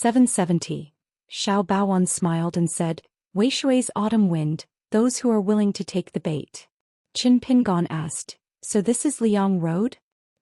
770. Xiao Baoan smiled and said, Weishui's autumn wind, those who are willing to take the bait. Qin Pingan asked, so this is Liang Road?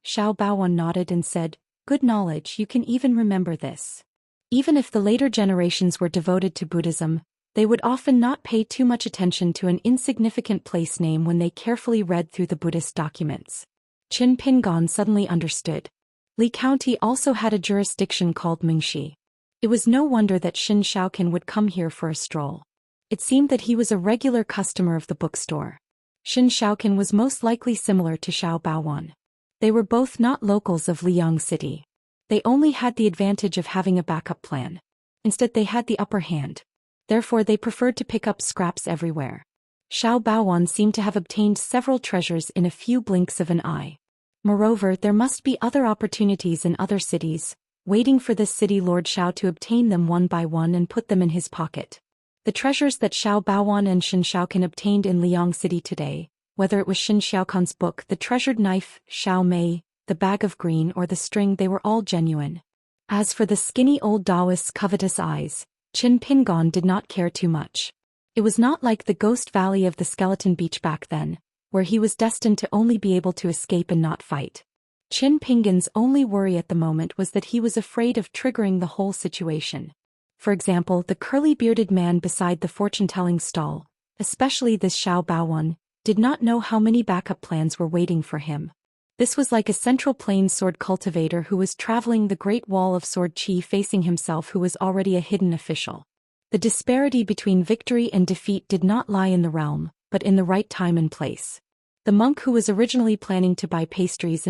Xiao Baoan nodded and said, good knowledge, you can even remember this. Even if the later generations were devoted to Buddhism, they would often not pay too much attention to an insignificant place name when they carefully read through the Buddhist documents. Qin Pingan suddenly understood. Li County also had a jurisdiction called Mingxi. It was no wonder that Xin Shaoqian would come here for a stroll. It seemed that he was a regular customer of the bookstore. Xin Shaoqian was most likely similar to Xiao Baoan. They were both not locals of Liang City. They only had the advantage of having a backup plan. Instead, they had the upper hand. Therefore, they preferred to pick up scraps everywhere. Xiao Baoan seemed to have obtained several treasures in a few blinks of an eye. Moreover, there must be other opportunities in other cities, waiting for this city Lord Xiao to obtain them one by one and put them in his pocket. The treasures that Xiao Baoan and Xin Shaoqian obtained in Liang City today, whether it was Xin Shaoqian's book, the treasured knife, Xiao Mei, the bag of green, or the string, they were all genuine. As for the skinny old Daoist's covetous eyes, Qin Pingan did not care too much. It was not like the ghost valley of the Skeleton Beach back then, where he was destined to only be able to escape and not fight. Qin Pingan's only worry at the moment was that he was afraid of triggering the whole situation. For example, the curly-bearded man beside the fortune-telling stall, especially this Xiao Baoan, did not know how many backup plans were waiting for him. This was like a Central Plains sword cultivator who was traveling the Great Wall of Sword Qi facing himself who was already a hidden official. The disparity between victory and defeat did not lie in the realm, but in the right time and place. The monk who was originally planning to buy pastries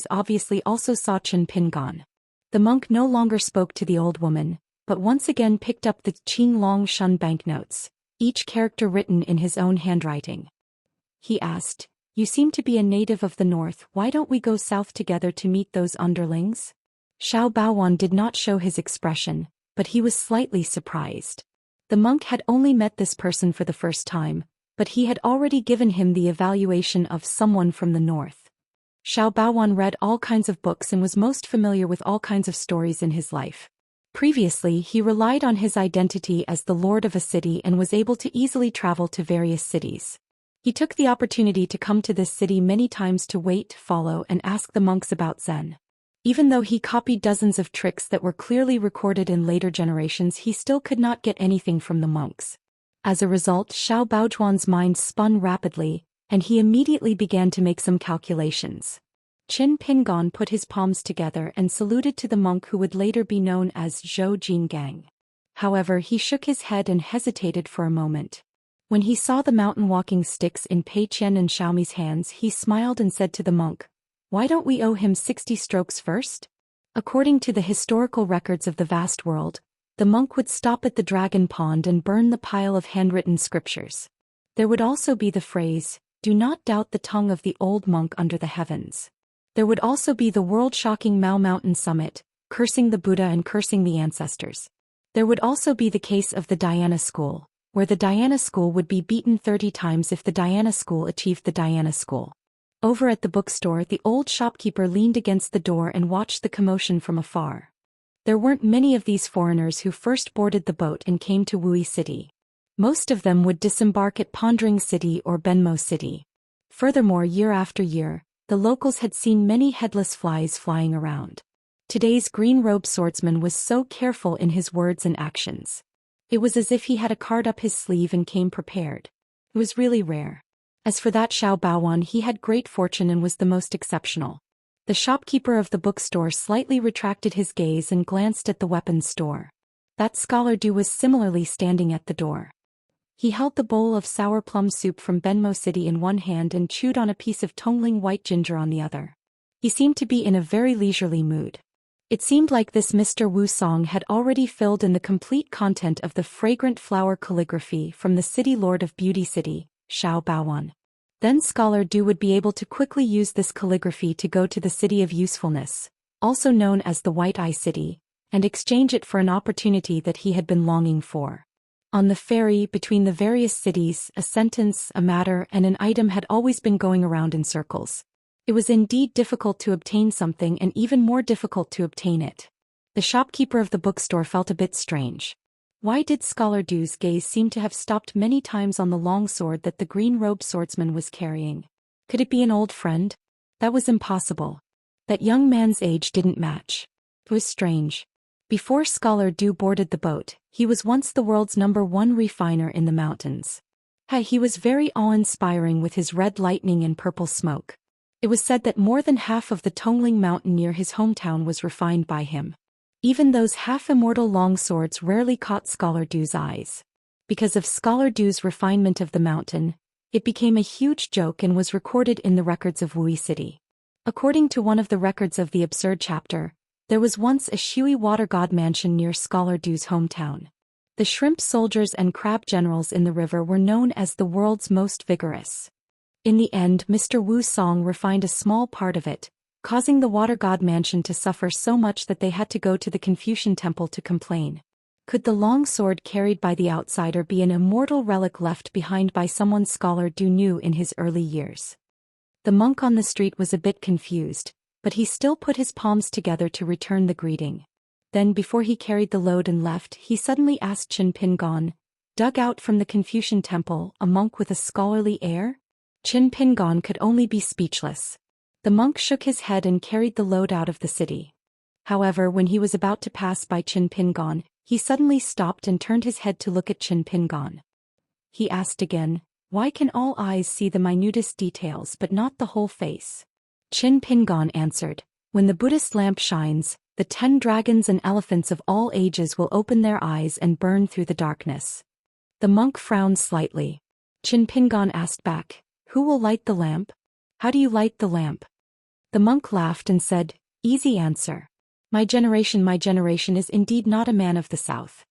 obviously also saw Qin Pingan. The monk no longer spoke to the old woman, but once again picked up the Qing Long Shun banknotes, each character written in his own handwriting. He asked, you seem to be a native of the north, why don't we go south together to meet those underlings? Xiao Baoan did not show his expression, but he was slightly surprised. The monk had only met this person for the first time, but he had already given him the evaluation of someone from the north. Xiao Baoan read all kinds of books and was most familiar with all kinds of stories in his life. Previously, he relied on his identity as the lord of a city and was able to easily travel to various cities. He took the opportunity to come to this city many times to wait, follow, and ask the monks about Zen. Even though he copied dozens of tricks that were clearly recorded in later generations, he still could not get anything from the monks. As a result, Xiao Baozhuan's mind spun rapidly, and he immediately began to make some calculations. Qin Pingan put his palms together and saluted to the monk who would later be known as Zhou Xian. However, he shook his head and hesitated for a moment. When he saw the mountain walking sticks in Pei Qian and Xiaomi's hands, he smiled and said to the monk, why don't we owe him 60 strokes first? According to the historical records of the vast world, the monk would stop at the dragon pond and burn the pile of handwritten scriptures. There would also be the phrase, do not doubt the tongue of the old monk under the heavens. There would also be the world-shocking Mao Mountain summit, cursing the Buddha and cursing the ancestors. There would also be the case of the Dhyana school, where the Dhyana school would be beaten 30 times if the Dhyana school achieved the Dhyana school. Over at the bookstore, the old shopkeeper leaned against the door and watched the commotion from afar. There weren't many of these foreigners who first boarded the boat and came to Wui City. Most of them would disembark at Pondering City or Benmo City. Furthermore, year after year, the locals had seen many headless flies flying around. Today's green-robed swordsman was so careful in his words and actions. It was as if he had a card up his sleeve and came prepared. It was really rare. As for that Xiao Baoan, he had great fortune and was the most exceptional. The shopkeeper of the bookstore slightly retracted his gaze and glanced at the weapons store. That scholar Du was similarly standing at the door. He held the bowl of sour plum soup from Benmo City in one hand and chewed on a piece of Tongling white ginger on the other. He seemed to be in a very leisurely mood. It seemed like this Mr. Wu Song had already filled in the complete content of the fragrant flower calligraphy from the city lord of Beauty City, Xiao Baoan. Then Scholar Du would be able to quickly use this calligraphy to go to the City of Usefulness, also known as the White Eye City, and exchange it for an opportunity that he had been longing for. On the ferry between the various cities, a sentence, a matter, and an item had always been going around in circles. It was indeed difficult to obtain something and even more difficult to obtain it. The shopkeeper of the bookstore felt a bit strange. Why did Scholar Du's gaze seem to have stopped many times on the long sword that the green-robed swordsman was carrying? Could it be an old friend? That was impossible. That young man's age didn't match. It was strange. Before Scholar Du boarded the boat, he was once the world's #1 refiner in the mountains. He was very awe-inspiring with his red lightning and purple smoke. It was said that more than half of the Tongling mountain near his hometown was refined by him. Even those half-immortal long swords rarely caught Scholar Du's eyes. Because of Scholar Du's refinement of the mountain, it became a huge joke and was recorded in the records of Wui City. According to one of the records of the absurd chapter, there was once a Shui water god mansion near Scholar Du's hometown. The shrimp soldiers and crab generals in the river were known as the world's most vigorous. In the end, Mr. Wu Song refined a small part of it, causing the water god mansion to suffer so much that they had to go to the Confucian temple to complain. Could the long sword carried by the outsider be an immortal relic left behind by someone Scholar Du knew in his early years? The monk on the street was a bit confused, but he still put his palms together to return the greeting. Then before he carried the load and left, he suddenly asked Qin Pingon, dug out from the Confucian temple, a monk with a scholarly air? Qin Pingon could only be speechless. The monk shook his head and carried the load out of the city. However, when he was about to pass by Qin Pingon, he suddenly stopped and turned his head to look at Qin Pingon. He asked again, why can all eyes see the minutest details but not the whole face? Qin Pingon answered, when the Buddhist lamp shines, the 10 dragons and elephants of all ages will open their eyes and burn through the darkness. The monk frowned slightly. Qin Pingon asked back, who will light the lamp? How do you light the lamp? The monk laughed and said, easy answer. My generation is indeed not a man of the South.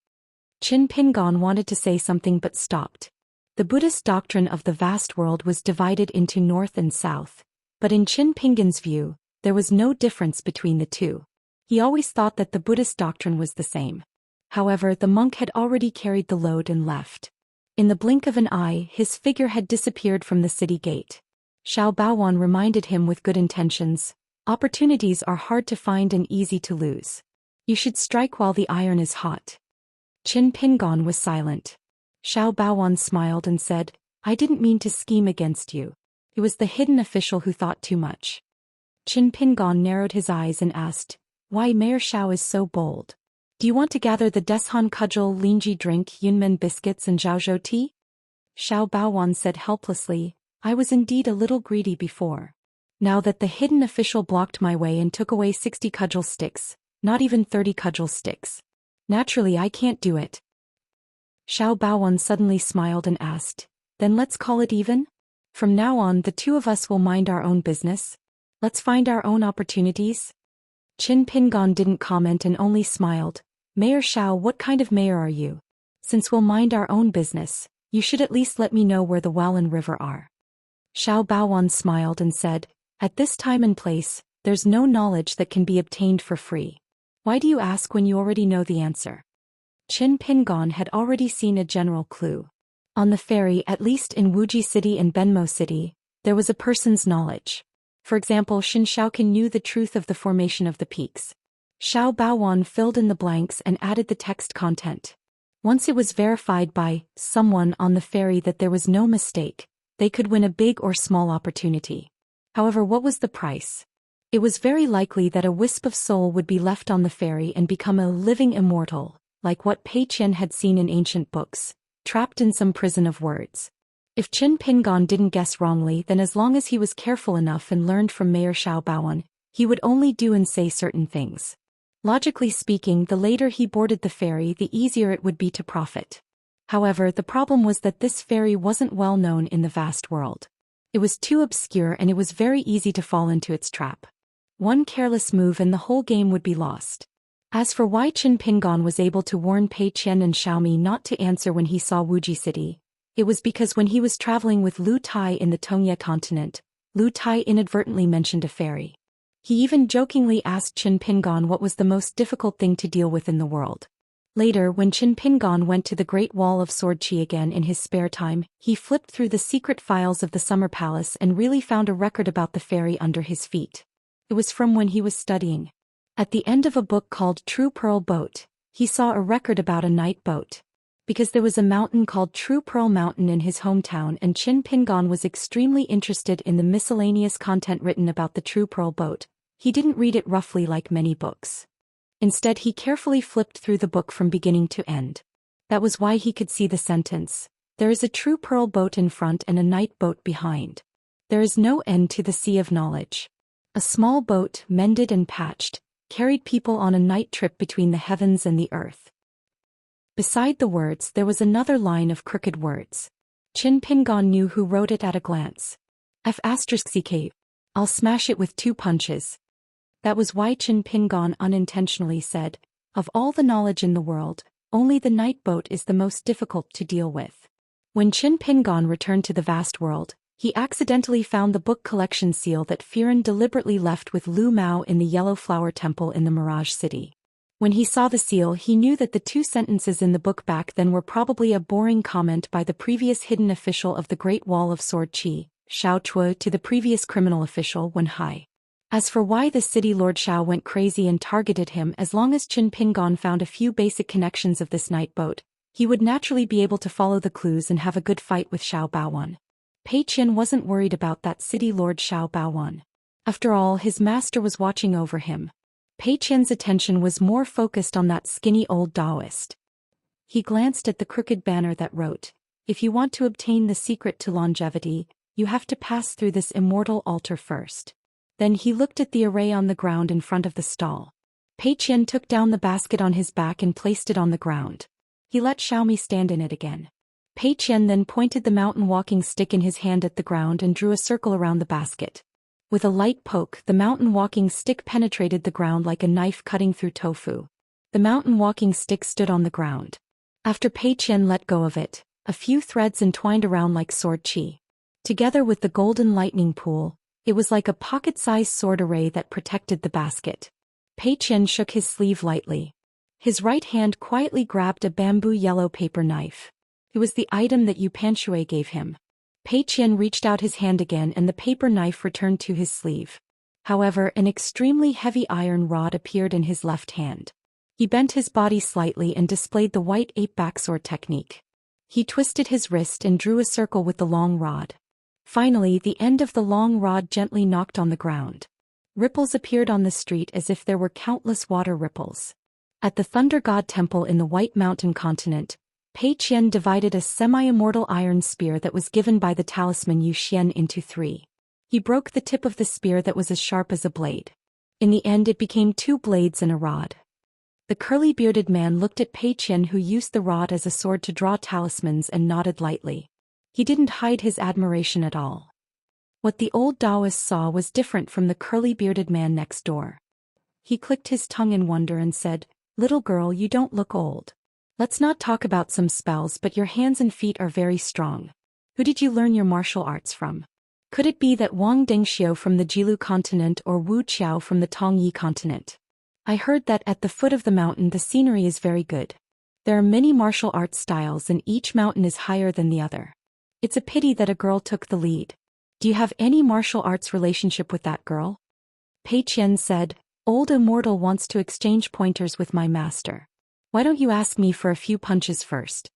Qin Pingon wanted to say something but stopped. The Buddhist doctrine of the vast world was divided into North and South, but in Qin Pingon's view, there was no difference between the two. He always thought that the Buddhist doctrine was the same. However, the monk had already carried the load and left. In the blink of an eye, his figure had disappeared from the city gate. Xiao Baowan reminded him with good intentions, opportunities are hard to find and easy to lose. You should strike while the iron is hot. Qin Pingon was silent. Xiao Baowan smiled and said, I didn't mean to scheme against you. It was the hidden official who thought too much. Qin Pingon narrowed his eyes and asked, why Mayor Xiao is so bold? Do you want to gather the Deshan cudgel, Lingji drink, Yunmen biscuits and Zhaozhou tea? Xiao Baowan said helplessly, I was indeed a little greedy before. Now that the hidden official blocked my way and took away 60 cudgel sticks, not even 30 cudgel sticks. Naturally I can't do it. Xiao Baowan suddenly smiled and asked, then let's call it even? From now on the two of us will mind our own business. Let's find our own opportunities. Qin Pingon didn't comment and only smiled. Mayor Xiao, what kind of mayor are you? Since we'll mind our own business, you should at least let me know where the well and river are. Xiao Baowan smiled and said, at this time and place, there's no knowledge that can be obtained for free. Why do you ask when you already know the answer? Qin Pingon had already seen a general clue. On the ferry, at least in Wuji City and Benmo City, there was a person's knowledge. For example, Xin Shaoqin knew the truth of the formation of the peaks. Xiao Baowan filled in the blanks and added the text content. Once it was verified by someone on the ferry that there was no mistake, they could win a big or small opportunity. However, what was the price? It was very likely that a wisp of soul would be left on the ferry and become a living immortal, like what Pei Qian had seen in ancient books, trapped in some prison of words. If Qin Pingon didn't guess wrongly, then as long as he was careful enough and learned from Mayor Xiao Baowan, he would only do and say certain things. Logically speaking, the later he boarded the ferry, the easier it would be to profit. However, the problem was that this ferry wasn't well known in the vast world. It was too obscure and it was very easy to fall into its trap. One careless move and the whole game would be lost. As for why Qin Pingon was able to warn Pei Qian and Xiaomi not to answer when he saw Wuji City, it was because when he was traveling with Lu Tai in the Tongye continent, Lu Tai inadvertently mentioned a ferry. He even jokingly asked Qin Pingon what was the most difficult thing to deal with in the world. Later, when Qin Pingon went to the Great Wall of Sword Qi again in his spare time, he flipped through the secret files of the Summer Palace and really found a record about the ferry under his feet. It was from when he was studying. At the end of a book called True Pearl Boat, he saw a record about a night boat. Because there was a mountain called True Pearl Mountain in his hometown, and Qin Pingon was extremely interested in the miscellaneous content written about the True Pearl Boat, he didn't read it roughly like many books. Instead, he carefully flipped through the book from beginning to end. That was why he could see the sentence, "There is a true pearl boat in front and a night boat behind. There is no end to the sea of knowledge." A small boat, mended and patched, carried people on a night trip between the heavens and the earth. Beside the words there was another line of crooked words. Qin Pingon knew who wrote it at a glance. F*ck, I'll smash it with 2 punches. That was why Qin Pingon unintentionally said, "Of all the knowledge in the world, only the night boat is the most difficult to deal with." When Qin Pingon returned to the vast world, he accidentally found the book collection seal that Firen deliberately left with Lu Mao in the Yellow Flower Temple in the Mirage City. When he saw the seal, he knew that the 2 sentences in the book back then were probably a boring comment by the previous hidden official of the Great Wall of Sword Qi, Xiao Chue, to the previous criminal official Wen Hai. As for why the city Lord Xiao went crazy and targeted him, as long as Qin Pingon found a few basic connections of this night boat, he would naturally be able to follow the clues and have a good fight with Xiao Baowan. Pei Qian wasn't worried about that city Lord Xiao Baowan. After all, his master was watching over him. Pei Qian's attention was more focused on that skinny old Daoist. He glanced at the crooked banner that wrote, "If you want to obtain the secret to longevity, you have to pass through this immortal altar first." Then he looked at the array on the ground in front of the stall. Pei Qian took down the basket on his back and placed it on the ground. He let Xiaomi stand in it again. Pei Qian then pointed the mountain walking stick in his hand at the ground and drew a circle around the basket. With a light poke, the mountain walking stick penetrated the ground like a knife cutting through tofu. The mountain walking stick stood on the ground. After Pei Qian let go of it, a few threads entwined around like sword qi. Together with the golden lightning pool, it was like a pocket-sized sword array that protected the basket. Pei Qian shook his sleeve lightly. His right hand quietly grabbed a bamboo yellow paper knife. It was the item that Yu Panshui gave him. Pei Qian reached out his hand again and the paper knife returned to his sleeve. However, an extremely heavy iron rod appeared in his left hand. He bent his body slightly and displayed the white ape backsword technique. He twisted his wrist and drew a circle with the long rod. Finally, the end of the long rod gently knocked on the ground. Ripples appeared on the street as if there were countless water ripples. At the Thunder God Temple in the White Mountain continent, Pei Qian divided a semi-immortal iron spear that was given by the talisman Zhou Xian into 3. He broke the tip of the spear that was as sharp as a blade. In the end, it became 2 blades and a rod. The curly-bearded man looked at Pei Qian, who used the rod as a sword to draw talismans, and nodded lightly. He didn't hide his admiration at all. What the old Daoist saw was different from the curly-bearded man next door. He clicked his tongue in wonder and said, "Little girl, you don't look old. Let's not talk about some spells, but your hands and feet are very strong. Who did you learn your martial arts from? Could it be that Wang Dengxiu from the Jilu continent or Wu Qiao from the Tongyi continent? I heard that at the foot of the mountain the scenery is very good. There are many martial arts styles and each mountain is higher than the other. It's a pity that a girl took the lead. Do you have any martial arts relationship with that girl?" Pei Qian said, "Old Immortal wants to exchange pointers with my master. Why don't you ask me for a few punches first?"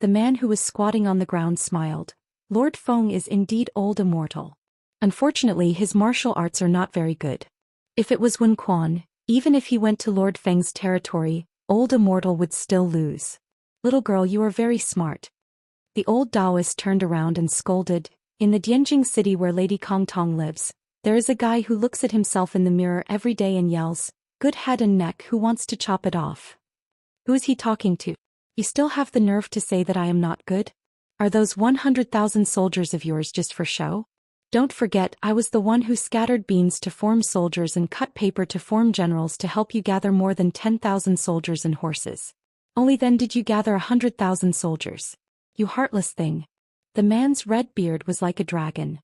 The man who was squatting on the ground smiled. "Lord Feng is indeed Old Immortal. Unfortunately, his martial arts are not very good. If it was Wen Quan, even if he went to Lord Feng's territory, Old Immortal would still lose. Little girl, you are very smart." The old Daoist turned around and scolded, "In the Dianjing city where Lady Kong Tong lives, there is a guy who looks at himself in the mirror every day and yells, 'Good head and neck, who wants to chop it off?' Who is he talking to? You still have the nerve to say that I am not good? Are those 100,000 soldiers of yours just for show? Don't forget, I was the one who scattered beans to form soldiers and cut paper to form generals to help you gather more than 10,000 soldiers and horses. Only then did you gather 100,000 soldiers. You heartless thing." The man's red beard was like a dragon.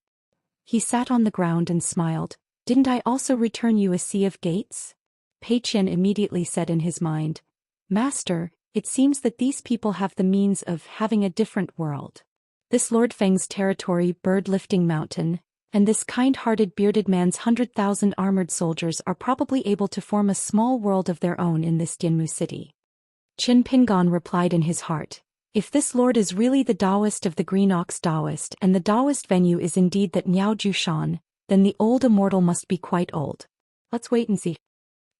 He sat on the ground and smiled. "Didn't I also return you a sea of gates?" Pei Qian immediately said in his mind, "Master, it seems that these people have the means of having a different world. This Lord Feng's territory, bird-lifting mountain, And this kind-hearted bearded man's 100,000 armored soldiers are probably able to form a small world of their own in this Dianmu city. Qin Pingon replied in his heart, if this lord is really the Daoist of the Green Ox Daoist and the Daoist venue is indeed that Miao Zhou Xian, then the old immortal must be quite old. Let's wait and see.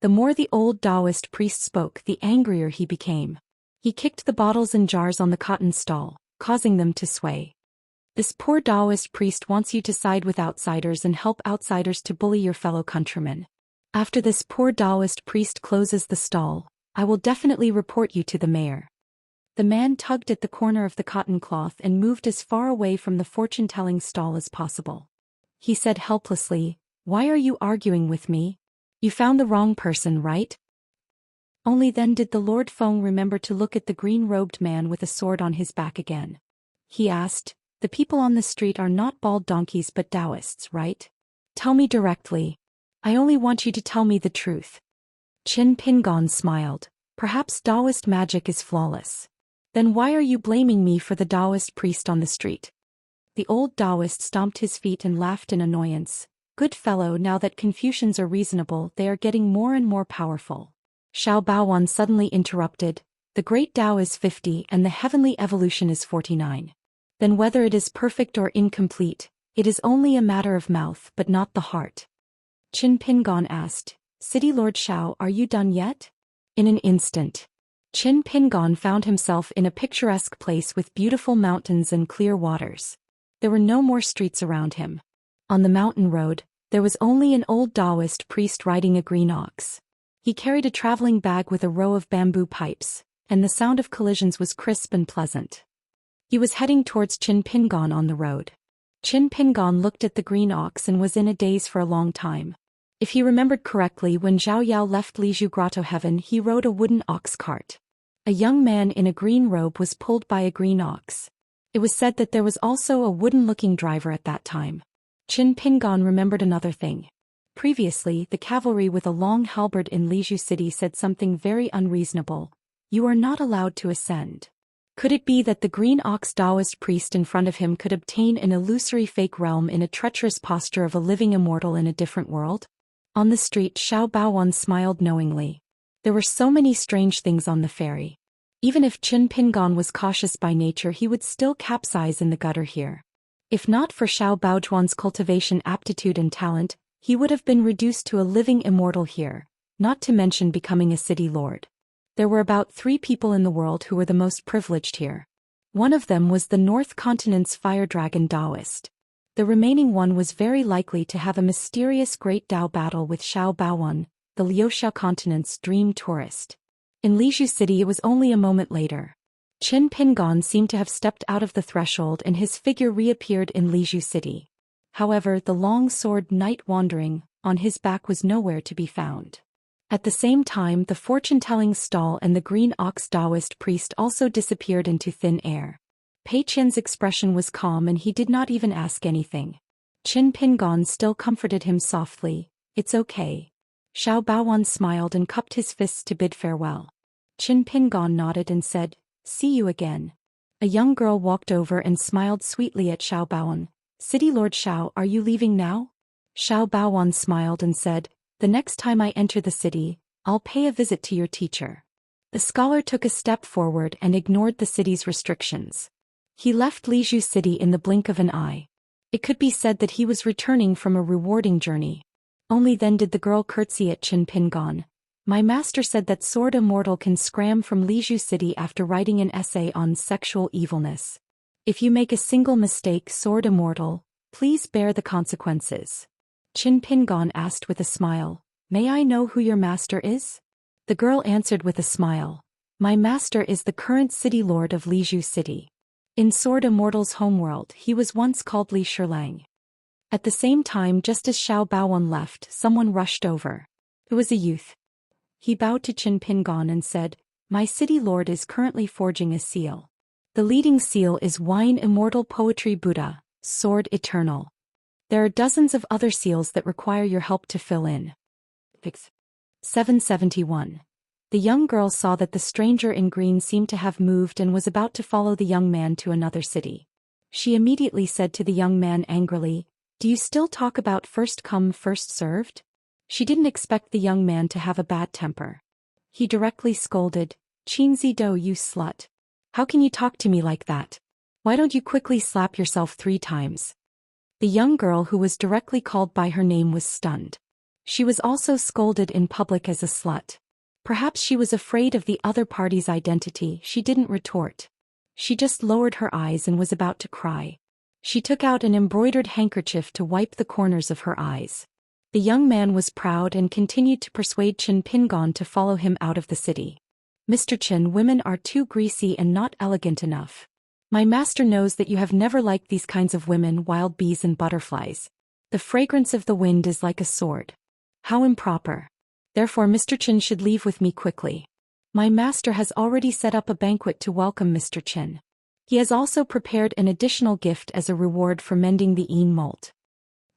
The more the old Daoist priest spoke, the angrier he became. He kicked the bottles and jars on the cotton stall, causing them to sway. This poor Daoist priest wants you to side with outsiders and help outsiders to bully your fellow countrymen. After this poor Daoist priest closes the stall, I will definitely report you to the mayor. The man tugged at the corner of the cotton cloth and moved as far away from the fortune-telling stall as possible. He said helplessly, why are you arguing with me? You found the wrong person, right? Only then did the Lord Feng remember to look at the green-robed man with a sword on his back again. He asked, the people on the street are not bald donkeys but Daoists, right? Tell me directly. I only want you to tell me the truth. Qin Pingon smiled. Perhaps Daoist magic is flawless. Then why are you blaming me for the Daoist priest on the street? The old Daoist stomped his feet and laughed in annoyance. Good fellow, now that Confucians are reasonable, they are getting more and more powerful. Xiao Baowan suddenly interrupted. The great Tao is 50 and the heavenly evolution is 49. Then whether it is perfect or incomplete, it is only a matter of mouth but not the heart. Qin Pingon asked, City Lord Xiao, are you done yet? In an instant. Qin Pingon found himself in a picturesque place with beautiful mountains and clear waters. There were no more streets around him. On the mountain road, there was only an old Daoist priest riding a green ox. He carried a traveling bag with a row of bamboo pipes, and the sound of collisions was crisp and pleasant. He was heading towards Qin Pingon on the road. Qin Pingon looked at the green ox and was in a daze for a long time. If he remembered correctly, when Zhao Yao left Lizhu Grotto Heaven, he rode a wooden ox cart. A young man in a green robe was pulled by a green ox. It was said that there was also a wooden-looking driver at that time. Qin Pingon remembered another thing. Previously, the cavalry with a long halberd in Lizhu City said something very unreasonable. You are not allowed to ascend. Could it be that the green ox Daoist priest in front of him could obtain an illusory fake realm in a treacherous posture of a living immortal in a different world? On the street, Xiao Baowan smiled knowingly. There were so many strange things on the ferry. Even if Qin Pingon was cautious by nature, he would still capsize in the gutter here. If not for Xiao Baojuan's cultivation aptitude and talent, he would have been reduced to a living immortal here, not to mention becoming a city lord. There were about 3 people in the world who were the most privileged here. One of them was the North Continent's fire dragon Daoist. The remaining one was very likely to have a mysterious Great Dao battle with Xiao Baowan, the Liuxiao continent's dream tourist. In Lizhu City it was only a moment later. Qin Pingon seemed to have stepped out of the threshold and his figure reappeared in Lizhu City. However, the long-sword knight wandering on his back was nowhere to be found. At the same time, the fortune-telling stall and the green ox Daoist priest also disappeared into thin air. Pei Qian's expression was calm and he did not even ask anything. Qin Pingon still comforted him softly. It's okay. Xiao Baowan smiled and cupped his fists to bid farewell. Qin Pingon nodded and said, See you again. A young girl walked over and smiled sweetly at Xiao Baowan. City Lord Xiao, are you leaving now? Xiao Baowan smiled and said, The next time I enter the city, I'll pay a visit to your teacher. The scholar took a step forward and ignored the city's restrictions. He left Lizhu City in the blink of an eye. It could be said that he was returning from a rewarding journey. Only then did the girl curtsy at Qin Pingon. My master said that Sword Immortal can scram from Lizhu City after writing an essay on sexual evilness. If you make a single mistake, Sword Immortal, please bear the consequences. Qin Pingon asked with a smile, May I know who your master is? The girl answered with a smile. My master is the current city lord of Lizhu City. In Sword Immortal's homeworld, he was once called Li Shilang. At the same time, just as Xiao Baowan left, someone rushed over. It was a youth. He bowed to Qin Pingon and said, My city lord is currently forging a seal. The leading seal is Wine Immortal Poetry Buddha, Sword Eternal. There are dozens of other seals that require your help to fill in. 771. The young girl saw that the stranger in green seemed to have moved and was about to follow the young man to another city. She immediately said to the young man angrily, Do you still talk about first come first served? She didn't expect the young man to have a bad temper. He directly scolded, "Qinzi do, you slut. How can you talk to me like that? Why don't you quickly slap yourself 3 times? The young girl who was directly called by her name was stunned. She was also scolded in public as a slut. Perhaps she was afraid of the other party's identity. She didn't retort. She just lowered her eyes and was about to cry. She took out an embroidered handkerchief to wipe the corners of her eyes. The young man was proud and continued to persuade Qin Pingon to follow him out of the city. "Mr. Qin, women are too greasy and not elegant enough. My master knows that you have never liked these kinds of women, wild bees and butterflies. The fragrance of the wind is like a sword. How improper. Therefore Mr. Qin should leave with me quickly. My master has already set up a banquet to welcome Mr. Qin. He has also prepared an additional gift as a reward for mending the mold."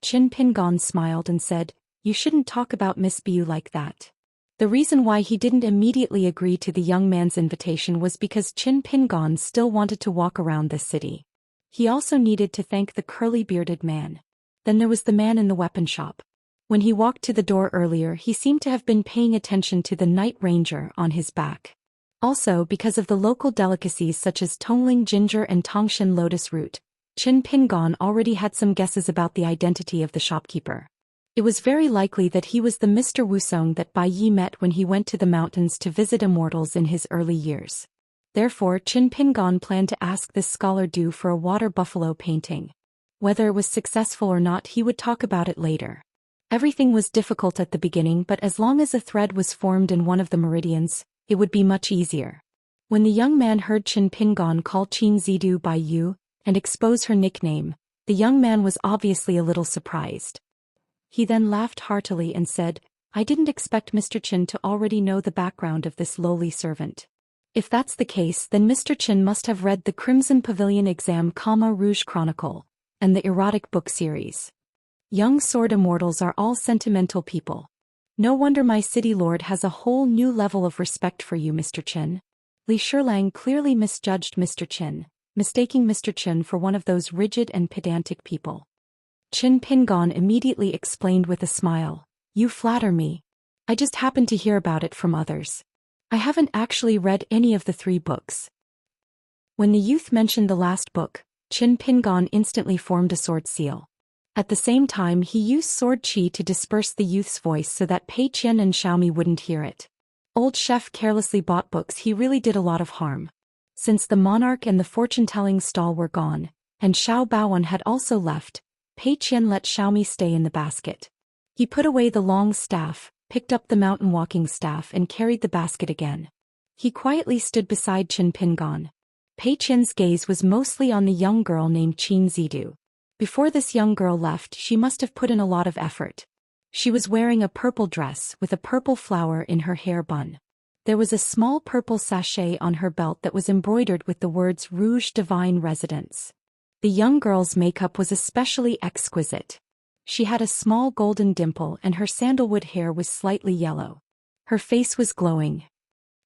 Qin Pingon smiled and said, "You shouldn't talk about Miss Biu like that." The reason why he didn't immediately agree to the young man's invitation was because Qin Pingon still wanted to walk around this city. He also needed to thank the curly-bearded man. Then there was the man in the weapon shop. When he walked to the door earlier, he seemed to have been paying attention to the night ranger on his back. Also, because of the local delicacies such as Tongling ginger and Tongshan lotus root, Qin Pingon already had some guesses about the identity of the shopkeeper. It was very likely that he was the Mr. Wusong that Bai Yi met when he went to the mountains to visit immortals in his early years. Therefore Qin Pingon planned to ask this scholar Du for a water buffalo painting. Whether it was successful or not, he would talk about it later. Everything was difficult at the beginning, but as long as a thread was formed in one of the meridians, it would be much easier. When the young man heard Qin Pingon call Qin Zidu by Yu and expose her nickname, the young man was obviously a little surprised. He then laughed heartily and said, "I didn't expect Mr. Qin to already know the background of this lowly servant. If that's the case, then Mr. Qin must have read the Crimson Pavilion Exam, Rouge Chronicle, and the erotic book series. Young sword immortals are all sentimental people. No wonder my city lord has a whole new level of respect for you, Mr. Qin." Li Shilang clearly misjudged Mr. Qin, mistaking Mr. Qin for one of those rigid and pedantic people. Qin Pingon immediately explained with a smile, "You flatter me. I just happened to hear about it from others. I haven't actually read any of the 3 books." When the youth mentioned the last book, Qin Pingon instantly formed a sword seal. At the same time, he used sword qi to disperse the youth's voice so that Pei Qian and Xiaomi wouldn't hear it. Old chef carelessly bought books. He really did a lot of harm. Since the monarch and the fortune-telling stall were gone, and Xiao Baoan had also left, Pei Qian let Xiaomi stay in the basket. He put away the long staff, picked up the mountain walking staff and carried the basket again. He quietly stood beside Qin Pingon. Pei Qian's gaze was mostly on the young girl named Qin Zidu. Before this young girl left, she must have put in a lot of effort. She was wearing a purple dress with a purple flower in her hair bun. There was a small purple sachet on her belt that was embroidered with the words Rouge Divine Residence. The young girl's makeup was especially exquisite. She had a small golden dimple and her sandalwood hair was slightly yellow. Her face was glowing.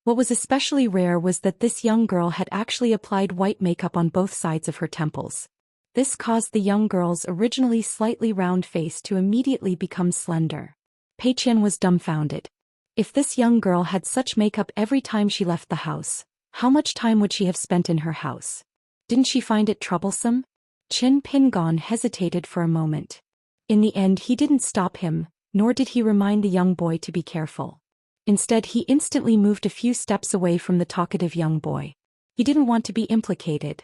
What was especially rare was that this young girl had actually applied white makeup on both sides of her temples. This caused the young girl's originally slightly round face to immediately become slender. Pei Qian was dumbfounded. If this young girl had such makeup every time she left the house, how much time would she have spent in her house? Didn't she find it troublesome? Qin Pingon hesitated for a moment. In the end, he didn't stop him, nor did he remind the young boy to be careful. Instead, he instantly moved a few steps away from the talkative young boy. He didn't want to be implicated.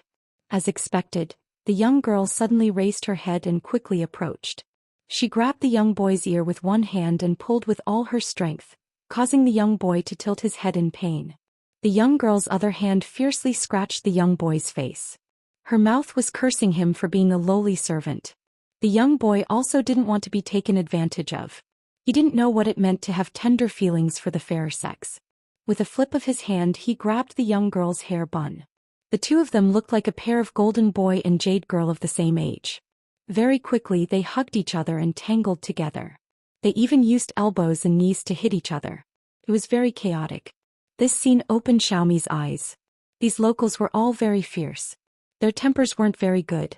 As expected, the young girl suddenly raised her head and quickly approached. She grabbed the young boy's ear with one hand and pulled with all her strength, causing the young boy to tilt his head in pain. The young girl's other hand fiercely scratched the young boy's face. Her mouth was cursing him for being a lowly servant. The young boy also didn't want to be taken advantage of. He didn't know what it meant to have tender feelings for the fairer sex. With a flip of his hand, he grabbed the young girl's hair bun. The two of them looked like a pair of golden boy and jade girl of the same age. Very quickly they hugged each other and tangled together. They even used elbows and knees to hit each other. It was very chaotic. This scene opened Xiaomi's eyes. These locals were all very fierce. Their tempers weren't very good.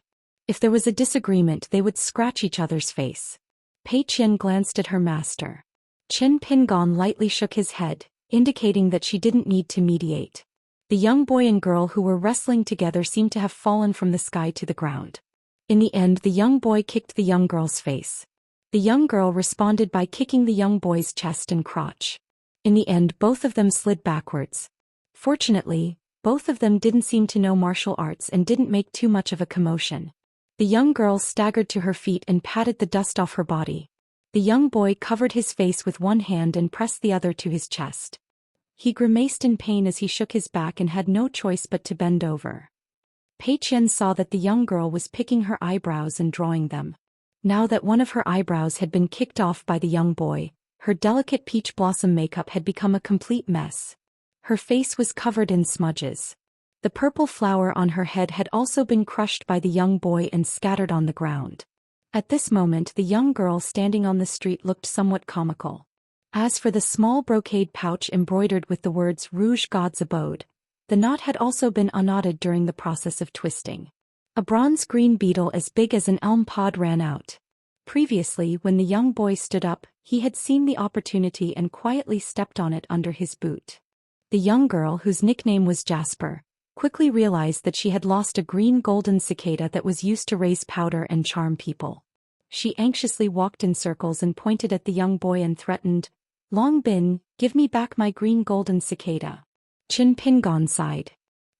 If there was a disagreement, they would scratch each other's face. Pei Qian glanced at her master. Qin Pingon lightly shook his head, indicating that she didn't need to mediate. The young boy and girl who were wrestling together seemed to have fallen from the sky to the ground. In the end, the young boy kicked the young girl's face. The young girl responded by kicking the young boy's chest and crotch. In the end, both of them slid backwards. Fortunately, both of them didn't seem to know martial arts and didn't make too much of a commotion. The young girl staggered to her feet and patted the dust off her body. The young boy covered his face with one hand and pressed the other to his chest. He grimaced in pain as he shook his back and had no choice but to bend over. Pei Qian saw that the young girl was picking her eyebrows and drawing them. Now that one of her eyebrows had been kicked off by the young boy, her delicate peach blossom makeup had become a complete mess. Her face was covered in smudges. The purple flower on her head had also been crushed by the young boy and scattered on the ground. At this moment, the young girl standing on the street looked somewhat comical. As for the small brocade pouch embroidered with the words Rouge God's Abode, the knot had also been unknotted during the process of twisting. A bronze-green beetle as big as an elm pod ran out. Previously, when the young boy stood up, he had seen the opportunity and quietly stepped on it under his boot. The young girl, whose nickname was Jasper, quickly realized that she had lost a green-golden cicada that was used to raise powder and charm people. She anxiously walked in circles and pointed at the young boy and threatened, "Long Bin, give me back my green-golden cicada." Qin Pingon sighed.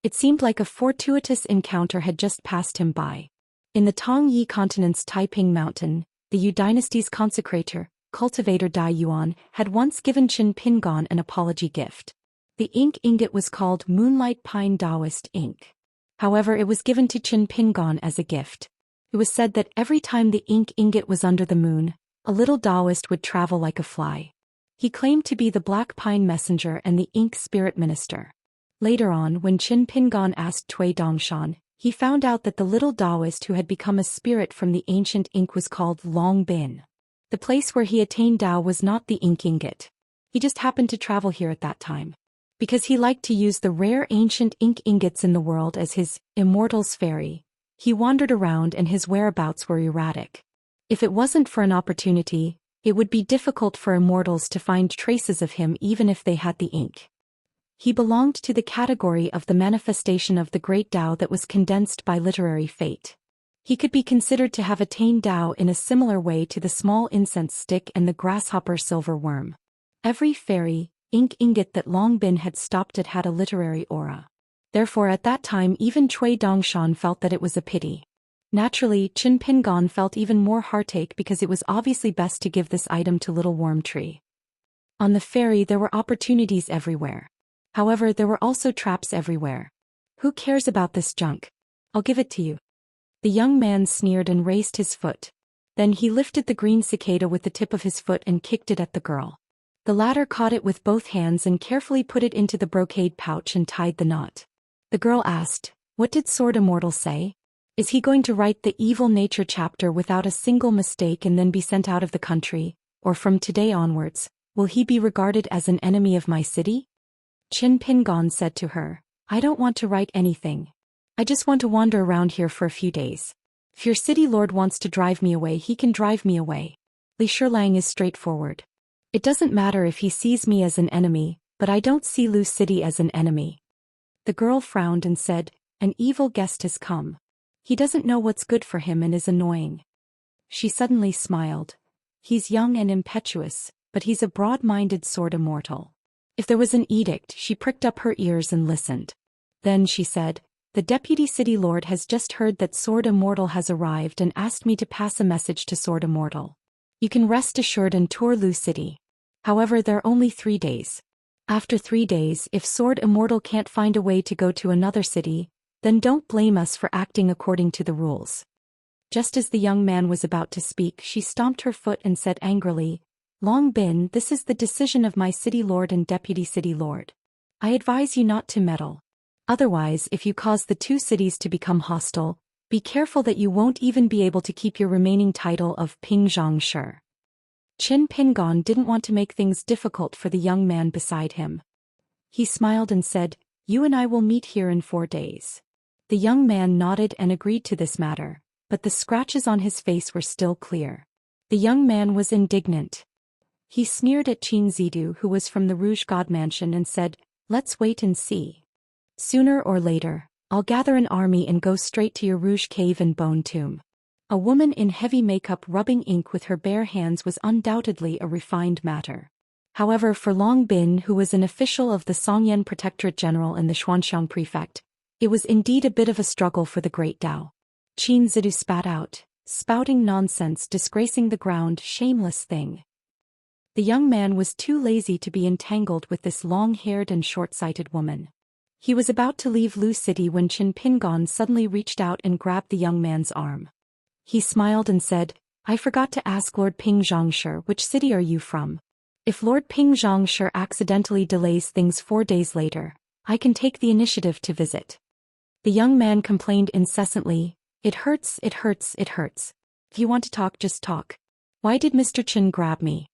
It seemed like a fortuitous encounter had just passed him by. In the Tongyi continent's Taiping Mountain, the Yu dynasty's consecrator, cultivator Dai Yuan, had once given Qin Pingon an apology gift. The ink ingot was called Moonlight Pine Daoist ink. However, it was given to Qin Pingon as a gift. It was said that every time the ink ingot was under the moon, a little Daoist would travel like a fly. He claimed to be the Black Pine Messenger and the Ink Spirit Minister. Later on, when Qin Pingon asked Cui Dongshan, he found out that the little Daoist who had become a spirit from the ancient ink was called Long Bin. The place where he attained Dao was not the ink ingot. He just happened to travel here at that time. Because he liked to use the rare ancient ink ingots in the world as his Immortal's ferry, he wandered around and his whereabouts were erratic. If it wasn't for an opportunity, it would be difficult for immortals to find traces of him even if they had the ink. He belonged to the category of the manifestation of the great Tao that was condensed by literary fate. He could be considered to have attained Tao in a similar way to the small incense stick and the grasshopper silver worm. Every fairy, ink ingot that Long Bin had stopped at had a literary aura. Therefore at that time even Cui Dongshan felt that it was a pity. Naturally, Qin Pingon felt even more heartache because it was obviously best to give this item to Little Worm Tree. On the ferry there were opportunities everywhere. However, there were also traps everywhere. Who cares about this junk? I'll give it to you. The young man sneered and raised his foot. Then he lifted the green cicada with the tip of his foot and kicked it at the girl. The latter caught it with both hands and carefully put it into the brocade pouch and tied the knot. The girl asked, "What did Sword Immortal say? Is he going to write the evil nature chapter without a single mistake and then be sent out of the country, or from today onwards, will he be regarded as an enemy of my city?" Qin Pingon said to her, "I don't want to write anything. I just want to wander around here for a few days. If your city lord wants to drive me away, he can drive me away. Li Shilang is straightforward. It doesn't matter if he sees me as an enemy, but I don't see Lu City as an enemy." The girl frowned and said, "An evil guest has come. He doesn't know what's good for him and is annoying." She suddenly smiled. "He's young and impetuous, but he's a broad-minded sword immortal." If there was an edict, she pricked up her ears and listened. Then she said, "The deputy city lord has just heard that Sword Immortal has arrived and asked me to pass a message to Sword Immortal. You can rest assured and tour Lu City. However, there are only 3 days. After 3 days, if Sword Immortal can't find a way to go to another city, then don't blame us for acting according to the rules." Just as the young man was about to speak, she stomped her foot and said angrily, "Long Bin, this is the decision of my city lord and deputy city lord. I advise you not to meddle. Otherwise, if you cause the 2 cities to become hostile, be careful that you won't even be able to keep your remaining title of Pingzhang Shi." Qin Pingon didn't want to make things difficult for the young man beside him. He smiled and said, "You and I will meet here in 4 days." The young man nodded and agreed to this matter. but the scratches on his face were still clear. The young man was indignant. He sneered at Qin Zidu, who was from the Rouge God Mansion, and said, "Let's wait and see. Sooner or later, I'll gather an army and go straight to your Rouge Cave and Bone Tomb." A woman in heavy makeup rubbing ink with her bare hands was undoubtedly a refined matter. However, for Long Bin, who was an official of the Songyan Protectorate General and the Xuanxiang Prefect, it was indeed a bit of a struggle for the great Dao. Qin Zidu spat out, "Spouting nonsense, disgracing the ground, shameless thing." The young man was too lazy to be entangled with this long-haired and short-sighted woman. He was about to leave Lu City when Qin Pingon suddenly reached out and grabbed the young man's arm. He smiled and said, "I forgot to ask Lord Ping Zhangshi, which city are you from? If Lord Ping Zhangshi accidentally delays things 4 days later, I can take the initiative to visit." The young man complained incessantly, "It hurts, it hurts, it hurts. If you want to talk, just talk. Why did Mr. Qin grab me?"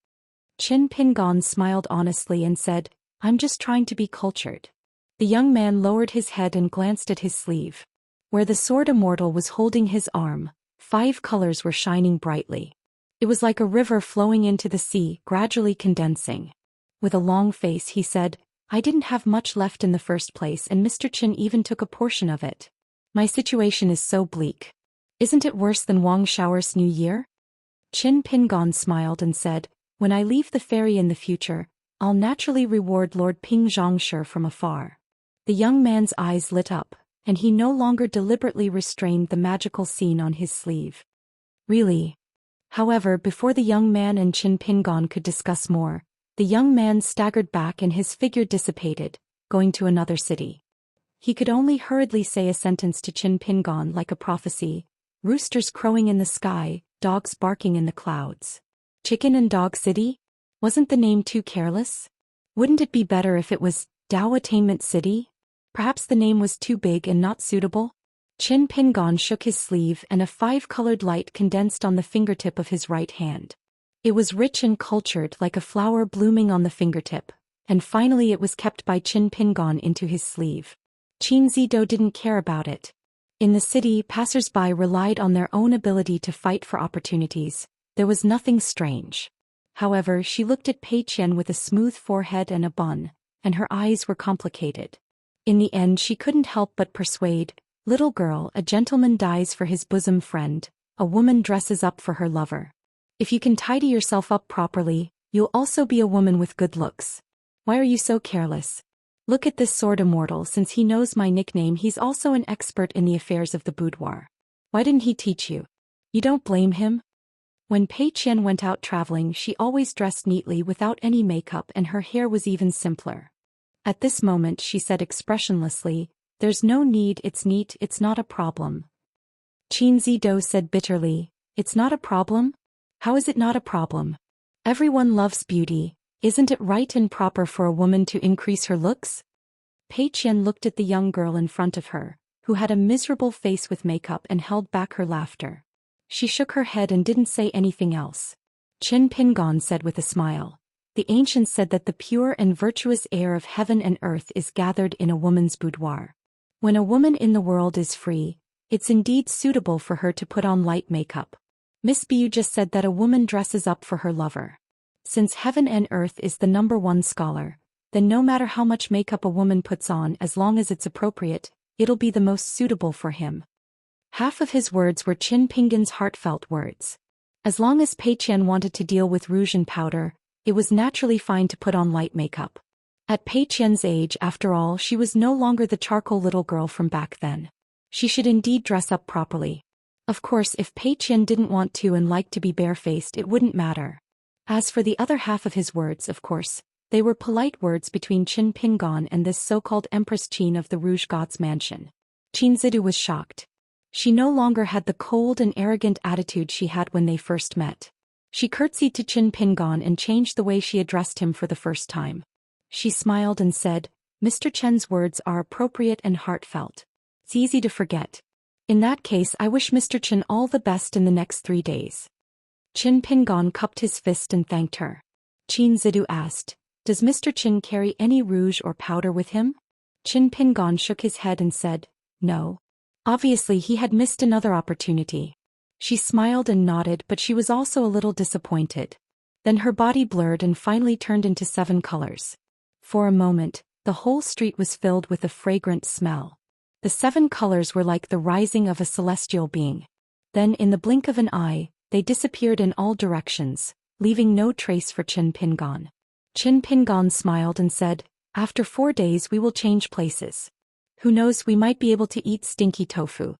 Qin Pingon smiled honestly and said, "I'm just trying to be cultured." The young man lowered his head and glanced at his sleeve. Where the sword Immortal was holding his arm, 5 colors were shining brightly. It was like a river flowing into the sea, gradually condensing. With a long face he said, "I didn't have much left in the first place, and Mr. Qin even took a portion of it. My situation is so bleak. Isn't it worse than Wang Shaoer's New Year?" Qin Pingon smiled and said, "When I leave the ferry in the future, I'll naturally reward Lord Ping Zhangshi from afar." The young man's eyes lit up, and he no longer deliberately restrained the magical scene on his sleeve. "Really?" However, before the young man and Qin Pingon could discuss more, the young man staggered back and his figure dissipated, going to another city. He could only hurriedly say a sentence to Qin Pingon like a prophecy: "Roosters crowing in the sky, dogs barking in the clouds. Chicken and Dog City? Wasn't the name too careless? Wouldn't it be better if it was Dao Attainment City? Perhaps the name was too big and not suitable?" Qin Pingon shook his sleeve and a 5-colored light condensed on the fingertip of his right hand. It was rich and cultured like a flower blooming on the fingertip, and finally it was kept by Qin Pingon into his sleeve. Qin Zido didn't care about it. In the city, passers-by relied on their own ability to fight for opportunities. There was nothing strange. However, she looked at Pei Qian with a smooth forehead and a bun, and her eyes were complicated. In the end she couldn't help but persuade, "Little girl, a gentleman dies for his bosom friend, a woman dresses up for her lover. If you can tidy yourself up properly, you'll also be a woman with good looks. Why are you so careless? Look at this sword Immortal. Since he knows my nickname, he's also an expert in the affairs of the boudoir. Why didn't he teach you? You don't blame him?" When Pei Qian went out traveling, she always dressed neatly without any makeup, and her hair was even simpler. At this moment she said expressionlessly, "There's no need, it's neat, it's not a problem." Qin Zido said bitterly, "It's not a problem? How is it not a problem? Everyone loves beauty. Isn't it right and proper for a woman to increase her looks?" Pei Qian looked at the young girl in front of her, who had a miserable face with makeup, and held back her laughter. She shook her head and didn't say anything else. Qin Pingon said with a smile, "The ancients said that the pure and virtuous air of heaven and earth is gathered in a woman's boudoir. When a woman in the world is free, it's indeed suitable for her to put on light makeup. Miss Bu just said that a woman dresses up for her lover. Since heaven and earth is the #1 scholar, then no matter how much makeup a woman puts on, as long as it's appropriate, it'll be the most suitable for him." Half of his words were Qin Pingon's heartfelt words. As long as Pei Qian wanted to deal with rouge and powder, it was naturally fine to put on light makeup. At Pei Qian's age, after all, she was no longer the charcoal little girl from back then. She should indeed dress up properly. Of course, if Pei Qian didn't want to and liked to be barefaced, it wouldn't matter. As for the other half of his words, of course, they were polite words between Qin Pingon and this so-called Empress Qin of the Rouge God's mansion. Qin Zidu was shocked. She no longer had the cold and arrogant attitude she had when they first met. She curtsied to Qin Pingon and changed the way she addressed him for the first time. She smiled and said, "Mr. Chen's words are appropriate and heartfelt. It's easy to forget. In that case, I wish Mr. Chen all the best in the next 3 days." Qin Pingon cupped his fist and thanked her. Qin Zidu asked, "Does Mr. Chen carry any rouge or powder with him?" Qin Pingon shook his head and said, "No." Obviously he had missed another opportunity. She smiled and nodded, but she was also a little disappointed. Then her body blurred and finally turned into 7 colors. For a moment, the whole street was filled with a fragrant smell. The 7 colors were like the rising of a celestial being. Then in the blink of an eye, they disappeared in all directions, leaving no trace for Qin Pingan. Qin Pingan smiled and said, "After 4 days we will change places. Who knows, we might be able to eat stinky tofu."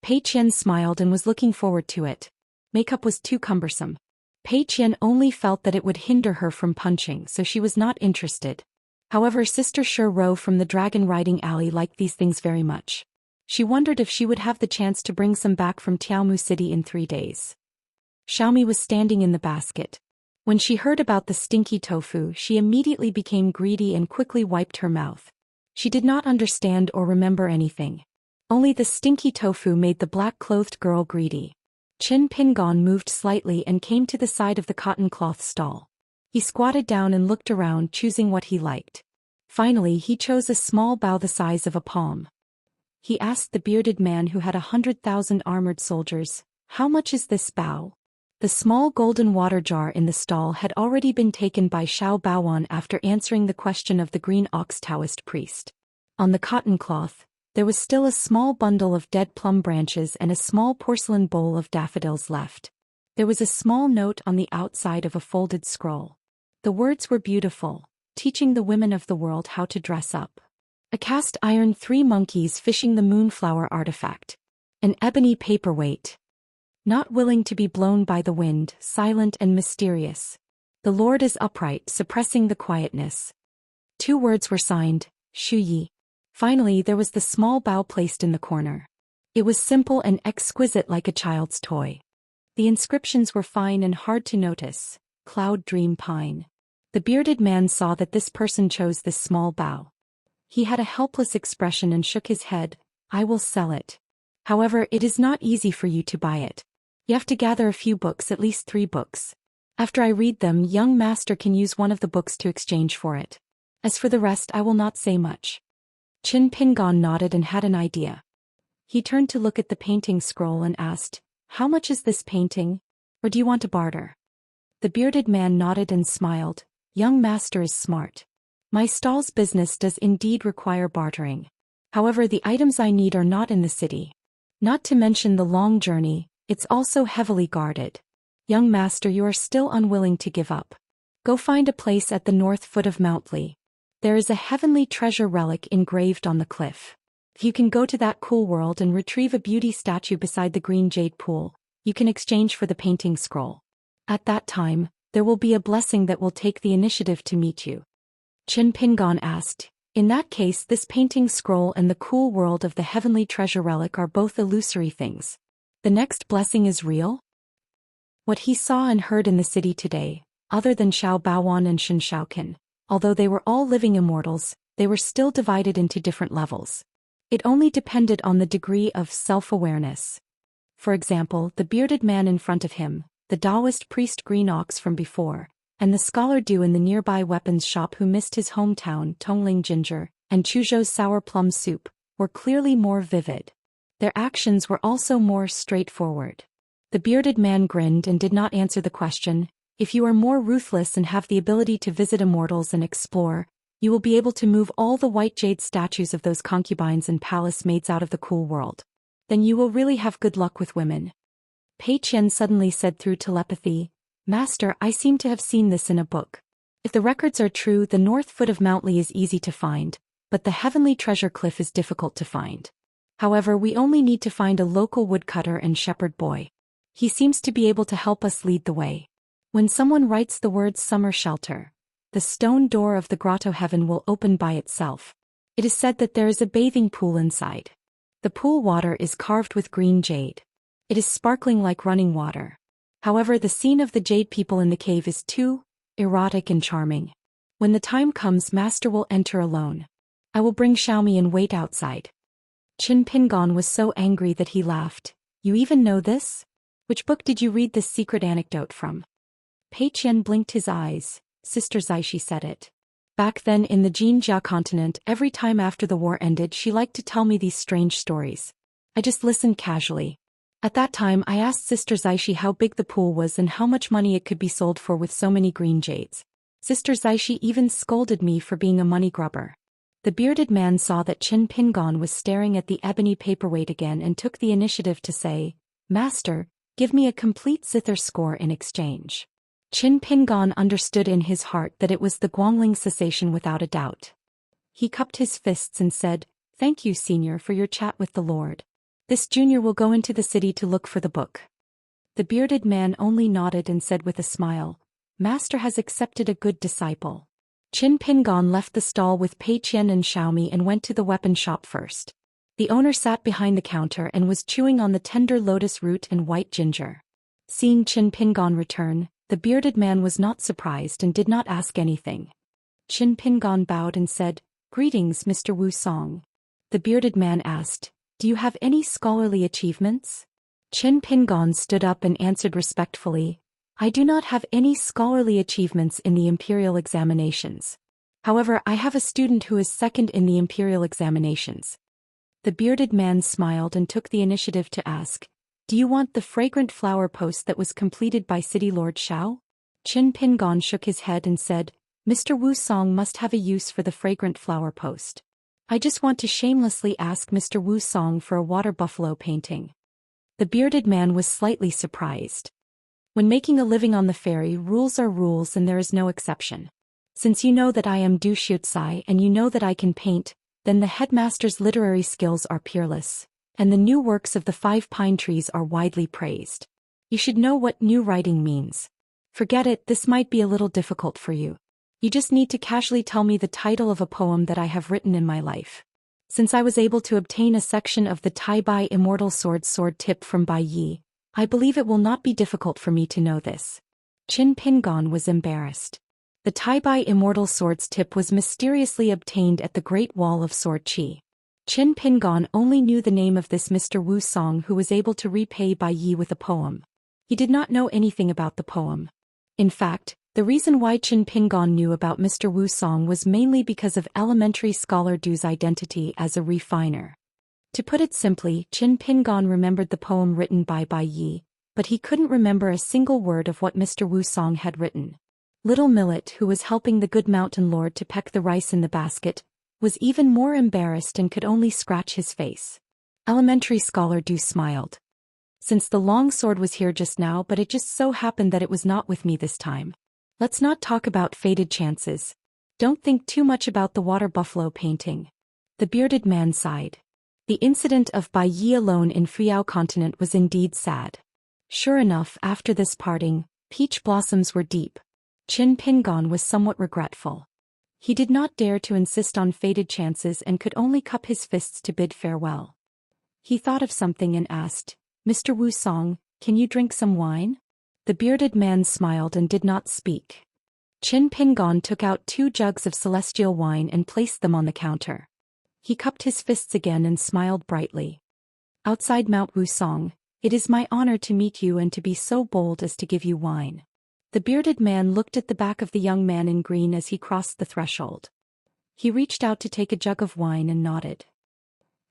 Pei Qian smiled and was looking forward to it. Makeup was too cumbersome. Pei Qian only felt that it would hinder her from punching, so she was not interested. However, Sister Shi Ro from the dragon riding alley liked these things very much. She wondered if she would have the chance to bring some back from Tiaomu City in 3 days. Xiaomi was standing in the basket. When she heard about the stinky tofu, she immediately became greedy and quickly wiped her mouth. She did not understand or remember anything. Only the stinky tofu made the black-clothed girl greedy. Qin Pingan moved slightly and came to the side of the cotton cloth stall. He squatted down and looked around, choosing what he liked. Finally, he chose a small bow the size of a palm. He asked the bearded man who had 100,000 armored soldiers, "How much is this bow?" The small golden water jar in the stall had already been taken by Xiao Baoan after answering the question of the green ox Taoist priest. On the cotton cloth, there was still a small bundle of dead plum branches and a small porcelain bowl of daffodils left. There was a small note on the outside of a folded scroll. The words were beautiful, teaching the women of the world how to dress up. A cast iron 3 monkeys fishing the moonflower artifact. An ebony paperweight. Not willing to be blown by the wind, silent and mysterious. The Lord is upright, suppressing the quietness. 2 words were signed, Shu Yi. Finally, there was the small bow placed in the corner. It was simple and exquisite like a child's toy. The inscriptions were fine and hard to notice. Cloud Dream Pine. The bearded man saw that this person chose this small bow. He had a helpless expression and shook his head. "I will sell it. However, it is not easy for you to buy it. You have to gather a few books, at least 3 books. After I read them, young master can use one of the books to exchange for it. As for the rest, I will not say much." Qin Pingan nodded and had an idea. He turned to look at the painting scroll and asked, "How much is this painting? Or do you want to barter?" The bearded man nodded and smiled. "Young master is smart. My stall's business does indeed require bartering. However, the items I need are not in the city. Not to mention the long journey, it's also heavily guarded. Young master, you are still unwilling to give up. Go find a place at the north foot of Mount Li. There is a heavenly treasure relic engraved on the cliff. If you can go to that cool world and retrieve a beauty statue beside the green jade pool, you can exchange for the painting scroll. At that time, there will be a blessing that will take the initiative to meet you." Qin Pingan asked, "In that case, this painting scroll and the cool world of the heavenly treasure relic are both illusory things. The next blessing is real?" What he saw and heard in the city today, other than Xiao Baoan and Shen Shaoqin, although they were all living immortals, they were still divided into different levels. It only depended on the degree of self-awareness. For example, the bearded man in front of him, the Daoist priest Green Ox from before, and the scholar Du in the nearby weapons shop who missed his hometown Tongling Ginger, and Chuzhou's sour plum soup, were clearly more vivid. Their actions were also more straightforward. The bearded man grinned and did not answer the question. "If you are more ruthless and have the ability to visit immortals and explore, you will be able to move all the white jade statues of those concubines and palace maids out of the cool world. Then you will really have good luck with women." Pei Qian suddenly said through telepathy, "Master, I seem to have seen this in a book. If the records are true, the north foot of Mount Li is easy to find, but the heavenly treasure cliff is difficult to find. However, we only need to find a local woodcutter and shepherd boy. He seems to be able to help us lead the way. When someone writes the words summer shelter, the stone door of the grotto heaven will open by itself. It is said that there is a bathing pool inside. The pool water is carved with green jade. It is sparkling like running water. However, the scene of the jade people in the cave is too erotic and charming. When the time comes, Master will enter alone. I will bring Xiaomi and wait outside." Qin Pingan was so angry that he laughed. "You even know this? Which book did you read this secret anecdote from?" Pei Qian blinked his eyes. "Sister Zaishi said it. Back then in the Jinjia continent, every time after the war ended she liked to tell me these strange stories. I just listened casually. At that time I asked Sister Zaishi how big the pool was and how much money it could be sold for with so many green jades. Sister Zaishi even scolded me for being a money grubber. The bearded man saw that Qin Pingon was staring at the ebony paperweight again and took the initiative to say, "Master, give me a complete zither score in exchange." Qin Pingon understood in his heart that it was the Guangling cessation without a doubt. He cupped his fists and said, "Thank you, Senior, for your chat with the Lord. This junior will go into the city to look for the book." The bearded man only nodded and said with a smile, "Master has accepted a good disciple." Qin Pingon left the stall with Pei Qian and Xiaomi and went to the weapon shop first. The owner sat behind the counter and was chewing on the tender lotus root and white ginger. Seeing Qin Pingon return, the bearded man was not surprised and did not ask anything. Qin Pingon bowed and said, "Greetings, Mr. Wu Song." The bearded man asked, "Do you have any scholarly achievements?" Qin Pingon stood up and answered respectfully, "I do not have any scholarly achievements in the imperial examinations. However, I have a student who is second in the imperial examinations." The bearded man smiled and took the initiative to ask, "Do you want the fragrant flower post that was completed by City Lord Xiao?" Qin Pingon shook his head and said, "Mr. Wu Song must have a use for the fragrant flower post. I just want to shamelessly ask Mr. Wu Song for a water buffalo painting." The bearded man was slightly surprised. When making a living on the ferry, rules are rules and there is no exception. Since you know that I am Du Xiucai and you know that I can paint, then the headmaster's literary skills are peerless, and the new works of the 5 pine trees are widely praised. You should know what new writing means. Forget it, this might be a little difficult for you. You just need to casually tell me the title of a poem that I have written in my life. Since I was able to obtain a section of the Tai Bai Immortal sword tip from Bai Yi, I believe it will not be difficult for me to know this. Qin Pingon was embarrassed. The Tai Bai Immortal sword's tip was mysteriously obtained at the Great Wall of Sword Qi. Qin Pingon only knew the name of this Mr. Wu Song who was able to repay Bai Yi with a poem. He did not know anything about the poem. In fact, the reason why Qin Pingon knew about Mr. Wu Song was mainly because of elementary scholar Du's identity as a refiner. To put it simply, Qin Pingon remembered the poem written by Bai Yi, but he couldn't remember a single word of what Mr. Wu Song had written. Little Millet, who was helping the good mountain lord to peck the rice in the basket, was even more embarrassed and could only scratch his face. Elementary scholar Du smiled. "Since the long sword was here just now, but it just so happened that it was not with me this time. Let's not talk about fated chances. Don't think too much about the water buffalo painting." The bearded man sighed. The incident of Bai Yi alone in Fuyao continent was indeed sad. Sure enough, after this parting, peach blossoms were deep. Qin Pingon was somewhat regretful. He did not dare to insist on fated chances and could only cup his fists to bid farewell. He thought of something and asked, "Mr. Wu Song, can you drink some wine?" The bearded man smiled and did not speak. Qin Pingon took out 2 jugs of celestial wine and placed them on the counter. He cupped his fists again and smiled brightly. "Outside Mount Wusong, it is my honor to meet you and to be so bold as to give you wine." The bearded man looked at the back of the young man in green as he crossed the threshold. He reached out to take a jug of wine and nodded.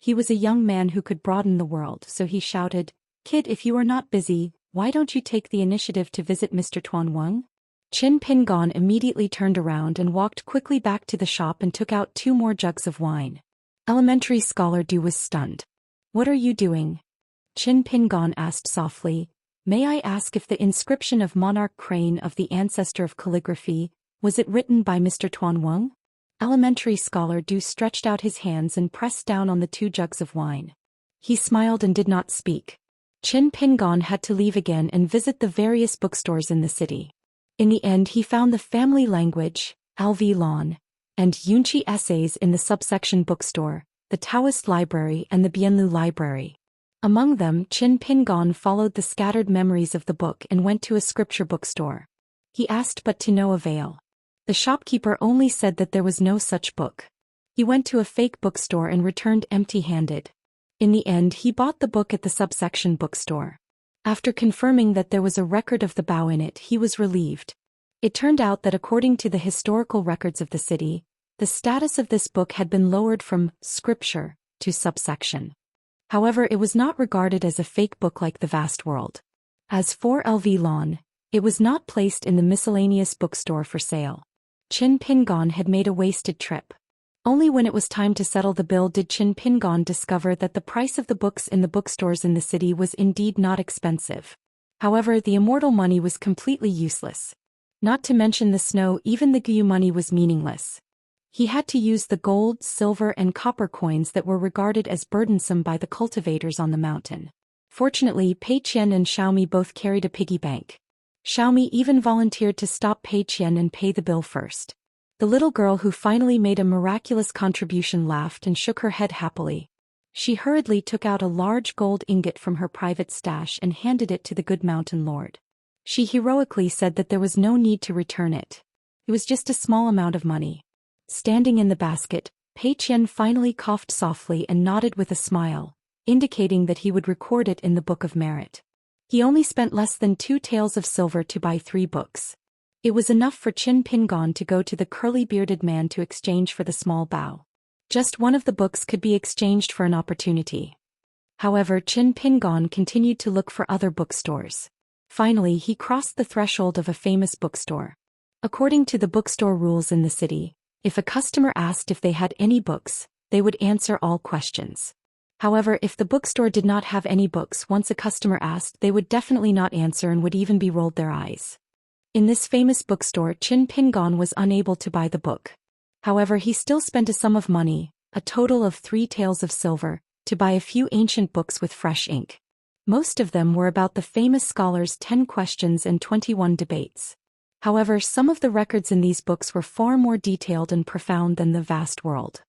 He was a young man who could broaden the world, so he shouted, "Kid, if you are not busy, why don't you take the initiative to visit Mr. Tuan Wang?" Qin Pingon immediately turned around and walked quickly back to the shop and took out 2 more jugs of wine. Elementary scholar Du was stunned. "What are you doing?" Qin Pingon asked softly, "May I ask if the inscription of Monarch Crane of the ancestor of calligraphy, was it written by Mr. Tuan Wang?" Elementary scholar Du stretched out his hands and pressed down on the 2 jugs of wine. He smiled and did not speak. Qin Pingon had to leave again and visit the various bookstores in the city. In the end he found the Family Language, LV Lon, and Yunqi Essays in the subsection bookstore, the Taoist Library and the Bianlu Library. Among them, Qin Pingon followed the scattered memories of the book and went to a scripture bookstore. He asked but to no avail. The shopkeeper only said that there was no such book. He went to a fake bookstore and returned empty-handed. In the end he bought the book at the subsection bookstore. After confirming that there was a record of the Bao in it, he was relieved. It turned out that according to the historical records of the city, the status of this book had been lowered from scripture to subsection. However, it was not regarded as a fake book like The Vast World. As for LV Lawn, it was not placed in the miscellaneous bookstore for sale. Qin Pingon had made a wasted trip. Only when it was time to settle the bill did Qin Pingon discover that the price of the books in the bookstores in the city was indeed not expensive. However, the immortal money was completely useless. Not to mention the snow, even the Guyu money was meaningless. He had to use the gold, silver and copper coins that were regarded as burdensome by the cultivators on the mountain. Fortunately, Pei Qian and Xiaomi both carried a piggy bank. Xiaomi even volunteered to stop Pei Qian and pay the bill first. The little girl who finally made a miraculous contribution laughed and shook her head happily. She hurriedly took out a large gold ingot from her private stash and handed it to the good mountain lord. She heroically said that there was no need to return it. It was just a small amount of money. Standing in the basket, Pei Qian finally coughed softly and nodded with a smile, indicating that he would record it in the Book of Merit. He only spent less than 2 taels of silver to buy 3 books. It was enough for Qin Pingon to go to the curly-bearded man to exchange for the small bao. Just one of the books could be exchanged for an opportunity. However, Qin Pingon continued to look for other bookstores. Finally, he crossed the threshold of a famous bookstore. According to the bookstore rules in the city, if a customer asked if they had any books, they would answer all questions. However, if the bookstore did not have any books once a customer asked, they would definitely not answer and would even be rolled their eyes. In this famous bookstore, Qin Pingon was unable to buy the book. However, he still spent a sum of money, a total of 3 taels of silver, to buy a few ancient books with fresh ink. Most of them were about the famous scholars' 10 questions and 21 debates. However, some of the records in these books were far more detailed and profound than The Vast World.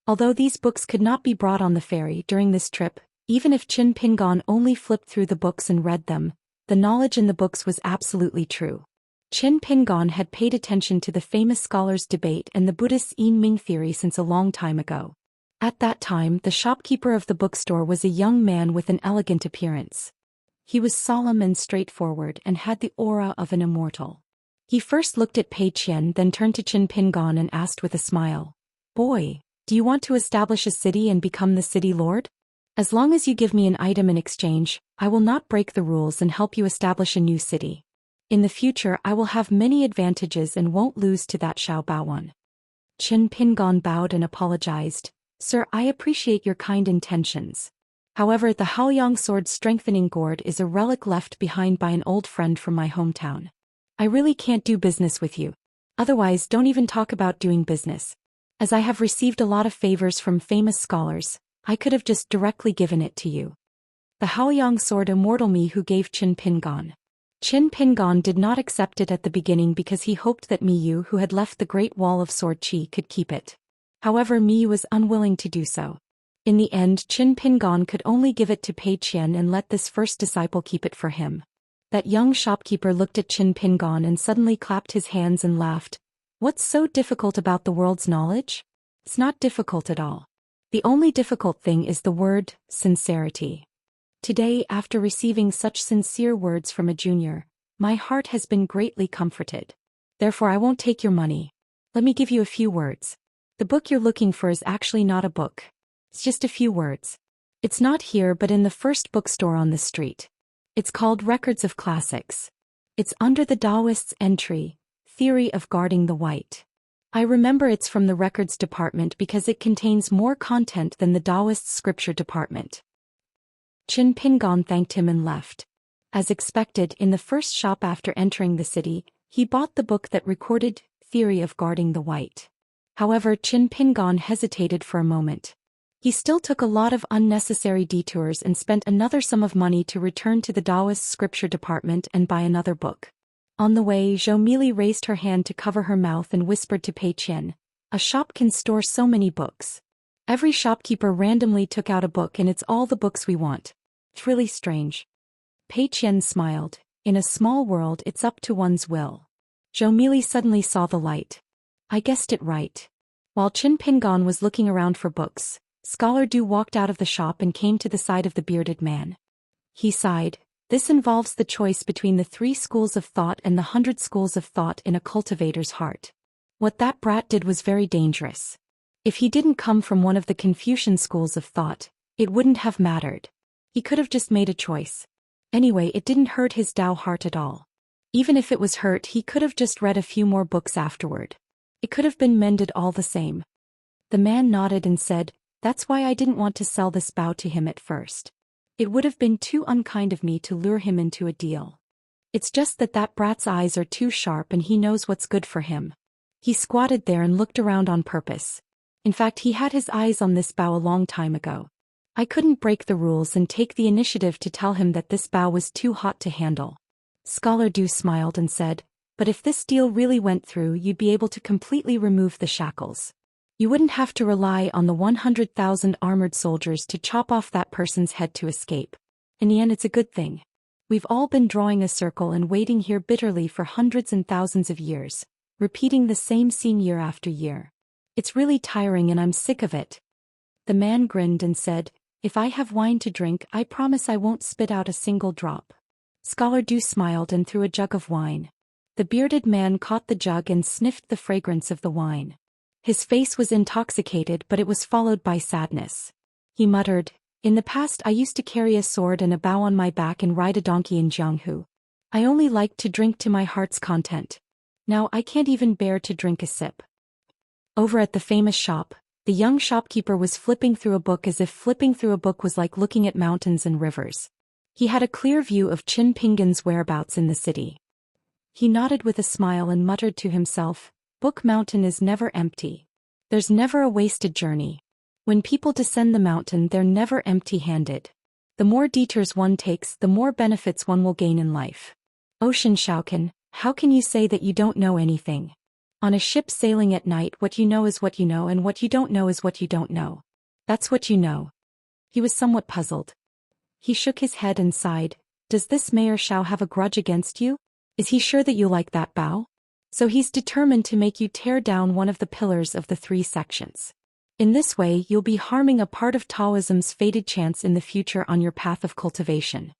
Although these books could not be brought on the ferry during this trip, even if Qin Pingon only flipped through the books and read them, the knowledge in the books was absolutely true. Qin Pingon had paid attention to the famous scholars' debate and the Buddhist Yin Ming theory since a long time ago. At that time, the shopkeeper of the bookstore was a young man with an elegant appearance. He was solemn and straightforward and had the aura of an immortal. He first looked at Pei Qian, then turned to Qin Pingon and asked with a smile, "Boy, do you want to establish a city and become the city lord? As long as you give me an item in exchange, I will not break the rules and help you establish a new city. In the future I will have many advantages and won't lose to that Xiao Baoan." Qin Pingon bowed and apologized. "Sir, I appreciate your kind intentions. However, the Haoyang sword strengthening gourd is a relic left behind by an old friend from my hometown. I really can't do business with you. Otherwise, don't even talk about doing business. As I have received a lot of favors from famous scholars, I could have just directly given it to you." The Haoyang sword immortal me who gave Qin Pingon. Qin Pingon did not accept it at the beginning because he hoped that Miyu, who had left the Great Wall of Sword Qi, could keep it. However, Miyu was unwilling to do so. In the end, Qin Pingon could only give it to Pei Qian and let this first disciple keep it for him. That young shopkeeper looked at Qin Pingon and suddenly clapped his hands and laughed. "What's so difficult about the world's knowledge? It's not difficult at all. The only difficult thing is the word, sincerity. Today, after receiving such sincere words from a junior, my heart has been greatly comforted. Therefore I won't take your money. Let me give you a few words. The book you're looking for is actually not a book. It's just a few words. It's not here but in the first bookstore on the street. It's called Records of Classics. It's under the Daoist's entry, Theory of Guarding the White. I remember it's from the records department because it contains more content than the Daoist scripture department." Qin Pingon thanked him and left. As expected, in the first shop after entering the city, he bought the book that recorded Theory of Guarding the White. However, Qin Pingon hesitated for a moment. He still took a lot of unnecessary detours and spent another sum of money to return to the Daoist scripture department and buy another book. On the way, Zhou Mili raised her hand to cover her mouth and whispered to Pei Qian, "A shop can store so many books. Every shopkeeper randomly took out a book and it's all the books we want. It's really strange." Pei Qian smiled. "In a small world it's up to one's will." Zhou Mili suddenly saw the light. "I guessed it right." While Qin Pingon was looking around for books, Scholar Du walked out of the shop and came to the side of the bearded man. He sighed. "This involves the choice between the 3 schools of thought and the 100 schools of thought in a cultivator's heart. What that brat did was very dangerous. If he didn't come from one of the Confucian schools of thought, It wouldn't have mattered. He could have just made a choice. Anyway, it didn't hurt his Dao heart at all. Even if it was hurt, he could have just read a few more books afterward. It could have been mended all the same. The man nodded and said, "That's why I didn't want to sell this Bao to him at first. It would have been too unkind of me to lure him into a deal. It's just that brat's eyes are too sharp and he knows what's good for him." He squatted there and looked around on purpose. In fact, he had his eyes on this Bao a long time ago. I couldn't break the rules and take the initiative to tell him that this Bao was too hot to handle. Scholar Du smiled and said, "But if this deal really went through, you'd be able to completely remove the shackles. You wouldn't have to rely on the 100,000 armored soldiers to chop off that person's head to escape. In the end, it's a good thing. We've all been drawing a circle and waiting here bitterly for hundreds and thousands of years, repeating the same scene year after year. It's really tiring and I'm sick of it." The man grinned and said, "If I have wine to drink, I promise I won't spit out a single drop." Scholar Du smiled and threw a jug of wine. The bearded man caught the jug and sniffed the fragrance of the wine. His face was intoxicated, but it was followed by sadness. He muttered, "In the past I used to carry a sword and a bow on my back and ride a donkey in Jianghu. I only liked to drink to my heart's content. Now I can't even bear to drink a sip." Over at the famous shop, the young shopkeeper was flipping through a book as if flipping through a book was like looking at mountains and rivers. He had a clear view of Qin Pingan's whereabouts in the city. He nodded with a smile and muttered to himself, "Book Mountain is never empty. There's never a wasted journey. When people descend the mountain, they're never empty-handed. The more detours one takes, the more benefits one will gain in life. Ocean Xiaocan, how can you say that you don't know anything? On a ship sailing at night, what you know is what you know, and what you don't know is what you don't know. That's what you know." He was somewhat puzzled. He shook his head and sighed. "Does this Mayor Xiao have a grudge against you? Is he sure that you like that Bao? So he's determined to make you tear down one of the pillars of the 3 sections. In this way, you'll be harming a part of Taoism's fated chance in the future on your path of cultivation."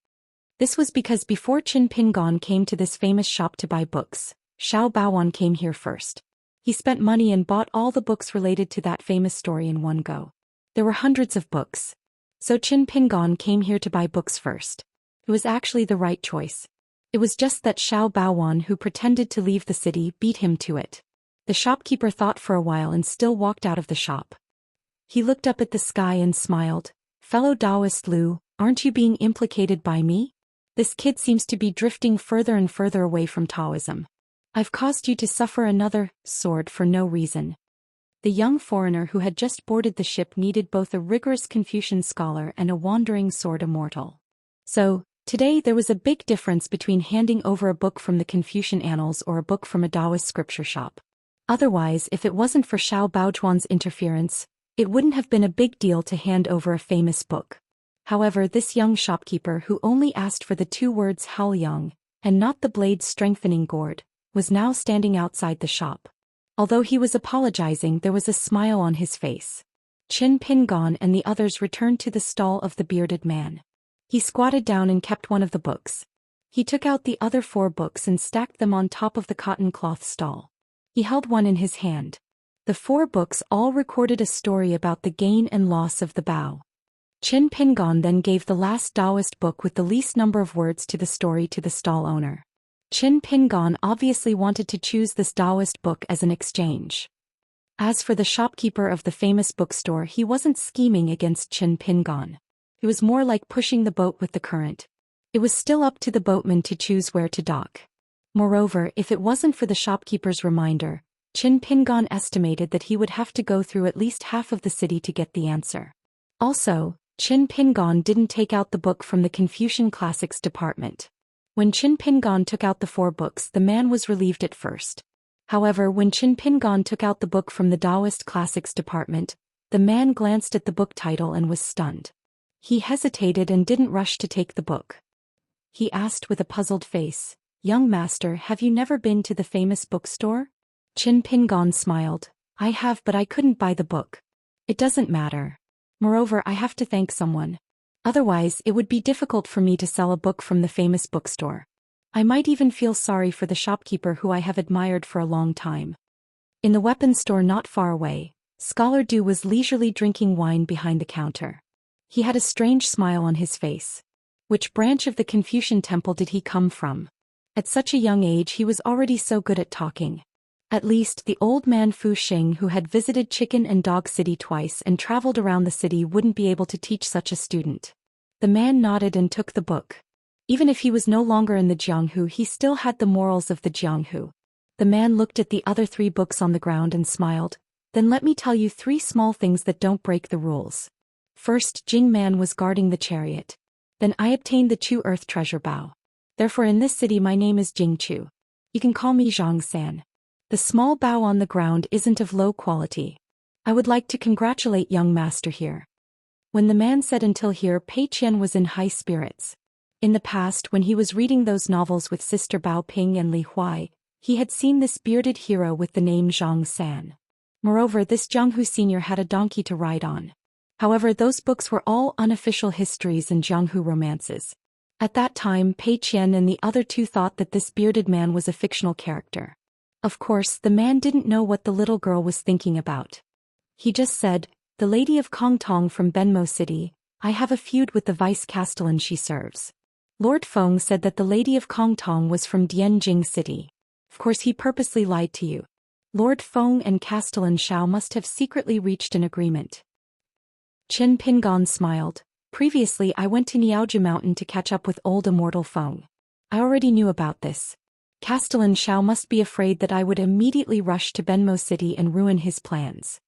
This was because before Qin Pingan came to this famous shop to buy books, Xiao Baoan came here first. He spent money and bought all the books related to that famous story in one go. There were hundreds of books. So Qin Pingan came here to buy books first. It was actually the right choice. It was just that Xiao Baoan, who pretended to leave the city, beat him to it. The shopkeeper thought for a while and still walked out of the shop. He looked up at the sky and smiled. "Fellow Daoist Lu, aren't you being implicated by me? This kid seems to be drifting further and further away from Taoism. I've caused you to suffer another sword for no reason." The young foreigner who had just boarded the ship needed both a rigorous Confucian scholar and a wandering sword immortal. So, today there was a big difference between handing over a book from the Confucian annals or a book from a Daoist scripture shop. Otherwise, if it wasn't for Xiao Baozhuan's interference, it wouldn't have been a big deal to hand over a famous book. However, this young shopkeeper who only asked for the 2 words Haoyang, and not the blade's strengthening gourd, was now standing outside the shop. Although he was apologizing, there was a smile on his face. Qin Pingan and the others returned to the stall of the bearded man. He squatted down and kept one of the books. He took out the other 4 books and stacked them on top of the cotton cloth stall. He held one in his hand. The 4 books all recorded a story about the gain and loss of the Bao. Qin Pingan then gave the last Daoist book with the least number of words to the story to the stall owner. Qin Pingan obviously wanted to choose this Daoist book as an exchange. As for the shopkeeper of the famous bookstore, he wasn't scheming against Qin Pingan. It was more like pushing the boat with the current. It was still up to the boatman to choose where to dock. Moreover, if it wasn't for the shopkeeper's reminder, Qin Pingan estimated that he would have to go through at least half of the city to get the answer. Also, Qin Pingan didn't take out the book from the Confucian Classics department. When Qin Pingan took out the 4 books, the man was relieved at first. However, when Qin Pingan took out the book from the Daoist Classics department, the man glanced at the book title and was stunned. He hesitated and didn't rush to take the book. He asked with a puzzled face, "Young master, have you never been to the famous bookstore?" Qin Pingan smiled. "I have, but I couldn't buy the book. It doesn't matter. Moreover, I have to thank someone. Otherwise, it would be difficult for me to sell a book from the famous bookstore. I might even feel sorry for the shopkeeper who I have admired for a long time." In the weapons store not far away, Scholar Du was leisurely drinking wine behind the counter. He had a strange smile on his face. Which branch of the Confucian temple did he come from? At such a young age he was already so good at talking. At least the old man Fu Xing, who had visited Chicken and Dog City twice and traveled around the city, wouldn't be able to teach such a student. The man nodded and took the book. Even if he was no longer in the Jianghu, he still had the morals of the Jianghu. The man looked at the other 3 books on the ground and smiled. Then let me tell you 3 small things that don't break the rules. First, Jing Man was guarding the chariot. Then I obtained the Chu Earth Treasure Bao. Therefore in this city my name is Jing Chu. You can call me Zhang San. The small bao on the ground isn't of low quality. I would like to congratulate young master here. When the man said until here, Pei Qian was in high spirits. In the past, when he was reading those novels with Sister Bao Ping and Li Huai, he had seen this bearded hero with the name Zhang San. Moreover, this Jianghu senior had a donkey to ride on. However, those books were all unofficial histories and Jianghu romances. At that time, Pei Qian and the other 2 thought that this bearded man was a fictional character. Of course, the man didn't know what the little girl was thinking about. He just said, "The lady of Kongtong from Benmo City, I have a feud with the vice-castellan she serves." Lord Feng said that the lady of Kongtong was from Dianjing City. Of course he purposely lied to you. Lord Feng and Castellan Shao must have secretly reached an agreement. Qin Pingon smiled. Previously I went to Niaoji Mountain to catch up with old Immortal Feng. I already knew about this. Castellan Shao must be afraid that I would immediately rush to Benmo City and ruin his plans.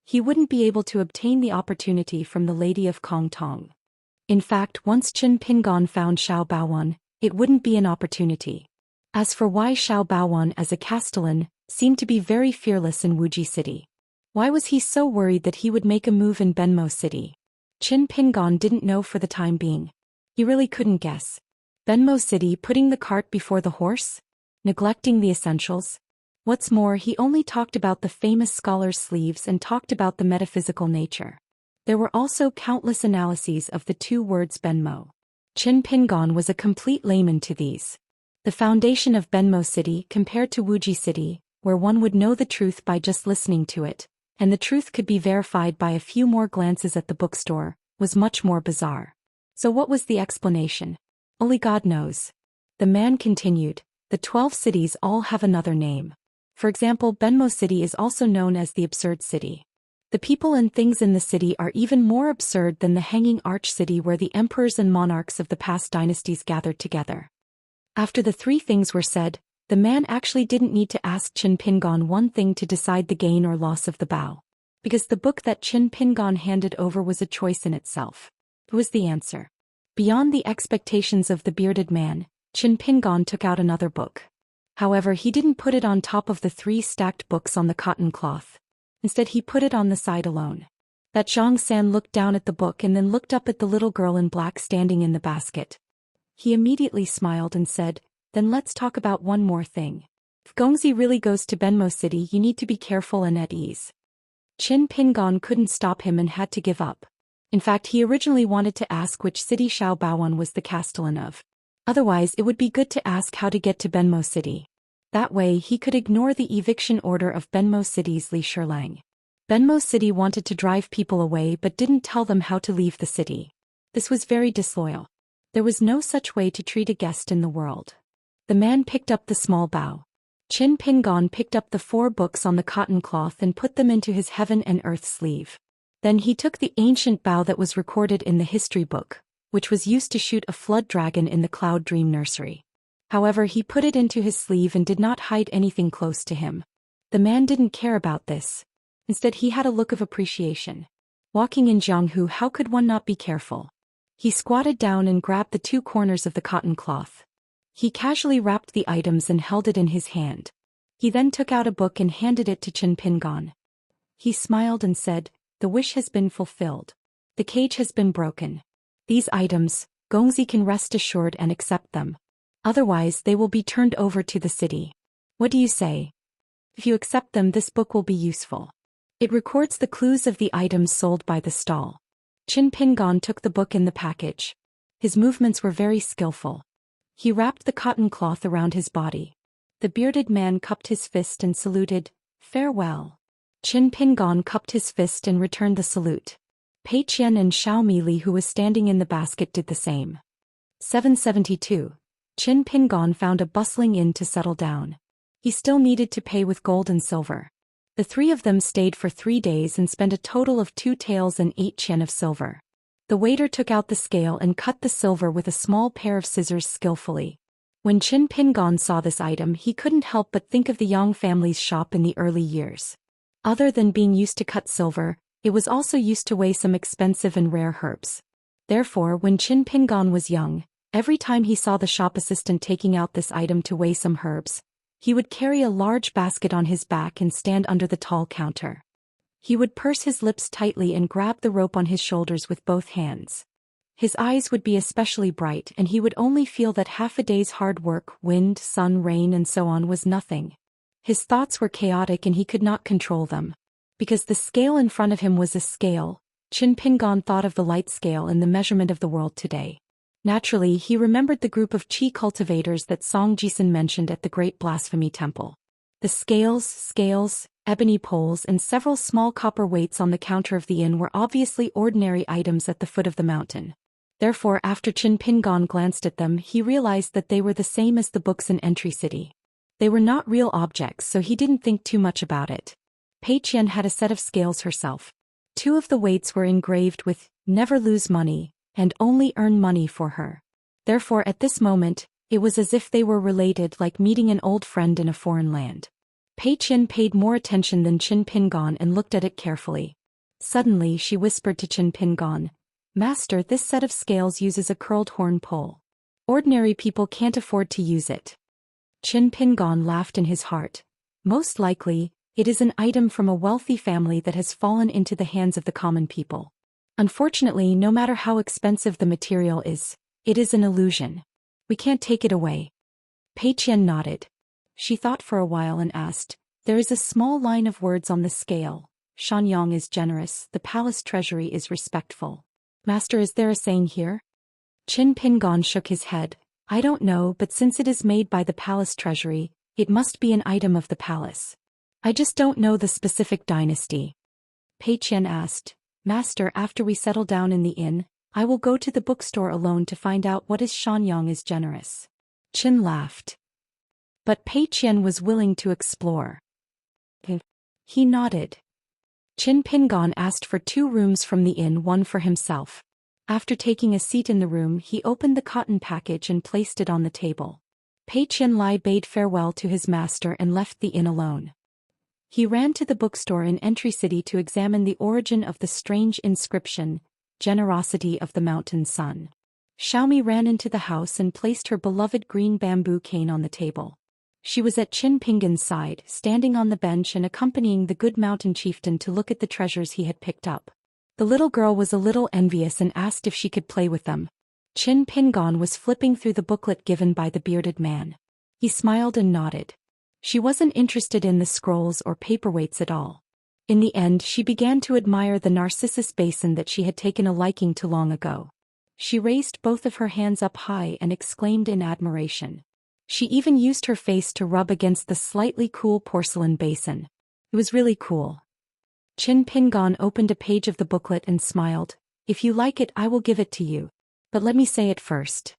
He wouldn't be able to obtain the opportunity from the lady of Kongtong. In fact, once Qin Pingon found Xiao Baowan, it wouldn't be an opportunity. As for why Xiao Baowan as a Castellan seemed to be very fearless in Wuji City. Why was he so worried that he would make a move in Benmo City? Qin Pingon didn't know for the time being. He really couldn't guess. Benmo City putting the cart before the horse? Neglecting the essentials? What's more, he only talked about the famous scholar's sleeves and talked about the metaphysical nature. There were also countless analyses of the 2 words Benmo. Qin Pingon was a complete layman to these. The foundation of Benmo City compared to Wuji City, where one would know the truth by just listening to it, and the truth could be verified by a few more glances at the bookstore, was much more bizarre. So what was the explanation? Only God knows. The man continued, the 12 cities all have another name. For example, Benmo City is also known as the Absurd City. The people and things in the city are even more absurd than the Hanging Arch City where the emperors and monarchs of the past dynasties gathered together. After the 3 things were said, the man actually didn't need to ask Qin Pingon one thing to decide the gain or loss of the bao. Because the book that Qin Pingon handed over was a choice in itself. It was the answer. Beyond the expectations of the bearded man, Qin Pingon took out another book. However, he didn't put it on top of the 3 stacked books on the cotton cloth. Instead he put it on the side alone. That Zhang San looked down at the book and then looked up at the little girl in black standing in the basket. He immediately smiled and said, "Then let's talk about one more thing. If Gongzi really goes to Benmo City, you need to be careful and at ease." Qin Pingon couldn't stop him and had to give up. In fact, he originally wanted to ask which city Xiao Baowan was the castellan of. Otherwise, it would be good to ask how to get to Benmo City. That way, he could ignore the eviction order of Benmo City's Li Shilang. Benmo City wanted to drive people away but didn't tell them how to leave the city. This was very disloyal. There was no such way to treat a guest in the world. The man picked up the small bao. Qin Pingon picked up the 4 books on the cotton cloth and put them into his heaven and earth sleeve. Then he took the ancient bao that was recorded in the history book, which was used to shoot a flood dragon in the Cloud Dream Nursery. However, he put it into his sleeve and did not hide anything close to him. The man didn't care about this. Instead, he had a look of appreciation. Walking in Jianghu, how could one not be careful? He squatted down and grabbed the 2 corners of the cotton cloth. He casually wrapped the items and held it in his hand. He then took out a book and handed it to Qin Pingon. He smiled and said, "The wish has been fulfilled. The cage has been broken. These items, Gongzi can rest assured and accept them. Otherwise, they will be turned over to the city. What do you say? If you accept them, this book will be useful. It records the clues of the items sold by the stall." Qin Pingon took the book in the package. His movements were very skillful. He wrapped the cotton cloth around his body. The bearded man cupped his fist and saluted, "Farewell." Qin Pingon cupped his fist and returned the salute. Pei Qian and Xiaomi Li, who was standing in the basket, did the same. 772. Qin Pingon found a bustling inn to settle down. He still needed to pay with gold and silver. The three of them stayed for 3 days and spent a total of 2 taels and 8 qian of silver. The waiter took out the scale and cut the silver with a small pair of scissors skillfully. When Qin Pingon saw this item, he couldn't help but think of the Yang family's shop in the early years. Other than being used to cut silver, it was also used to weigh some expensive and rare herbs. Therefore, when Qin Pingon was young, every time he saw the shop assistant taking out this item to weigh some herbs, he would carry a large basket on his back and stand under the tall counter. He would purse his lips tightly and grab the rope on his shoulders with both hands. His eyes would be especially bright, and he would only feel that half a day's hard work, wind, sun, rain, and so on, was nothing. His thoughts were chaotic and he could not control them. Because the scale in front of him was a scale, Qin Pingon thought of the light scale in the measurement of the world today. Naturally, he remembered the group of qi cultivators that Song Jisun mentioned at the Great Blasphemy Temple. The scales, ebony poles, and several small copper weights on the counter of the inn were obviously ordinary items at the foot of the mountain. Therefore, after Qin Pingon glanced at them, he realized that they were the same as the books in Entry City. They were not real objects, so he didn't think too much about it. Pei Qian had a set of scales herself. 2 of the weights were engraved with "Never lose money" and "Only earn money for her." Therefore, at this moment, it was as if they were related, like meeting an old friend in a foreign land. Pei Qian paid more attention than Qin Pingon and looked at it carefully. Suddenly, she whispered to Qin Pingon, "Master, this set of scales uses a curled horn pole. Ordinary people can't afford to use it." Qin Pingon laughed in his heart. Most likely, it is an item from a wealthy family that has fallen into the hands of the common people. Unfortunately, no matter how expensive the material is, it is an illusion. We can't take it away. Pei Qian nodded. She thought for a while and asked, "There is a small line of words on the scale. Xianxia is generous, the palace treasury is respectful. Master, is there a saying here?" Qin Pingon shook his head. "I don't know, but since it is made by the palace treasury, it must be an item of the palace. I just don't know the specific dynasty." Pei Qian asked, "Master, after we settle down in the inn, I will go to the bookstore alone to find out what is Xianxia is generous." Qin laughed. But Pei Qian was willing to explore. He nodded. Qin Pingon asked for 2 rooms from the inn, one for himself. After taking a seat in the room, he opened the cotton package and placed it on the table. Pei Qian Lai bade farewell to his master and left the inn alone. He ran to the bookstore in Entry City to examine the origin of the strange inscription, "Generosity of the Mountain Sun." Xiaomi ran into the house and placed her beloved green bamboo cane on the table. She was at Qin Pingon's side, standing on the bench and accompanying the good mountain chieftain to look at the treasures he had picked up. The little girl was a little envious and asked if she could play with them. Qin Pingon was flipping through the booklet given by the bearded man. He smiled and nodded. She wasn't interested in the scrolls or paperweights at all. In the end, she began to admire the Narcissus basin that she had taken a liking to long ago. She raised both of her hands up high and exclaimed in admiration. She even used her face to rub against the slightly cool porcelain basin. It was really cool. Qin Pingon opened a page of the booklet and smiled. "If you like it, I will give it to you. But let me say it first.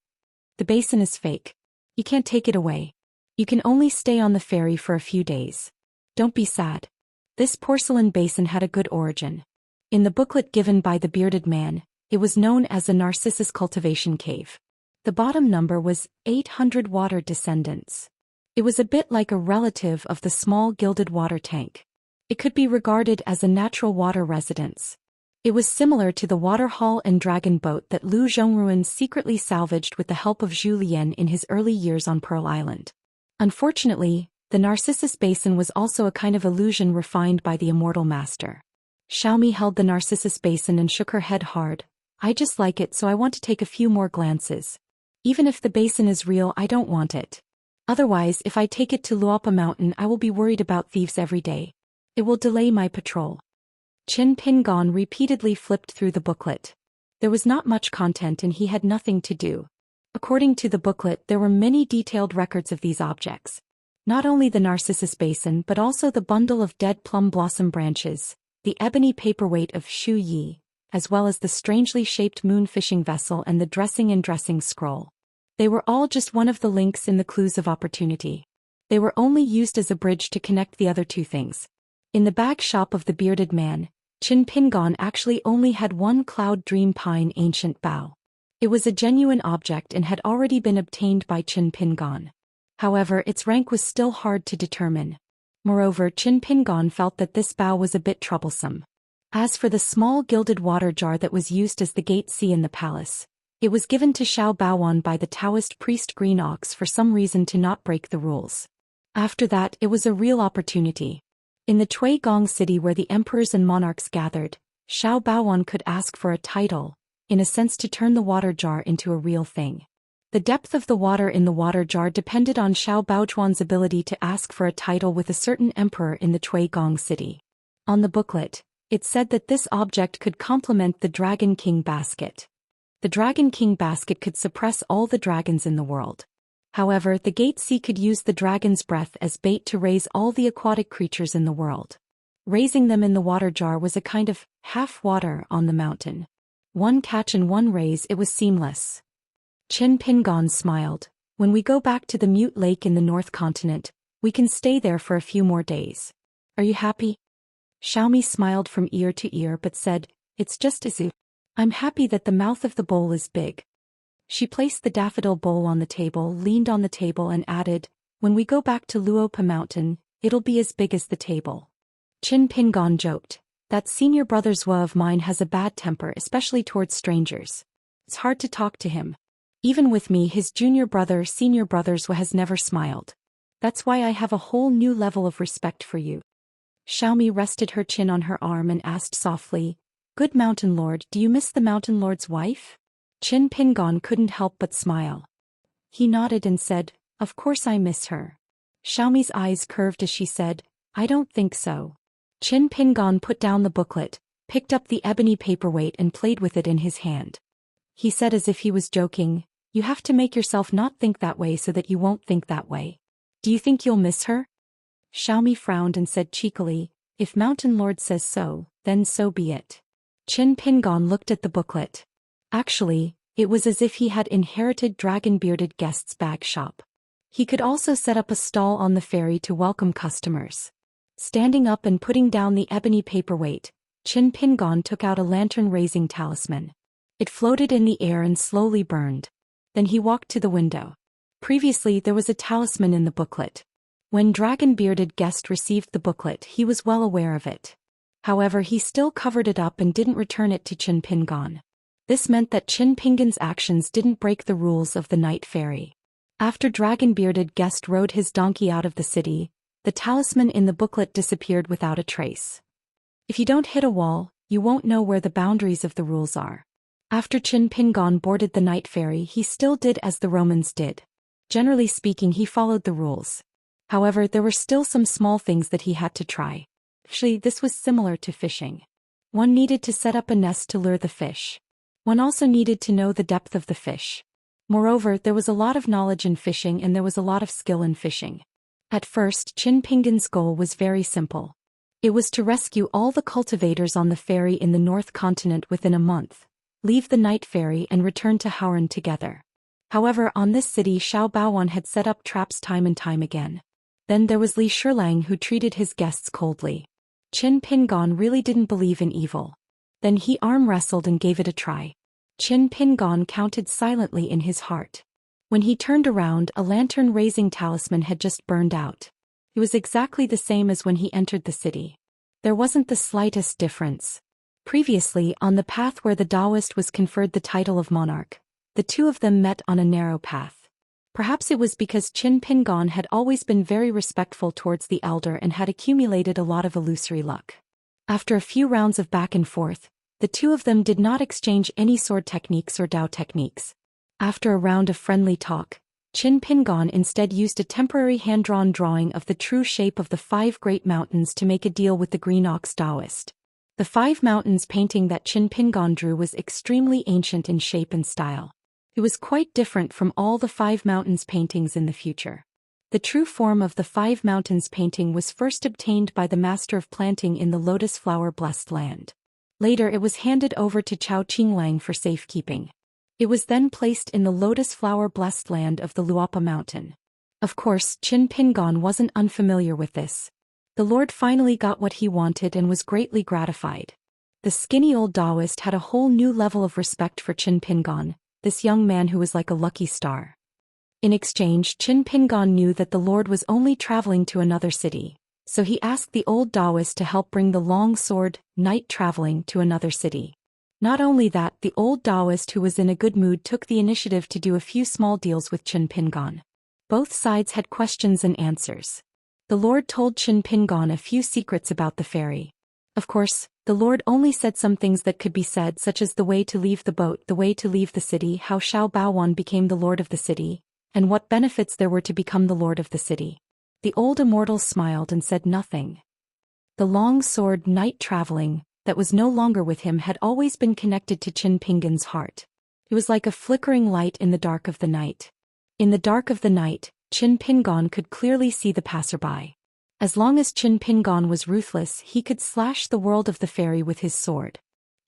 The basin is fake. You can't take it away. You can only stay on the ferry for a few days. Don't be sad. This porcelain basin had a good origin. In the booklet given by the bearded man, it was known as the Narcissus Cultivation Cave. The bottom number was 800 water descendants. It was a bit like a relative of the small gilded water tank. It could be regarded as a natural water residence. It was similar to the water hall and dragon boat that Lu Zhongruan secretly salvaged with the help of Zhou Xian in his early years on Pearl Island. Unfortunately, the Narcissus basin was also a kind of illusion refined by the Immortal Master. Xiaomi held the Narcissus basin and shook her head hard. "I just like it, so I want to take a few more glances. Even if the basin is real, I don't want it. Otherwise, if I take it to Luopa Mountain, I will be worried about thieves every day. It will delay my patrol." Qin Pingon repeatedly flipped through the booklet. There was not much content and he had nothing to do. According to the booklet, there were many detailed records of these objects. Not only the Narcissus basin but also the bundle of dead plum blossom branches, the ebony paperweight of Shu Yi, as well as the strangely shaped moon fishing vessel and the dressing and dressing scroll. They were all just one of the links in the clues of opportunity. They were only used as a bridge to connect the other two things. In the bag shop of the bearded man, Qin Pingon actually only had one cloud dream pine ancient bough. It was a genuine object and had already been obtained by Qin Pingon. However, its rank was still hard to determine. Moreover, Qin Pingon felt that this bough was a bit troublesome. As for the small gilded water jar that was used as the gate C in the palace, it was given to Xiao Baoan by the Taoist priest Green Ox for some reason to not break the rules. After that, it was a real opportunity. In the Cui Gong city where the emperors and monarchs gathered, Xiao Baoan could ask for a title, in a sense to turn the water jar into a real thing. The depth of the water in the water jar depended on Xiao Baochuan's ability to ask for a title with a certain emperor in the Cui Gong city. On the booklet, it said that this object could complement the Dragon King basket. The Dragon King basket could suppress all the dragons in the world. However, the Gate C could use the dragon's breath as bait to raise all the aquatic creatures in the world. Raising them in the water jar was a kind of half water on the mountain. One catch and one raise, it was seamless. Qin Pingon smiled. When we go back to the Mute Lake in the North Continent, we can stay there for a few more days. Are you happy? Xiaomi smiled from ear to ear but said, it's just as if. I'm happy that the mouth of the bowl is big. She placed the daffodil bowl on the table, leaned on the table and added, when we go back to Luopa Mountain, it'll be as big as the table. Qin Pingon joked, that senior brother Zhou of mine has a bad temper, especially towards strangers. It's hard to talk to him. Even with me, his senior brother Zhou has never smiled. That's why I have a whole new level of respect for you. Xiaomi rested her chin on her arm and asked softly, Good Mountain Lord, do you miss the Mountain Lord's wife? Qin Pingon couldn't help but smile. He nodded and said, Of course I miss her. Xiaomi's eyes curved as she said, I don't think so. Qin Pingon put down the booklet, picked up the ebony paperweight and played with it in his hand. He said as if he was joking, You have to make yourself not think that way so that you won't think that way. Do you think you'll miss her? Xiaomi frowned and said cheekily, If Mountain Lord says so, then so be it. Qin Pingon looked at the booklet. Actually, it was as if he had inherited dragon-bearded guest's bag shop. He could also set up a stall on the ferry to welcome customers. Standing up and putting down the ebony paperweight, Qin Pingon took out a lantern-raising talisman. It floated in the air and slowly burned. Then he walked to the window. Previously there was a talisman in the booklet. When dragon-bearded guest received the booklet, he was well aware of it. However, he still covered it up and didn't return it to Qin Pingon. This meant that Qin Pingon's actions didn't break the rules of the night ferry. After dragon-bearded guest rode his donkey out of the city, the talisman in the booklet disappeared without a trace. If you don't hit a wall, you won't know where the boundaries of the rules are. After Qin Pingon boarded the night ferry, he still did as the Romans did. Generally speaking, he followed the rules. However, there were still some small things that he had to try. Actually, this was similar to fishing. One needed to set up a nest to lure the fish. One also needed to know the depth of the fish. Moreover, there was a lot of knowledge in fishing and there was a lot of skill in fishing. At first, Qin Pingon's goal was very simple. It was to rescue all the cultivators on the ferry in the North Continent within a month, leave the night ferry and return to Hauran together. However, on this city Xiao Baoan had set up traps time and time again. Then there was Li Shilang who treated his guests coldly. Qin Pingon really didn't believe in evil. Then he arm wrestled and gave it a try. Qin Pingon counted silently in his heart. When he turned around, a lantern-raising talisman had just burned out. It was exactly the same as when he entered the city. There wasn't the slightest difference. Previously, on the path where the Daoist was conferred the title of monarch, the two of them met on a narrow path. Perhaps it was because Qin Pingon had always been very respectful towards the elder and had accumulated a lot of illusory luck. After a few rounds of back and forth, the two of them did not exchange any sword techniques or Dao techniques. After a round of friendly talk, Qin Pingon instead used a temporary hand-drawn drawing of the true shape of the 5 great mountains to make a deal with the Green Ox Daoist. The 5 mountains painting that Qin Pingon drew was extremely ancient in shape and style. It was quite different from all the 5 mountains paintings in the future. The true form of the 5 mountains painting was first obtained by the master of planting in the lotus flower blessed land. Later it was handed over to Chao Qinglang for safekeeping. It was then placed in the lotus flower-blessed land of the Luopa mountain. Of course, Qin Pingon wasn't unfamiliar with this. The Lord finally got what he wanted and was greatly gratified. The skinny old Daoist had a whole new level of respect for Qin Pingon, this young man who was like a lucky star. In exchange, Qin Pingon knew that the Lord was only traveling to another city, so he asked the old Daoist to help bring the long sword, knight traveling to another city. Not only that, the old Daoist who was in a good mood took the initiative to do a few small deals with Qin Pingon. Both sides had questions and answers. The Lord told Qin Pingon a few secrets about the ferry. Of course, the Lord only said some things that could be said, such as the way to leave the boat, the way to leave the city, how Xiao Baowan became the lord of the city, and what benefits there were to become the lord of the city. The old immortal smiled and said nothing. The long sword knight traveling, that was no longer with him, had always been connected to Qin Pingon's heart. It was like a flickering light in the dark of the night. In the dark of the night, Qin Pingon could clearly see the passerby. As long as Qin Pingon was ruthless, he could slash the world of the ferry with his sword.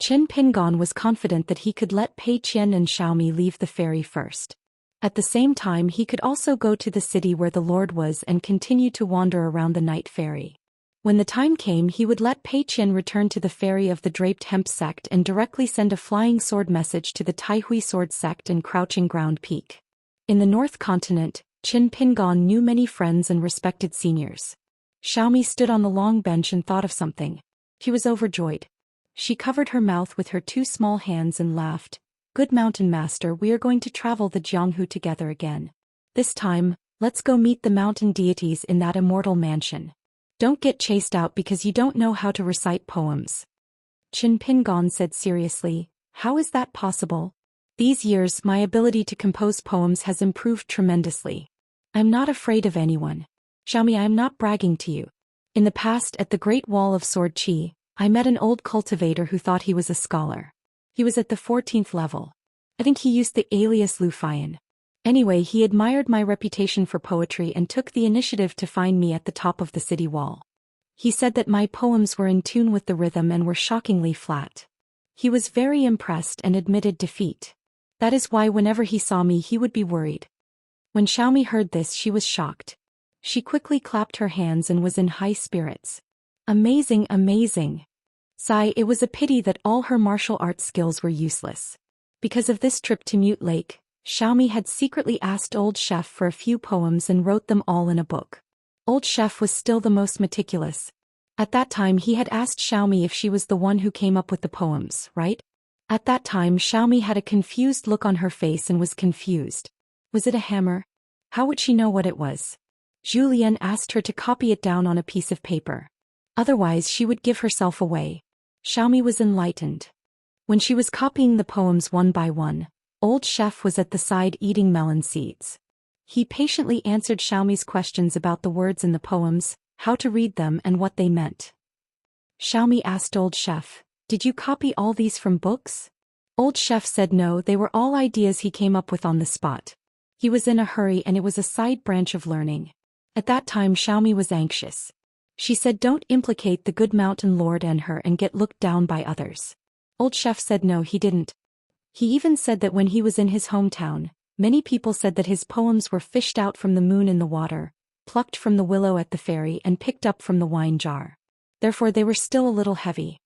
Qin Pingon was confident that he could let Pei Qian and Xiaomi leave the ferry first. At the same time, he could also go to the city where the Lord was and continue to wander around the night ferry. When the time came, he would let Pei Qian return to the ferry of the Draped Hemp sect and directly send a flying sword message to the Taihui sword sect and Crouching Ground Peak. In the North Continent, Qin Pingon knew many friends and respected seniors. Xiaomi stood on the long bench and thought of something. She was overjoyed. She covered her mouth with her two small hands and laughed. "Good mountain master, we are going to travel the Jianghu together again. This time, let's go meet the mountain deities in that immortal mansion. Don't get chased out because you don't know how to recite poems." Qin Pingon said seriously, "How is that possible? These years, my ability to compose poems has improved tremendously. I'm not afraid of anyone. Xiaomi, I am not bragging to you. In the past, at the Great Wall of Sword Qi, I met an old cultivator who thought he was a scholar. He was at the 14th level. I think he used the alias Lu Fian. Anyway, he admired my reputation for poetry and took the initiative to find me at the top of the city wall. He said that my poems were in tune with the rhythm and were shockingly flat. He was very impressed and admitted defeat. That is why whenever he saw me he would be worried." When Xiaomi heard this, she was shocked. She quickly clapped her hands and was in high spirits. "Amazing, amazing." Sigh, it was a pity that all her martial arts skills were useless. Because of this trip to Mute Lake, Xiaomi had secretly asked Old Chef for a few poems and wrote them all in a book. Old Chef was still the most meticulous. At that time he had asked Xiaomi if she was the one who came up with the poems, right? At that time Xiaomi had a confused look on her face and was confused. Was it a hammer? How would she know what it was? Zhou Xian asked her to copy it down on a piece of paper. Otherwise she would give herself away. Xiaomi was enlightened. When she was copying the poems one by one, Old Chef was at the side eating melon seeds. He patiently answered Xiaomi's questions about the words in the poems, how to read them and what they meant. Xiaomi asked Old Chef, "Did you copy all these from books?" Old Chef said no, they were all ideas he came up with on the spot. He was in a hurry and it was a side branch of learning. At that time Xiaomi was anxious. She said don't implicate the good mountain lord and her and get looked down by others. Old Chef said no, he didn't. He even said that when he was in his hometown, many people said that his poems were fished out from the moon in the water, plucked from the willow at the ferry and picked up from the wine jar. Therefore they were still a little heavy.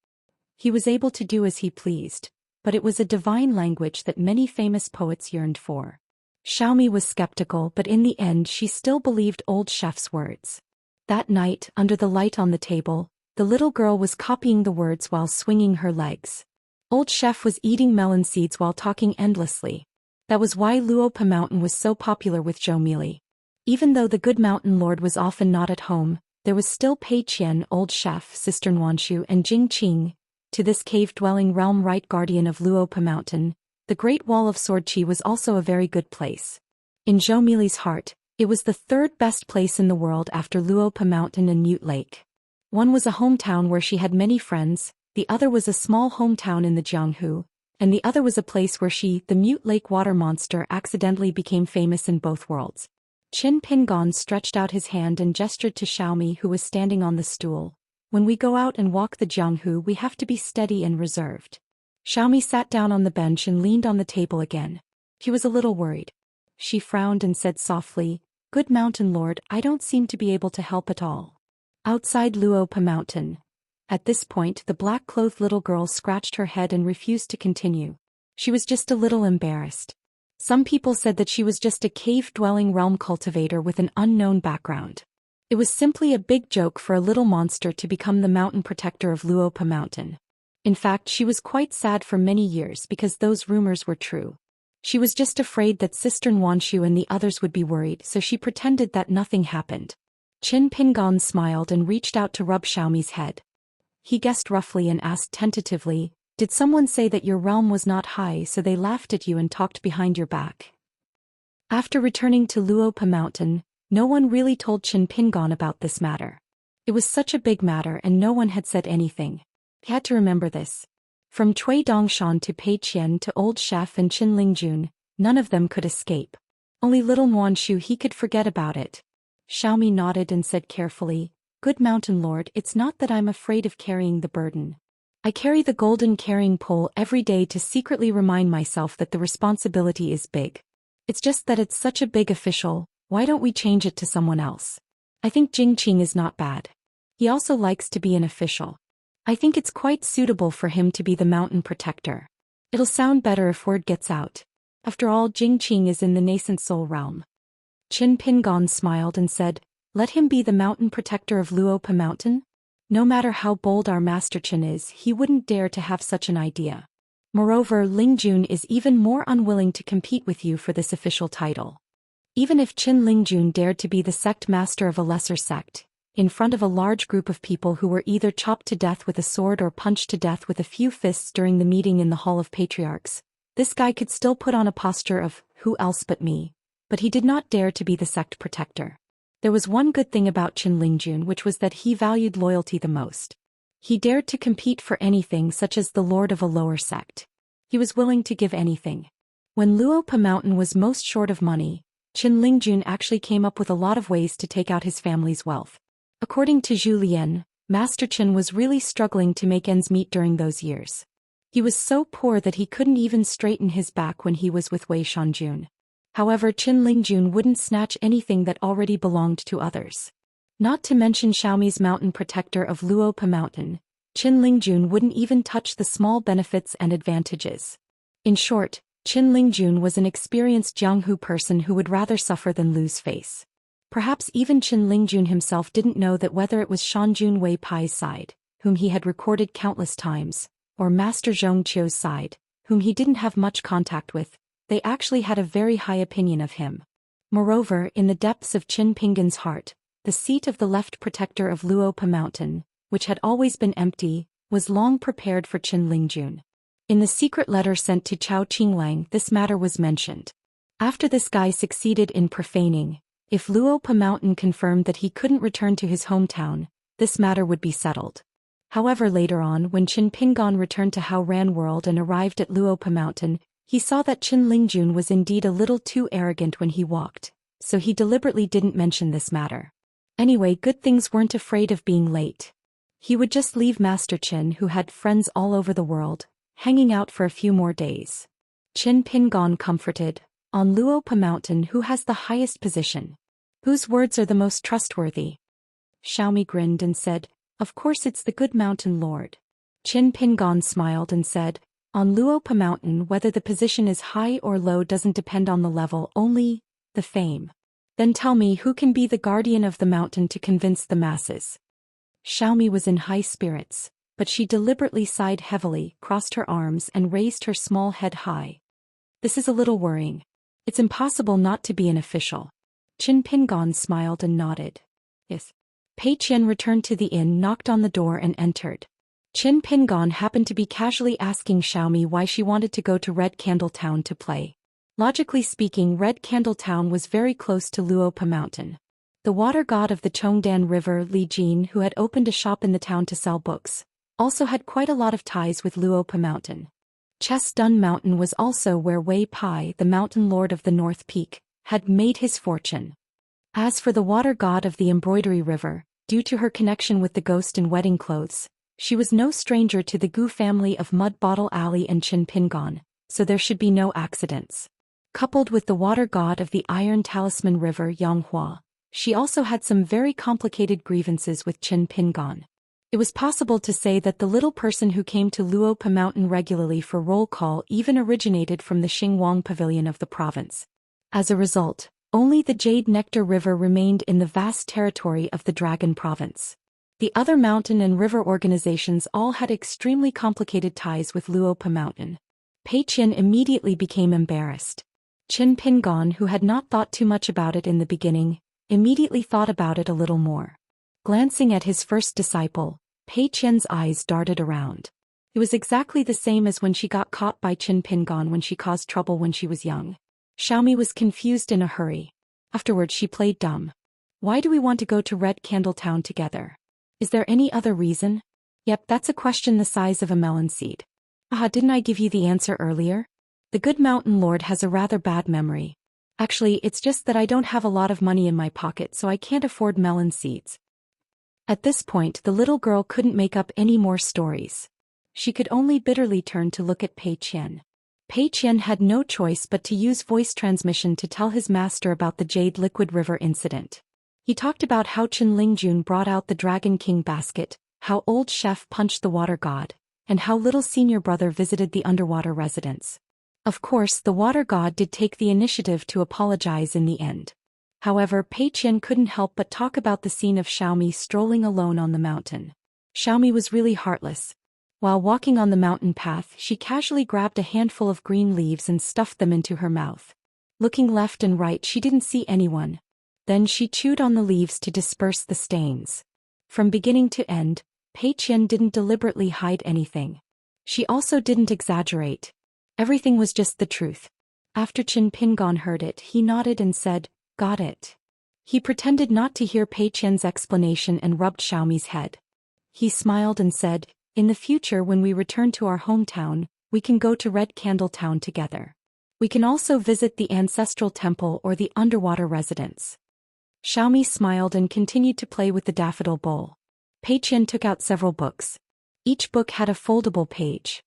He was able to do as he pleased, but it was a divine language that many famous poets yearned for. Xiaomi was skeptical, but in the end she still believed Old Chef's words. That night, under the light on the table, the little girl was copying the words while swinging her legs. Old Chef was eating melon seeds while talking endlessly. That was why Luopa Mountain was so popular with Zhou Mili. Even though the good mountain lord was often not at home, there was still Pei Qian, Old Chef, Sister Nuanshu and Jing Qing. To this cave-dwelling realm right guardian of Luopa Mountain, the Great Wall of Sword Qi was also a very good place. In Zhou Mili's heart, it was the third best place in the world after Luopa Mountain and Mute Lake. One was a hometown where she had many friends, the other was a small hometown in the Jianghu, and the other was a place where she, the Mute Lake water monster, accidentally became famous in both worlds. Qin Pingon stretched out his hand and gestured to Xiaomi, who was standing on the stool. When we go out and walk the Jianghu, we have to be steady and reserved. Xiaomi sat down on the bench and leaned on the table again. He was a little worried. She frowned and said softly, "Good mountain lord, I don't seem to be able to help at all." Outside Luopa Mountain. At this point, the black-clothed little girl scratched her head and refused to continue. She was just a little embarrassed. Some people said that she was just a cave-dwelling realm cultivator with an unknown background. It was simply a big joke for a little monster to become the mountain protector of Luopa Mountain. In fact, she was quite sad for many years because those rumors were true. She was just afraid that Sister Wanshu and the others would be worried, so she pretended that nothing happened. Qin Pingon smiled and reached out to rub Xiaomi's head. He guessed roughly and asked tentatively, "Did someone say that your realm was not high, so they laughed at you and talked behind your back?" After returning to Luopa Mountain, no one really told Qin Pingon about this matter. It was such a big matter and no one had said anything. He had to remember this. From Cui Dongshan to Pei Qian to Old Chef and Qin Lingjun, none of them could escape. Only little Muanshu, he could forget about it. Xiaomi nodded and said carefully, "Good mountain lord, it's not that I'm afraid of carrying the burden. I carry the golden carrying pole every day to secretly remind myself that the responsibility is big. It's just that it's such a big official, why don't we change it to someone else? I think Jingqing is not bad. He also likes to be an official. I think it's quite suitable for him to be the mountain protector. It'll sound better if word gets out. After all, Jingqing is in the nascent soul realm." Qin Pingon smiled and said, "Let him be the mountain protector of Luopa Mountain? No matter how bold our Master Qin is, he wouldn't dare to have such an idea. Moreover, Lingjun is even more unwilling to compete with you for this official title. Even if Qin Lingjun dared to be the sect master of a lesser sect, in front of a large group of people who were either chopped to death with a sword or punched to death with a few fists during the meeting in the Hall of Patriarchs, this guy could still put on a posture of, 'Who else but me?' But he did not dare to be the sect protector. There was one good thing about Qin Lingjun, which was that he valued loyalty the most. He dared to compete for anything, such as the lord of a lower sect. He was willing to give anything. When Luopa Mountain was most short of money, Qin Lingjun actually came up with a lot of ways to take out his family's wealth. According to Zhou Xian, Master Qin was really struggling to make ends meet during those years. He was so poor that he couldn't even straighten his back when he was with Wei Shanjun. However, Qin Lingjun wouldn't snatch anything that already belonged to others. Not to mention Xiaomi's mountain protector of Luopa Mountain, Qin Lingjun wouldn't even touch the small benefits and advantages. In short, Qin Lingjun was an experienced Jianghu person who would rather suffer than lose face. Perhaps even Qin Lingjun himself didn't know that whether it was Shanjun Wei Pai's side, whom he had recorded countless times, or Master Zhong Qiu's side, whom he didn't have much contact with, they actually had a very high opinion of him. Moreover, in the depths of Qin Pingon's heart, the seat of the left protector of Luopa Mountain, which had always been empty, was long prepared for Qin Lingjun. In the secret letter sent to Chao Qinglang, this matter was mentioned. After this guy succeeded in profaning, if Luopa Mountain confirmed that he couldn't return to his hometown, this matter would be settled. However, later on, when Qin Pingon returned to Haoran World and arrived at Luopa Mountain, he saw that Qin Lingjun was indeed a little too arrogant when he walked, so he deliberately didn't mention this matter. Anyway, good things weren't afraid of being late. He would just leave Master Qin, who had friends all over the world, hanging out for a few more days. Qin Pingon comforted, "On Luopa Mountain, who has the highest position? Whose words are the most trustworthy?" Xiaomi grinned and said, "Of course it's the good mountain lord." Qin Pingon smiled and said, "On Luopa Mountain, whether the position is high or low doesn't depend on the level, only the fame. Then tell me, who can be the guardian of the mountain to convince the masses?" Xiaomi was in high spirits, but she deliberately sighed heavily, crossed her arms and raised her small head high. "This is a little worrying. It's impossible not to be an official." Qin Pingon smiled and nodded. "Yes." Pei Qian returned to the inn, knocked on the door and entered. Qin Pingon happened to be casually asking Xiaomi why she wanted to go to Red Candle Town to play. Logically speaking, Red Candle Town was very close to Luopa Mountain. The water god of the Chongdan River, Li Jin, who had opened a shop in the town to sell books, also had quite a lot of ties with Luopa Mountain. Chess Dun Mountain was also where Wei Pai, the mountain lord of the North Peak, had made his fortune. As for the water god of the Embroidery River, due to her connection with the ghost in wedding clothes, she was no stranger to the Gu family of Mud Bottle Alley and Qin Pingon, so there should be no accidents. Coupled with the water god of the Iron Talisman River Yanghua, she also had some very complicated grievances with Qin Pingon. It was possible to say that the little person who came to Luopa Mountain regularly for roll call even originated from the Xingwang Pavilion of the province. As a result, only the Jade Nectar River remained in the vast territory of the Dragon Province. The other mountain and river organizations all had extremely complicated ties with Luopa Mountain. Pei Qian immediately became embarrassed. Qin Pingon, who had not thought too much about it in the beginning, immediately thought about it a little more. Glancing at his first disciple, Pei Qian's eyes darted around. It was exactly the same as when she got caught by Qin Pingon when she caused trouble when she was young. Xiaomi was confused in a hurry. Afterwards she played dumb. Why do we want to go to Red Candle Town together? Is there any other reason? Yep, that's a question the size of a melon seed. Aha, didn't I give you the answer earlier? The good mountain lord has a rather bad memory. Actually, it's just that I don't have a lot of money in my pocket, so I can't afford melon seeds. At this point, the little girl couldn't make up any more stories. She could only bitterly turn to look at Pei Qian. Pei Qian had no choice but to use voice transmission to tell his master about the Jade Liquid River incident. He talked about how Chen Lingjun brought out the Dragon King basket, how old chef punched the water god, and how little senior brother visited the underwater residence. Of course, the water god did take the initiative to apologize in the end. However, Pei Qian couldn't help but talk about the scene of Xiaomi strolling alone on the mountain. Xiaomi was really heartless. While walking on the mountain path, she casually grabbed a handful of green leaves and stuffed them into her mouth. Looking left and right, she didn't see anyone. Then she chewed on the leaves to disperse the stains. From beginning to end, Pei Qian didn't deliberately hide anything. She also didn't exaggerate. Everything was just the truth. After Qin Pingon heard it, he nodded and said, "Got it." He pretended not to hear Pei Qian's explanation and rubbed Xiaomi's head. He smiled and said, "In the future when we return to our hometown, we can go to Red Candle Town together. We can also visit the ancestral temple or the underwater residence." Xiaomi smiled and continued to play with the daffodil bowl. Pei Qian took out several books. Each book had a foldable page.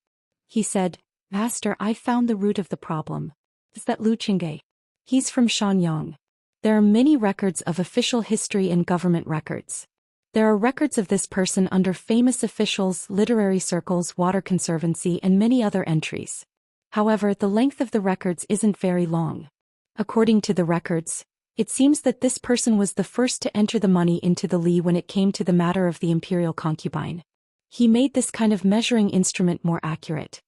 He said, "Master, I found the root of the problem. Is that Lu Qingge? He's from Shanyang. There are many records of official history and government records. There are records of this person under famous officials, literary circles, water conservancy, and many other entries. However, the length of the records isn't very long. According to the records, it seems that this person was the first to enter the money into the Li when it came to the matter of the imperial concubine. He made this kind of measuring instrument more accurate."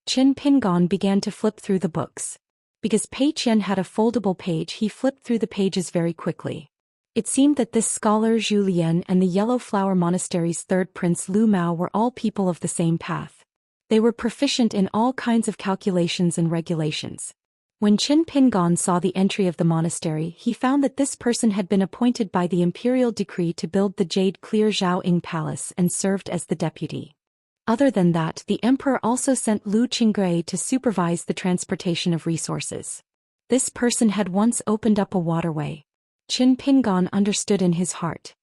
Qin Pingon began to flip through the books. Because Pei Qian had a foldable page, he flipped through the pages very quickly. It seemed that this scholar Zhou Xian and the Yellow Flower Monastery's third prince Lu Mao were all people of the same path. They were proficient in all kinds of calculations and regulations. When Qin Pingon saw the entry of the monastery, he found that this person had been appointed by the imperial decree to build the Jade Clear Zhao Ying Palace and served as the deputy. Other than that, the emperor also sent Lu Qingge to supervise the transportation of resources. This person had once opened up a waterway. Qin Pingon understood in his heart.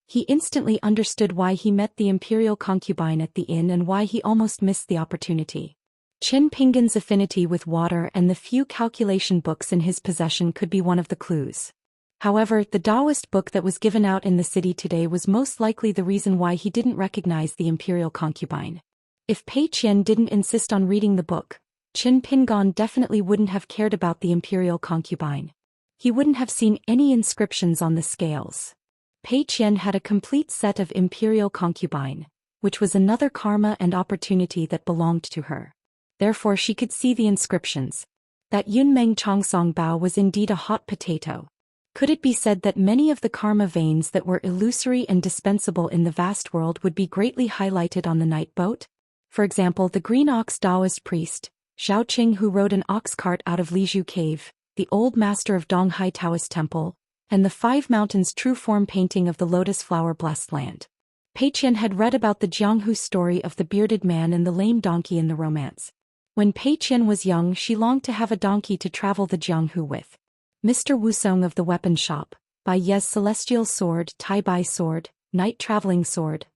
He instantly understood why he met the imperial concubine at the inn and why he almost missed the opportunity. Qin Pingon's affinity with water and the few calculation books in his possession could be one of the clues. However, the Daoist book that was given out in the city today was most likely the reason why he didn't recognize the imperial concubine. If Pei Qian didn't insist on reading the book, Qin Pingon definitely wouldn't have cared about the imperial concubine. He wouldn't have seen any inscriptions on the scales. Pei Qian had a complete set of imperial concubine, which was another karma and opportunity that belonged to her. Therefore she could see the inscriptions. That Yunmeng Chongsong Bao was indeed a hot potato. Could it be said that many of the karma veins that were illusory and dispensable in the vast world would be greatly highlighted on the night boat? For example, the green ox Daoist priest, Zhao Qing, who rode an ox cart out of Lizhu Cave, the old master of Donghai Taoist Temple, and the Five Mountains true form painting of the lotus flower blessed land. Pei Qian had read about the Jianghu story of the bearded man and the lame donkey in the romance. When Pei Qian was young, she longed to have a donkey to travel the Jianghu with. Mr. Wusong of the Weapon Shop, Bai Ye's Celestial Sword, Tai Bai Sword, Night traveling sword.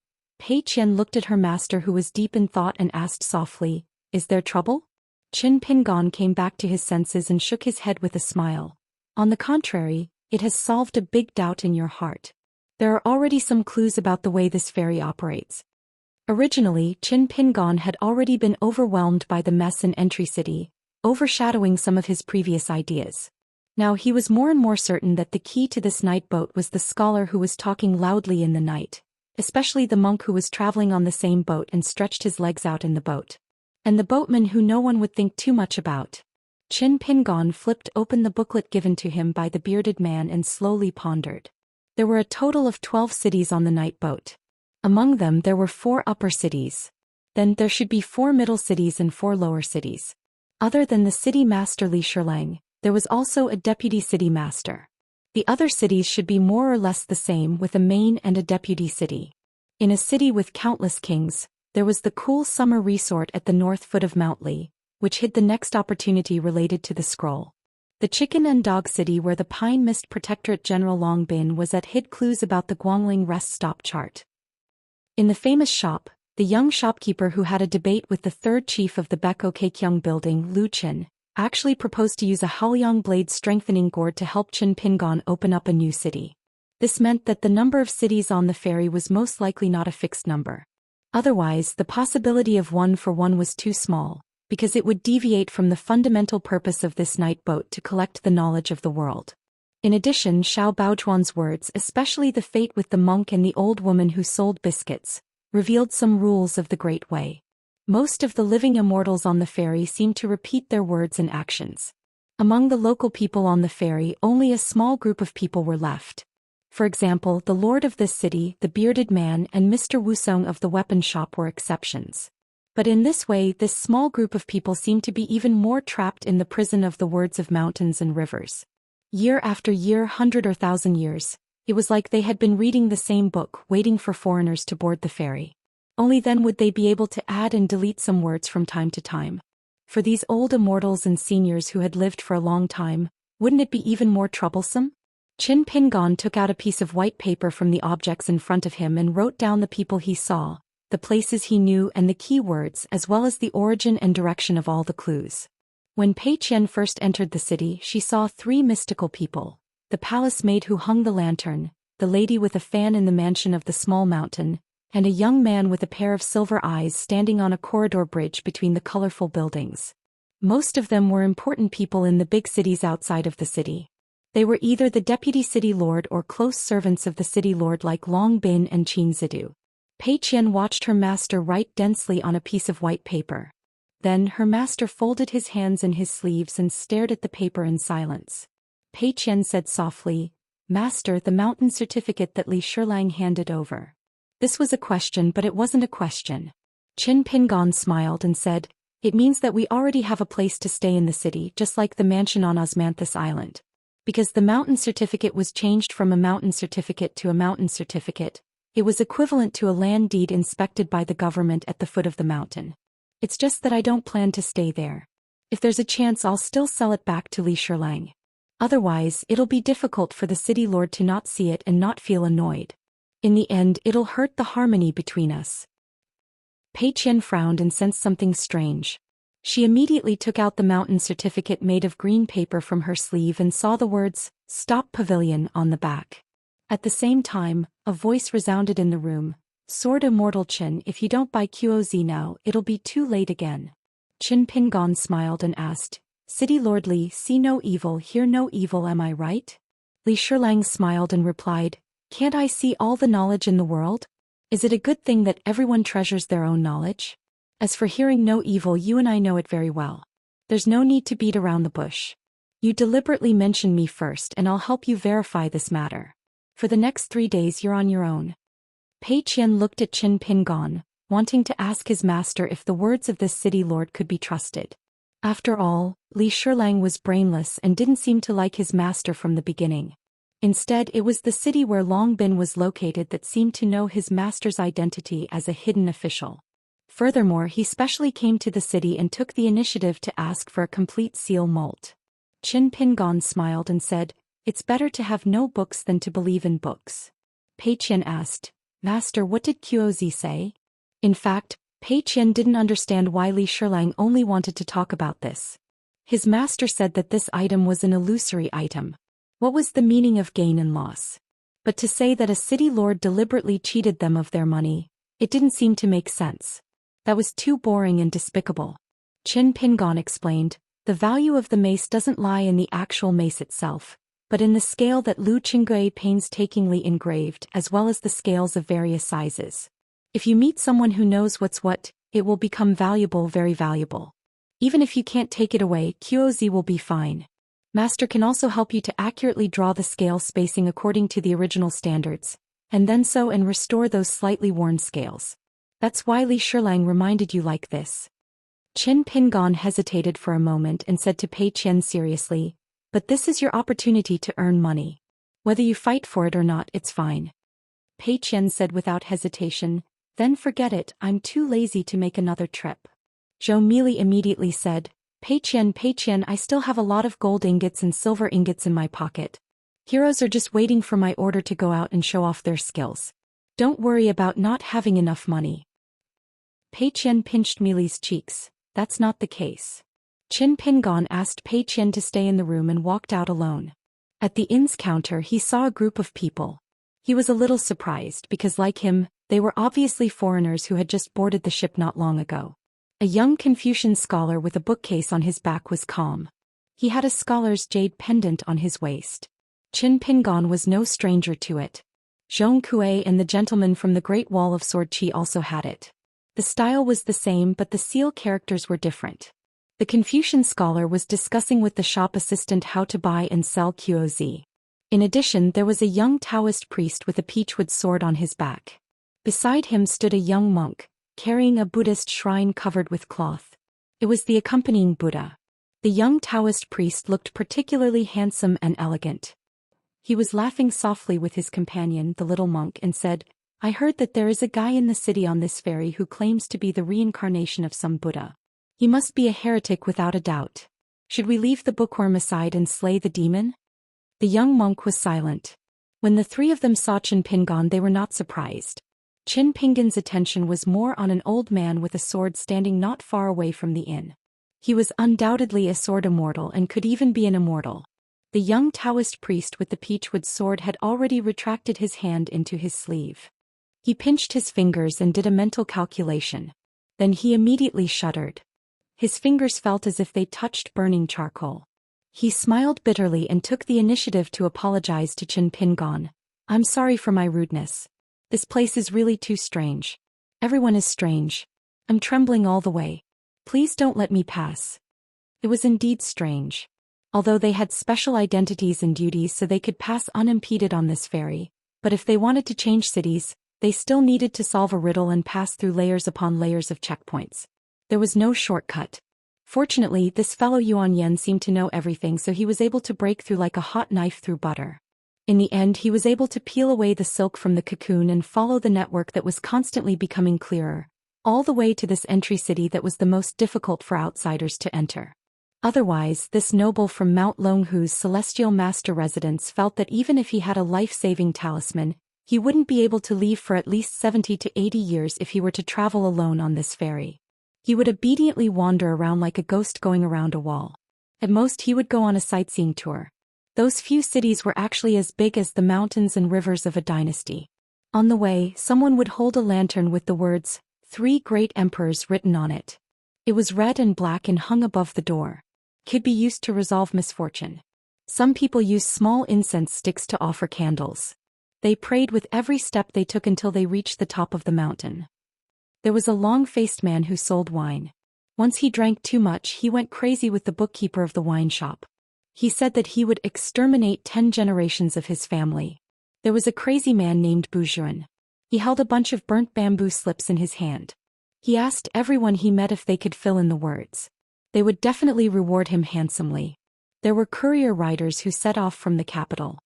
Pei Qian looked at her master who was deep in thought and asked softly, "Is there trouble?" Qin Pingon came back to his senses and shook his head with a smile. "On the contrary, it has solved a big doubt in your heart. There are already some clues about the way this fairy operates." Originally, Qin Pingon had already been overwhelmed by the mess in Entry City, overshadowing some of his previous ideas. Now he was more and more certain that the key to this night boat was the scholar who was talking loudly in the night, especially the monk who was traveling on the same boat and stretched his legs out in the boat, and the boatman who no one would think too much about. Qin Pingon flipped open the booklet given to him by the bearded man and slowly pondered. There were a total of 12 cities on the night boat. Among them there were 4 upper cities. Then there should be 4 middle cities and 4 lower cities. Other than the city master Li Shilang, there was also a deputy city master. The other cities should be more or less the same, with a main and a deputy city. In a city with countless kings, there was the cool summer resort at the north foot of Mount Li, which hid the next opportunity related to the scroll. The chicken and dog city where the Pine Mist Protectorate General Long Bin was at hid clues about the Guangling rest stop chart. In the famous shop, the young shopkeeper who had a debate with the third chief of the Beko Keikyung building, Lu Qin, actually proposed to use a Haoyang blade strengthening gourd to help Qin Pingon open up a new city. This meant that the number of cities on the ferry was most likely not a fixed number. Otherwise, the possibility of 1 for 1 was too small, because it would deviate from the fundamental purpose of this night boat to collect the knowledge of the world. In addition, Xiao Baozhuan's words, especially the fate with the monk and the old woman who sold biscuits, revealed some rules of the Great Way. Most of the living immortals on the ferry seemed to repeat their words and actions. Among the local people on the ferry, only a small group of people were left. For example, the lord of this city, the bearded man, and Mr. Wusong of the weapon shop were exceptions. But in this way, this small group of people seemed to be even more trapped in the prison of the words of mountains and rivers. Year after year, 100 or 1,000 years, it was like they had been reading the same book, waiting for foreigners to board the ferry. Only then would they be able to add and delete some words from time to time. For these old immortals and seniors who had lived for a long time, wouldn't it be even more troublesome? Qin Pingon took out a piece of white paper from the objects in front of him and wrote down the people he saw, the places he knew, and the key words, as well as the origin and direction of all the clues. When Pei Qian first entered the city, she saw 3 mystical people: the palace maid who hung the lantern, the lady with a fan in the mansion of the small mountain, and a young man with a pair of silver eyes standing on a corridor bridge between the colorful buildings. Most of them were important people in the big cities outside of the city. They were either the deputy city lord or close servants of the city lord like Long Bin and Qin Zidu. Pei Qian watched her master write densely on a piece of white paper. Then her master folded his hands in his sleeves and stared at the paper in silence. Pei Qian said softly, "Master, the mountain certificate that Li Shilang handed over." This was a question, but it wasn't a question. Qin Pingon smiled and said, "It means that we already have a place to stay in the city, just like the mansion on Osmanthus Island. Because the mountain certificate was changed from a mountain certificate to a mountain certificate, it was equivalent to a land deed inspected by the government at the foot of the mountain. It's just that I don't plan to stay there. If there's a chance, I'll still sell it back to Li Shilang. Otherwise, it'll be difficult for the city lord to not see it and not feel annoyed. In the end, it'll hurt the harmony between us." Pei Qian frowned and sensed something strange. She immediately took out the mountain certificate made of green paper from her sleeve and saw the words, "Stop Pavilion," on the back. At the same time, a voice resounded in the room, "Sword Immortal Qin, if you don't buy QOZ now, it'll be too late again." Qin Pingon smiled and asked, "City Lord Li, see no evil, hear no evil, am I right?" Li Shilang smiled and replied, "Can't I see all the knowledge in the world? Is it a good thing that everyone treasures their own knowledge? As for hearing no evil, you and I know it very well. There's no need to beat around the bush. You deliberately mentioned me first and I'll help you verify this matter. For the next 3 days you're on your own." Pei Qian looked at Qin Pingon, wanting to ask his master if the words of this city lord could be trusted. After all, Li Shilang was brainless and didn't seem to like his master from the beginning. Instead, it was the city where Long Bin was located that seemed to know his master's identity as a hidden official. Furthermore, he specially came to the city and took the initiative to ask for a complete seal molt. Qin Pingon smiled and said, "It's better to have no books than to believe in books." Pei Qian asked, Master, what did Quozi say? In fact, Pei Qian didn't understand why Li Shilang only wanted to talk about this. His master said that this item was an illusory item. What was the meaning of gain and loss? But to say that a city lord deliberately cheated them of their money, it didn't seem to make sense. That was too boring and despicable. Qin Pingon explained, the value of the mace doesn't lie in the actual mace itself, but in the scale that Lu Qingui painstakingly engraved, as well as the scales of various sizes. If you meet someone who knows what's what, it will become valuable, very valuable. Even if you can't take it away, Quozi will be fine. Master can also help you to accurately draw the scale spacing according to the original standards, and then sew and restore those slightly worn scales. That's why Li Shilang reminded you like this. Qin Pingon hesitated for a moment and said to Pei Qian seriously, but this is your opportunity to earn money. Whether you fight for it or not, it's fine. Pei Qian said without hesitation, then forget it, I'm too lazy to make another trip. Zhou Mili immediately said, Pei Qian, I still have a lot of gold ingots and silver ingots in my pocket. Heroes are just waiting for my order to go out and show off their skills. Don't worry about not having enough money. Pei Qian pinched Mili's cheeks. That's not the case. Qin Pingon asked Pei Qian to stay in the room and walked out alone. At the inn's counter he saw a group of people. He was a little surprised because, like him, they were obviously foreigners who had just boarded the ship not long ago. A young Confucian scholar with a bookcase on his back was calm. He had a scholar's jade pendant on his waist. Qin Pingon was no stranger to it. Zhong Kuei and the gentleman from the Great Wall of Sword Qi also had it. The style was the same, but the seal characters were different. The Confucian scholar was discussing with the shop assistant how to buy and sell Quozi. In addition, there was a young Daoist priest with a peachwood sword on his back. Beside him stood a young monk, carrying a Buddhist shrine covered with cloth. It was the accompanying Buddha. The young Taoist priest looked particularly handsome and elegant. He was laughing softly with his companion, the little monk, and said, I heard that there is a guy in the city on this ferry who claims to be the reincarnation of some Buddha. He must be a heretic without a doubt. Should we leave the bookworm aside and slay the demon? The young monk was silent. When the three of them saw Qin Pingon, they were not surprised. Qin Pingon's attention was more on an old man with a sword standing not far away from the inn. He was undoubtedly a sword immortal and could even be an immortal. The young Taoist priest with the peachwood sword had already retracted his hand into his sleeve. He pinched his fingers and did a mental calculation. Then he immediately shuddered. His fingers felt as if they touched burning charcoal. He smiled bitterly and took the initiative to apologize to Qin Pingon. I'm sorry for my rudeness. This place is really too strange. Everyone is strange. I'm trembling all the way. Please don't let me pass. It was indeed strange. Although they had special identities and duties so they could pass unimpeded on this ferry, but if they wanted to change cities, they still needed to solve a riddle and pass through layers upon layers of checkpoints. There was no shortcut. Fortunately, this fellow Yuan Yen seemed to know everything, so he was able to break through like a hot knife through butter. In the end, he was able to peel away the silk from the cocoon and follow the network that was constantly becoming clearer, all the way to this entry city that was the most difficult for outsiders to enter. Otherwise, this noble from Mount Longhu's celestial master residence felt that even if he had a life-saving talisman, he wouldn't be able to leave for at least 70 to 80 years if he were to travel alone on this ferry. He would obediently wander around like a ghost going around a wall. At most, he would go on a sightseeing tour. Those few cities were actually as big as the mountains and rivers of a dynasty. On the way, someone would hold a lantern with the words, 3 Great Emperors written on it. It was red and black and hung above the door. Could be used to resolve misfortune. Some people used small incense sticks to offer candles. They prayed with every step they took until they reached the top of the mountain. There was a long-faced man who sold wine. Once he drank too much, he went crazy with the bookkeeper of the wine shop. He said that he would exterminate 10 generations of his family. There was a crazy man named Buzhuan. He held a bunch of burnt bamboo slips in his hand. He asked everyone he met if they could fill in the words. They would definitely reward him handsomely. There were courier riders who set off from the capital.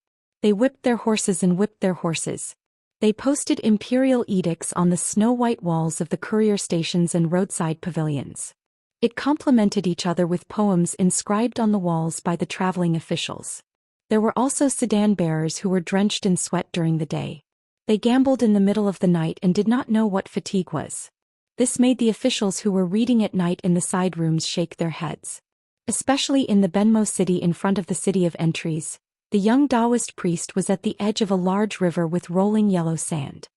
They whipped their horses and whipped their horses. They posted imperial edicts on the snow-white walls of the courier stations and roadside pavilions. It complemented each other with poems inscribed on the walls by the traveling officials. There were also sedan bearers who were drenched in sweat during the day. They gambled in the middle of the night and did not know what fatigue was. This made the officials who were reading at night in the side rooms shake their heads. Especially in the Benmo city in front of the city of entries, the young Daoist priest was at the edge of a large river with rolling yellow sand.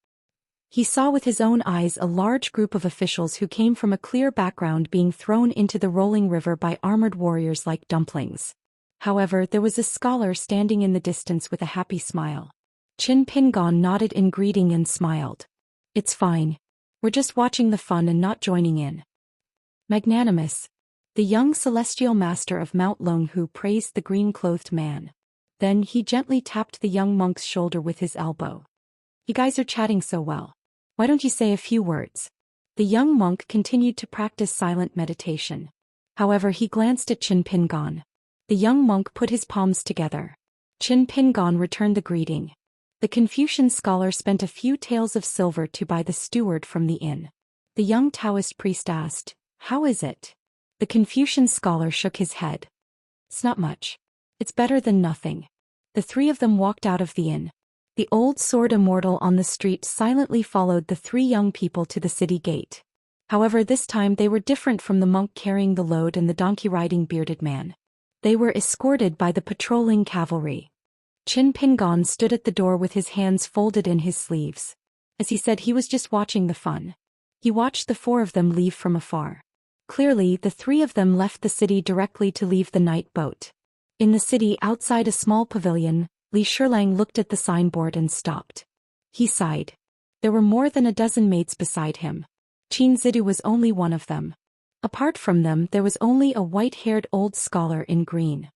He saw with his own eyes a large group of officials who came from a clear background being thrown into the rolling river by armored warriors like dumplings. However, there was a scholar standing in the distance with a happy smile. Qin Pingon nodded in greeting and smiled. "It's fine. We're just watching the fun and not joining in." "Magnanimous." The young celestial master of Mount Longhu praised the green-clothed man. Then he gently tapped the young monk's shoulder with his elbow. "You guys are chatting so well. Why don't you say a few words?" The young monk continued to practice silent meditation. However, he glanced at Qin Pingon. The young monk put his palms together. Qin Pingon returned the greeting. The Confucian scholar spent a few taels of silver to buy the steward from the inn. The young Taoist priest asked, "How is it?" The Confucian scholar shook his head. "It's not much. It's better than nothing." The three of them walked out of the inn. The old sword Immortal on the street silently followed the three young people to the city gate. However, this time they were different from the monk carrying the load and the donkey-riding bearded man. They were escorted by the patrolling cavalry. Qin Pingon stood at the door with his hands folded in his sleeves. As he said, he was just watching the fun. He watched the four of them leave from afar. Clearly, the three of them left the city directly to leave the night boat. In the city outside a small pavilion, Li Shilang looked at the signboard and stopped. He sighed. There were more than a dozen mates beside him. Qin Zidu was only one of them. Apart from them, there was only a white-haired old scholar in green.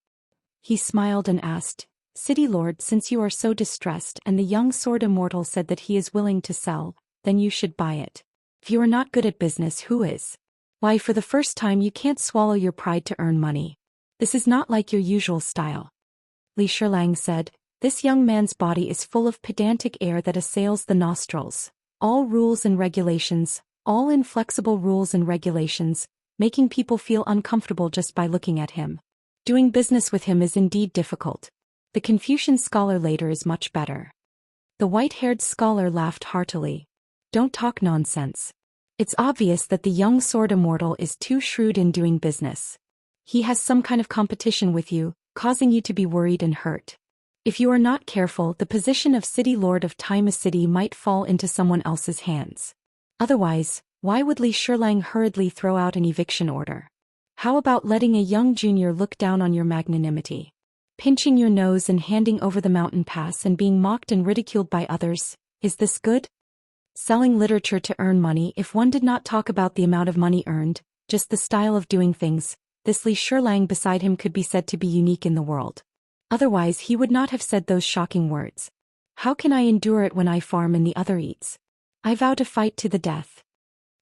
He smiled and asked, "City Lord, since you are so distressed and the young sword Immortal said that he is willing to sell, then you should buy it. If you are not good at business, who is? Why, for the first time you can't swallow your pride to earn money. This is not like your usual style." Li Shilang said, "This young man's body is full of pedantic air that assails the nostrils. All rules and regulations, all inflexible rules and regulations, making people feel uncomfortable just by looking at him. Doing business with him is indeed difficult. The Confucian scholar later is much better." The white-haired scholar laughed heartily. "Don't talk nonsense. It's obvious that the young sword Immortal is too shrewd in doing business. He has some kind of competition with you, causing you to be worried and hurt. If you are not careful, the position of City Lord of Taima City might fall into someone else's hands. Otherwise, why would Li Shilang hurriedly throw out an eviction order? How about letting a young junior look down on your magnanimity? Pinching your nose and handing over the mountain pass and being mocked and ridiculed by others, is this good? Selling literature to earn money. If one did not talk about the amount of money earned, just the style of doing things, this Li Shilang beside him could be said to be unique in the world. Otherwise he would not have said those shocking words. How can I endure it when I farm and the other eats? I vow to fight to the death."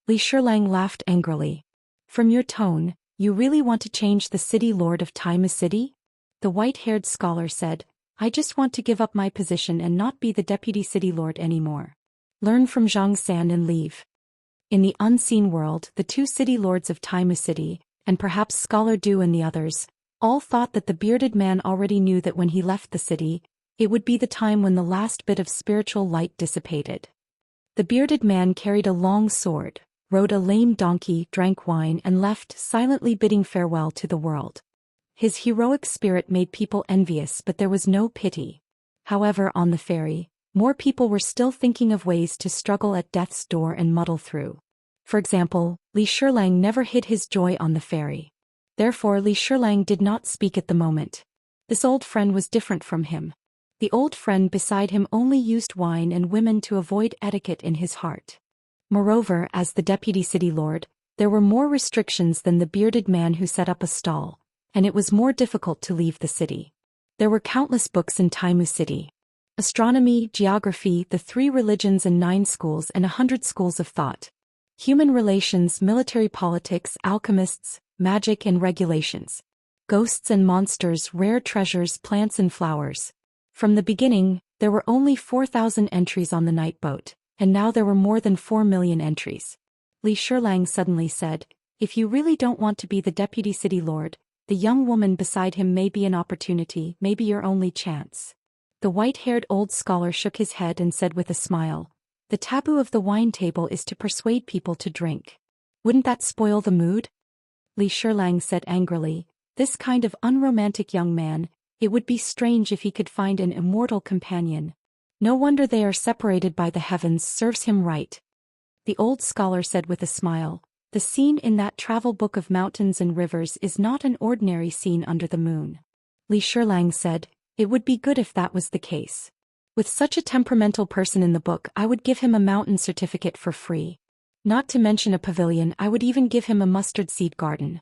Li Shilang laughed angrily. "From your tone, you really want to change the City Lord of Taima City?" The white-haired scholar said, "I just want to give up my position and not be the deputy city lord anymore. Learn from Zhou Xian and leave." In the unseen world, the two city lords of Taima City, and perhaps Scholar Du and the others, all thought that the bearded man already knew that when he left the city, it would be the time when the last bit of spiritual light dissipated. The bearded man carried a long sword, rode a lame donkey, drank wine and left, silently bidding farewell to the world. His heroic spirit made people envious, but there was no pity. However, on the ferry, more people were still thinking of ways to struggle at death's door and muddle through. For example, Li Shilang never hid his joy on the ferry. Therefore Li Shilang did not speak at the moment. This old friend was different from him. The old friend beside him only used wine and women to avoid etiquette in his heart. Moreover, as the deputy city lord, there were more restrictions than the bearded man who set up a stall, and it was more difficult to leave the city. There were countless books in Taimu City. Astronomy, geography, the 3 religions and 9 schools and 100 schools of thought. Human relations, military politics, alchemists, magic and regulations. Ghosts and monsters, rare treasures, plants and flowers. From the beginning, there were only 4,000 entries on the night boat, and now there were more than 4 million entries. Li Shilang suddenly said, "If you really don't want to be the deputy city lord, the young woman beside him may be an opportunity, maybe your only chance." The white-haired old scholar shook his head and said with a smile, "The taboo of the wine table is to persuade people to drink. Wouldn't that spoil the mood?" Li Shirlang said angrily, "This kind of unromantic young man, it would be strange if he could find an immortal companion. No wonder they are separated by the heavens, serves him right." The old scholar said with a smile, "The scene in that travel book of mountains and rivers is not an ordinary scene under the moon." Li Shirlang said, "It would be good if that was the case. With such a temperamental person in the book, I would give him a mountain certificate for free. Not to mention a pavilion, I would even give him a mustard seed garden."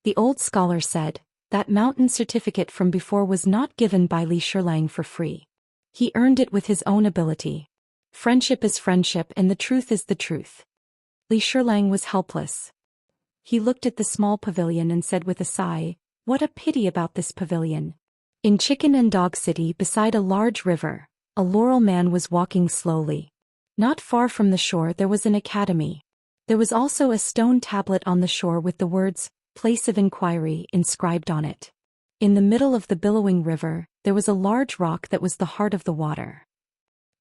The old scholar said, "That mountain certificate from before was not given by Li Shirlang for free. He earned it with his own ability. Friendship is friendship and the truth is the truth." Li Shirlang was helpless. He looked at the small pavilion and said with a sigh, "What a pity about this pavilion." In Chicken and Dog City, beside a large river, a laurel man was walking slowly. Not far from the shore there was an academy. There was also a stone tablet on the shore with the words, "Place of Inquiry," inscribed on it. In the middle of the billowing river, there was a large rock that was the heart of the water.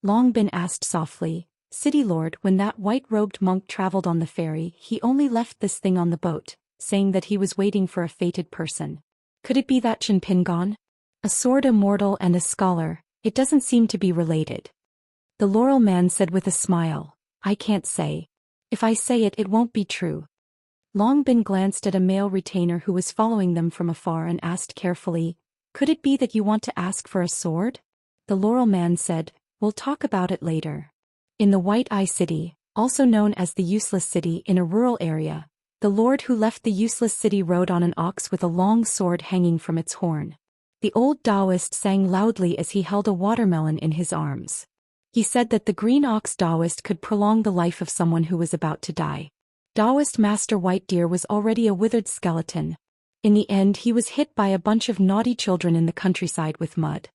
Long Bin asked softly, "City Lord, when that white-robed monk traveled on the ferry, he only left this thing on the boat, saying that he was waiting for a fated person. Could it be that Chen Pingon? A sword immortal and a scholar, it doesn't seem to be related." The laurel man said with a smile, "I can't say. If I say it, it won't be true." Long Bin glanced at a male retainer who was following them from afar and asked carefully, "Could it be that you want to ask for a sword?" The laurel man said, "We'll talk about it later." In the White Eye City, also known as the Useless City in a rural area, the lord who left the useless city rode on an ox with a long sword hanging from its horn. The old Daoist sang loudly as he held a watermelon in his arms. He said that the green ox Daoist could prolong the life of someone who was about to die. Daoist Master White Deer was already a withered skeleton. In the end, he was hit by a bunch of naughty children in the countryside with mud.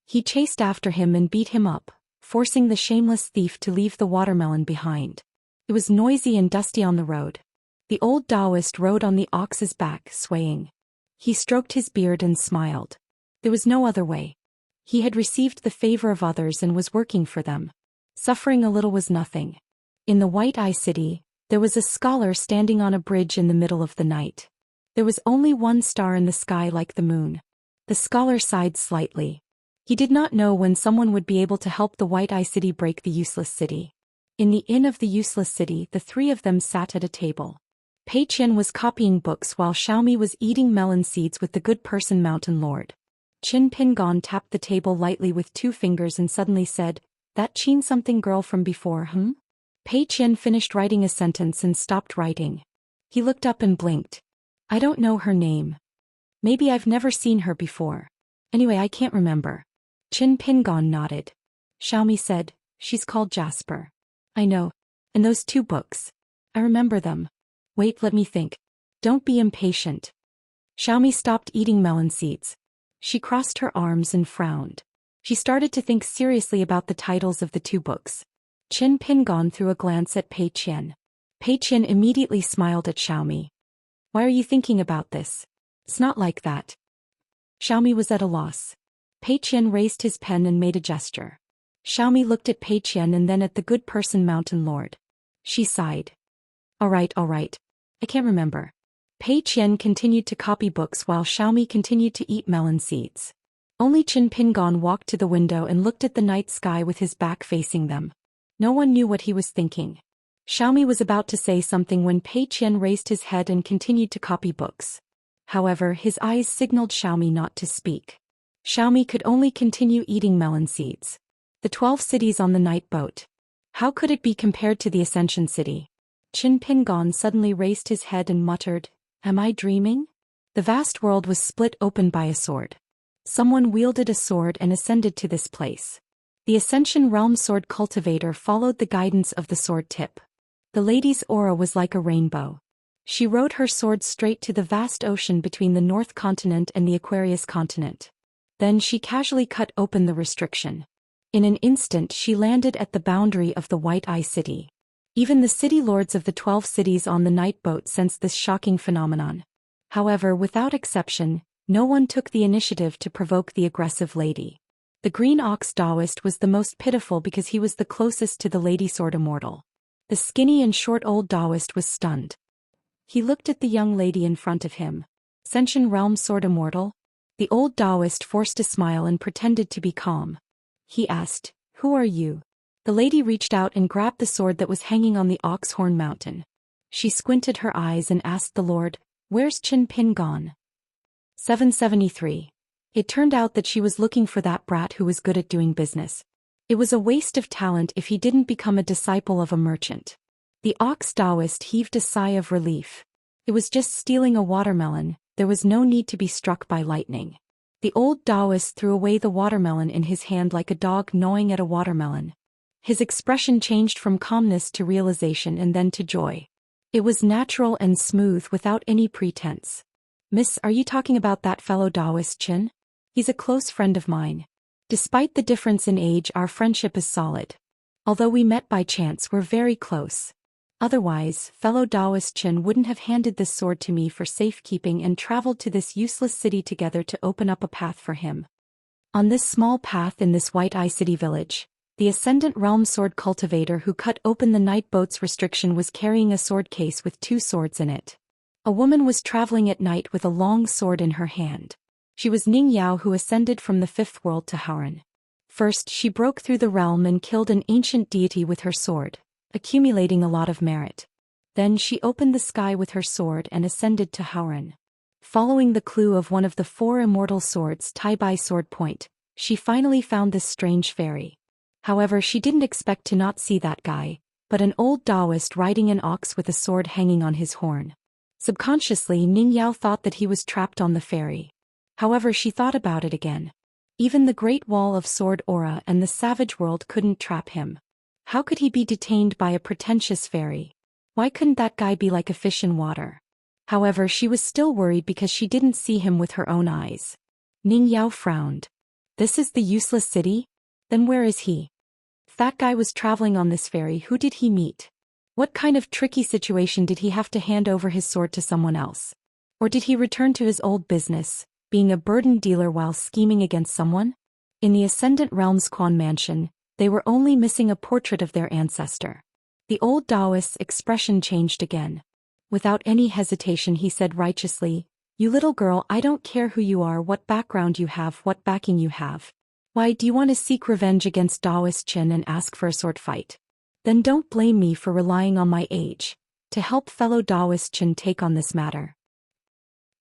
He chased after him and beat him up, forcing the shameless thief to leave the watermelon behind. It was noisy and dusty on the road. The old Daoist rode on the ox's back, swaying. He stroked his beard and smiled. There was no other way. He had received the favor of others and was working for them. Suffering a little was nothing. In the White Eye City, there was a scholar standing on a bridge in the middle of the night. There was only one star in the sky like the moon. The scholar sighed slightly. He did not know when someone would be able to help the White Eye City break the Useless City. In the inn of the Useless City, the three of them sat at a table. Pei Qian was copying books while Xiaomi was eating melon seeds with the good person Mountain Lord. Qin Pingon tapped the table lightly with 2 fingers and suddenly said, "That Qin something girl from before, Pei Qian finished writing a sentence and stopped writing. He looked up and blinked. "I don't know her name. Maybe I've never seen her before. Anyway, I can't remember." Qin Pingon nodded. Xiaomi said, "She's called Jasper." "I know. And those 2 books. I remember them. Wait, let me think. Don't be impatient." Xiaomi stopped eating melon seeds. She crossed her arms and frowned. She started to think seriously about the titles of the 2 books. Qin Pingon threw a glance at Pei Qian. Pei Qian immediately smiled at Xiaomi. "Why are you thinking about this? It's not like that." Xiaomi was at a loss. Pei Qian raised his pen and made a gesture. Xiaomi looked at Pei Qian and then at the good person Mountain Lord. She sighed. All right. I can't remember." Pei Qian continued to copy books while Xiaomi continued to eat melon seeds. Only Qin Pingon walked to the window and looked at the night sky with his back facing them. No one knew what he was thinking. Xiaomi was about to say something when Pei Qian raised his head and continued to copy books. However, his eyes signaled Xiaomi not to speak. Xiaomi could only continue eating melon seeds. The 12 cities on the night boat. How could it be compared to the Ascension City? Qin Pingon suddenly raised his head and muttered, "Am I dreaming?" The vast world was split open by a sword. Someone wielded a sword and ascended to this place. The Ascension Realm Sword Cultivator followed the guidance of the sword tip. The lady's aura was like a rainbow. She rode her sword straight to the vast ocean between the North Continent and the Aquarius Continent. Then she casually cut open the restriction. In an instant she landed at the boundary of the White Eye City. Even the city lords of the 12 cities on the night boat sensed this shocking phenomenon. However, without exception, no one took the initiative to provoke the aggressive lady. The green ox Daoist was the most pitiful because he was the closest to the Lady Sword Immortal. The skinny and short old Daoist was stunned. He looked at the young lady in front of him. Senshin Realm Sword Immortal? The old Daoist forced a smile and pretended to be calm. He asked, "Who are you?" The lady reached out and grabbed the sword that was hanging on the Oxhorn Mountain. She squinted her eyes and asked the Lord, "Where's Chin Pin gone?" 773. It turned out that she was looking for that brat who was good at doing business. It was a waste of talent if he didn't become a disciple of a merchant. The ox Daoist heaved a sigh of relief. It was just stealing a watermelon, there was no need to be struck by lightning. The old Daoist threw away the watermelon in his hand like a dog gnawing at a watermelon. His expression changed from calmness to realization and then to joy. It was natural and smooth without any pretense. "Miss, are you talking about that fellow Daoist Chin? He's a close friend of mine. Despite the difference in age, our friendship is solid. Although we met by chance, we're very close. Otherwise, fellow Daoist Chin wouldn't have handed this sword to me for safekeeping and traveled to this useless city together to open up a path for him." On this small path in this White Eye City village, the Ascendant Realm Sword Cultivator who cut open the night boat's restriction was carrying a sword case with 2 swords in it. A woman was traveling at night with a long sword in her hand. She was Ning Yao, who ascended from the 5th world to Hauran. First, she broke through the realm and killed an ancient deity with her sword, accumulating a lot of merit. Then she opened the sky with her sword and ascended to Hauran. Following the clue of one of the 4 immortal swords tied by sword point, she finally found this strange fairy. However, she didn't expect to not see that guy, but an old Daoist riding an ox with a sword hanging on his horn. Subconsciously, Ning Yao thought that he was trapped on the ferry. However, she thought about it again. Even the Great Wall of Sword Aura and the Savage World couldn't trap him. How could he be detained by a pretentious fairy? Why couldn't that guy be like a fish in water? However, she was still worried because she didn't see him with her own eyes. Ning Yao frowned. "This is the useless city? Then where is he? If that guy was traveling on this ferry, who did he meet? What kind of tricky situation did he have to hand over his sword to someone else? Or did he return to his old business, being a burden dealer while scheming against someone?" In the Ascendant Realm's Quan Mansion, they were only missing a portrait of their ancestor. The old Daoist's expression changed again. Without any hesitation, he said righteously, "You little girl, I don't care who you are, what background you have, what backing you have. Why, do you want to seek revenge against Daoist Chin and ask for a sword fight? Then don't blame me for relying on my age to help fellow Daoist Chin take on this matter."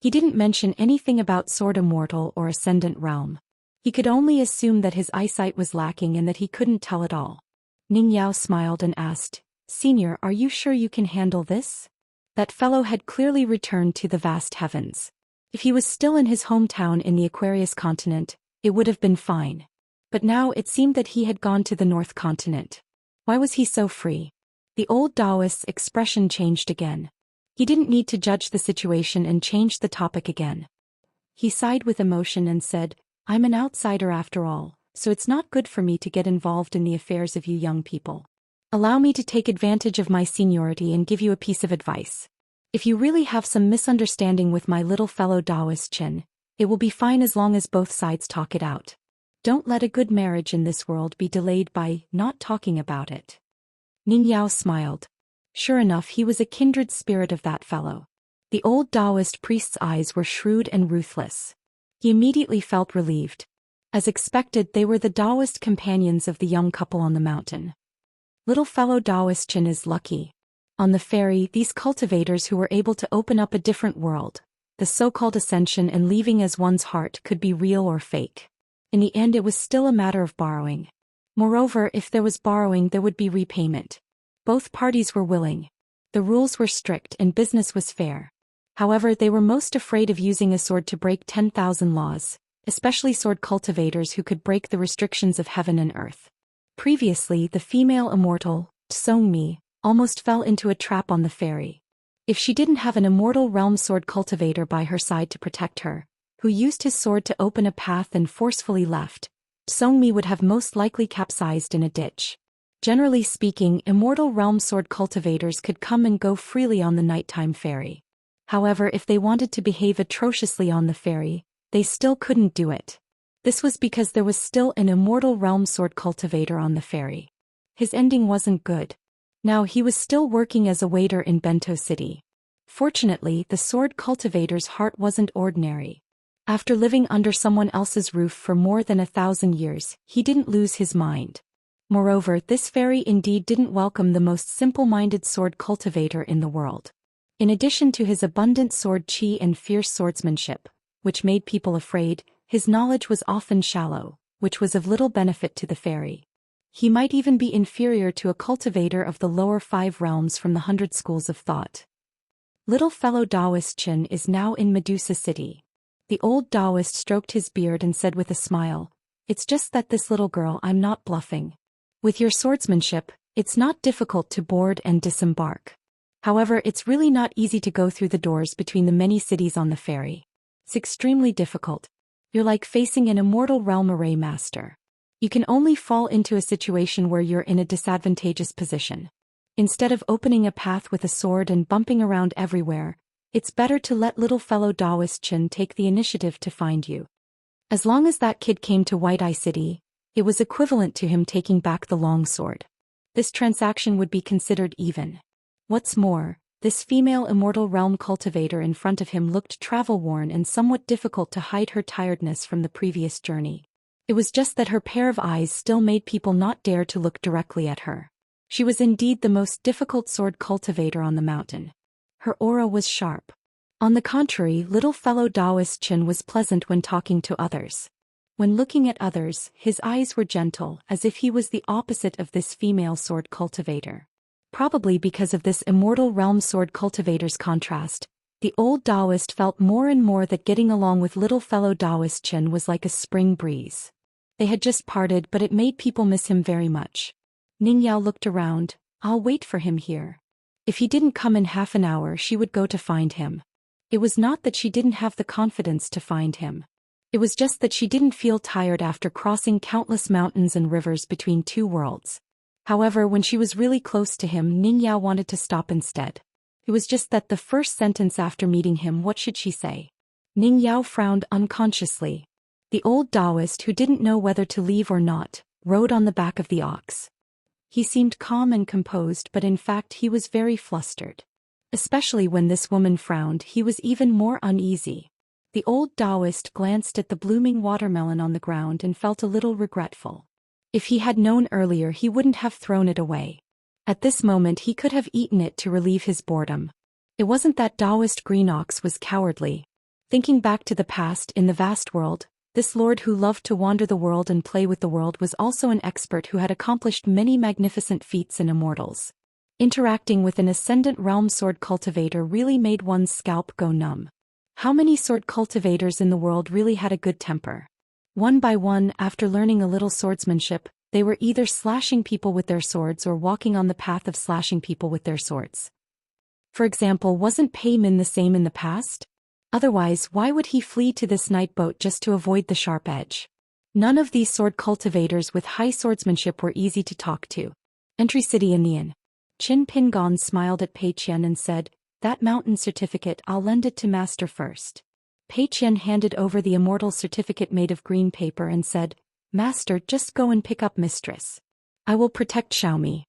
He didn't mention anything about Sword Immortal or Ascendant Realm. He could only assume that his eyesight was lacking and that he couldn't tell at all. Ning Yao smiled and asked, "Senior, are you sure you can handle this?" That fellow had clearly returned to the vast heavens. If he was still in his hometown in the Aquarius continent, it would have been fine. But now it seemed that he had gone to the North continent. Why was he so free? The old Daoist's expression changed again. He didn't need to judge the situation and changed the topic again. He sighed with emotion and said, "I'm an outsider after all, so it's not good for me to get involved in the affairs of you young people. Allow me to take advantage of my seniority and give you a piece of advice. If you really have some misunderstanding with my little fellow Daoist Chin, it will be fine as long as both sides talk it out. Don't let a good marriage in this world be delayed by not talking about it." Ning Yao smiled. Sure enough, he was a kindred spirit of that fellow. The old Daoist priest's eyes were shrewd and ruthless. He immediately felt relieved. As expected, they were the Daoist companions of the young couple on the mountain. Little fellow Daoist Chin is lucky. On the ferry, these cultivators who were able to open up a different world, the so-called ascension and leaving as one's heart, could be real or fake. In the end, it was still a matter of borrowing. Moreover, if there was borrowing, there would be repayment. Both parties were willing. The rules were strict and business was fair. However, they were most afraid of using a sword to break 10,000 laws, especially sword cultivators who could break the restrictions of heaven and earth. Previously, the female immortal, Tsongmi, almost fell into a trap on the ferry. If she didn't have an immortal realm sword cultivator by her side to protect her, who used his sword to open a path and forcefully left, Tsongmi would have most likely capsized in a ditch. Generally speaking, immortal realm sword cultivators could come and go freely on the nighttime ferry. However, if they wanted to behave atrociously on the ferry, they still couldn't do it. This was because there was still an Immortal Realm sword cultivator on the ferry. His ending wasn't good. Now he was still working as a waiter in Bento City. Fortunately, the sword cultivator's heart wasn't ordinary. After living under someone else's roof for more than 1,000 years, he didn't lose his mind. Moreover, this fairy indeed didn't welcome the most simple-minded sword cultivator in the world. In addition to his abundant sword chi and fierce swordsmanship, which made people afraid, his knowledge was often shallow, which was of little benefit to the fairy. He might even be inferior to a cultivator of the lower 5 realms from the 100 schools of thought. Little fellow Daoist Qian is now in Medusa City. The old Daoist stroked his beard and said with a smile, "It's just that this little girl, I'm not bluffing. With your swordsmanship, it's not difficult to board and disembark. However, it's really not easy to go through the doors between the many cities on the ferry. It's extremely difficult. You're like facing an Immortal Realm array master. You can only fall into a situation where you're in a disadvantageous position. Instead of opening a path with a sword and bumping around everywhere, it's better to let little fellow Daoist Qian take the initiative to find you." As long as that kid came to White Eye City, it was equivalent to him taking back the long sword. This transaction would be considered even. What's more, this female Immortal Realm cultivator in front of him looked travel-worn and somewhat difficult to hide her tiredness from the previous journey. It was just that her pair of eyes still made people not dare to look directly at her. She was indeed the most difficult sword cultivator on the mountain. Her aura was sharp. On the contrary, little fellow Daoist Qian was pleasant when talking to others. When looking at others, his eyes were gentle, as if he was the opposite of this female sword cultivator. Probably because of this Immortal Realm sword cultivator's contrast, the old Daoist felt more and more that getting along with little fellow Daoist Qian was like a spring breeze. They had just parted, but it made people miss him very much. Ningyao looked around. "I'll wait for him here. If he didn't come in half an hour, she would go to find him." It was not that she didn't have the confidence to find him. It was just that she didn't feel tired after crossing countless mountains and rivers between 2 worlds. However, when she was really close to him, Ningyao wanted to stop instead. It was just that the first sentence after meeting him, what should she say? Ningyao frowned unconsciously. The old Daoist, who didn't know whether to leave or not, rode on the back of the ox. He seemed calm and composed, but in fact he was very flustered. Especially when this woman frowned, he was even more uneasy. The old Daoist glanced at the blooming watermelon on the ground and felt a little regretful. If he had known earlier, he wouldn't have thrown it away. At this moment he could have eaten it to relieve his boredom. It wasn't that Daoist green ox was cowardly. Thinking back to the past in the vast world, this lord who loved to wander the world and play with the world was also an expert who had accomplished many magnificent feats in Immortals. Interacting with an Ascendant Realm sword cultivator really made one's scalp go numb. How many sword cultivators in the world really had a good temper? One by one, after learning a little swordsmanship, they were either slashing people with their swords or walking on the path of slashing people with their swords. For example, wasn't Pei Min the same in the past? Otherwise, why would he flee to this night boat just to avoid the sharp edge? None of these sword cultivators with high swordsmanship were easy to talk to. Entry City in the inn. Qin Pingon smiled at Pei Qian and said, "That mountain certificate, I'll lend it to Master first." Pei Qian handed over the Immortal certificate made of green paper and said, "Master, just go and pick up Mistress. I will protect Xiaomi."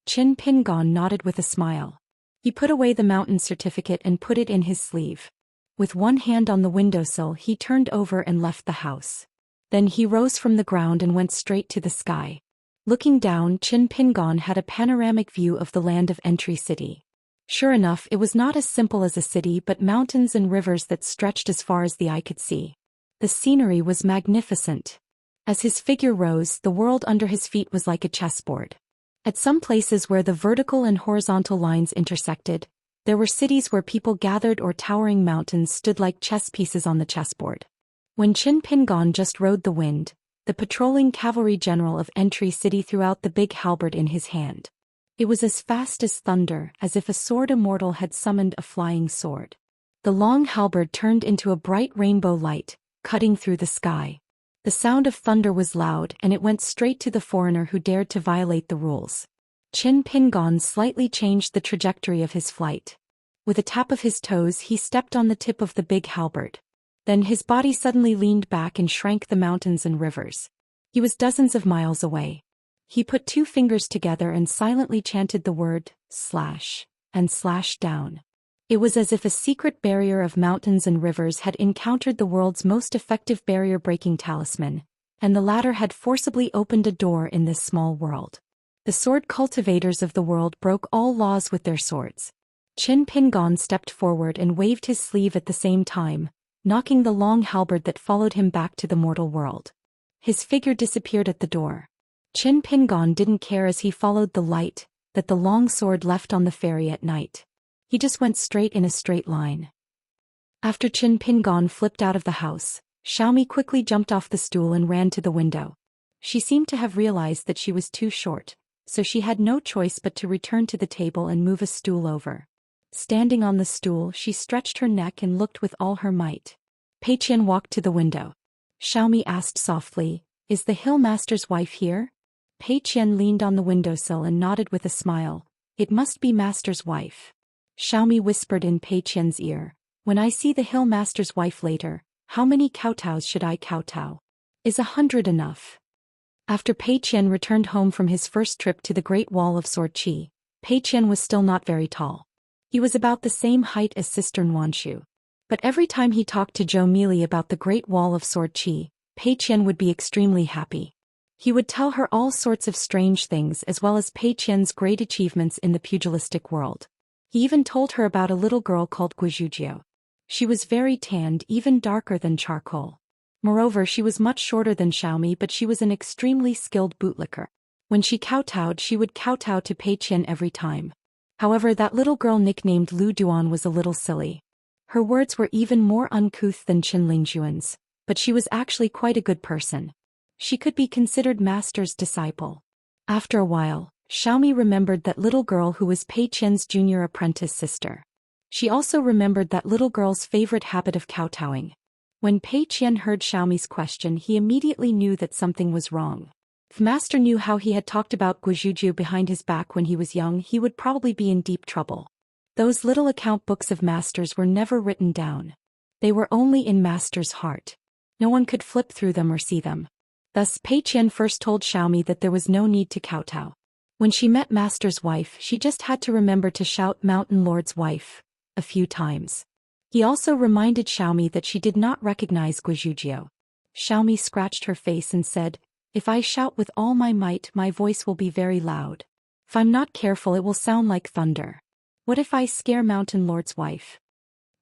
Qin Pingon nodded with a smile. He put away the mountain certificate and put it in his sleeve. With one hand on the windowsill, he turned over and left the house. Then he rose from the ground and went straight to the sky. Looking down, Qin Pingon had a panoramic view of the land of Entry City. Sure enough, it was not as simple as a city but mountains and rivers that stretched as far as the eye could see. The scenery was magnificent. As his figure rose, the world under his feet was like a chessboard. At some places where the vertical and horizontal lines intersected, there were cities where people gathered or towering mountains stood like chess pieces on the chessboard. When Qin Pingon just rode the wind, the patrolling cavalry general of Entry City threw out the big halberd in his hand. It was as fast as thunder, as if a sword immortal had summoned a flying sword. The long halberd turned into a bright rainbow light, cutting through the sky. The sound of thunder was loud, and it went straight to the foreigner who dared to violate the rules. Qin Pingon slightly changed the trajectory of his flight. With a tap of his toes, he stepped on the tip of the big halberd. Then his body suddenly leaned back and shrank the mountains and rivers. He was dozens of miles away. He put 2 fingers together and silently chanted the word, slash, and slashed down. It was as if a secret barrier of mountains and rivers had encountered the world's most effective barrier-breaking talisman, and the latter had forcibly opened a door in this small world. The sword cultivators of the world broke all laws with their swords. Qin Pingon stepped forward and waved his sleeve at the same time, knocking the long halberd that followed him back to the mortal world. His figure disappeared at the door. Qin Pingon didn't care as he followed the light that the long sword left on the ferry at night. He just went straight in a straight line. After Qin Pingon flipped out of the house, Xiaomi quickly jumped off the stool and ran to the window. She seemed to have realized that she was too short, so she had no choice but to return to the table and move a stool over. Standing on the stool, she stretched her neck and looked with all her might. Pei Qian walked to the window. Xiaomi asked softly, "Is the Hill Master's wife here?" Pei Qian leaned on the windowsill and nodded with a smile. "It must be Master's wife." Xiaomi whispered in Pei Qian's ear, "When I see the Hill Master's wife later, how many kowtows should I kowtow? Is 100 enough?" After Pei Qian returned home from his first trip to the Great Wall of Sword Qi, Pei Qian was still not very tall. He was about the same height as Sister Nuanshu. But every time he talked to Zhou Mili about the Great Wall of Sword Qi, Pei Qian would be extremely happy. He would tell her all sorts of strange things as well as Pei Qian's great achievements in the pugilistic world. He even told her about a little girl called Guizhuzhou. She was very tanned, even darker than charcoal. Moreover, she was much shorter than Xiaomi, but she was an extremely skilled bootlicker. When she kowtowed, she would kowtow to Pei Qian every time. However, that little girl nicknamed Lu Duan was a little silly. Her words were even more uncouth than Qin Lingxuan's, but she was actually quite a good person. She could be considered Master's disciple. After a while, Xiaomi remembered that little girl who was Pei Qian's junior apprentice sister. She also remembered that little girl's favorite habit of kowtowing. When Pei Qian heard Xiaomi's question, he immediately knew that something was wrong. If Master knew how he had talked about Guizhuzhou behind his back when he was young, he would probably be in deep trouble. Those little account books of Master's were never written down. They were only in Master's heart. No one could flip through them or see them. Thus, Pei Qian first told Xiaomi that there was no need to kowtow. When she met Master's wife, she just had to remember to shout "Mountain Lord's wife" a few times. He also reminded Xiaomi that she did not recognize Guizhuzhou. Xiaomi scratched her face and said, "If I shout with all my might, my voice will be very loud. If I'm not careful, it will sound like thunder. What if I scare Mountain Lord's wife?"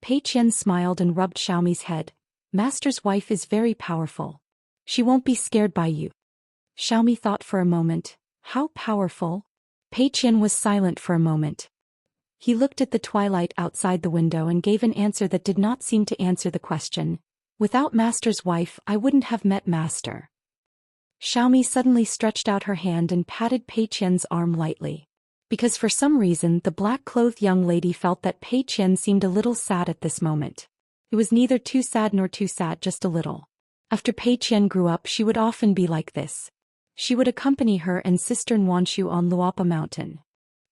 Pei Qian smiled and rubbed Xiaomi's head. "Master's wife is very powerful. She won't be scared by you." Xiaomi thought for a moment. How powerful? Pei Qian was silent for a moment. He looked at the twilight outside the window and gave an answer that did not seem to answer the question. "Without Master's wife, I wouldn't have met Master." Xiaomi suddenly stretched out her hand and patted Pei Qian's arm lightly. Because for some reason the black-clothed young lady felt that Pei Qian seemed a little sad at this moment. It was neither too sad nor too sad, just a little. After Pei Qian grew up, she would often be like this. She would accompany her and Sister Nuanshu on Luapa Mountain.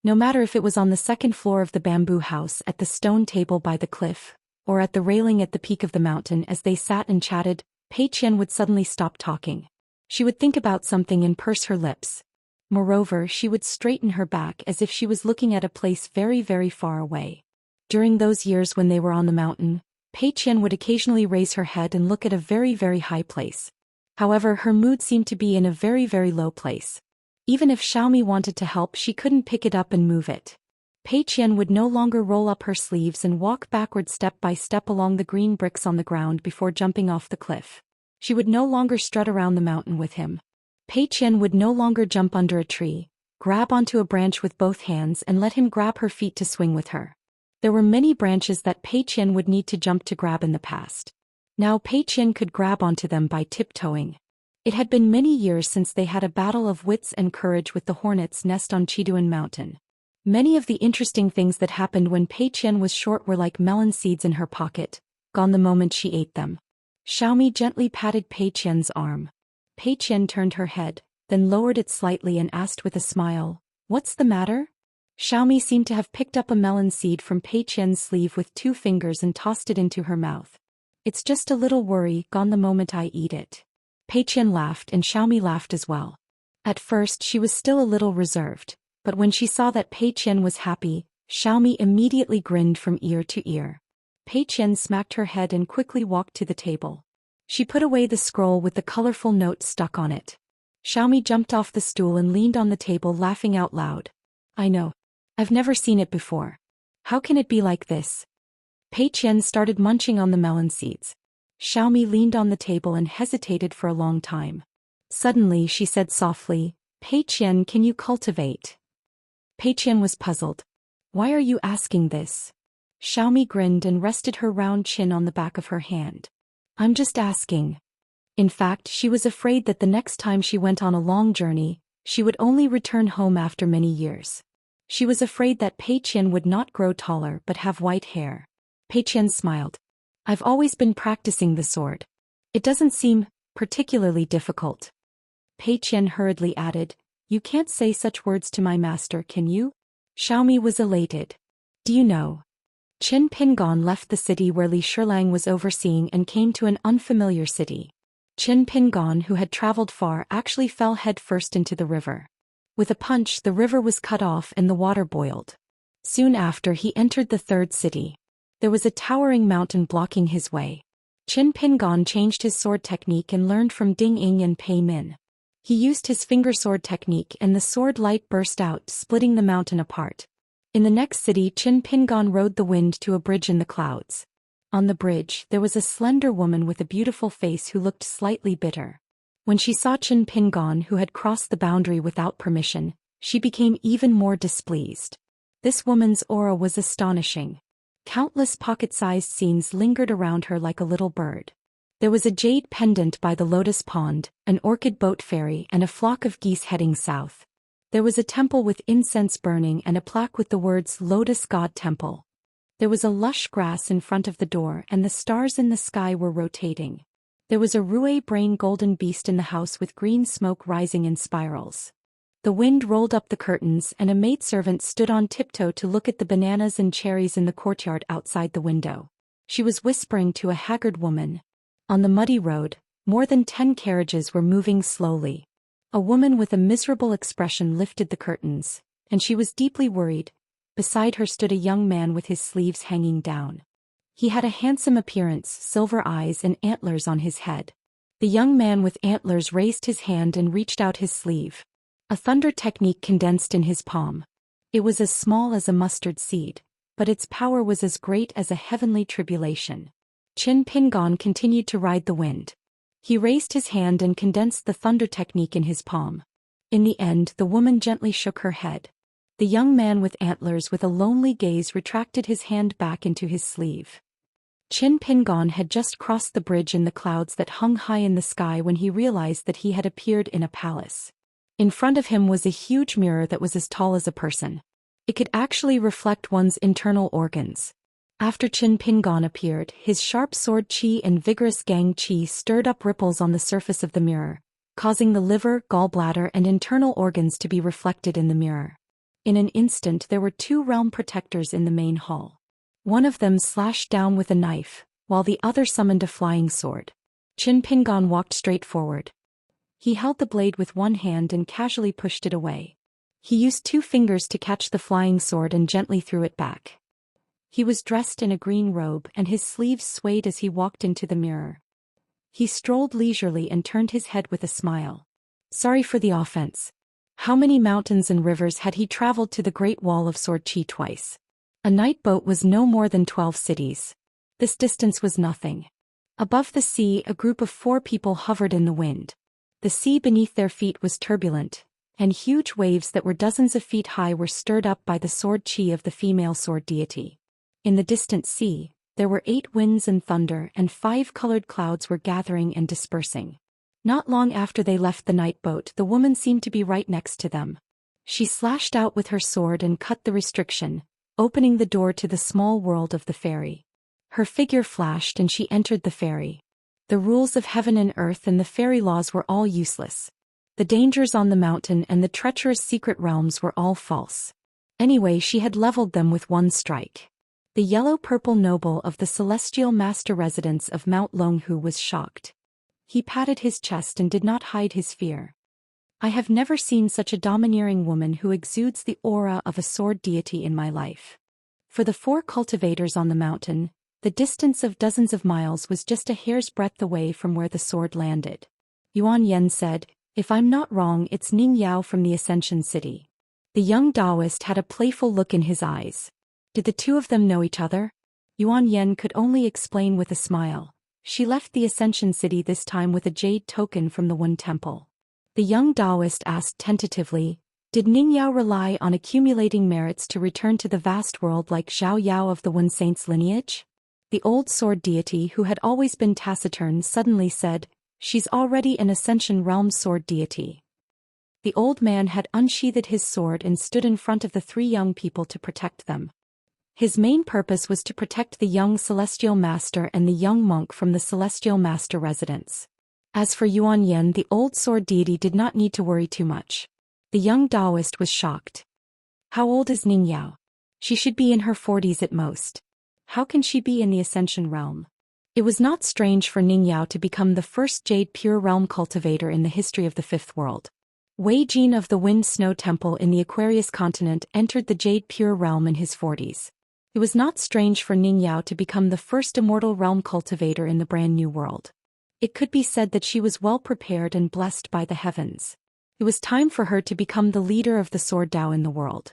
No matter if it was on the second floor of the bamboo house, at the stone table by the cliff, or at the railing at the peak of the mountain, as they sat and chatted, Pei Qian would suddenly stop talking. She would think about something and purse her lips. Moreover, she would straighten her back as if she was looking at a place very, very far away. During those years when they were on the mountain, Pei Qian would occasionally raise her head and look at a very, very high place. However, her mood seemed to be in a very, very low place. Even if Xiaomi wanted to help, she couldn't pick it up and move it. Pei Qian would no longer roll up her sleeves and walk backward step by step along the green bricks on the ground before jumping off the cliff. She would no longer strut around the mountain with him. Pei Qian would no longer jump under a tree, grab onto a branch with both hands and let him grab her feet to swing with her. There were many branches that Pei Qian would need to jump to grab in the past. Now Pei Qian could grab onto them by tiptoeing. It had been many years since they had a battle of wits and courage with the hornet's nest on Chiduan Mountain. Many of the interesting things that happened when Pei Qian was short were like melon seeds in her pocket, gone the moment she ate them. Xiaomi gently patted Pei Qian's arm. Pei Qian turned her head, then lowered it slightly and asked with a smile, "What's the matter?" Xiaomi seemed to have picked up a melon seed from Pei Qian's sleeve with 2 fingers and tossed it into her mouth. It's just a little worry gone the moment I eat it. Pei Qian laughed and Xiaomi laughed as well. At first she was still a little reserved, but when she saw that Pei Qian was happy, Xiaomi immediately grinned from ear to ear. Pei Qian smacked her head and quickly walked to the table. She put away the scroll with the colorful note stuck on it. Xiaomi jumped off the stool and leaned on the table laughing out loud. I know. I've never seen it before. How can it be like this? Pei Qian started munching on the melon seeds. Xiaomi leaned on the table and hesitated for a long time. Suddenly she said softly, Pei Qian, can you cultivate? Pei Qian was puzzled. Why are you asking this? Xiaomi grinned and rested her round chin on the back of her hand. I'm just asking. In fact, she was afraid that the next time she went on a long journey, she would only return home after many years. She was afraid that Pei Qian would not grow taller but have white hair. Pei Qian smiled. I've always been practicing the sword. It doesn't seem particularly difficult. Pei Qian hurriedly added, You can't say such words to my master, can you? Xiaomi was elated. Do you know? Qin Pingon left the city where Li Shilang was overseeing and came to an unfamiliar city. Qin Pingon, who had traveled far, actually fell headfirst into the river. With a punch, the river was cut off and the water boiled. Soon after, he entered the third city. There was a towering mountain blocking his way. Qin Pingon changed his sword technique and learned from Ding Ying and Pei Min. He used his finger sword technique and the sword light burst out, splitting the mountain apart. In the next city, Qin Pingon rode the wind to a bridge in the clouds. On the bridge, there was a slender woman with a beautiful face who looked slightly bitter. When she saw Qin Pingon, who had crossed the boundary without permission, she became even more displeased. This woman's aura was astonishing. Countless pocket-sized scenes lingered around her like a little bird. There was a jade pendant by the lotus pond, an orchid boat ferry, and a flock of geese heading south. There was a temple with incense burning and a plaque with the words Lotus God Temple. There was a lush grass in front of the door and the stars in the sky were rotating. There was a Rue-brain golden beast in the house with green smoke rising in spirals. The wind rolled up the curtains and a maidservant stood on tiptoe to look at the bananas and cherries in the courtyard outside the window. She was whispering to a haggard woman. On the muddy road, more than 10 carriages were moving slowly. A woman with a miserable expression lifted the curtains, and she was deeply worried. Beside her stood a young man with his sleeves hanging down. He had a handsome appearance, silver eyes and antlers on his head. The young man with antlers raised his hand and reached out his sleeve. A thunder technique condensed in his palm. It was as small as a mustard seed, but its power was as great as a heavenly tribulation. Qin Pingon continued to ride the wind. He raised his hand and condensed the thunder technique in his palm. In the end, the woman gently shook her head. The young man with antlers with a lonely gaze retracted his hand back into his sleeve. Qin Pingon had just crossed the bridge in the clouds that hung high in the sky when he realized that he had appeared in a palace. In front of him was a huge mirror that was as tall as a person. It could actually reflect one's internal organs. After Qin Pingon appeared, his sharp sword qi and vigorous gang qi stirred up ripples on the surface of the mirror, causing the liver, gallbladder and internal organs to be reflected in the mirror. In an instant there were 2 realm protectors in the main hall. One of them slashed down with a knife, while the other summoned a flying sword. Qin Pingon walked straight forward. He held the blade with one hand and casually pushed it away. He used 2 fingers to catch the flying sword and gently threw it back. He was dressed in a green robe and his sleeves swayed as he walked into the mirror. He strolled leisurely and turned his head with a smile. Sorry for the offense. How many mountains and rivers had he traveled to the Great Wall of Sword Qi twice? A night boat was no more than 12 cities. This distance was nothing. Above the sea, a group of 4 people hovered in the wind. The sea beneath their feet was turbulent, and huge waves that were dozens of feet high were stirred up by the sword qi of the female sword deity. In the distant sea, there were 8 winds and thunder and 5 colored clouds were gathering and dispersing. Not long after they left the night boat, the woman seemed to be right next to them. She slashed out with her sword and cut the restriction, opening the door to the small world of the fairy. Her figure flashed and she entered the fairy. The rules of heaven and earth and the fairy laws were all useless. The dangers on the mountain and the treacherous secret realms were all false. Anyway, she had leveled them with one strike. The yellow-purple noble of the celestial master residence of Mount Longhu was shocked. He patted his chest and did not hide his fear. I have never seen such a domineering woman who exudes the aura of a sword deity in my life. For the 4 cultivators on the mountain, the distance of dozens of miles was just a hair's breadth away from where the sword landed. Yuan Yen said, "If I'm not wrong, it's Ning Yao from the Ascension City." The young Daoist had a playful look in his eyes. Did the two of them know each other? Yuan Yen could only explain with a smile. She left the Ascension City this time with a jade token from the One Temple. The young Daoist asked tentatively, did Ning Yao rely on accumulating merits to return to the vast world like Zhao Yao of the One Saint's lineage? The old sword deity who had always been taciturn suddenly said, "She's already an Ascension Realm sword deity." The old man had unsheathed his sword and stood in front of the 3 young people to protect them. His main purpose was to protect the young Celestial Master and the young monk from the Celestial Master residence. As for Yuan Yen, the old sword deity did not need to worry too much. The young Daoist was shocked. How old is Ning Yao? She should be in her 40s at most. How can she be in the Ascension Realm? It was not strange for Ning Yao to become the first Jade Pure Realm cultivator in the history of the 5th world. Wei Jin of the Wind Snow Temple in the Aquarius continent entered the Jade Pure Realm in his 40s. It was not strange for Ning Yao to become the first Immortal Realm cultivator in the brand new world. It could be said that she was well prepared and blessed by the heavens. It was time for her to become the leader of the Sword Dao in the world.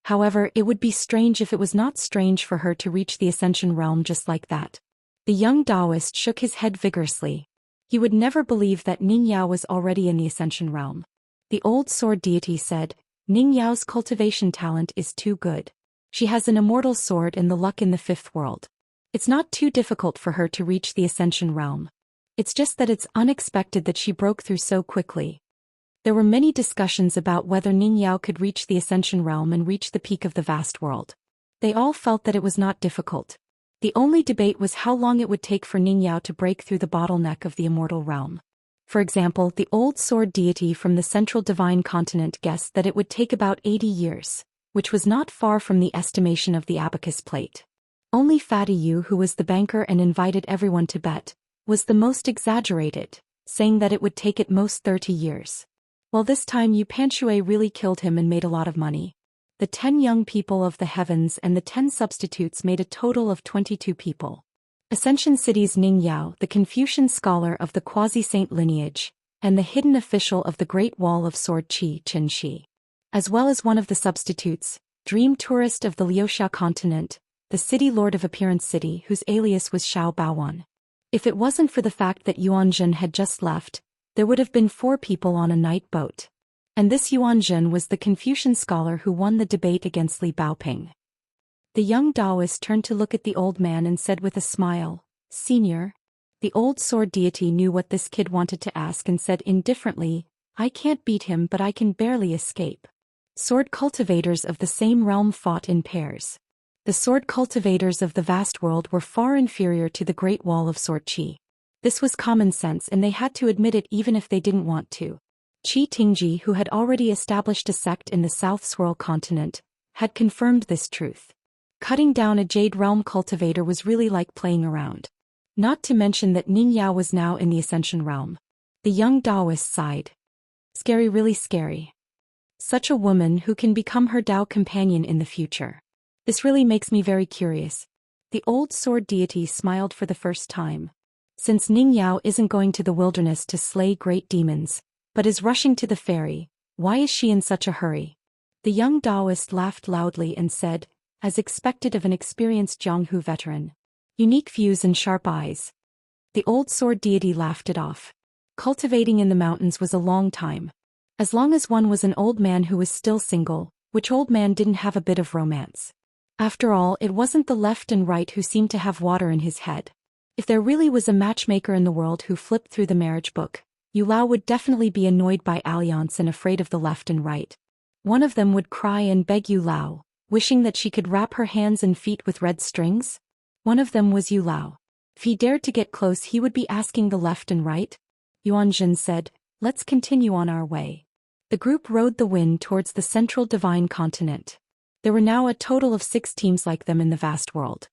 However, it would be strange if it was not strange for her to reach the Ascension Realm just like that. The young Daoist shook his head vigorously. He would never believe that Ning Yao was already in the Ascension Realm. The old sword deity said, "Ning Yao's cultivation talent is too good. She has an immortal sword and the luck in the 5th world. It's not too difficult for her to reach the Ascension Realm. It's just that it's unexpected that she broke through so quickly." There were many discussions about whether Ning Yao could reach the Ascension Realm and reach the peak of the vast world. They all felt that it was not difficult. The only debate was how long it would take for Ning Yao to break through the bottleneck of the Immortal Realm. For example, the old sword deity from the Central Divine Continent guessed that it would take about 80 years, which was not far from the estimation of the abacus plate. Only Fatty Yu, who was the banker and invited everyone to bet, was the most exaggerated, saying that it would take at most 30 years. Well, this time Yu Panshui really killed him and made a lot of money. The 10 young people of the heavens and the 10 substitutes made a total of 22 people. Ascension City's Ning Yao, the Confucian scholar of the quasi-saint lineage, and the hidden official of the Great Wall of Sword Xianxia, as well as one of the substitutes, dream tourist of the Liuxia continent, the city lord of Appearance City whose alias was Xiao Baowan. If it wasn't for the fact that Yuan Jin had just left, there would have been 4 people on a night boat. And this Yuan Jin was the Confucian scholar who won the debate against Li Baoping. The young Daoist turned to look at the old man and said with a smile, "Senior." The old sword deity knew what this kid wanted to ask and said indifferently, "I can't beat him, but I can barely escape." Sword cultivators of the same realm fought in pairs. The sword cultivators of the vast world were far inferior to the Great Wall of Sword Qi. This was common sense and they had to admit it even if they didn't want to. Qi Tingji, who had already established a sect in the South Swirl continent, had confirmed this truth. Cutting down a Jade Realm cultivator was really like playing around. Not to mention that Ning Yao was now in the Ascension Realm. The young Daoist sighed. Scary, really scary. Such a woman who can become her Dao companion in the future. This really makes me very curious. The old sword deity smiled for the first time. Since Ning Yao isn't going to the wilderness to slay great demons, but is rushing to the ferry, why is she in such a hurry? The young Daoist laughed loudly and said, as expected of an experienced Jianghu veteran. Unique views and sharp eyes. The old sword deity laughed it off. Cultivating in the mountains was a long time. As long as one was an old man who was still single, which old man didn't have a bit of romance? After all, it wasn't the left and right who seemed to have water in his head. If there really was a matchmaker in the world who flipped through the marriage book, Yu Lao would definitely be annoyed by alliance and afraid of the left and right. One of them would cry and beg Yu Lao, wishing that she could wrap her hands and feet with red strings. One of them was Yu Lao. If he dared to get close, he would be asking the left and right. Yuan Jin said, "Let's continue on our way." The group rode the wind towards the Central Divine Continent. There were now a total of 6 teams like them in the vast world.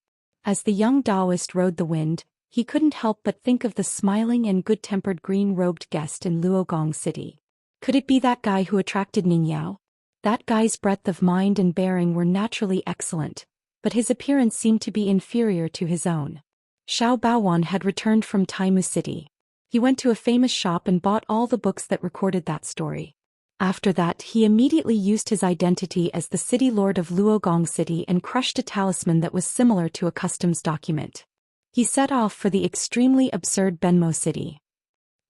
As the young Daoist rode the wind, he couldn't help but think of the smiling and good-tempered green-robed guest in Luogong City. Could it be that guy who attracted Ning Yao? That guy's breadth of mind and bearing were naturally excellent, but his appearance seemed to be inferior to his own. Xiao Baowan had returned from Taimu City. He went to a famous shop and bought all the books that recorded that story. After that, he immediately used his identity as the city lord of Luogong City and crushed a talisman that was similar to a customs document. He set off for the extremely absurd Benmo City.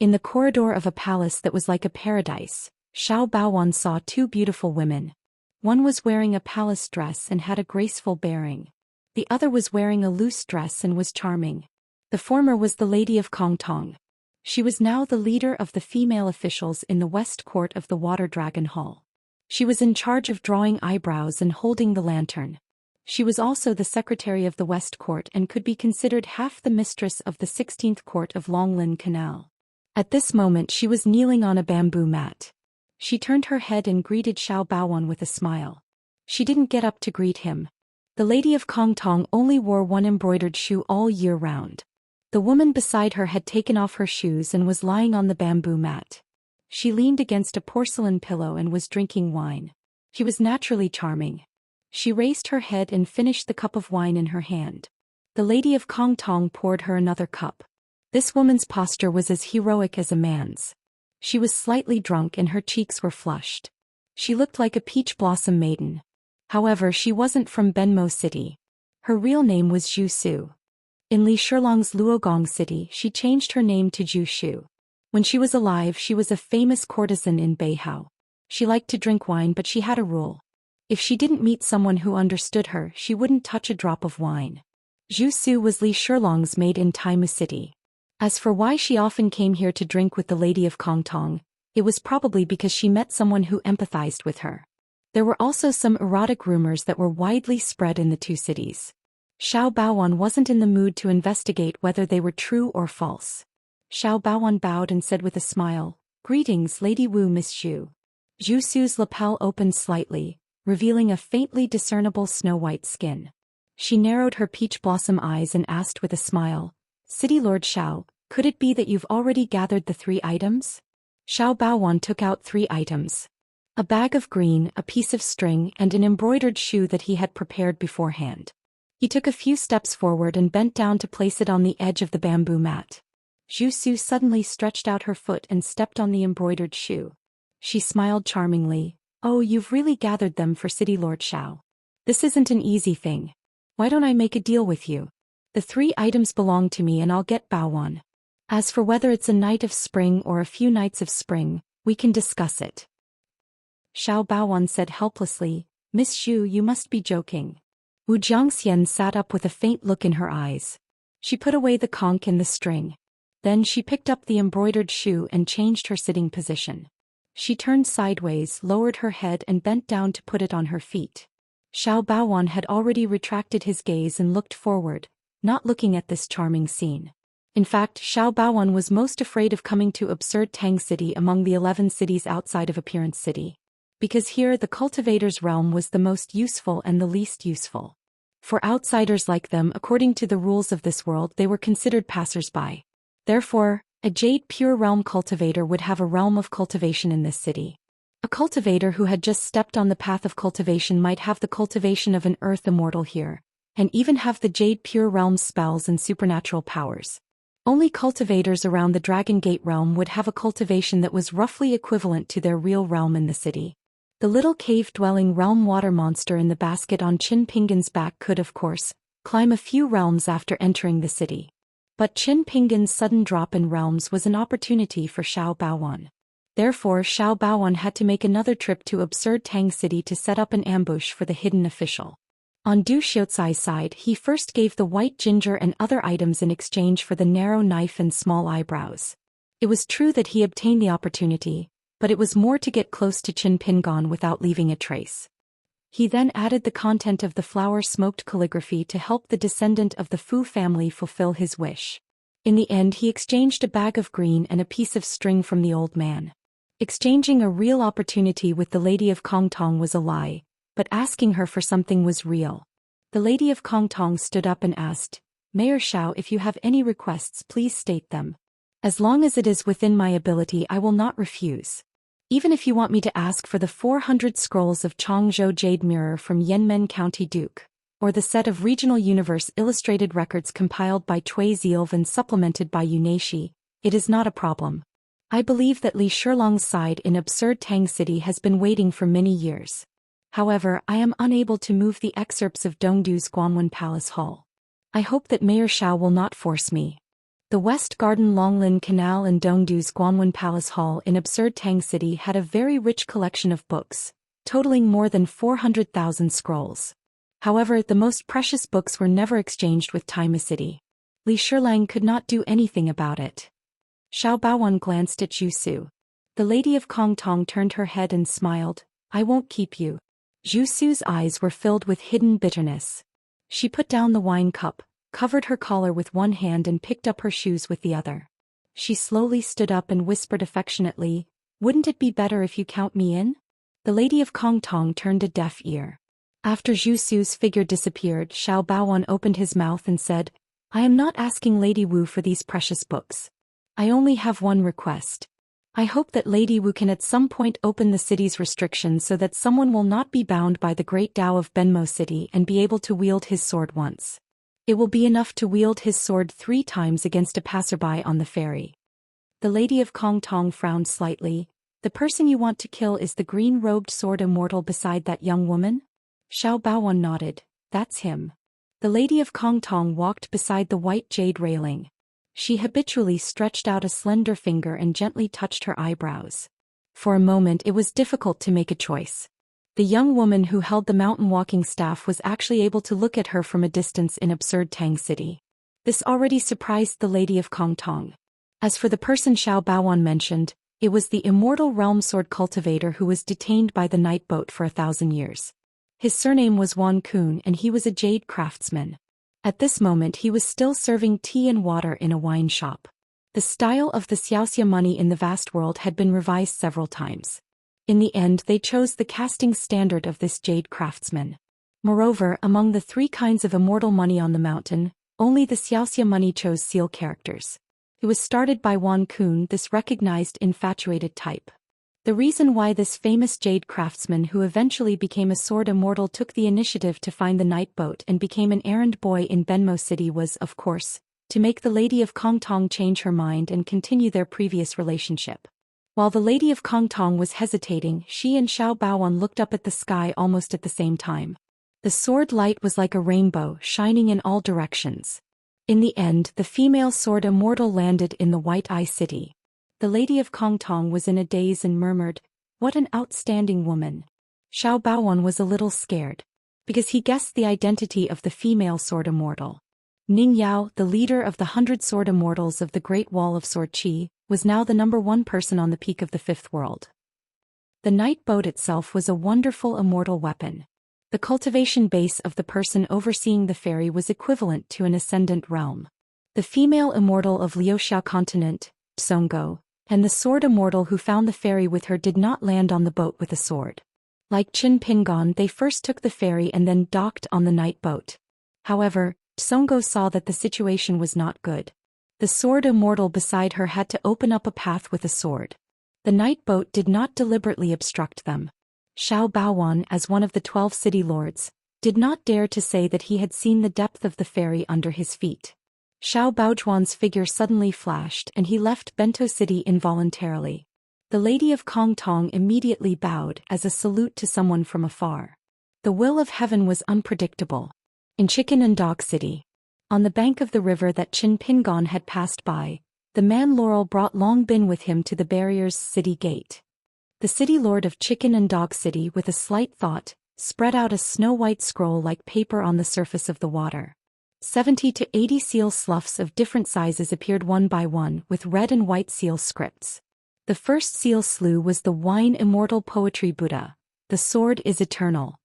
In the corridor of a palace that was like a paradise, Xiao Baowan saw 2 beautiful women. One was wearing a palace dress and had a graceful bearing. The other was wearing a loose dress and was charming. The former was the Lady of Kongtong. She was now the leader of the female officials in the West Court of the Water Dragon Hall. She was in charge of drawing eyebrows and holding the lantern. She was also the secretary of the West Court and could be considered half the mistress of the 16th Court of Longlin Canal. At this moment she was kneeling on a bamboo mat. She turned her head and greeted Xiao Baowan with a smile. She didn't get up to greet him. The Lady of Kongtong only wore one embroidered shoe all year round. The woman beside her had taken off her shoes and was lying on the bamboo mat. She leaned against a porcelain pillow and was drinking wine. She was naturally charming. She raised her head and finished the cup of wine in her hand. The Lady of Kongtong poured her another cup. This woman's posture was as heroic as a man's. She was slightly drunk and her cheeks were flushed. She looked like a peach blossom maiden. However, she wasn't from Benmo City. Her real name was Zhu Su. In Li Shilong's Luogong City, she changed her name to Zhu Shu. When she was alive, she was a famous courtesan in Beihao. She liked to drink wine, but she had a rule. If she didn't meet someone who understood her, she wouldn't touch a drop of wine. Zhu Su was Li Shilong's maid in Taimu City. As for why she often came here to drink with the Lady of Kongtong, it was probably because she met someone who empathized with her. There were also some erotic rumors that were widely spread in the 2 cities. Xiao Baowan wasn't in the mood to investigate whether they were true or false. Xiao Baowan bowed and said with a smile, "Greetings, Lady Wu, Miss Zhu." Zhu Su's lapel opened slightly, revealing a faintly discernible snow-white skin. She narrowed her peach blossom eyes and asked with a smile, "City Lord Xiao, could it be that you've already gathered the 3 items?" Xiao Baowan took out 3 items. A bag of green, a piece of string, and an embroidered shoe that he had prepared beforehand. He took a few steps forward and bent down to place it on the edge of the bamboo mat. Zhu Su suddenly stretched out her foot and stepped on the embroidered shoe. She smiled charmingly. "Oh, you've really gathered them for City Lord Xiao. This isn't an easy thing. Why don't I make a deal with you? The 3 items belong to me and I'll get Baowan. As for whether it's a night of spring or a few nights of spring, we can discuss it." Xiao Baowan said helplessly, "Miss Zhu, you must be joking." Wu Jiangxian sat up with a faint look in her eyes. She put away the conch and the string. Then she picked up the embroidered shoe and changed her sitting position. She turned sideways, lowered her head and bent down to put it on her feet. Xiao Baowan had already retracted his gaze and looked forward, not looking at this charming scene. In fact, Xiao Baowan was most afraid of coming to absurd Tang City among the 11 cities outside of Appearance City. Because here the cultivator's realm was the most useful and the least useful. For outsiders like them, according to the rules of this world, they were considered passers-by. Therefore, a Jade Pure Realm cultivator would have a realm of cultivation in this city. A cultivator who had just stepped on the path of cultivation might have the cultivation of an Earth Immortal here, and even have the Jade Pure Realm spells and supernatural powers. Only cultivators around the Dragon Gate realm would have a cultivation that was roughly equivalent to their real realm in the city. The little cave-dwelling realm water monster in the basket on Qin Pingan's back could, of course, climb a few realms after entering the city. But Qin Pingan's sudden drop in realms was an opportunity for Xiao Baowan. Therefore, Xiao Baowan had to make another trip to absurd Tang City to set up an ambush for the hidden official. On Du Xiaocai's side, he first gave the white ginger and other items in exchange for the narrow knife and small eyebrows. It was true that he obtained the opportunity, but it was more to get close to Qin Pingan without leaving a trace. He then added the content of the flower-smoked calligraphy to help the descendant of the Fu family fulfill his wish. In the end, he exchanged a bag of green and a piece of string from the old man. Exchanging a real opportunity with the Lady of Kongtong was a lie, but asking her for something was real. The lady of Kongtong stood up and asked, Mayor Xiao, if you have any requests, please state them. As long as it is within my ability, I will not refuse. Even if you want me to ask for the 400 scrolls of Chongzhou Jade Mirror from Yanmen County Duke, or the set of regional universe illustrated records compiled by Cui Zilv and supplemented by Yunashi, it is not a problem. I believe that Li Shilong's side in absurd Tang City has been waiting for many years. However, I am unable to move the excerpts of Dongdu's Guanwen Palace Hall. I hope that Mayor Xiao will not force me. The West Garden Longlin Canal and Dongdu's Guanwen Palace Hall in absurd Tang City had a very rich collection of books, totaling more than 400,000 scrolls. However, the most precious books were never exchanged with Taima City. Li Shilang could not do anything about it. Xiao Baowan glanced at Zhu Su. The lady of Kongtong turned her head and smiled, I won't keep you. Zhu Su's eyes were filled with hidden bitterness. She put down the wine cup, covered her collar with one hand and picked up her shoes with the other. She slowly stood up and whispered affectionately, wouldn't it be better if you count me in? The lady of Kongtong turned a deaf ear. After Zhu Su's figure disappeared, Xiao Baowan opened his mouth and said, I am not asking Lady Wu for these precious books. I only have one request. I hope that Lady Wu can at some point open the city's restrictions so that someone will not be bound by the great Tao of Benmo City and be able to wield his sword once. It will be enough to wield his sword 3 times against a passerby on the ferry. The lady of Kongtong frowned slightly. The person you want to kill is the green-robed sword immortal beside that young woman? Xiao Baowan nodded. That's him. The lady of Kongtong walked beside the white jade railing. She habitually stretched out a slender finger and gently touched her eyebrows. For a moment it was difficult to make a choice. The young woman who held the mountain walking staff was actually able to look at her from a distance in absurd Tang City. This already surprised the lady of Kongtong. As for the person Xiao Baowan mentioned, it was the immortal realm sword cultivator who was detained by the night boat for 1,000 years. His surname was Wan Kun and he was a jade craftsman. At this moment he was still serving tea and water in a wine shop. The style of the Xianxia money in the vast world had been revised several times. In the end they chose the casting standard of this jade craftsman. Moreover, among the 3 kinds of immortal money on the mountain, only the Xianxia money chose seal characters. It was started by Wan Kun, this recognized infatuated type. The reason why this famous jade craftsman who eventually became a sword immortal took the initiative to find the night boat and became an errand boy in Benmo City was, of course, to make the lady of Kongtong change her mind and continue their previous relationship. While the lady of Kongtong was hesitating, she and Xiao Baowan looked up at the sky almost at the same time. The sword light was like a rainbow, shining in all directions. In the end, the female sword immortal landed in the White Eye City. The lady of Kongtong was in a daze and murmured, what an outstanding woman. Xiao Baowan was a little scared, because he guessed the identity of the female sword immortal. Ning Yao, the leader of the 100 sword immortals of the Great Wall of Sword Qi, was now the #1 person on the peak of the 5th world. The night boat itself was a wonderful immortal weapon. The cultivation base of the person overseeing the ferry was equivalent to an ascendant realm. The female immortal of Liuxia continent, Tsongo, and the sword immortal who found the ferry with her did not land on the boat with a sword. Like Qin Pingon, they first took the ferry and then docked on the night boat. However, Tsongo saw that the situation was not good. The sword immortal beside her had to open up a path with a sword. The night boat did not deliberately obstruct them. Xiao Baowan, as one of the 12 city lords, did not dare to say that he had seen the depth of the ferry under his feet. Xiao Baozhuan's figure suddenly flashed and he left Bento City involuntarily. The lady of Kongtong immediately bowed as a salute to someone from afar. The will of heaven was unpredictable. In Chicken and Dog City, on the bank of the river that Qin Pingon had passed by, the man Laurel brought Long Bin with him to the barrier's city gate. The city lord of Chicken and Dog City, with a slight thought, spread out a snow-white scroll like paper on the surface of the water. 70 to 80 seal sloughs of different sizes appeared one by one with red and white seal scripts. The first seal slough was the Wine Immortal Poetry Buddha. The sword is eternal.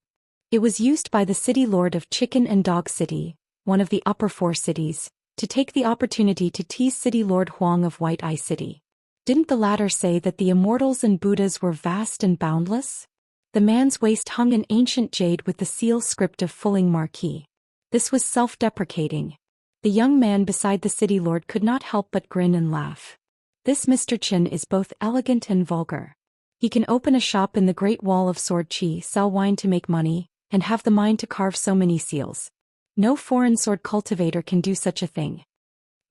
It was used by the city lord of Chicken and Dog City, one of the upper 4 cities, to take the opportunity to tease city lord Huang of White Eye City. Didn't the latter say that the immortals and Buddhas were vast and boundless? The man's waist hung an ancient jade with the seal script of Fulling Marquis. This was self-deprecating. The young man beside the city lord could not help but grin and laugh. This Mr. Qin is both elegant and vulgar. He can open a shop in the Great Wall of Sword Qi, sell wine to make money, and have the mind to carve so many seals. No foreign sword cultivator can do such a thing.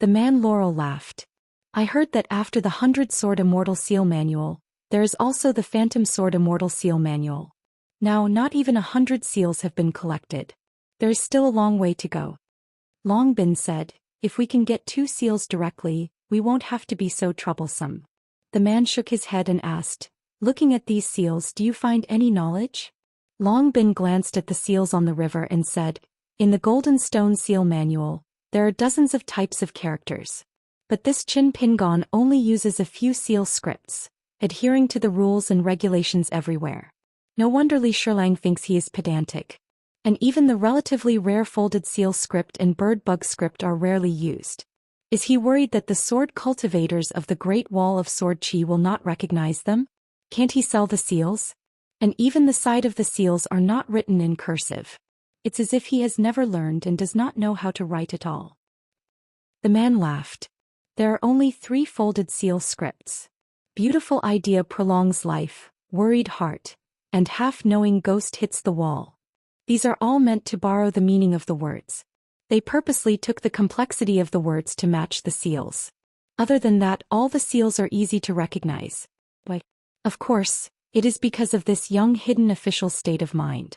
The man Laurel laughed. I heard that after the 100 Sword Immortal Seal Manual, there is also the Phantom Sword Immortal Seal Manual. Now, not even 100 seals have been collected. There is still a long way to go. Long Bin said, if we can get 2 seals directly, we won't have to be so troublesome. The man shook his head and asked, looking at these seals, do you find any knowledge? Long Bin glanced at the seals on the river and said, in the Golden Stone Seal Manual, there are dozens of types of characters. But this Qin Pingon only uses a few seal scripts, adhering to the rules and regulations everywhere. No wonder Li Shilang thinks he is pedantic. And even the relatively rare folded seal script and bird bug script are rarely used. Is he worried that the sword cultivators of the Great Wall of Sword Qi will not recognize them? Can't he sell the seals? And even the side of the seals are not written in cursive. It's as if he has never learned and does not know how to write at all. The man laughed. There are only 3 folded seal scripts. Beautiful idea prolongs life, worried heart, and half-knowing ghost hits the wall. These are all meant to borrow the meaning of the words. They purposely took the complexity of the words to match the seals. Other than that, all the seals are easy to recognize. Why? Of course, it is because of this young hidden official's state of mind.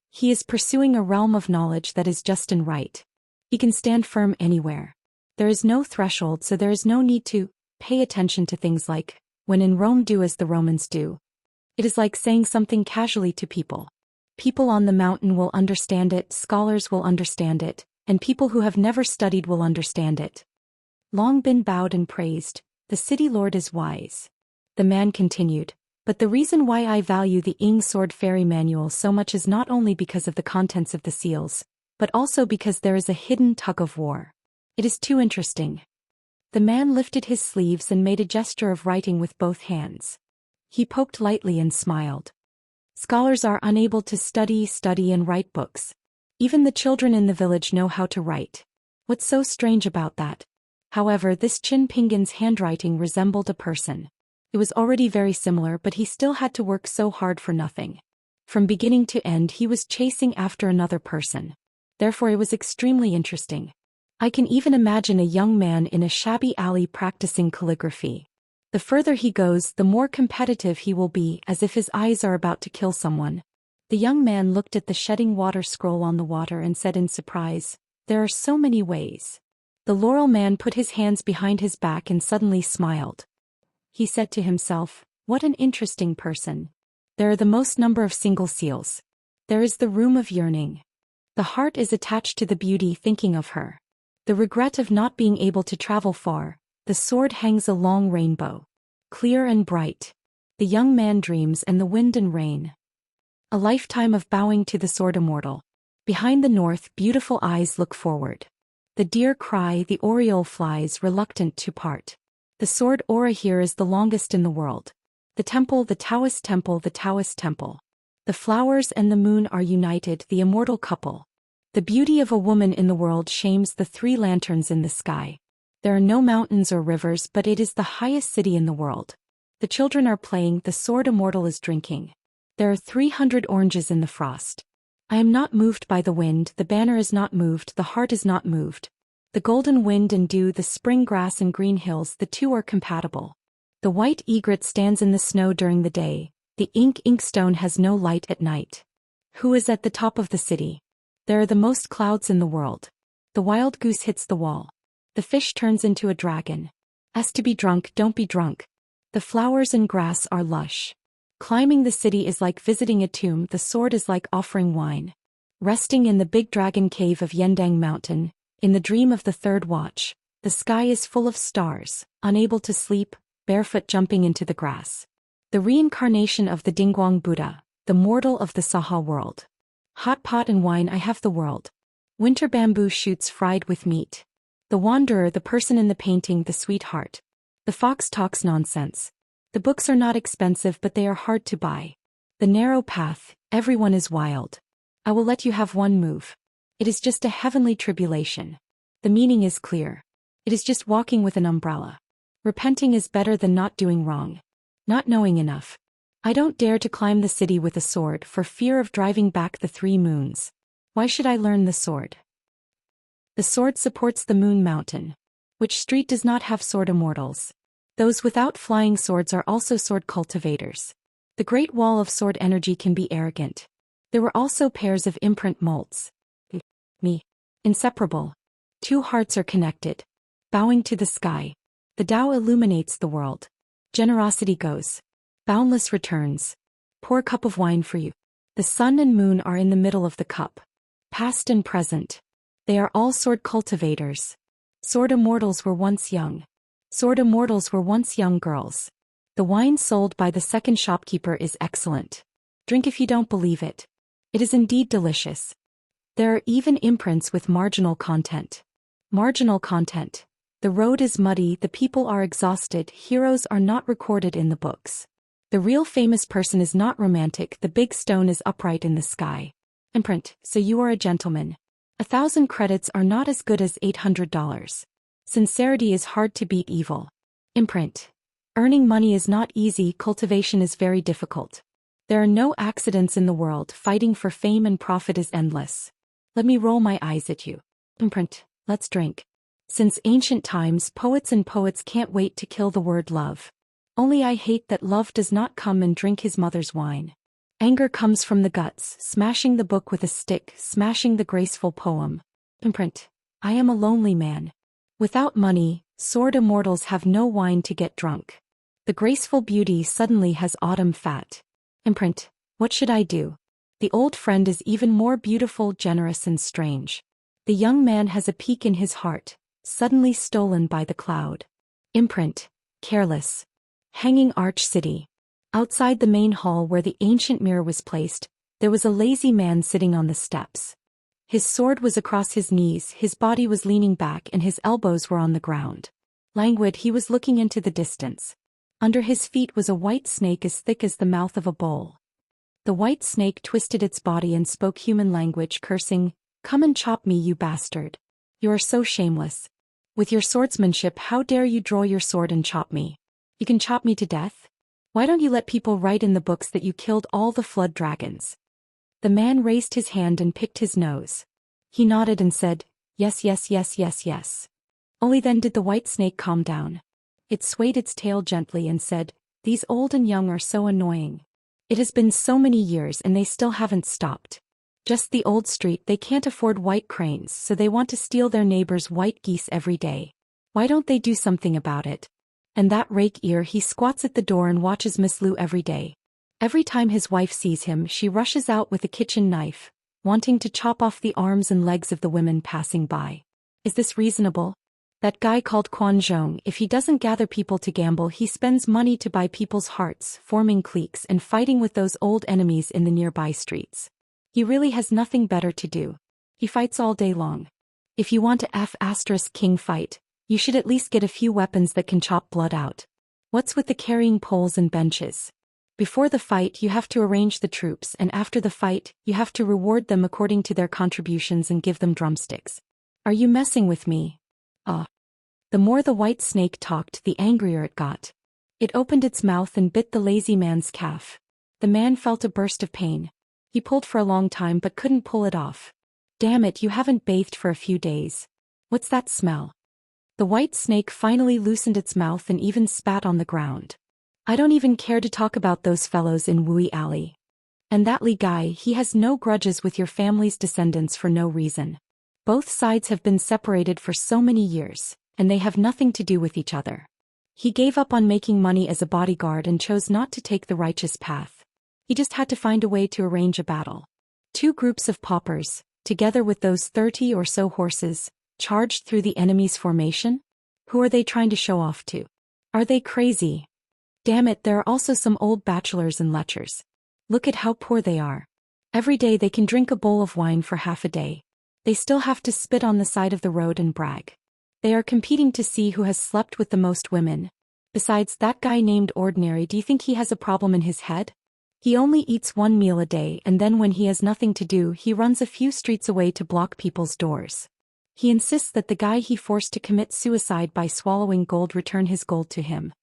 He is pursuing a realm of knowledge that is just and right. He can stand firm anywhere. There is no threshold, so there is no need to pay attention to things like, when in Rome, do as the Romans do. It is like saying something casually to people. People on the mountain will understand it, scholars will understand it, and people who have never studied will understand it. Long Bin bowed and praised, the city lord is wise. The man continued, but the reason why I value the Ying Sword Fairy Manual so much is not only because of the contents of the seals, but also because there is a hidden tug-of-war. It is too interesting. The man lifted his sleeves and made a gesture of writing with both hands. He poked lightly and smiled. Scholars are unable to study and write books. Even the children in the village know how to write. What's so strange about that? However, this Qin Pingon's handwriting resembled a person. It was already very similar, but he still had to work so hard for nothing. From beginning to end, he was chasing after another person. Therefore, it was extremely interesting. I can even imagine a young man in a shabby alley practicing calligraphy. The further he goes, the more competitive he will be, as if his eyes are about to kill someone. The young man looked at the shedding water scroll on the water and said in surprise, there are so many ways. The laurel man put his hands behind his back and suddenly smiled. He said to himself, what an interesting person. There are the most number of single seals. There is the room of yearning. The heart is attached to the beauty thinking of her. The regret of not being able to travel far. The sword hangs a long rainbow. Clear and bright. The young man dreams and the wind and rain. A lifetime of bowing to the sword immortal. Behind the north, beautiful eyes look forward. The deer cry, the oriole flies, reluctant to part. The sword aura here is the longest in the world. The temple, the Taoist temple, the Taoist temple. The flowers and the moon are united, the immortal couple. The beauty of a woman in the world shames the 3 lanterns in the sky. There are no mountains or rivers, but it is the highest city in the world. The children are playing, the sword immortal is drinking. There are 300 oranges in the frost. I am not moved by the wind, the banner is not moved, the heart is not moved. The golden wind and dew, the spring grass and green hills, the 2 are compatible. The white egret stands in the snow during the day, the inkstone has no light at night. Who is at the top of the city? There are the most clouds in the world. The wild goose hits the wall. The fish turns into a dragon. As to be drunk, don't be drunk. The flowers and grass are lush. Climbing the city is like visiting a tomb, the sword is like offering wine. Resting in the big dragon cave of Yendang Mountain, in the dream of the 3rd watch, the sky is full of stars, unable to sleep, barefoot jumping into the grass. The reincarnation of the Dingguang Buddha, the mortal of the Saha world. Hot pot and wine, I have the world. Winter bamboo shoots fried with meat. The wanderer, the person in the painting, the sweetheart. The fox talks nonsense. The books are not expensive, but they are hard to buy. The narrow path, everyone is wild. I will let you have one move. It is just a heavenly tribulation. The meaning is clear. It is just walking with an umbrella. Repenting is better than not doing wrong. Not knowing enough. I don't dare to climb the city with a sword for fear of driving back the 3 moons. Why should I learn the sword? The sword supports the moon mountain. Which street does not have sword immortals? Those without flying swords are also sword cultivators. The great wall of sword energy can be arrogant. There were also pairs of imprint molts. Me. Inseparable. 2 hearts are connected. Bowing to the sky. The Tao illuminates the world. Generosity goes. Boundless returns. Pour cup of wine for you. The sun and moon are in the middle of the cup. Past and present. They are all sword cultivators. Sword immortals were once young. Sword immortals were once young girls. The wine sold by the second shopkeeper is excellent. Drink if you don't believe it. It is indeed delicious. There are even imprints with marginal content. Marginal content. The road is muddy, the people are exhausted, heroes are not recorded in the books. The real famous person is not romantic, the big stone is upright in the sky. Imprint, so you are a gentleman. 1,000 credits are not as good as $800. Sincerity is hard to beat evil. Imprint. Earning money is not easy, cultivation is very difficult. There are no accidents in the world, fighting for fame and profit is endless. Let me roll my eyes at you. Imprint, let's drink. Since ancient times, poets can't wait to kill the word love. Only I hate that love does not come and drink his mother's wine. Anger comes from the guts, smashing the book with a stick, smashing the graceful poem. Imprint. I am a lonely man. Without money, sword immortals have no wine to get drunk. The graceful beauty suddenly has autumn fat. Imprint. What should I do? The old friend is even more beautiful, generous and strange. The young man has a peak in his heart, suddenly stolen by the cloud. Imprint. Careless. Hanging Arch City. Outside the main hall where the ancient mirror was placed, there was a lazy man sitting on the steps. His sword was across his knees, his body was leaning back and his elbows were on the ground. Languid, he was looking into the distance. Under his feet was a white snake as thick as the mouth of a bowl. The white snake twisted its body and spoke human language, cursing, "Come and chop me, you bastard. You are so shameless. With your swordsmanship, how dare you draw your sword and chop me? You can chop me to death? Why don't you let people write in the books that you killed all the flood dragons?" The man raised his hand and picked his nose. He nodded and said, "Yes, yes, yes, yes, yes." Only then did the white snake calm down. It swayed its tail gently and said, "These old and young are so annoying. It has been so many years and they still haven't stopped. Just the old street, they can't afford white cranes, so they want to steal their neighbors' white geese every day. Why don't they do something about it? And that rake ear, he squats at the door and watches Miss Lou every day. Every time his wife sees him, she rushes out with a kitchen knife, wanting to chop off the arms and legs of the women passing by. Is this reasonable? That guy called Quan Zhong, if he doesn't gather people to gamble, he spends money to buy people's hearts, forming cliques and fighting with those old enemies in the nearby streets. He really has nothing better to do. He fights all day long. If you want to F***king fight, you should at least get a few weapons that can chop blood out. What's with the carrying poles and benches? Before the fight, you have to arrange the troops, and after the fight, you have to reward them according to their contributions and give them drumsticks. Are you messing with me? The more the white snake talked, the angrier it got. It opened its mouth and bit the lazy man's calf. The man felt a burst of pain. He pulled for a long time but couldn't pull it off. Damn it, you haven't bathed for a few days. What's that smell? The white snake finally loosened its mouth and even spat on the ground. I don't even care to talk about those fellows in Wui Alley. And that Li guy, he has no grudges with your family's descendants for no reason. Both sides have been separated for so many years, and they have nothing to do with each other. He gave up on making money as a bodyguard and chose not to take the righteous path. He just had to find a way to arrange a battle. 2 groups of paupers, together with those 30 or so horses, charged through the enemy's formation? Who are they trying to show off to? Are they crazy? Damn it, there are also some old bachelors and lechers. Look at how poor they are. Every day they can drink a bowl of wine for half a day. They still have to spit on the side of the road and brag. They are competing to see who has slept with the most women. Besides, that guy named Ordinary, do you think he has a problem in his head? He only eats one meal a day, and then when he has nothing to do he runs a few streets away to block people's doors. He insists that the guy he forced to commit suicide by swallowing gold return his gold to him.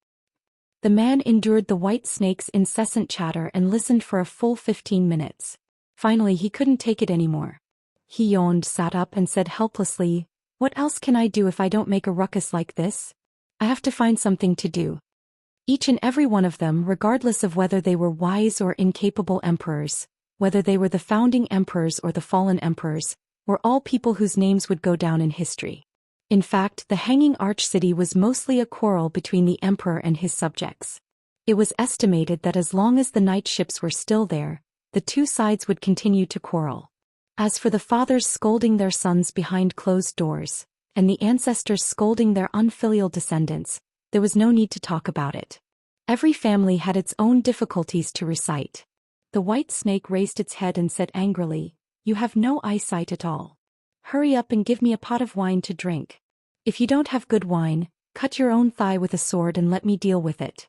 The man endured the white snake's incessant chatter and listened for a full 15 minutes. Finally he couldn't take it anymore. He yawned, sat up and said helplessly, "What else can I do if I don't make a ruckus like this? I have to find something to do." Each and every one of them, regardless of whether they were wise or incapable emperors, whether they were the founding emperors or the fallen emperors, were all people whose names would go down in history. In fact, the Hanging Arch City was mostly a quarrel between the emperor and his subjects. It was estimated that as long as the night ships were still there, the two sides would continue to quarrel. As for the fathers scolding their sons behind closed doors, and the ancestors scolding their unfilial descendants, there was no need to talk about it. Every family had its own difficulties to recite. The white snake raised its head and said angrily, "You have no eyesight at all. Hurry up and give me a pot of wine to drink. If you don't have good wine, cut your own thigh with a sword and let me deal with it."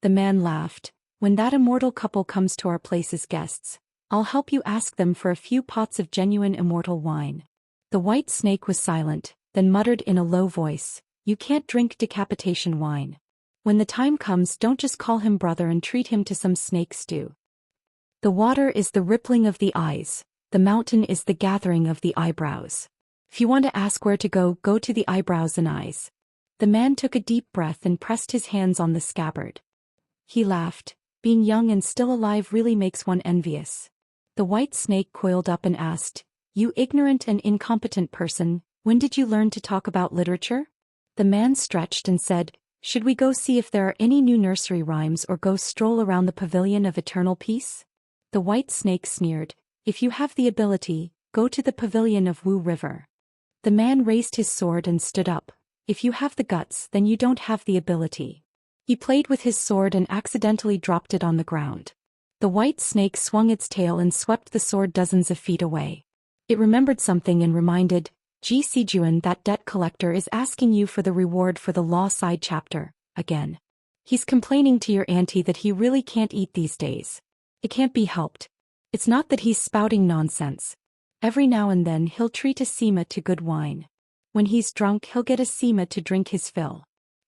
The man laughed. "When that immortal couple comes to our place as guests, I'll help you ask them for a few pots of genuine immortal wine." The white snake was silent, then muttered in a low voice, "You can't drink decapitation wine. When the time comes, don't just call him brother and treat him to some snake stew. The water is the rippling of the eyes. The mountain is the gathering of the eyebrows. If you want to ask where to go, go to the eyebrows and eyes." The man took a deep breath and pressed his hands on the scabbard. He laughed. Being young and still alive really makes one envious. The white snake coiled up and asked, "You ignorant and incompetent person, when did you learn to talk about literature?" The man stretched and said, "Should we go see if there are any new nursery rhymes or go stroll around the pavilion of eternal peace?" The white snake sneered, "If you have the ability, go to the pavilion of Wu River." The man raised his sword and stood up. "If you have the guts, then you don't have the ability." He played with his sword and accidentally dropped it on the ground. The white snake swung its tail and swept the sword dozens of feet away. It remembered something and reminded, "Ji Sijuan, that debt collector is asking you for the reward for the law side chapter, again. He's complaining to your auntie that he really can't eat these days. It can't be helped. It's not that he's spouting nonsense. Every now and then he'll treat a Sima to good wine. When he's drunk he'll get a Sima to drink his fill.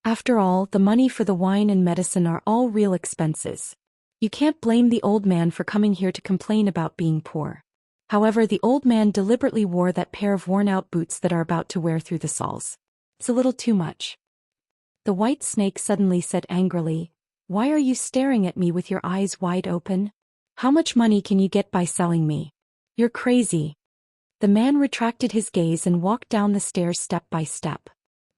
After all, the money for the wine and medicine are all real expenses. You can't blame the old man for coming here to complain about being poor." However, the old man deliberately wore that pair of worn-out boots that are about to wear through the soles. "It's a little too much." The white snake suddenly said angrily, "Why are you staring at me with your eyes wide open? How much money can you get by selling me? You're crazy." The man retracted his gaze and walked down the stairs step by step.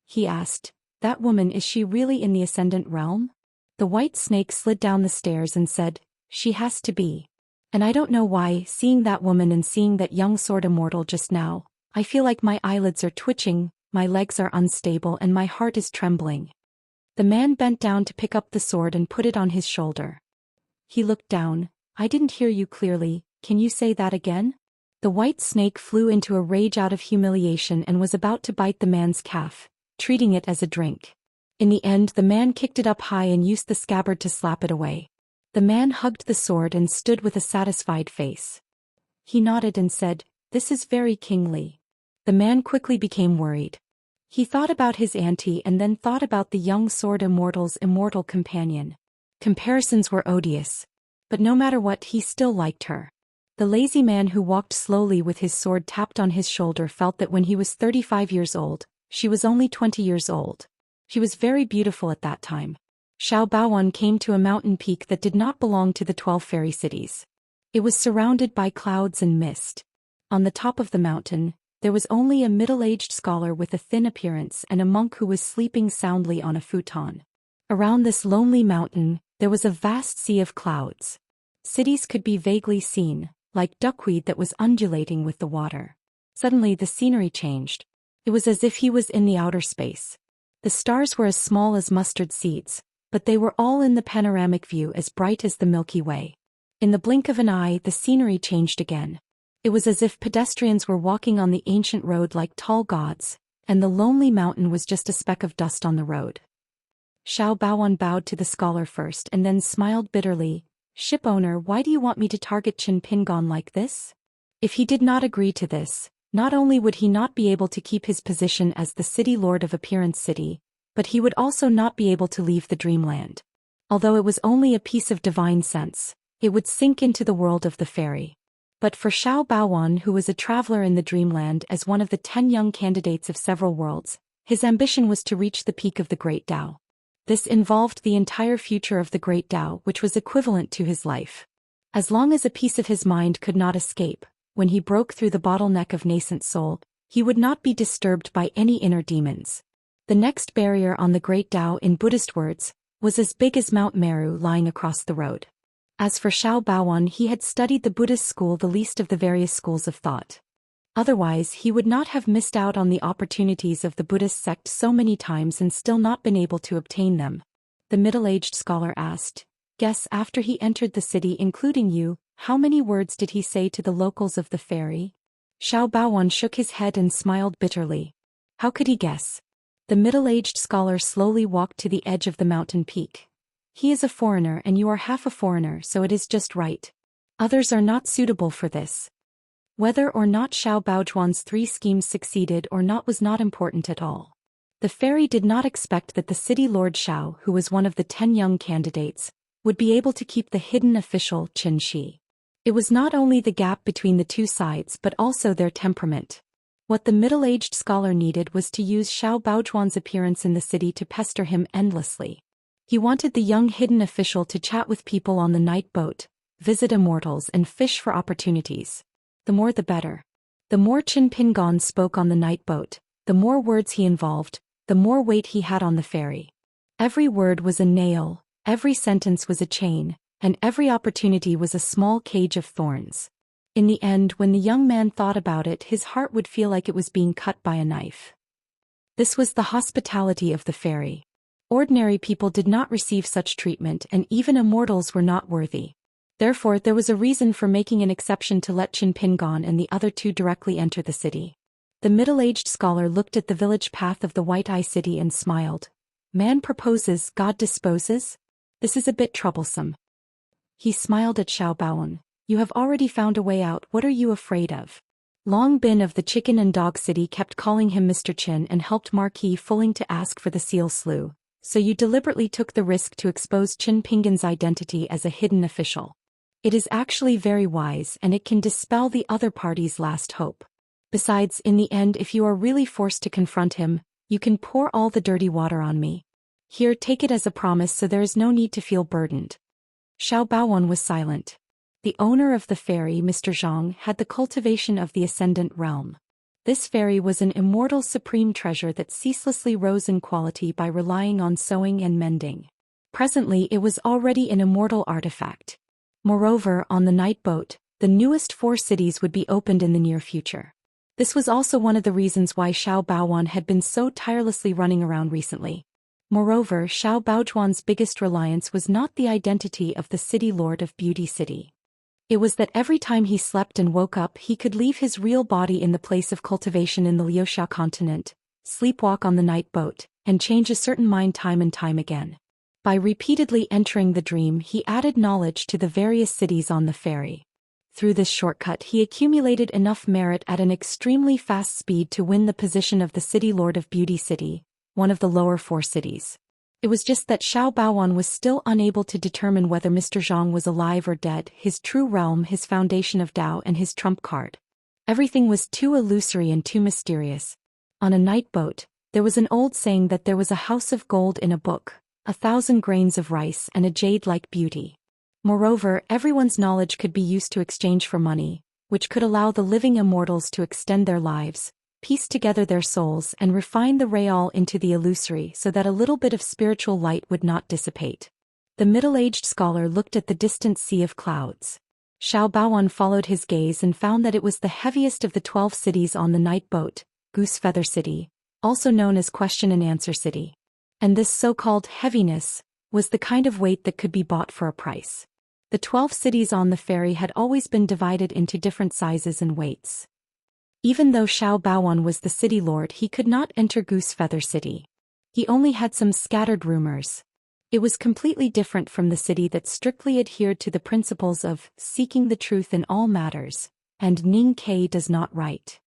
He asked, "That woman, is she really in the ascendant realm?" The white snake slid down the stairs and said, "She has to be. And I don't know why, seeing that woman and seeing that young sword immortal just now, I feel like my eyelids are twitching, my legs are unstable and my heart is trembling." The man bent down to pick up the sword and put it on his shoulder. He looked down. "I didn't hear you clearly, can you say that again?" The white snake flew into a rage out of humiliation and was about to bite the man's calf, treating it as a drink. In the end, the man kicked it up high and used the scabbard to slap it away. The man hugged the sword and stood with a satisfied face. He nodded and said, "This is very kingly." The man quickly became worried. He thought about his auntie and then thought about the young sword immortal's immortal companion. Comparisons were odious. But no matter what, he still liked her. The lazy man who walked slowly with his sword tapped on his shoulder felt that when he was 35 years old, she was only 20 years old. She was very beautiful at that time. Xiao Baoan came to a mountain peak that did not belong to the 12 fairy cities. It was surrounded by clouds and mist. On the top of the mountain, there was only a middle-aged scholar with a thin appearance and a monk who was sleeping soundly on a futon. Around this lonely mountain, there was a vast sea of clouds. Cities could be vaguely seen, like duckweed that was undulating with the water. Suddenly the scenery changed. It was as if he was in the outer space. The stars were as small as mustard seeds, but they were all in the panoramic view as bright as the Milky Way. In the blink of an eye, the scenery changed again. It was as if pedestrians were walking on the ancient road like tall gods, and the lonely mountain was just a speck of dust on the road. Xiao Baoan bowed to the scholar first and then smiled bitterly. "Shipowner, why do you want me to target Qin Pingon like this?" If he did not agree to this, not only would he not be able to keep his position as the city lord of Appearance City, but he would also not be able to leave the dreamland. Although it was only a piece of divine sense, it would sink into the world of the fairy. But for Xiao Baowan, who was a traveler in the dreamland as one of the 10 young candidates of several worlds, his ambition was to reach the peak of the Great Tao. This involved the entire future of the Great Tao, which was equivalent to his life. As long as a piece of his mind could not escape, when he broke through the bottleneck of nascent soul, he would not be disturbed by any inner demons. The next barrier on the Great Tao, in Buddhist words, was as big as Mount Meru lying across the road. As for Xiao Baowan, he had studied the Buddhist school, the least of the various schools of thought. Otherwise, he would not have missed out on the opportunities of the Buddhist sect so many times and still not been able to obtain them. The middle-aged scholar asked, "Guess after he entered the city, including you, how many words did he say to the locals of the fairy?" Xiao Baowan shook his head and smiled bitterly. How could he guess? The middle-aged scholar slowly walked to the edge of the mountain peak. "He is a foreigner and you are half a foreigner, so it is just right. Others are not suitable for this." Whether or not Xiao Baojuan's 3 schemes succeeded or not was not important at all. The fairy did not expect that the city lord Xiao, who was one of the 10 young candidates, would be able to keep the hidden official Xianxia. It was not only the gap between the two sides but also their temperament. What the middle-aged scholar needed was to use Xiao Baojuan's appearance in the city to pester him endlessly. He wanted the young hidden official to chat with people on the night boat, visit immortals and fish for opportunities. The more the better. The more Qin Pingon spoke on the night boat, the more words he involved, the more weight he had on the fairy. Every word was a nail, every sentence was a chain, and every opportunity was a small cage of thorns. In the end, when the young man thought about it, his heart would feel like it was being cut by a knife. This was the hospitality of the fairy. Ordinary people did not receive such treatment, and even immortals were not worthy. Therefore, there was a reason for making an exception to let Qin Pingon and the other 2 directly enter the city. The middle-aged scholar looked at the village path of the White Eye City and smiled. "Man proposes, God disposes? This is a bit troublesome." He smiled at Xiao Baowan. "You have already found a way out, what are you afraid of?" Long Bin of the Chicken and Dog City kept calling him Mr. Qin and helped Marquis Fulling to ask for the seal slew. "So you deliberately took the risk to expose Qin Pingon's identity as a hidden official. It is actually very wise and it can dispel the other party's last hope. Besides, in the end, if you are really forced to confront him, you can pour all the dirty water on me. Here, take it as a promise so there is no need to feel burdened." Xiao Baowan was silent. The owner of the fairy, Mr. Zhang, had the cultivation of the Ascendant Realm. This fairy was an immortal supreme treasure that ceaselessly rose in quality by relying on sewing and mending. Presently, it was already an immortal artifact. Moreover, on the night boat, the newest 4 cities would be opened in the near future. This was also one of the reasons why Xiao Baowan had been so tirelessly running around recently. Moreover, Xiao Baojuan's biggest reliance was not the identity of the city lord of Beauty City. It was that every time he slept and woke up, he could leave his real body in the place of cultivation in the Liuxia continent, sleepwalk on the night boat, and change a certain mind time and time again. By repeatedly entering the dream, he added knowledge to the various cities on the ferry. Through this shortcut, he accumulated enough merit at an extremely fast speed to win the position of the city lord of Beauty City, one of the lower 4 cities. It was just that Xiao Baowan was still unable to determine whether Mr. Zhang was alive or dead, his true realm, his foundation of Tao, and his trump card. Everything was too illusory and too mysterious. On a night boat, there was an old saying that there was a house of gold in a book, 1,000 grains of rice and a jade-like beauty. Moreover, everyone's knowledge could be used to exchange for money, which could allow the living immortals to extend their lives, piece together their souls and refine the real into the illusory so that a little bit of spiritual light would not dissipate. The middle-aged scholar looked at the distant sea of clouds. Xiao Baowan followed his gaze and found that it was the heaviest of the 12 cities on the night boat, Goose Feather City, also known as Question and Answer City. And this so-called heaviness was the kind of weight that could be bought for a price. The 12 cities on the ferry had always been divided into different sizes and weights. Even though Xiao Baowan was the city lord, he could not enter Goose Feather City. He only had some scattered rumors. It was completely different from the city that strictly adhered to the principles of seeking the truth in all matters, and Ning Ke does not write.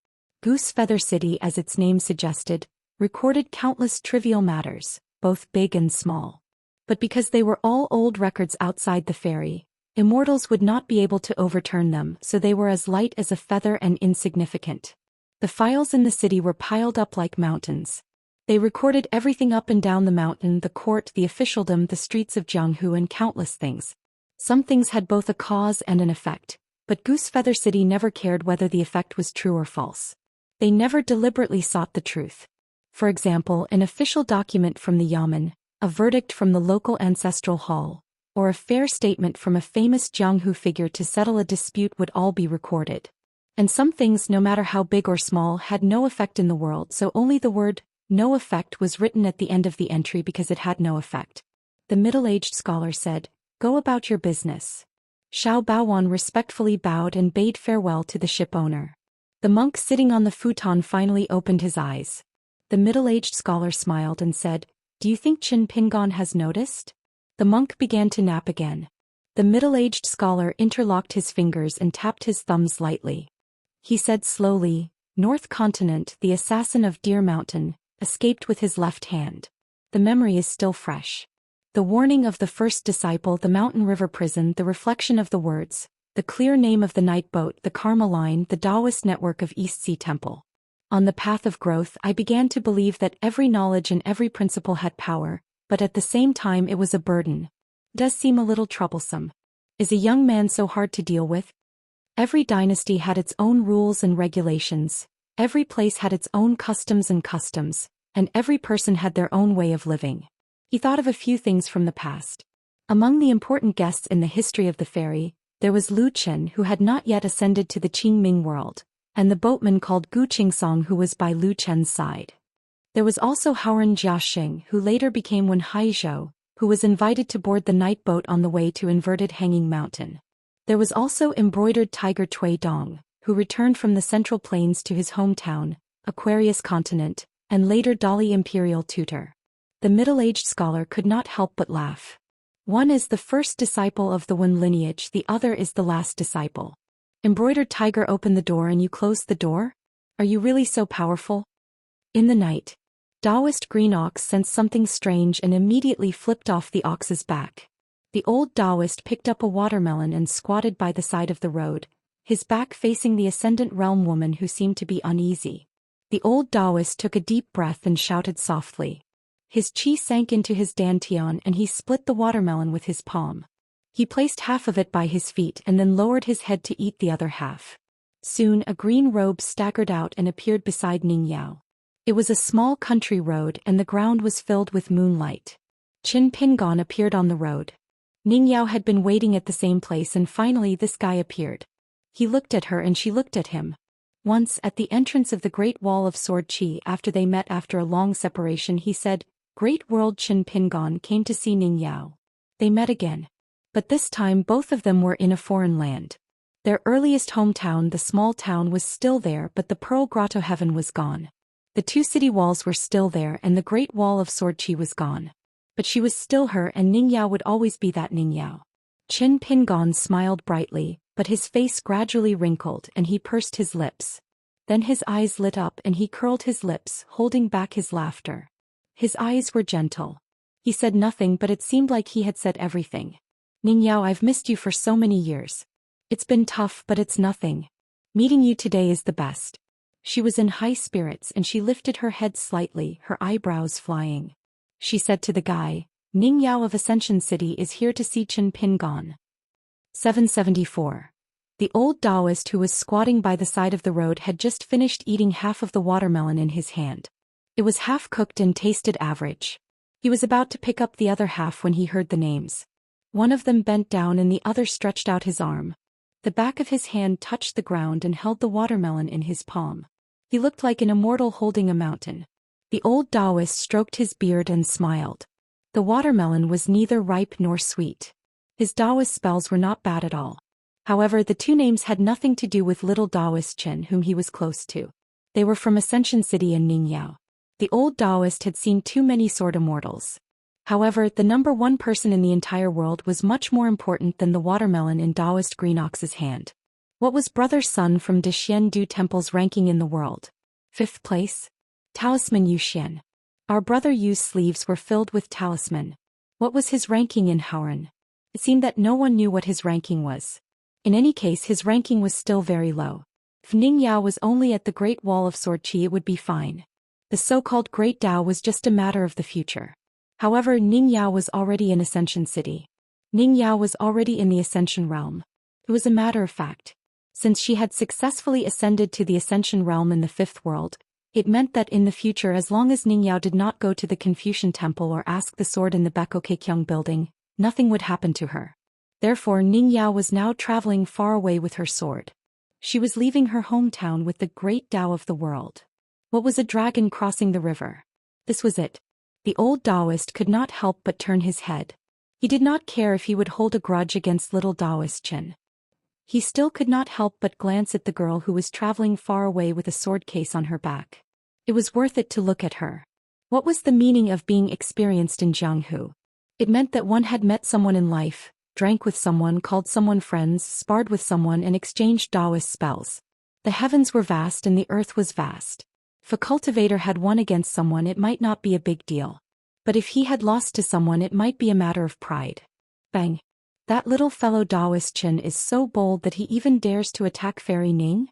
Goose Feather City, as its name suggested, recorded countless trivial matters, both big and small. But because they were all old records outside the fairy, immortals would not be able to overturn them, so they were as light as a feather and insignificant. The files in the city were piled up like mountains. They recorded everything up and down the mountain, the court, the officialdom, the streets of Jianghu, and countless things. Some things had both a cause and an effect, but Goose Feather City never cared whether the effect was true or false. They never deliberately sought the truth. For example, an official document from the Yamen, a verdict from the local ancestral hall, or a fair statement from a famous Jianghu figure to settle a dispute would all be recorded. And some things, no matter how big or small, had no effect in the world, so only the word "no effect" was written at the end of the entry because it had no effect. The middle-aged scholar said, "Go about your business." Xiao Baowan respectfully bowed and bade farewell to the ship owner. The monk sitting on the futon finally opened his eyes. The middle-aged scholar smiled and said, "Do you think Qin Pingon has noticed?" The monk began to nap again. The middle-aged scholar interlocked his fingers and tapped his thumbs lightly. He said slowly, "North Continent, the assassin of Deer Mountain, escaped with his left hand. The memory is still fresh. The warning of the first disciple, the Mountain River prison, the reflection of the words, the clear name of the night boat, the Karma line, the Daoist network of East Sea Temple. On the path of growth, I began to believe that every knowledge and every principle had power, but at the same time it was a burden. Does seem a little troublesome. Is a young man so hard to deal with? Every dynasty had its own rules and regulations, every place had its own customs, and every person had their own way of living. He thought of a few things from the past. Among the important guests in the history of the fairy, there was Lu Chen, who had not yet ascended to the Qingming world, and the boatman called Gu Qingsong, who was by Lu Chen's side. There was also Haoran Jiaxing, who later became Wen Haizhou, who was invited to board the night boat on the way to inverted Hanging Mountain. There was also embroidered tiger Cui Dong, who returned from the Central Plains to his hometown, Aquarius Continent, and later Dali Imperial tutor. The middle-aged scholar could not help but laugh. One is the first disciple of the Wen lineage, the other is the last disciple. Embroidered tiger, open the door and you close the door? Are you really so powerful? In the night, Daoist green ox sensed something strange and immediately flipped off the ox's back. The old Daoist picked up a watermelon and squatted by the side of the road, his back facing the Ascendant Realm woman, who seemed to be uneasy. The old Daoist took a deep breath and shouted softly. His chi sank into his dantian and he split the watermelon with his palm. He placed half of it by his feet and then lowered his head to eat the other half. Soon a green robe staggered out and appeared beside Ning Yao. It was a small country road and the ground was filled with moonlight. Qin Pingon appeared on the road. Ning Yao had been waiting at the same place and finally this guy appeared. He looked at her and she looked at him. Once, at the entrance of the Great Wall of Sword Qi, after they met after a long separation, he said, "Great World." Qin Pingon came to see Ning Yao. They met again. But this time both of them were in a foreign land. Their earliest hometown, the small town, was still there, but the Pearl Grotto heaven was gone. The two city walls were still there and the Great Wall of Sword Qi was gone. But she was still her and Ning Yao would always be that Ning Yao. Qin Pingon smiled brightly, but his face gradually wrinkled and he pursed his lips. Then his eyes lit up and he curled his lips, holding back his laughter. His eyes were gentle. He said nothing, but it seemed like he had said everything. "Ning Yao, I've missed you for so many years. It's been tough, but it's nothing. Meeting you today is the best." She was in high spirits and she lifted her head slightly, her eyebrows flying. She said to the guy, "Ning Yao of Ascension City is here to see Qin Pingon." 774. The old Daoist who was squatting by the side of the road had just finished eating half of the watermelon in his hand. It was half-cooked and tasted average. He was about to pick up the other half when he heard the names. One of them bent down and the other stretched out his arm. The back of his hand touched the ground and held the watermelon in his palm. He looked like an immortal holding a mountain. The old Daoist stroked his beard and smiled. The watermelon was neither ripe nor sweet. His Daoist spells were not bad at all. However, the two names had nothing to do with little Daoist Chen, whom he was close to. They were from Ascension City and Ning Yao. The old Daoist had seen too many sword immortals. However, the number one person in the entire world was much more important than the watermelon in Daoist Green Ox's hand. What was Brother Sun from Xianxia Temple's ranking in the world? 5th place? Talisman Zhou Xian. Our brother Yu's sleeves were filled with talisman. What was his ranking in Hauran? It seemed that no one knew what his ranking was. In any case, his ranking was still very low. If Ning Yao was only at the Great Wall of Sword Qi, it would be fine. The so-called Great Tao was just a matter of the future. However, Ning Yao was already in Ascension City. Ning Yao was already in the Ascension Realm. It was a matter of fact. Since she had successfully ascended to the Ascension Realm in the 5th world, it meant that in the future, as long as Ning Yao did not go to the Confucian Temple or ask the sword in the Bakokekyung building, nothing would happen to her. Therefore, Ning Yao was now traveling far away with her sword. She was leaving her hometown with the great Tao of the world. What was a dragon crossing the river? This was it. The old Daoist could not help but turn his head. He did not care if he would hold a grudge against little Daoist Chen. He still could not help but glance at the girl who was traveling far away with a sword case on her back. It was worth it to look at her. What was the meaning of being experienced in Jianghu? It meant that one had met someone in life, drank with someone, called someone friends, sparred with someone, and exchanged Daoist spells. The heavens were vast and the earth was vast. If a cultivator had won against someone, it might not be a big deal. But if he had lost to someone, it might be a matter of pride. Bang! That little fellow Daoist Chen is so bold that he even dares to attack Fairy Ning?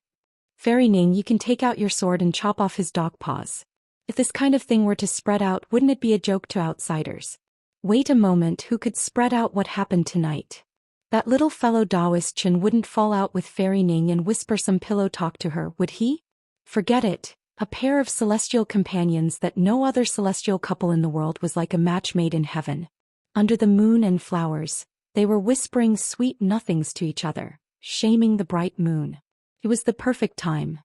Fairy Ning, you can take out your sword and chop off his dog paws. If this kind of thing were to spread out, wouldn't it be a joke to outsiders? Wait a moment, who could spread out what happened tonight? That little fellow Daoist Chen wouldn't fall out with Fairy Ning and whisper some pillow talk to her, would he? Forget it. A pair of celestial companions that no other celestial couple in the world was like a match made in heaven. Under the moon and flowers, they were whispering sweet nothings to each other, shaming the bright moon. It was the perfect time.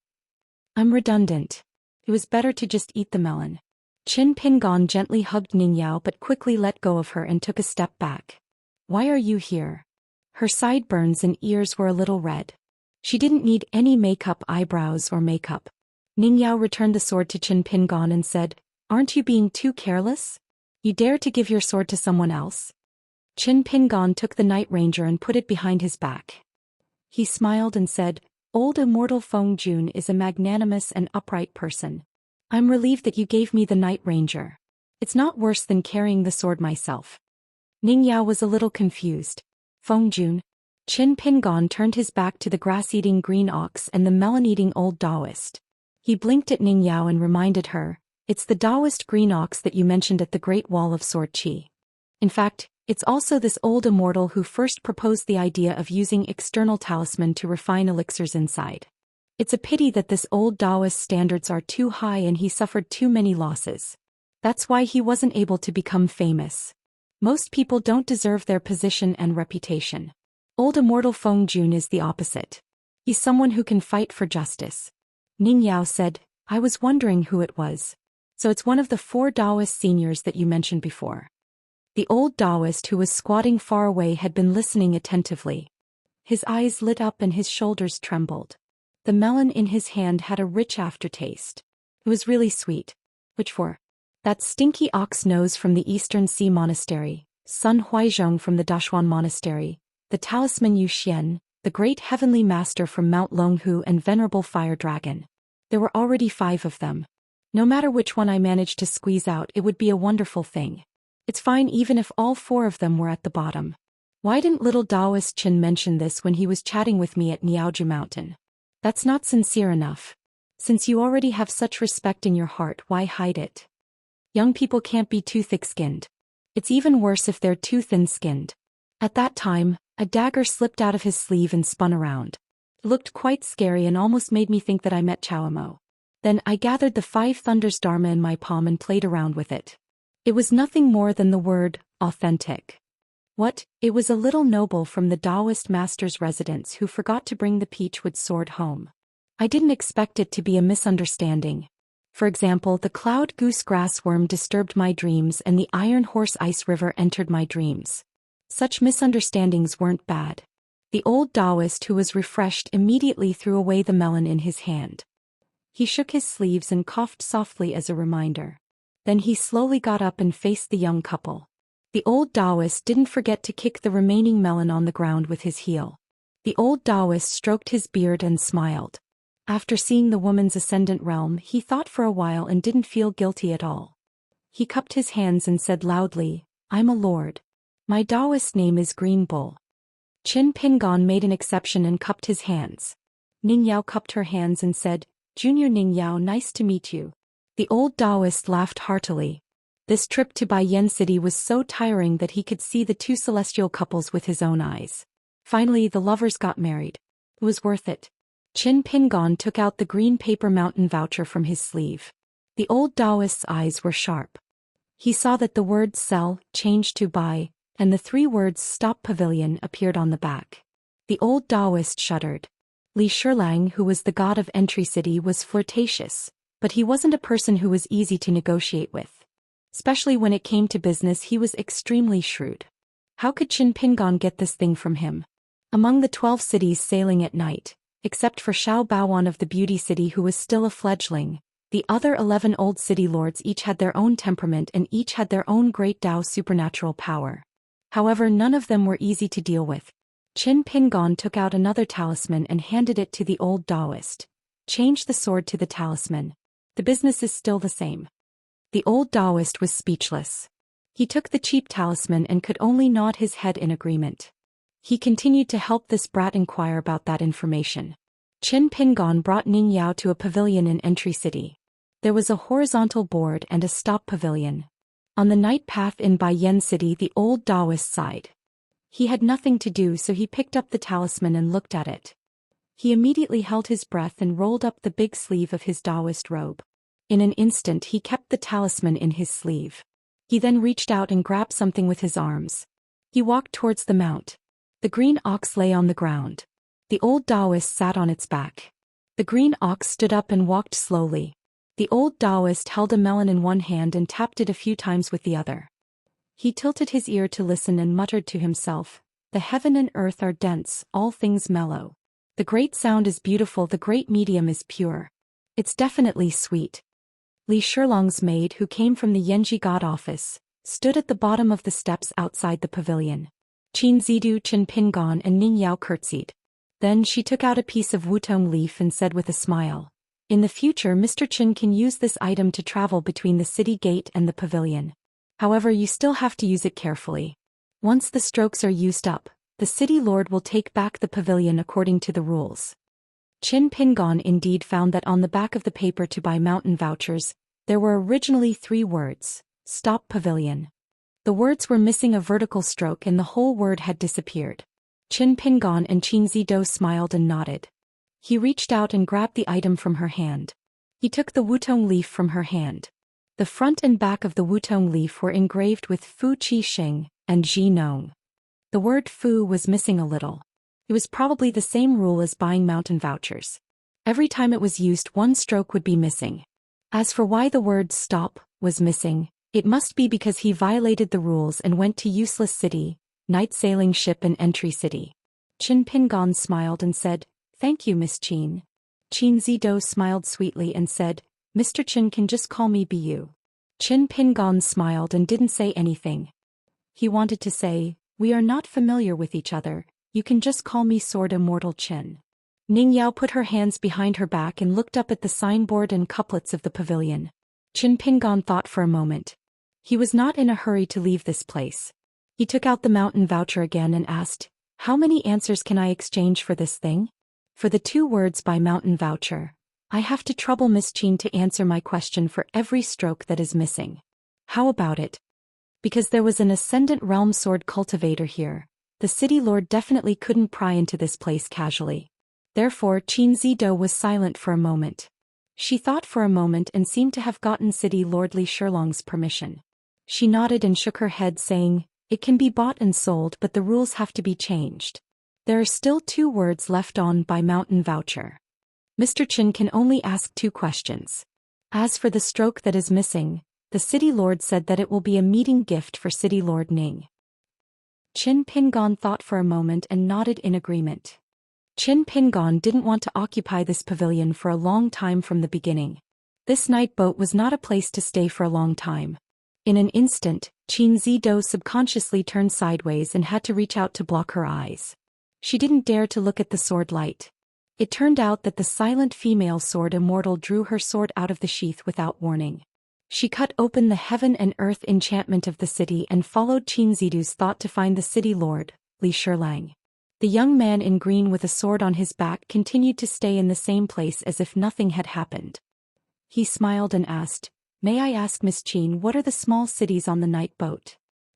I'm redundant. It was better to just eat the melon. Qin Pingon gently hugged Ning Yao but quickly let go of her and took a step back. Why are you here? Her sideburns and ears were a little red. She didn't need any makeup, eyebrows or makeup. Ning Yao returned the sword to Qin Pingon and said, aren't you being too careless? You dare to give your sword to someone else? Qin Pingon took the Night Ranger and put it behind his back. He smiled and said, Old Immortal Feng Jun is a magnanimous and upright person. I'm relieved that you gave me the Night Ranger. It's not worse than carrying the sword myself. Ning Yao was a little confused. Feng Jun? Qin Pingon turned his back to the grass-eating green ox and the melon-eating old Daoist. He blinked at Ning Yao and reminded her, it's the Daoist green ox that you mentioned at the Great Wall of Sword Qi. In fact, it's also this old immortal who first proposed the idea of using external talisman to refine elixirs inside. It's a pity that this old Daoist standards are too high and he suffered too many losses. That's why he wasn't able to become famous. Most people don't deserve their position and reputation. Old Immortal Feng Jun is the opposite. He's someone who can fight for justice. Ning Yao said, I was wondering who it was. So it's one of the 4 Daoist seniors that you mentioned before. The old Daoist who was squatting far away had been listening attentively. His eyes lit up and his shoulders trembled. The melon in his hand had a rich aftertaste. It was really sweet. Which for? That stinky ox nose from the Eastern Sea Monastery, Sun Huizhong from the Dashuan Monastery, the talisman Zhou Xian, the great heavenly master from Mount Longhu and venerable fire dragon. There were already 5 of them. No matter which one I managed to squeeze out, it would be a wonderful thing. It's fine even if all 4 of them were at the bottom. Why didn't little Daoist Chen mention this when he was chatting with me at Niaoju Mountain? That's not sincere enough. Since you already have such respect in your heart, why hide it? Young people can't be too thick-skinned. It's even worse if they're too thin-skinned. At that time, a dagger slipped out of his sleeve and spun around. It looked quite scary and almost made me think that I met Chao Mo. Then I gathered the 5 thunders Dharma in my palm and played around with it. It was nothing more than the word, authentic. What? It was a little noble from the Daoist master's residence who forgot to bring the peachwood sword home. I didn't expect it to be a misunderstanding. For example, the cloud goose grass worm disturbed my dreams and the iron horse ice river entered my dreams. Such misunderstandings weren't bad. The old Daoist who was refreshed immediately threw away the melon in his hand. He shook his sleeves and coughed softly as a reminder. Then he slowly got up and faced the young couple. The old Daoist didn't forget to kick the remaining melon on the ground with his heel. The old Daoist stroked his beard and smiled. After seeing the woman's ascendant realm, he thought for a while and didn't feel guilty at all. He cupped his hands and said loudly, "I'm a lord. My Daoist name is Green Bull." Qin Pingon made an exception and cupped his hands. Ning Yao cupped her hands and said, "Junior Ning Yao, nice to meet you." The old Daoist laughed heartily. This trip to Baiyan City was so tiring that he could see the two celestial couples with his own eyes. Finally, the lovers got married. It was worth it. Qin Pingon took out the green paper mountain voucher from his sleeve. The old Daoist's eyes were sharp. He saw that the words sell changed to buy, and the three words stop pavilion appeared on the back. The old Daoist shuddered. Li Shilang, who was the god of Entry City, was flirtatious, but he wasn't a person who was easy to negotiate with. Especially when it came to business, he was extremely shrewd. How could Qin Pingon get this thing from him? Among the 12 cities sailing at night, except for Xiao Baoan of the Beauty City, who was still a fledgling, the other 11 old city lords each had their own temperament and each had their own great Dao supernatural power. However, none of them were easy to deal with. Qin Pingon took out another talisman and handed it to the old Daoist. "Change the sword to the talisman. The business is still the same." The old Daoist was speechless. He took the cheap talisman and could only nod his head in agreement. He continued to help this brat inquire about that information. Qin Pingon brought Ning Yao to a pavilion in Entry City. There was a horizontal board and a stop pavilion. On the night path in Baiyan City, the old Daoist sighed. He had nothing to do, so he picked up the talisman and looked at it. He immediately held his breath and rolled up the big sleeve of his Daoist robe. In an instant he kept the talisman in his sleeve. He then reached out and grabbed something with his arms. He walked towards the mount. The green ox lay on the ground. The old Daoist sat on its back. The green ox stood up and walked slowly. The old Daoist held a melon in one hand and tapped it a few times with the other. He tilted his ear to listen and muttered to himself, "The heaven and earth are dense, all things mellow. The great sound is beautiful, the great medium is pure. It's definitely sweet." Li Shilang's maid, who came from the Yenji god office, stood at the bottom of the steps outside the pavilion. Qin Zidu, Qin Pingon and Ning Yao curtsied. Then she took out a piece of wutong leaf and said with a smile, "In the future, Mr. Qin can use this item to travel between the city gate and the pavilion. However, you still have to use it carefully. Once the strokes are used up, the city lord will take back the pavilion according to the rules." Qin Pingon indeed found that on the back of the paper to buy mountain vouchers, there were originally 3 words, "Stop Pavilion." The words were missing a vertical stroke and the whole word had disappeared. Qin Pingon and Qin Zido smiled and nodded. He reached out and grabbed the item from her hand. He took the wutong leaf from her hand. The front and back of the wutong leaf were engraved with Fu Qi Sheng and Ji Nong. The word Fu was missing a little. It was probably the same rule as buying mountain vouchers. Every time it was used, one stroke would be missing. As for why the word stop was missing, it must be because he violated the rules and went to Useless City, night sailing ship in Entry City. Qin Pingon smiled and said, "Thank you, Miss Qin." Qin Zido smiled sweetly and said, "Mr. Qin can just call me Bu." Qin Pingon smiled and didn't say anything. He wanted to say, "We are not familiar with each other. You can just call me Sword Immortal Qin." Ning Yao put her hands behind her back and looked up at the signboard and couplets of the pavilion. Qin Pingon thought for a moment. He was not in a hurry to leave this place. He took out the mountain voucher again and asked, "How many answers can I exchange for this thing?" "For the 2 words by mountain voucher, I have to trouble Miss Qin to answer my question for every stroke that is missing. How about it?" Because there was an Ascendant Realm sword cultivator here, the city lord definitely couldn't pry into this place casually. Therefore, Qin Zido was silent for a moment. She thought for a moment and seemed to have gotten City Lord Li Shilang's permission. She nodded and shook her head saying, "It can be bought and sold, but the rules have to be changed. There are still 2 words left on by mountain voucher. Mr. Qin can only ask 2 questions. As for the stroke that is missing, the city lord said that it will be a meeting gift for City Lord Ning." Qin Pingon thought for a moment and nodded in agreement. Qin Pingon didn't want to occupy this pavilion for a long time from the beginning. This night boat was not a place to stay for a long time. In an instant, Qin Zido subconsciously turned sideways and had to reach out to block her eyes. She didn't dare to look at the sword light. It turned out that the silent female sword Immortal drew her sword out of the sheath without warning. She cut open the heaven and earth enchantment of the city and followed Qin Zidu's thought to find the city lord, Li Shilang. The young man in green with a sword on his back continued to stay in the same place as if nothing had happened. He smiled and asked, "May I ask Miss Qin, what are the small cities on the night boat?"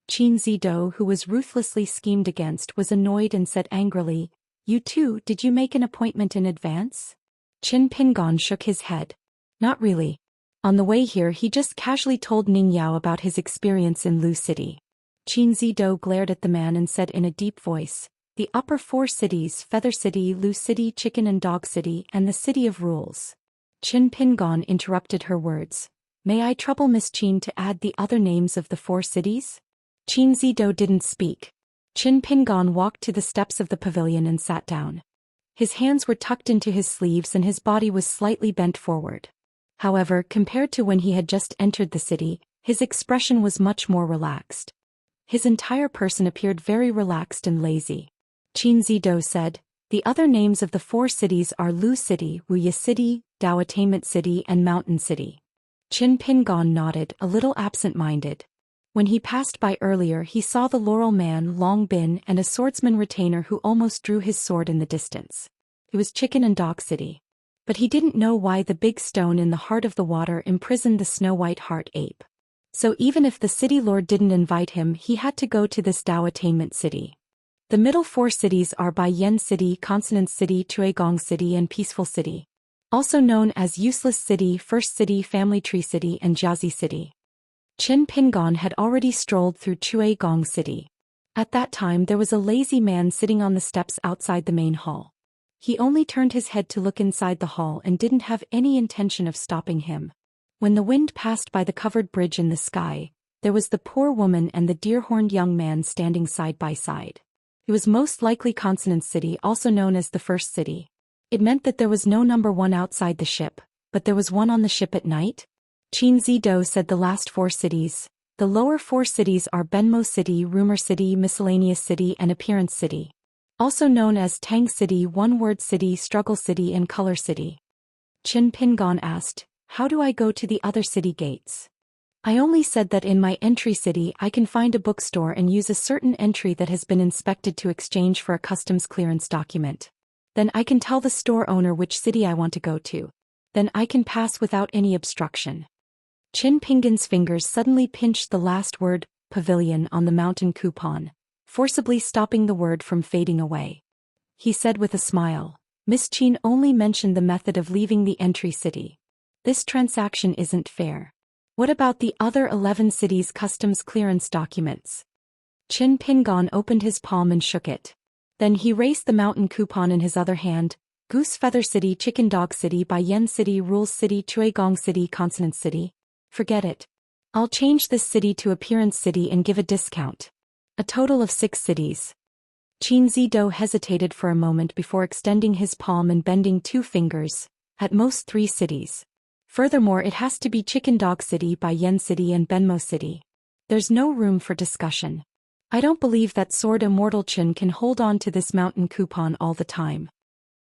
Qin Zido, who was ruthlessly schemed against, was annoyed and said angrily, "You too, did you make an appointment in advance?" Qin Pingon shook his head. "Not really. On the way here he just casually told Ning Yao about his experience in Lu City." Qin Zido glared at the man and said in a deep voice, "The upper four cities, Feather City, Lu City, Chicken and Dog City, and the City of Rules." Qin Pingon interrupted her words. "May I trouble Miss Qin to add the other names of the four cities?" Qin Zido didn't speak. Qin Pingon walked to the steps of the pavilion and sat down. His hands were tucked into his sleeves and his body was slightly bent forward. However, compared to when he had just entered the city, his expression was much more relaxed. His entire person appeared very relaxed and lazy. Qin Zido said, "The other names of the four cities are Lu City, Wuxia City, Daoist City and Mountain City." Qin Pingon nodded, a little absent-minded. When he passed by earlier he saw the Laurel Man Long Bin and a swordsman retainer who almost drew his sword in the distance. It was Chicken and Dog City. But he didn't know why the big stone in the heart of the water imprisoned the snow-white heart ape. So even if the city lord didn't invite him, he had to go to this Daoist City. The middle four cities are Bai Yen City, Consonant City, Chuigong City and Peaceful City. Also known as Useless City, First City, Family Tree City and Jiazi City. Qin Pingon had already strolled through Chuigong City. At that time there was a lazy man sitting on the steps outside the main hall. He only turned his head to look inside the hall and didn't have any intention of stopping him. When the wind passed by the covered bridge in the sky, there was the poor woman and the deer-horned young man standing side by side. It was most likely Consonant City, also known as the First City. It meant that there was no number one outside the ship, but there was one on the ship at night? Qin Zido said the last four cities. The lower four cities are Benmo City, Rumor City, Miscellaneous City and Appearance City. Also known as Tang City, One Word City, Struggle City and Color City. Qin Pingon asked, "How do I go to the other city gates?" "I only said that in my entry city I can find a bookstore and use a certain entry that has been inspected to exchange for a customs clearance document. Then I can tell the store owner which city I want to go to. Then I can pass without any obstruction." Qin Pingon's fingers suddenly pinched the last word, pavilion, on the mountain coupon, forcibly stopping the word from fading away. He said with a smile, "Miss Qin only mentioned the method of leaving the entry city. This transaction isn't fair. What about the other 11 cities' customs clearance documents?" Qin Pingon opened his palm and shook it. Then he raised the mountain coupon in his other hand. Goose Feather City, Chicken Dog City, Bai Yen City, Rules City, Chuigong City, Consonant City. Forget it. I'll change this city to Appearance City and give a discount. A total of 6 cities. Qin Zido hesitated for a moment before extending his palm and bending 2 fingers, at most 3 cities. Furthermore, it has to be Chicken Dog City, Bai Yen City and Benmo City. There's no room for discussion. I don't believe that sword Immortal Qin can hold on to this mountain coupon all the time.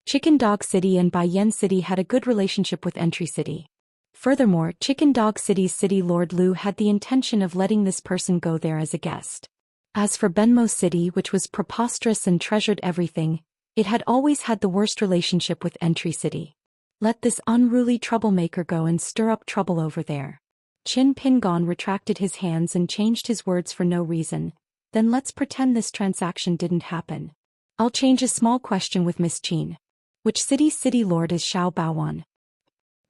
Chicken Dog City and Bai Yen City had a good relationship with Entry City. Furthermore, Chicken Dog City's city lord Lu had the intention of letting this person go there as a guest. As for Benmo City, which was preposterous and treasured everything, it had always had the worst relationship with Entry City. Let this unruly troublemaker go and stir up trouble over there. Qin Pingon retracted his hands and changed his words for no reason. Then let's pretend this transaction didn't happen. I'll change a small question with Miss Qin. Which city's city lord is Xiao Baowan?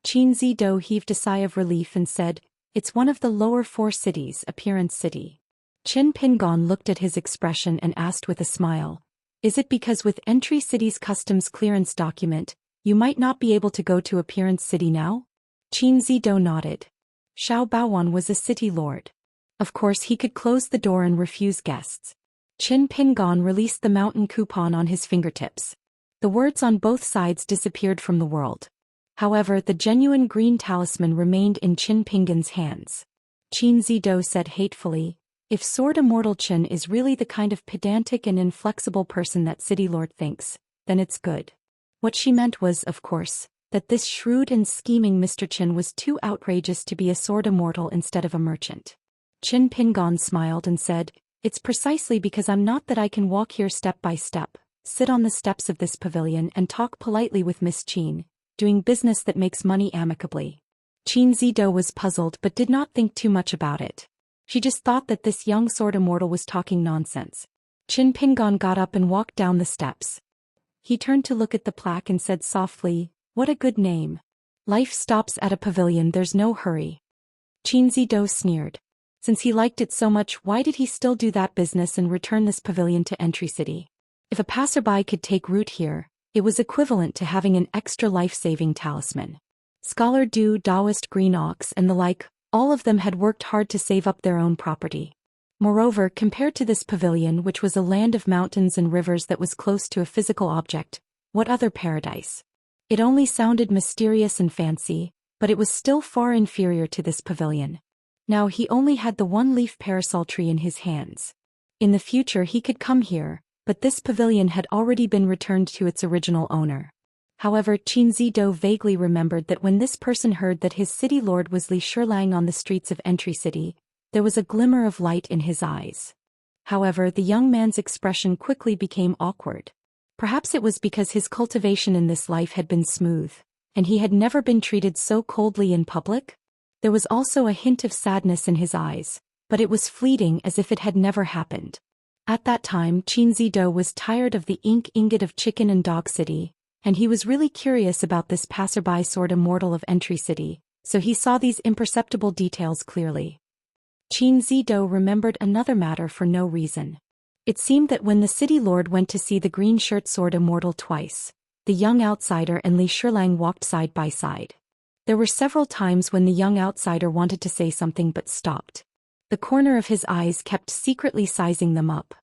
Qin Zido heaved a sigh of relief and said, "It's one of the lower 4 cities, Appearance City." Qin Pingon looked at his expression and asked with a smile, "Is it because with Entry City's customs clearance document, you might not be able to go to Appearance City now?" Qin Zido nodded. Xiao Baowan was a city lord. Of course he could close the door and refuse guests. Qin Pingon released the mountain coupon on his fingertips. The words on both sides disappeared from the world. However, the genuine green talisman remained in Qin Pingon's hands. Qin Zido said hatefully, if Sword Immortal Qin is really the kind of pedantic and inflexible person that City Lord thinks, then it's good. What she meant was, of course, that this shrewd and scheming Mr. Qin was too outrageous to be a sword immortal instead of a merchant. Qin Pingon smiled and said, it's precisely because I'm not that I can walk here step by step, sit on the steps of this pavilion and talk politely with Miss Qin, doing business that makes money amicably. Qin Zido was puzzled but did not think too much about it. She just thought that this young sword immortal was talking nonsense. Qin Pingon got up and walked down the steps. He turned to look at the plaque and said softly, what a good name. Life stops at a pavilion, there's no hurry. Qin Zido sneered. Since he liked it so much, why did he still do that business and return this pavilion to Entry City? If a passerby could take root here, it was equivalent to having an extra life-saving talisman. Scholar Du, Daoist, Green Ox and the like, all of them had worked hard to save up their own property. Moreover, compared to this pavilion, which was a land of mountains and rivers that was close to a physical object, what other paradise? It only sounded mysterious and fancy, but it was still far inferior to this pavilion. Now he only had the one-leaf parasol tree in his hands. In the future he could come here, but this pavilion had already been returned to its original owner. However, Qin Zido vaguely remembered that when this person heard that his city lord was Li Shilang on the streets of Entry City, there was a glimmer of light in his eyes. However, the young man's expression quickly became awkward. Perhaps it was because his cultivation in this life had been smooth, and he had never been treated so coldly in public? There was also a hint of sadness in his eyes, but it was fleeting as if it had never happened. At that time, Qin Zido was tired of the ingot of chicken and dog city, and he was really curious about this passerby sword immortal of Entry City, so he saw these imperceptible details clearly. Qin Zido remembered another matter for no reason. It seemed that when the city lord went to see the green shirt sword immortal twice, the young outsider and Li Shilang walked side by side. There were several times when the young outsider wanted to say something but stopped. The corner of his eyes kept secretly sizing them up.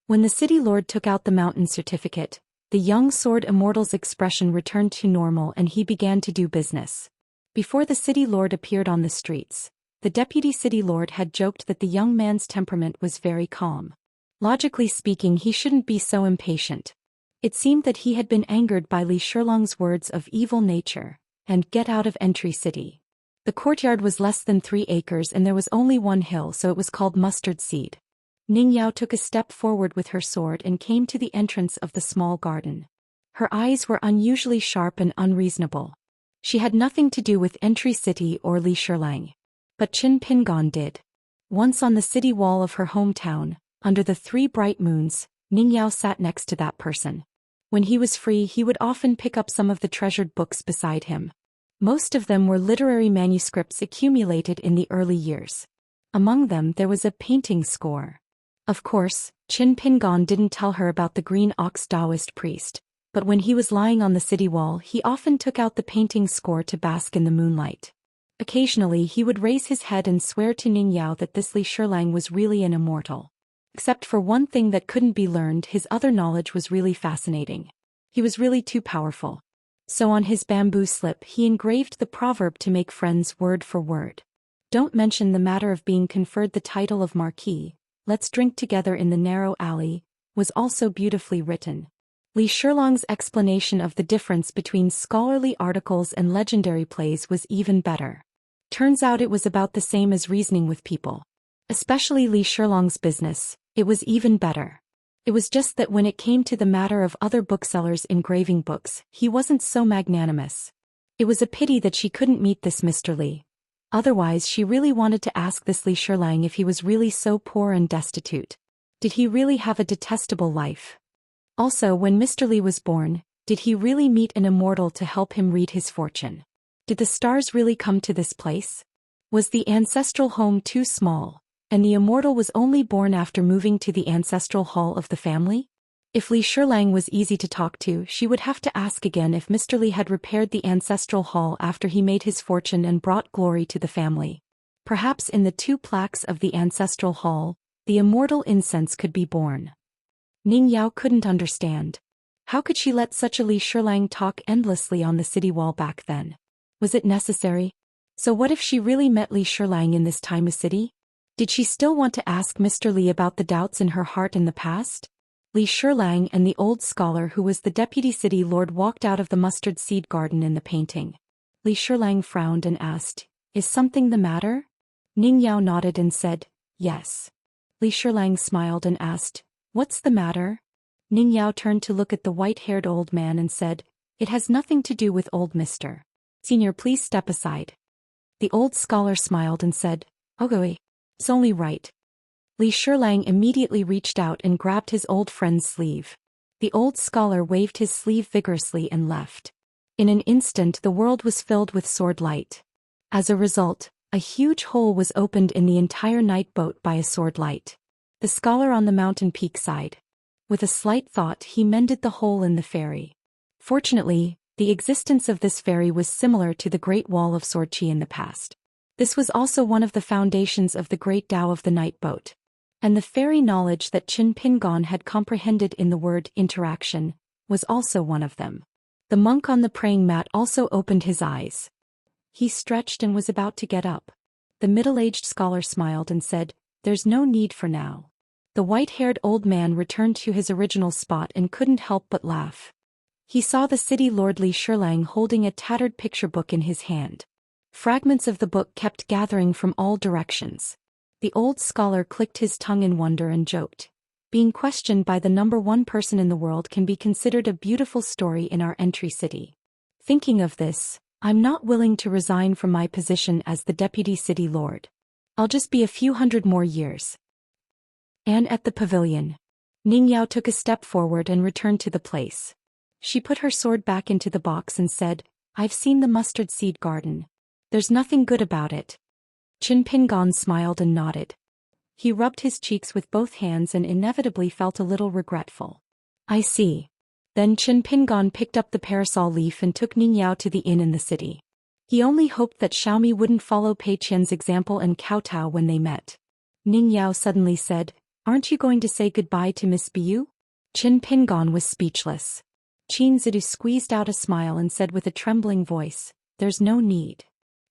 When the city lord took out the mountain certificate, the young sword immortal's expression returned to normal and he began to do business. Before the city lord appeared on the streets, the deputy city lord had joked that the young man's temperament was very calm. Logically speaking, he shouldn't be so impatient. It seemed that he had been angered by Li Shilang's words of evil nature, and get out of Entry City. The courtyard was less than 3 acres and there was only one hill, so it was called Mustard Seed. Ning Yao took a step forward with her sword and came to the entrance of the small garden. Her eyes were unusually sharp and unreasonable. She had nothing to do with Entry City or Li Shilang. But Qin Pingon did. Once on the city wall of her hometown, under the 3 bright moons, Ning Yao sat next to that person. When he was free, he would often pick up some of the treasured books beside him. Most of them were literary manuscripts accumulated in the early years. Among them there was a painting score. Of course, Qin Pingon didn't tell her about the Green Ox Daoist priest, but when he was lying on the city wall he often took out the painting score to bask in the moonlight. Occasionally he would raise his head and swear to Ning Yao that this Li Shilang was really an immortal. Except for one thing that couldn't be learned, his other knowledge was really fascinating. He was really too powerful. So on his bamboo slip he engraved the proverb to make friends word for word. Don't mention the matter of being conferred the title of Marquis, let's drink together in the narrow alley, was also beautifully written. Li Shilang's explanation of the difference between scholarly articles and legendary plays was even better. Turns out it was about the same as reasoning with people. Especially Li Shilang's business, it was even better. It was just that when it came to the matter of other booksellers engraving books, he wasn't so magnanimous. It was a pity that she couldn't meet this Mr. Li. Otherwise she really wanted to ask this Li Shilang if he was really so poor and destitute. Did he really have a detestable life? Also, when Mr. Li was born, did he really meet an immortal to help him read his fortune? Did the stars really come to this place? Was the ancestral home too small, and the immortal was only born after moving to the ancestral hall of the family? If Li Shilang was easy to talk to, she would have to ask again if Mr. Li had repaired the ancestral hall after he made his fortune and brought glory to the family. Perhaps in the 2 plaques of the ancestral hall, the immortal incense could be born. Ning Yao couldn't understand. How could she let such a Li Shilang talk endlessly on the city wall back then? Was it necessary? So what if she really met Li Shirlang in this time of city? Did she still want to ask Mr. Li about the doubts in her heart in the past? Li Shirlang and the old scholar who was the deputy city lord walked out of the mustard seed garden in the painting. Li Shirlang frowned and asked, "Is something the matter?" Ning Yao nodded and said, "Yes." Li Shirlang smiled and asked, "What's the matter?" Ning Yao turned to look at the white-haired old man and said, "It has nothing to do with old Mr. Senior, please step aside." The old scholar smiled and said, "Okay, it's only right." Li Shirlang immediately reached out and grabbed his old friend's sleeve. The old scholar waved his sleeve vigorously and left. In an instant the world was filled with sword light. As a result, a huge hole was opened in the entire night boat by a sword light. The scholar on the mountain peak sighed. With a slight thought he mended the hole in the ferry. Fortunately, the existence of this ferry was similar to the Great Wall of Sword Qi in the past. This was also one of the foundations of the Great Tao of the Night Boat. And the fairy knowledge that Qin Pingon had comprehended in the word interaction was also one of them. The monk on the praying mat also opened his eyes. He stretched and was about to get up. The middle-aged scholar smiled and said, "There's no need for now." The white-haired old man returned to his original spot and couldn't help but laugh. He saw the city lord Li Shirlang holding a tattered picture book in his hand. Fragments of the book kept gathering from all directions. The old scholar clicked his tongue in wonder and joked. Being questioned by the number one person in the world can be considered a beautiful story in our entry city. Thinking of this, I'm not willing to resign from my position as the deputy city lord. I'll just be a few hundred more years. And at the pavilion, Ning Yao took a step forward and returned to the place. She put her sword back into the box and said, "I've seen the mustard seed garden. There's nothing good about it." Qin Pingon smiled and nodded. He rubbed his cheeks with both hands and inevitably felt a little regretful. "I see." Then Qin Pingon picked up the parasol leaf and took Ning Yao to the inn in the city. He only hoped that Xiaomi wouldn't follow Pei Qian's example and kowtow when they met. Ning Yao suddenly said, "Aren't you going to say goodbye to Miss Bu?" Qin Pingon was speechless. Qin Zidu squeezed out a smile and said with a trembling voice, "There's no need."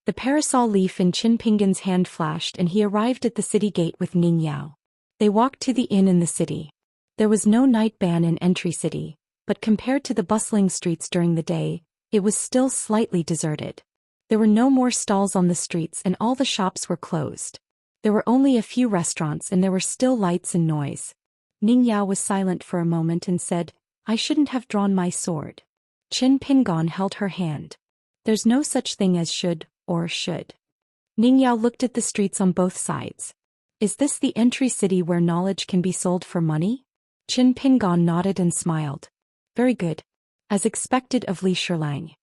The parasol leaf in Qin Pingon's hand flashed and he arrived at the city gate with Ning Yao. They walked to the inn in the city. There was no night ban in Entry City, but compared to the bustling streets during the day, it was still slightly deserted. There were no more stalls on the streets and all the shops were closed. There were only a few restaurants and there were still lights and noise. Ning Yao was silent for a moment and said, "I shouldn't have drawn my sword." Qin Pingon held her hand. "There's no such thing as should or should." Ning Yao looked at the streets on both sides. "Is this the entry city where knowledge can be sold for money?" Qin Pingon nodded and smiled. "Very good. As expected of Li Shirlang."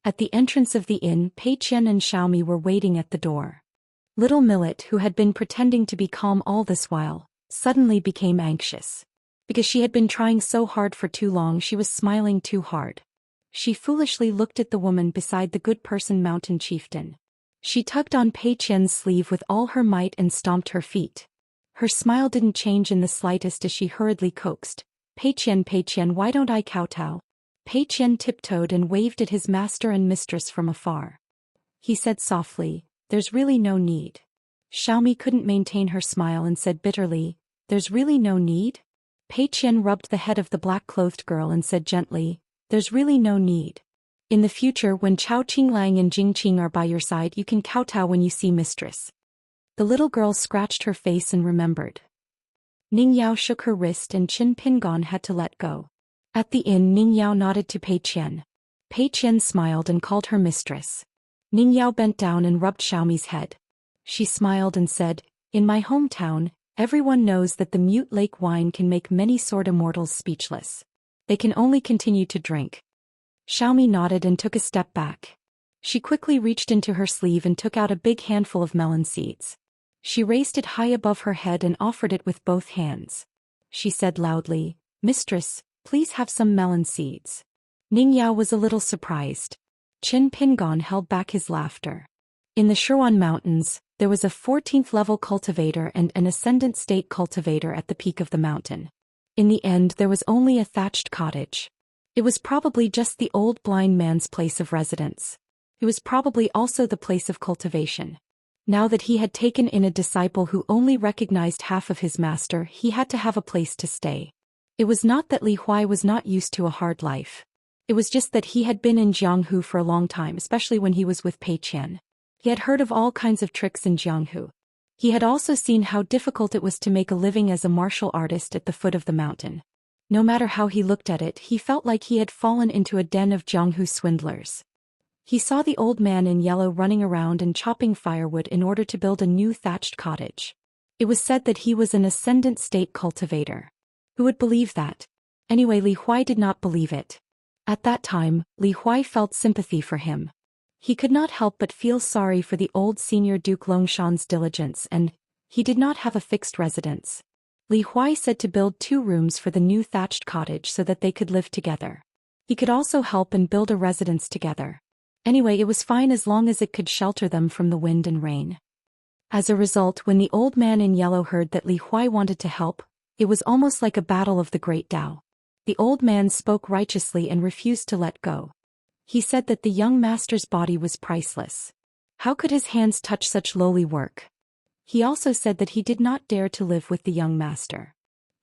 At the entrance of the inn, Pei Qian and Xiaomi were waiting at the door. Little Millet, who had been pretending to be calm all this while, suddenly became anxious. Because she had been trying so hard for too long, she was smiling too hard. She foolishly looked at the woman beside the good person mountain chieftain. She tugged on Pei Qian's sleeve with all her might and stomped her feet. Her smile didn't change in the slightest as she hurriedly coaxed, Pei Qian, why don't I kowtow?" Pei Qian tiptoed and waved at his master and mistress from afar. He said softly, "There's really no need." Xiaomi couldn't maintain her smile and said bitterly, "There's really no need?" Pei Qian rubbed the head of the black-clothed girl and said gently, "There's really no need. In the future when Chao Qinglang and Jing Qing are by your side you can kowtow when you see mistress." The little girl scratched her face and remembered. Ning Yao shook her wrist and Qin Pingon had to let go. At the inn Ning Yao nodded to Pei Qian. Pei Qian smiled and called her mistress. Ning Yao bent down and rubbed Xiaomi's head. She smiled and said, "In my hometown, everyone knows that the Mute Lake wine can make many sword immortals speechless. They can only continue to drink." Xiaomi nodded and took a step back. She quickly reached into her sleeve and took out a big handful of melon seeds. She raised it high above her head and offered it with both hands. She said loudly, "Mistress, please have some melon seeds." Ning Yao was a little surprised. Qin Pingon held back his laughter. In the Shirwan Mountains, there was a 14th-level cultivator and an ascendant state cultivator at the peak of the mountain. In the end there was only a thatched cottage. It was probably just the old blind man's place of residence. It was probably also the place of cultivation. Now that he had taken in a disciple who only recognized half of his master, he had to have a place to stay. It was not that Li Huai was not used to a hard life. It was just that he had been in Jianghu for a long time, especially when he was with Pei Qian. He had heard of all kinds of tricks in Jianghu. He had also seen how difficult it was to make a living as a martial artist at the foot of the mountain. No matter how he looked at it, he felt like he had fallen into a den of Jianghu swindlers. He saw the old man in yellow running around and chopping firewood in order to build a new thatched cottage. It was said that he was an ascendant state cultivator. Who would believe that? Anyway, Li Huai did not believe it. At that time, Li Huai felt sympathy for him. He could not help but feel sorry for the old senior Duke Longshan's diligence, and he did not have a fixed residence. Li Huai said to build 2 rooms for the new thatched cottage so that they could live together. He could also help and build a residence together. Anyway, it was fine as long as it could shelter them from the wind and rain. As a result, when the old man in yellow heard that Li Huai wanted to help, it was almost like a battle of the great Tao. The old man spoke righteously and refused to let go. He said that the young master's body was priceless. How could his hands touch such lowly work? He also said that he did not dare to live with the young master.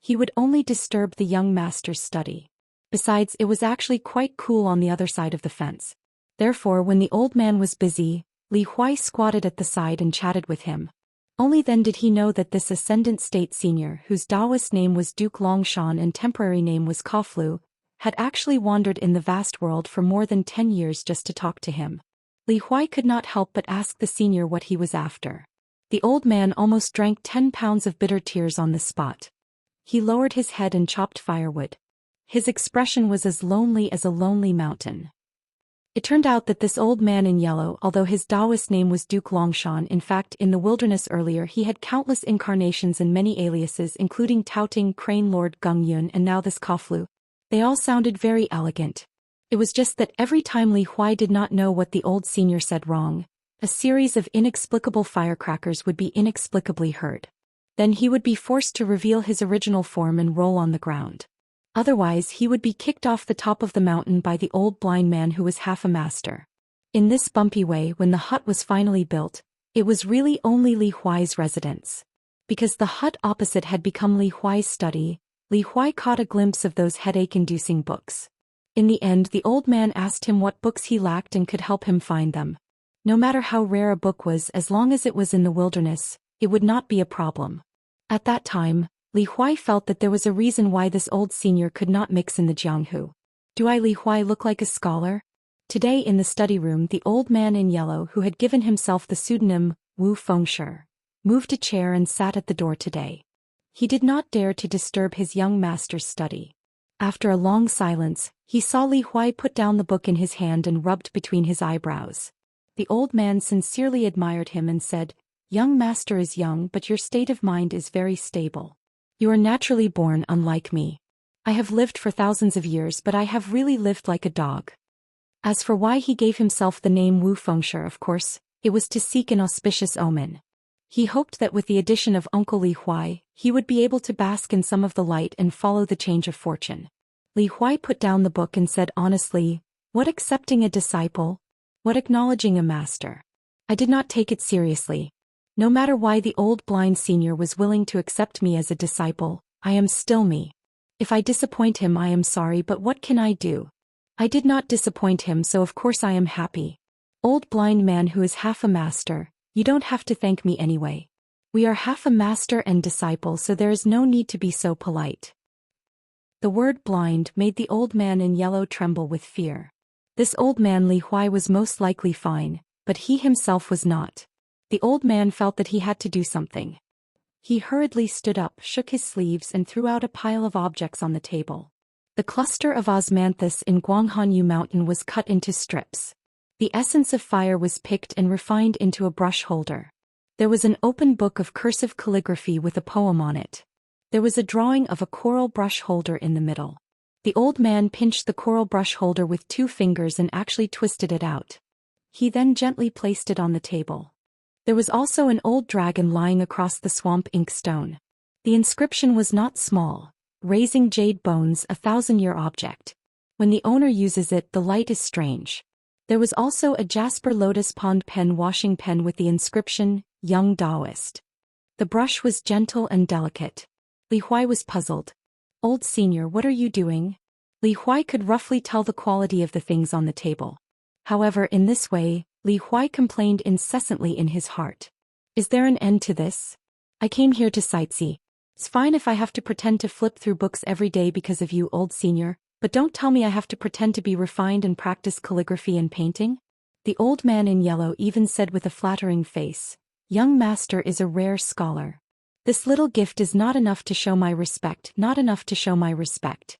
He would only disturb the young master's study. Besides, it was actually quite cool on the other side of the fence. Therefore, when the old man was busy, Li Huai squatted at the side and chatted with him. Only then did he know that this ascendant state senior, whose Daoist name was Duke Longshan and temporary name was Kaflu, had actually wandered in the vast world for more than 10 years just to talk to him. Li Huai could not help but ask the senior what he was after. The old man almost drank 10 pounds of bitter tears on the spot. He lowered his head and chopped firewood. His expression was as lonely as a lonely mountain. It turned out that this old man in yellow, although his Daoist name was Duke Longshan, in fact in the wilderness earlier he had countless incarnations and many aliases including Touting, Crane Lord Gung Yun and now this Kaflu. They all sounded very elegant. It was just that every time Li Huai did not know what the old senior said wrong, a series of inexplicable firecrackers would be inexplicably heard. Then he would be forced to reveal his original form and roll on the ground. Otherwise he would be kicked off the top of the mountain by the old blind man who was half a master. In this bumpy way, when the hut was finally built, it was really only Li Huai's residence. Because the hut opposite had become Li Huai's study, Li Huai caught a glimpse of those headache-inducing books. In the end, the old man asked him what books he lacked and could help him find them. No matter how rare a book was, as long as it was in the wilderness, it would not be a problem. At that time, Li Huai felt that there was a reason why this old senior could not mix in the Jianghu. Do I, Li Huai, look like a scholar? Today in the study room, the old man in yellow who had given himself the pseudonym Wu Fengshi moved a chair and sat at the door today. He did not dare to disturb his young master's study. After a long silence, he saw Li Huai put down the book in his hand and rubbed between his eyebrows. The old man sincerely admired him and said, "Young master is young, but your state of mind is very stable. You are naturally born unlike me. I have lived for thousands of years, but I have really lived like a dog." As for why he gave himself the name Wu Fengshi, of course, it was to seek an auspicious omen. He hoped that with the addition of Uncle Li Huai, he would be able to bask in some of the light and follow the change of fortune. Li Huai put down the book and said honestly, "What accepting a disciple? What acknowledging a master? I did not take it seriously. No matter why the old blind senior was willing to accept me as a disciple, I am still me. If I disappoint him, I am sorry, but what can I do? I did not disappoint him, so of course I am happy. Old blind man who is half a master, you don't have to thank me anyway. We are half a master and disciple, so there is no need to be so polite." The word blind made the old man in yellow tremble with fear. This old man Li Huai was most likely fine, but he himself was not. The old man felt that he had to do something. He hurriedly stood up, shook his sleeves and threw out a pile of objects on the table. The cluster of osmanthus in Guanghanyu Mountain was cut into strips. The essence of fire was picked and refined into a brush holder. There was an open book of cursive calligraphy with a poem on it. There was a drawing of a coral brush holder in the middle. The old man pinched the coral brush holder with 2 fingers and actually twisted it out. He then gently placed it on the table. There was also an old dragon lying across the swamp ink stone. The inscription was not small: "Raising jade bones, a 1,000-year object. When the owner uses it, the light is strange. There was also a jasper lotus pond pen washing pen with the inscription, Young Daoist. The brush was gentle and delicate. Li Huai was puzzled. Old senior, what are you doing? Li Huai could roughly tell the quality of the things on the table. However, in this way, Li Huai complained incessantly in his heart. Is there an end to this? I came here to sightsee. It's fine if I have to pretend to flip through books every day because of you, old senior, but don't tell me I have to pretend to be refined and practice calligraphy and painting. The old man in yellow even said with a flattering face, young master is a rare scholar. This little gift is not enough to show my respect, not enough to show my respect.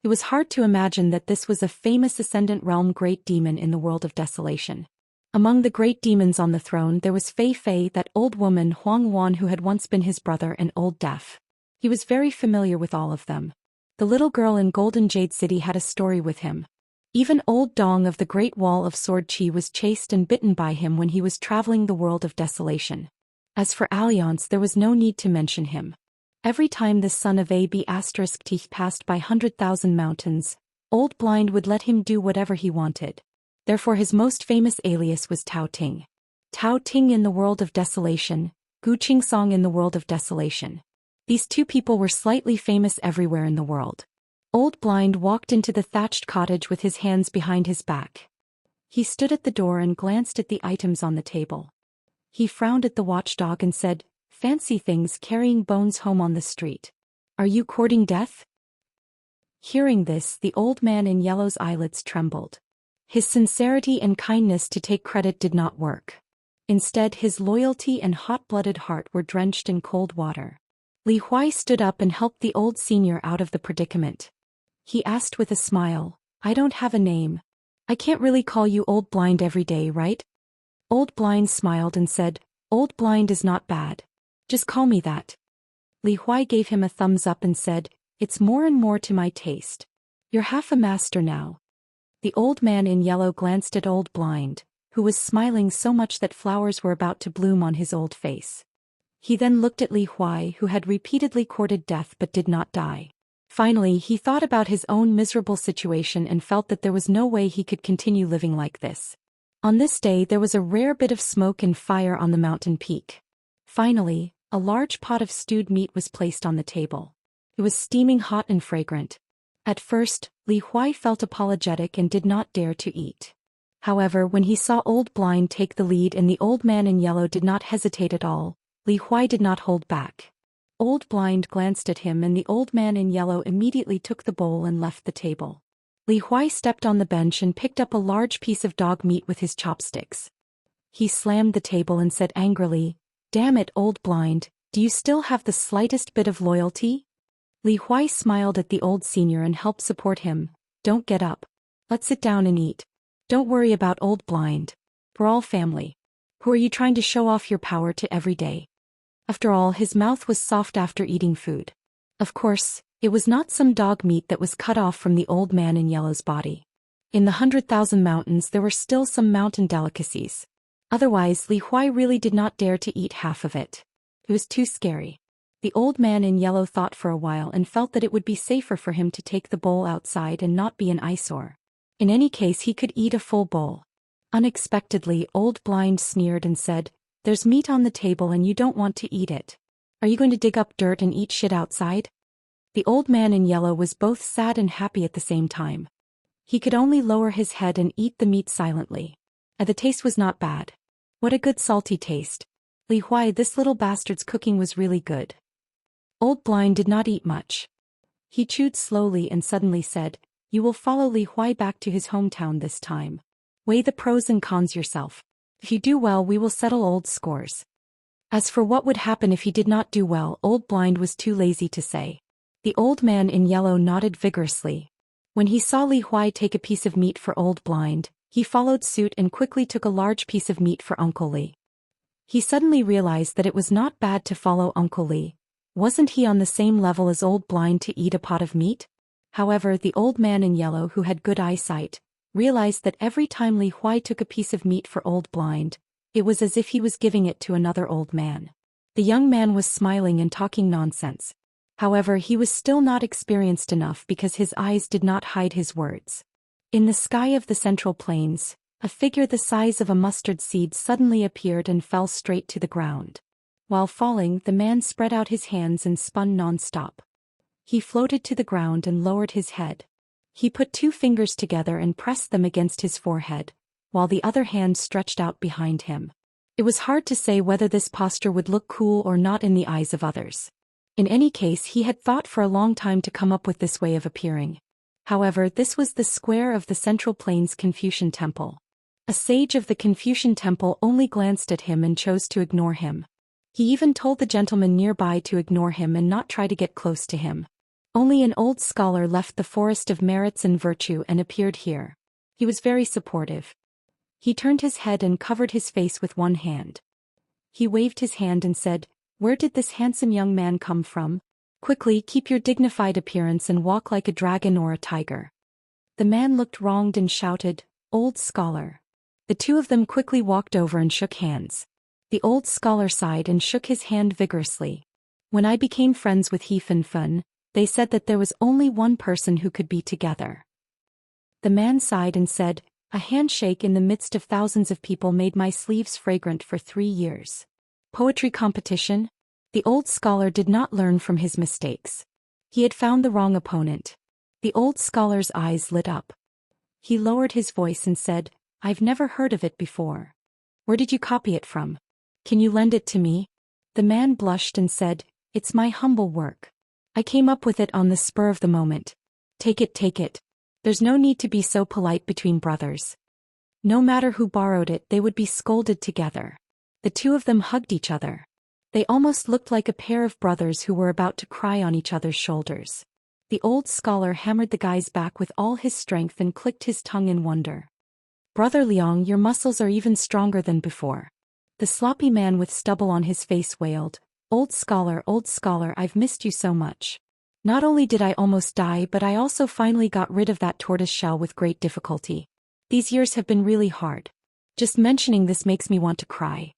It was hard to imagine that this was a famous Ascendant Realm great demon in the world of desolation. Among the great demons on the throne there was Fei Fei, that old woman Huang Wan who had once been his brother, and Old Deaf. He was very familiar with all of them. The little girl in Golden Jade City had a story with him. Even Old Dong of the Great Wall of Sword Chi was chased and bitten by him when he was traveling the world of desolation. As for Alliance, there was no need to mention him. Every time the son of AB** Teeth passed by 100,000 mountains, Old Blind would let him do whatever he wanted. Therefore his most famous alias was Tao Ting. Tao Ting in the world of desolation, Gu Qingsong in the world of desolation. These two people were slightly famous everywhere in the world. Old Blind walked into the thatched cottage with his hands behind his back. He stood at the door and glanced at the items on the table. He frowned at the watchdog and said, fancy things carrying bones home on the street. Are you courting death? Hearing this, the old man in yellow's eyelids trembled. His sincerity and kindness to take credit did not work. Instead, his loyalty and hot-blooded heart were drenched in cold water. Li Huai stood up and helped the old senior out of the predicament. He asked with a smile, I don't have a name. I can't really call you Old Blind every day, right? Old Blind smiled and said, Old Blind is not bad. Just call me that. Li Huai gave him a thumbs up and said, it's more and more to my taste. You're half a master now. The old man in yellow glanced at Old Blind, who was smiling so much that flowers were about to bloom on his old face. He then looked at Li Huai, who had repeatedly courted death but did not die. Finally, he thought about his own miserable situation and felt that there was no way he could continue living like this. On this day there was a rare bit of smoke and fire on the mountain peak. Finally, a large pot of stewed meat was placed on the table. It was steaming hot and fragrant. At first, Li Huai felt apologetic and did not dare to eat. However, when he saw Old Blind take the lead and the old man in yellow did not hesitate at all, Li Huai did not hold back. Old Blind glanced at him and the old man in yellow immediately took the bowl and left the table. Li Huai stepped on the bench and picked up a large piece of dog meat with his chopsticks. He slammed the table and said angrily, Damn it, Old Blind, do you still have the slightest bit of loyalty? Li Huai smiled at the old senior and helped support him. Don't get up. Let's sit down and eat. Don't worry about Old Blind. We're all family. Who are you trying to show off your power to every day? After all, his mouth was soft after eating food. Of course, it was not some dog meat that was cut off from the old man in yellow's body. In the 100,000 mountains there were still some mountain delicacies. Otherwise, Li Huai really did not dare to eat half of it. It was too scary. The old man in yellow thought for a while and felt that it would be safer for him to take the bowl outside and not be an eyesore. In any case, he could eat a full bowl. Unexpectedly, Old Blind sneered and said, There's meat on the table and you don't want to eat it. Are you going to dig up dirt and eat shit outside? The old man in yellow was both sad and happy at the same time. He could only lower his head and eat the meat silently. And the taste was not bad. What a good salty taste. Li Huai, this little bastard's cooking was really good. Old Blind did not eat much. He chewed slowly and suddenly said, You will follow Li Huai back to his hometown this time. Weigh the pros and cons yourself. If you do well, we will settle old scores. As for what would happen if he did not do well, Old Blind was too lazy to say. The old man in yellow nodded vigorously. When he saw Li Huai take a piece of meat for Old Blind, he followed suit and quickly took a large piece of meat for Uncle Li. He suddenly realized that it was not bad to follow Uncle Li. Wasn't he on the same level as Old Blind to eat a pot of meat? However, the old man in yellow, who had good eyesight, realized that every time Li Huai took a piece of meat for Old Blind, it was as if he was giving it to another old man. The young man was smiling and talking nonsense. However, he was still not experienced enough because his eyes did not hide his words. In the sky of the Central Plains, A figure the size of a mustard seed suddenly appeared and fell straight to the ground. While falling, the man spread out his hands and spun non-stop. He floated to the ground and lowered his head. He put 2 fingers together and pressed them against his forehead, while the other hand stretched out behind him. It was hard to say whether this posture would look cool or not in the eyes of others. In any case, he had thought for a long time to come up with this way of appearing. However, this was the square of the Central Plains Confucian Temple. A sage of the Confucian Temple only glanced at him and chose to ignore him. He even told the gentleman nearby to ignore him and not try to get close to him. Only an old scholar left the forest of merits and virtue and appeared here. He was very supportive. He turned his head and covered his face with one hand. He waved his hand and said, "Where did this handsome young man come from? Quickly, keep your dignified appearance and walk like a dragon or a tiger." The man looked wronged and shouted, "Old scholar." The 2 of them quickly walked over and shook hands. The old scholar sighed and shook his hand vigorously. When I became friends with He Fen Fen, they said that there was only one person who could be together. The man sighed and said, "A handshake in the midst of thousands of people made my sleeves fragrant for 3 years. Poetry competition?" The old scholar did not learn from his mistakes. He had found the wrong opponent. The old scholar's eyes lit up. He lowered his voice and said, "I've never heard of it before. Where did you copy it from? Can you lend it to me?" The man blushed and said, "It's my humble work. I came up with it on the spur of the moment. Take it, take it. There's no need to be so polite between brothers." No matter who borrowed it, they would be scolded together. The 2 of them hugged each other. They almost looked like a pair of brothers who were about to cry on each other's shoulders. The old scholar hammered the guy's back with all his strength and clicked his tongue in wonder. "Brother Liang, your muscles are even stronger than before." The sloppy man with stubble on his face wailed, old scholar, I've missed you so much. Not only did I almost die, but I also finally got rid of that tortoise shell with great difficulty. These years have been really hard. Just mentioning this makes me want to cry."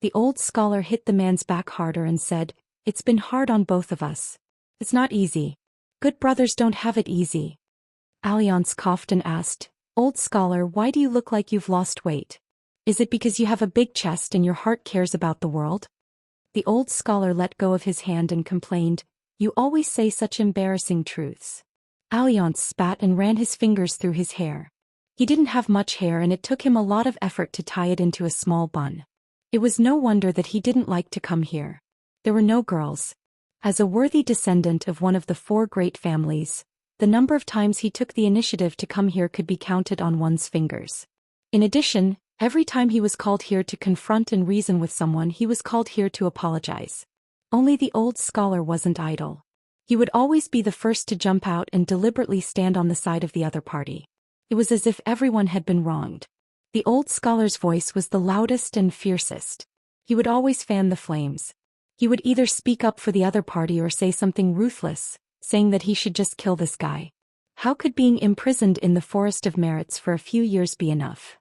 The old scholar hit the man's back harder and said, "It's been hard on both of us. It's not easy. Good brothers don't have it easy." Alliance coughed and asked, "Old scholar, why do you look like you've lost weight? Is it because you have a big chest and your heart cares about the world?" The old scholar let go of his hand and complained, "You always say such embarrassing truths." Alliance spat and ran his fingers through his hair. He didn't have much hair and it took him a lot of effort to tie it into a small bun. It was no wonder that he didn't like to come here. There were no girls. As a worthy descendant of one of the 4 great families, the number of times he took the initiative to come here could be counted on one's fingers. In addition, every time he was called here to confront and reason with someone, he was called here to apologize. Only the old scholar wasn't idle. He would always be the first to jump out and deliberately stand on the side of the other party. It was as if everyone had been wronged. The old scholar's voice was the loudest and fiercest. He would always fan the flames. He would either speak up for the other party or say something ruthless, saying that he should just kill this guy. How could being imprisoned in the Forest of Merits for a few years be enough?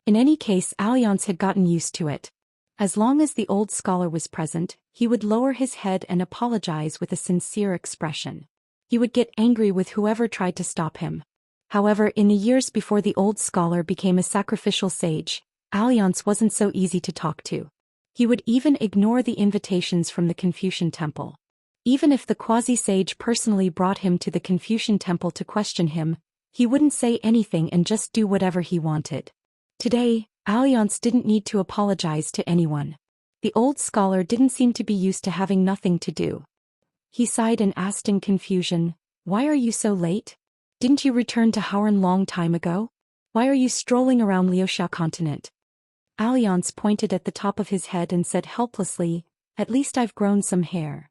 In any case, Alliance had gotten used to it. As long as the old scholar was present, he would lower his head and apologize with a sincere expression. He would get angry with whoever tried to stop him. However, in the years before the old scholar became a sacrificial sage, Alliance wasn't so easy to talk to. He would even ignore the invitations from the Confucian temple. Even if the quasi-sage personally brought him to the Confucian temple to question him, he wouldn't say anything and just do whatever he wanted. Today, Alliance didn't need to apologize to anyone. The old scholar didn't seem to be used to having nothing to do. He sighed and asked in confusion, "Why are you so late? Didn't you return to Hauran long time ago? Why are you strolling around Liuxia continent?" Alliance pointed at the top of his head and said helplessly, "At least I've grown some hair.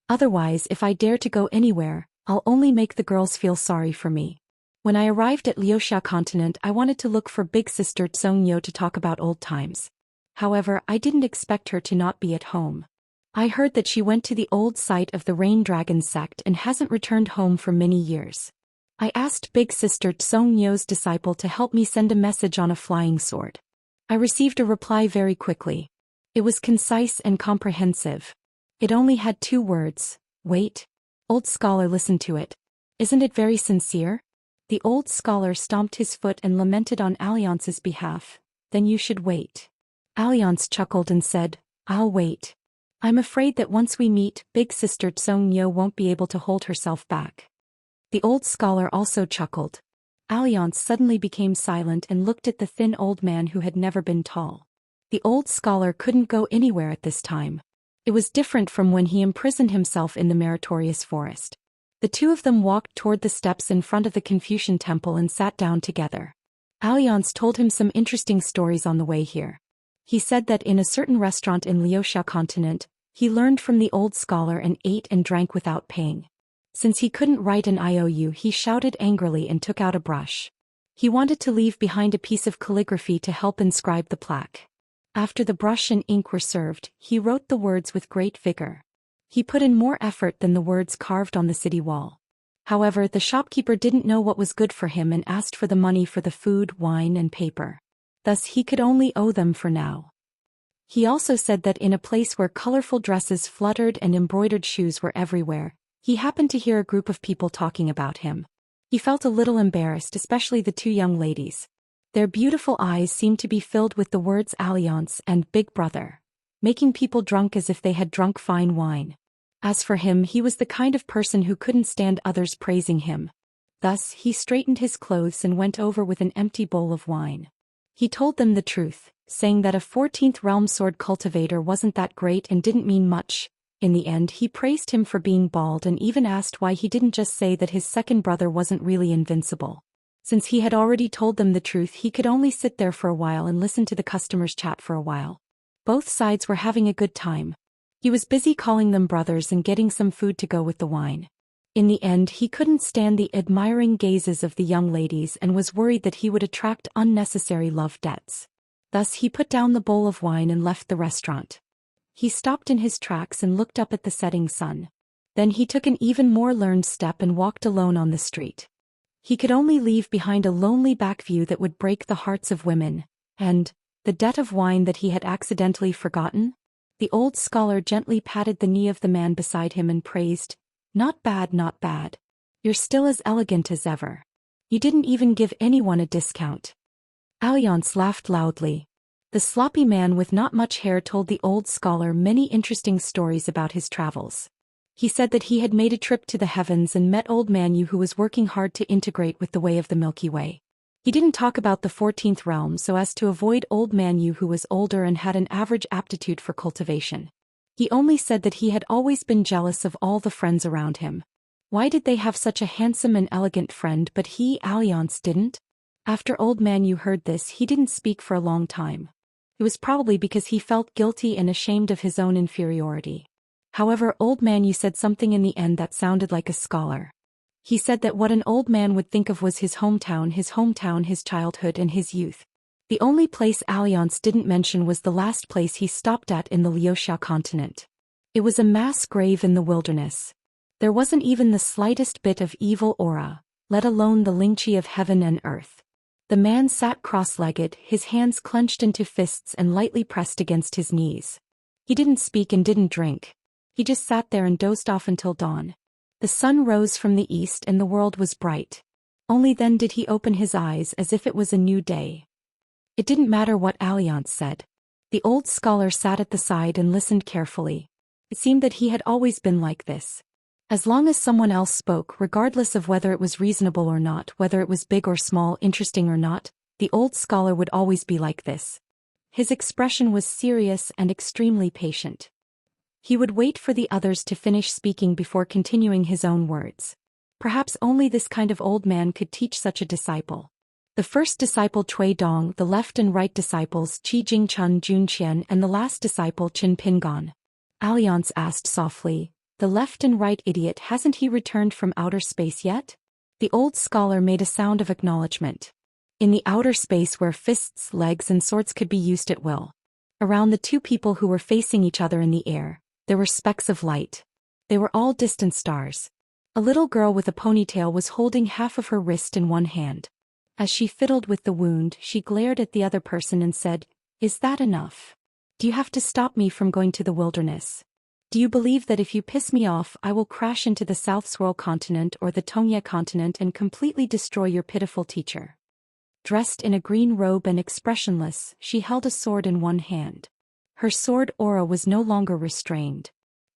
Otherwise, if I dare to go anywhere, I'll only make the girls feel sorry for me. When I arrived at Liuxia continent, I wanted to look for big sister Tsongyo to talk about old times. However, I didn't expect her to not be at home. I heard that she went to the old site of the Rain Dragon sect and hasn't returned home for many years. I asked big sister Tsongyo's disciple to help me send a message on a flying sword. I received a reply very quickly. It was concise and comprehensive. It only had 2 words, wait. Old scholar listened to it. Isn't it very sincere? The old scholar stomped his foot and lamented on Alliance's behalf. Then you should wait. Alliance chuckled and said, I'll wait. I'm afraid that once we meet, big sister Tsong Yo won't be able to hold herself back. The old scholar also chuckled. Alliance suddenly became silent and looked at the thin old man who had never been tall. The old scholar couldn't go anywhere at this time. It was different from when he imprisoned himself in the meritorious forest. The two of them walked toward the steps in front of the Confucian temple and sat down together. Alliance told him some interesting stories on the way here. He said that in a certain restaurant in Liuxia continent, he learned from the old scholar and ate and drank without paying. Since he couldn't write an IOU, he shouted angrily and took out a brush. He wanted to leave behind a piece of calligraphy to help inscribe the plaque. After the brush and ink were served, he wrote the words with great vigor. He put in more effort than the words carved on the city wall. However, the shopkeeper didn't know what was good for him and asked for the money for the food, wine, and paper. Thus he could only owe them for now. He also said that in a place where colorful dresses fluttered and embroidered shoes were everywhere, he happened to hear a group of people talking about him. He felt a little embarrassed, especially the two young ladies. Their beautiful eyes seemed to be filled with the words Alliance and Big Brother, making people drunk as if they had drunk fine wine. As for him, he was the kind of person who couldn't stand others praising him. Thus, he straightened his clothes and went over with an empty bowl of wine. He told them the truth, saying that a 14th realm sword cultivator wasn't that great and didn't mean much. In the end, he praised him for being bald and even asked why he didn't just say that his second brother wasn't really invincible. Since he had already told them the truth, he could only sit there for a while and listen to the customers chat for a while. Both sides were having a good time. He was busy calling them brothers and getting some food to go with the wine. In the end, he couldn't stand the admiring gazes of the young ladies and was worried that he would attract unnecessary love debts. Thus he put down the bowl of wine and left the restaurant. He stopped in his tracks and looked up at the setting sun. Then he took an even more learned step and walked alone on the street. He could only leave behind a lonely back view that would break the hearts of women, and the debt of wine that he had accidentally forgotten. The old scholar gently patted the knee of the man beside him and praised, Not bad, not bad. You're still as elegant as ever. You didn't even give anyone a discount. Alliance laughed loudly. The sloppy man with not much hair told the old scholar many interesting stories about his travels. He said that he had made a trip to the heavens and met old Manu, who was working hard to integrate with the way of the Milky Way. He didn't talk about the 14th realm so as to avoid old Manu, who was older and had an average aptitude for cultivation. He only said that he had always been jealous of all the friends around him. Why did they have such a handsome and elegant friend but he, Alliance, didn't? After old Manu heard this, he didn't speak for a long time. It was probably because he felt guilty and ashamed of his own inferiority. However, old Manu said something in the end that sounded like a scholar. He said that what an old man would think of was his hometown, his childhood and his youth. The only place Alliance didn't mention was the last place he stopped at in the Liuxia continent. It was a mass grave in the wilderness. There wasn't even the slightest bit of evil aura, let alone the lingqi of heaven and earth. The man sat cross-legged, his hands clenched into fists and lightly pressed against his knees. He didn't speak and didn't drink. He just sat there and dozed off until dawn. The sun rose from the east and the world was bright. Only then did he open his eyes as if it was a new day. It didn't matter what Alliance said. The old scholar sat at the side and listened carefully. It seemed that he had always been like this. As long as someone else spoke, regardless of whether it was reasonable or not, whether it was big or small, interesting or not, the old scholar would always be like this. His expression was serious and extremely patient. He would wait for the others to finish speaking before continuing his own words. Perhaps only this kind of old man could teach such a disciple. The first disciple Cui Dong, the left and right disciples Qi Jingchun Zhou Xian, and the last disciple Qin Pingon. Alliance asked softly, "The left and right idiot, hasn't he returned from outer space yet?" The old scholar made a sound of acknowledgement. In the outer space where fists, legs and swords could be used at will. Around the two people who were facing each other in the air, there were specks of light. They were all distant stars. A little girl with a ponytail was holding half of her wrist in one hand. As she fiddled with the wound, she glared at the other person and said, "Is that enough? Do you have to stop me from going to the wilderness?" Do you believe that if you piss me off I will crash into the South Swirl continent or the Tongye continent and completely destroy your pitiful teacher? Dressed in a green robe and expressionless, she held a sword in one hand. Her sword aura was no longer restrained.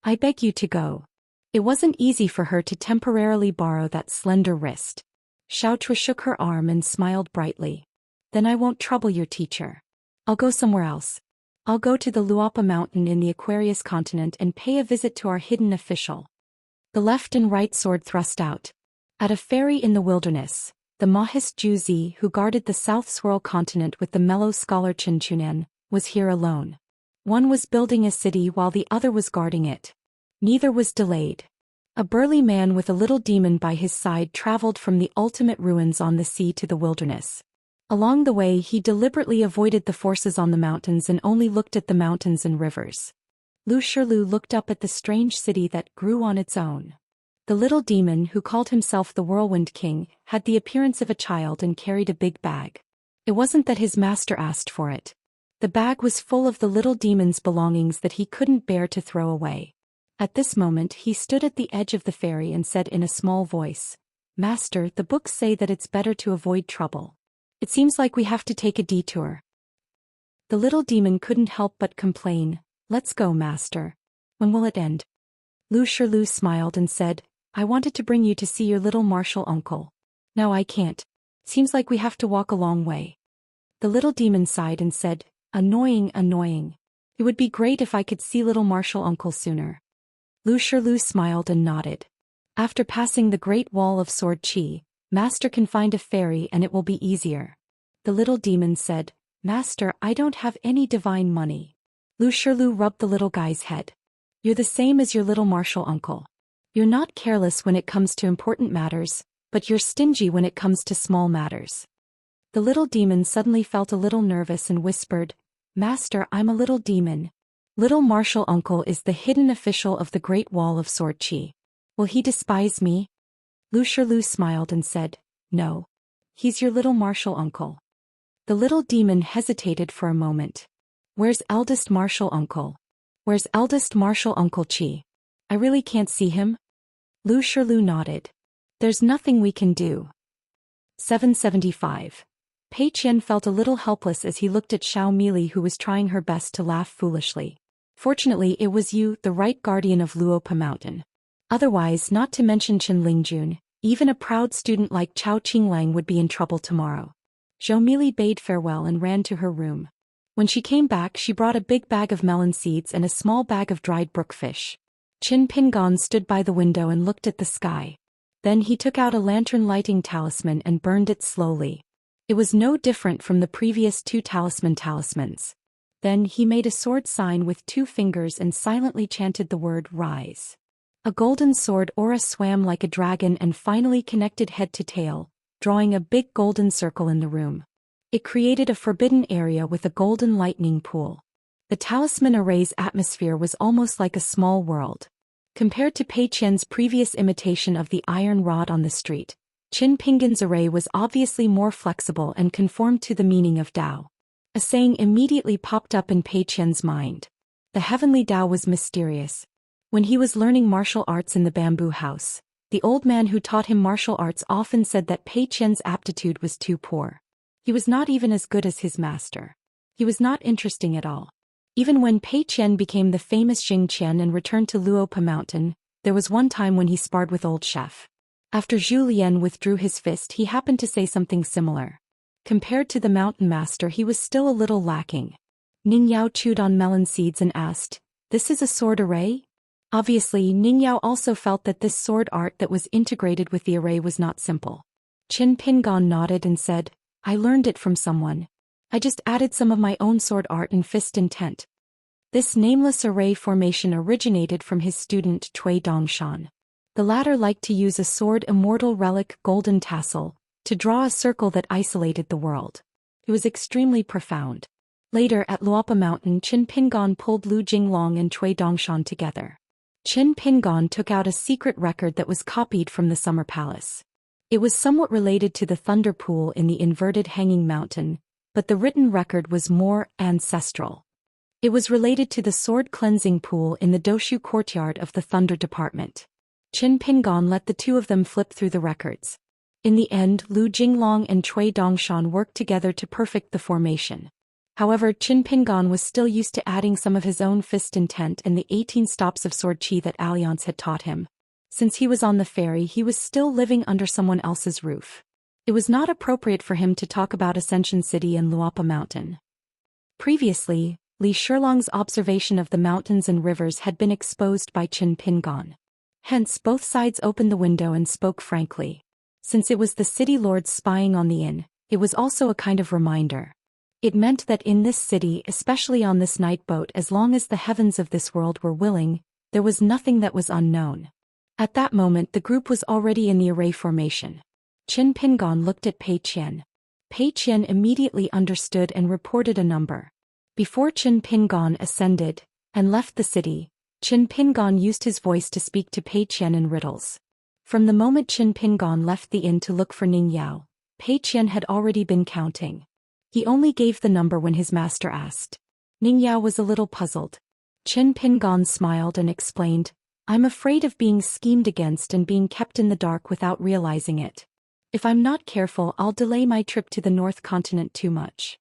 I beg you to go. It wasn't easy for her to temporarily borrow that slender wrist. Xiaotua shook her arm and smiled brightly. Then I won't trouble your teacher. I'll go somewhere else. I'll go to the Luopa mountain in the Aquarius continent and pay a visit to our hidden official. The left and right sword thrust out. At a ferry in the wilderness, the Mahist Juzi, who guarded the South Swirl continent with the mellow scholar Qianxia, was here alone. One was building a city while the other was guarding it. Neither was delayed. A burly man with a little demon by his side traveled from the ultimate ruins on the sea to the wilderness. Along the way he deliberately avoided the forces on the mountains and only looked at the mountains and rivers. Lu Shirlu looked up at the strange city that grew on its own. The little demon, who called himself the Whirlwind King, had the appearance of a child and carried a big bag. It wasn't that his master asked for it. The bag was full of the little demon's belongings that he couldn't bear to throw away. At this moment he stood at the edge of the ferry and said in a small voice, "Master, the books say that it's better to avoid trouble. It seems like we have to take a detour." The little demon couldn't help but complain, "Let's go, master. When will it end?" Lu Shirlu smiled and said, "I wanted to bring you to see your little martial uncle. Now I can't. Seems like we have to walk a long way." The little demon sighed and said, "Annoying, annoying. It would be great if I could see little martial uncle sooner." Lu Shirlu smiled and nodded. "After passing the Great Wall of Sword Qi, Master can find a ferry and it will be easier." The little demon said, "Master, I don't have any divine money." Lu Shirlu rubbed the little guy's head. "You're the same as your little martial uncle. You're not careless when it comes to important matters, but you're stingy when it comes to small matters." The little demon suddenly felt a little nervous and whispered, "Master, I'm a little demon. Little martial uncle is the hidden official of the Great Wall of Sword Qi. Will he despise me?" Lu Shirlu smiled and said, "No. He's your little martial uncle." The little demon hesitated for a moment. "Where's eldest martial uncle? Where's eldest martial uncle Qi? I really can't see him?" Lu Shirlu nodded. "There's nothing we can do." 775. Pei Qian felt a little helpless as he looked at Xiao Mili, who was trying her best to laugh foolishly. "Fortunately it was you, the right guardian of Luopa Mountain. Otherwise, not to mention Chen Lingjun, even a proud student like Chao Qinglang would be in trouble tomorrow." Xiao Mili bade farewell and ran to her room. When she came back she brought a big bag of melon seeds and a small bag of dried brookfish. Qin Pingon stood by the window and looked at the sky. Then he took out a lantern lighting talisman and burned it slowly. It was no different from the previous two talismans. Then he made a sword sign with 2 fingers and silently chanted the word "Rise." A golden sword aura swam like a dragon and finally connected head to tail, drawing a big golden circle in the room. It created a forbidden area with a golden lightning pool. The talisman array's atmosphere was almost like a small world. Compared to Pei Qian's previous imitation of the iron rod on the street, Qin Pingon's array was obviously more flexible and conformed to the meaning of Dao. A saying immediately popped up in Pei Qian's mind. The heavenly Dao was mysterious. When he was learning martial arts in the bamboo house, the old man who taught him martial arts often said that Pei Qian's aptitude was too poor. He was not even as good as his master. He was not interesting at all. Even when Pei Qian became the famous Xianxia and returned to Luopa Mountain, there was one time when he sparred with old chef. After Zhou Xian withdrew his fist, he happened to say something similar. Compared to the mountain master, he was still a little lacking. Ning Yao chewed on melon seeds and asked, "This is a sword array?" Obviously, Ning Yao also felt that this sword art that was integrated with the array was not simple. Qin Pingon nodded and said, "I learned it from someone. I just added some of my own sword art and fist intent." This nameless array formation originated from his student Cui Dongshan. The latter liked to use a sword Immortal relic golden tassel to draw a circle that isolated the world. It was extremely profound. Later at Luopa Mountain, Qin Pingon pulled Lu Jinglong and Cui Dongshan together. Qin Pingon took out a secret record that was copied from the Summer Palace. It was somewhat related to the Thunder Pool in the inverted hanging mountain, but the written record was more ancestral. It was related to the sword cleansing pool in the Doshu courtyard of the Thunder Department. Qin Pingon let the two of them flip through the records. In the end, Lu Jinglong and Cui Dongshan worked together to perfect the formation. However, Qin Pingon was still used to adding some of his own fist intent and the 18 stops of sword chi that Alliance had taught him. Since he was on the ferry, he was still living under someone else's roof. It was not appropriate for him to talk about Ascension City and Luapa Mountain. Previously, Li Shilong's observation of the mountains and rivers had been exposed by Qin Pingon. Hence, both sides opened the window and spoke frankly. Since it was the city lords spying on the inn, it was also a kind of reminder. It meant that in this city, especially on this night boat, as long as the heavens of this world were willing, there was nothing that was unknown. At that moment the group was already in the array formation. Qin Pingon looked at Pei Qian. Pei Qian immediately understood and reported a number. Before Qin Pingon ascended and left the city, Qin Pingon used his voice to speak to Pei Qian in riddles. From the moment Qin Pingon left the inn to look for Ning Yao, Pei Qian had already been counting. He only gave the number when his master asked. Ning Yao was a little puzzled. Qin Pingon smiled and explained, "I'm afraid of being schemed against and being kept in the dark without realizing it. If I'm not careful, I'll delay my trip to the North Continent too much."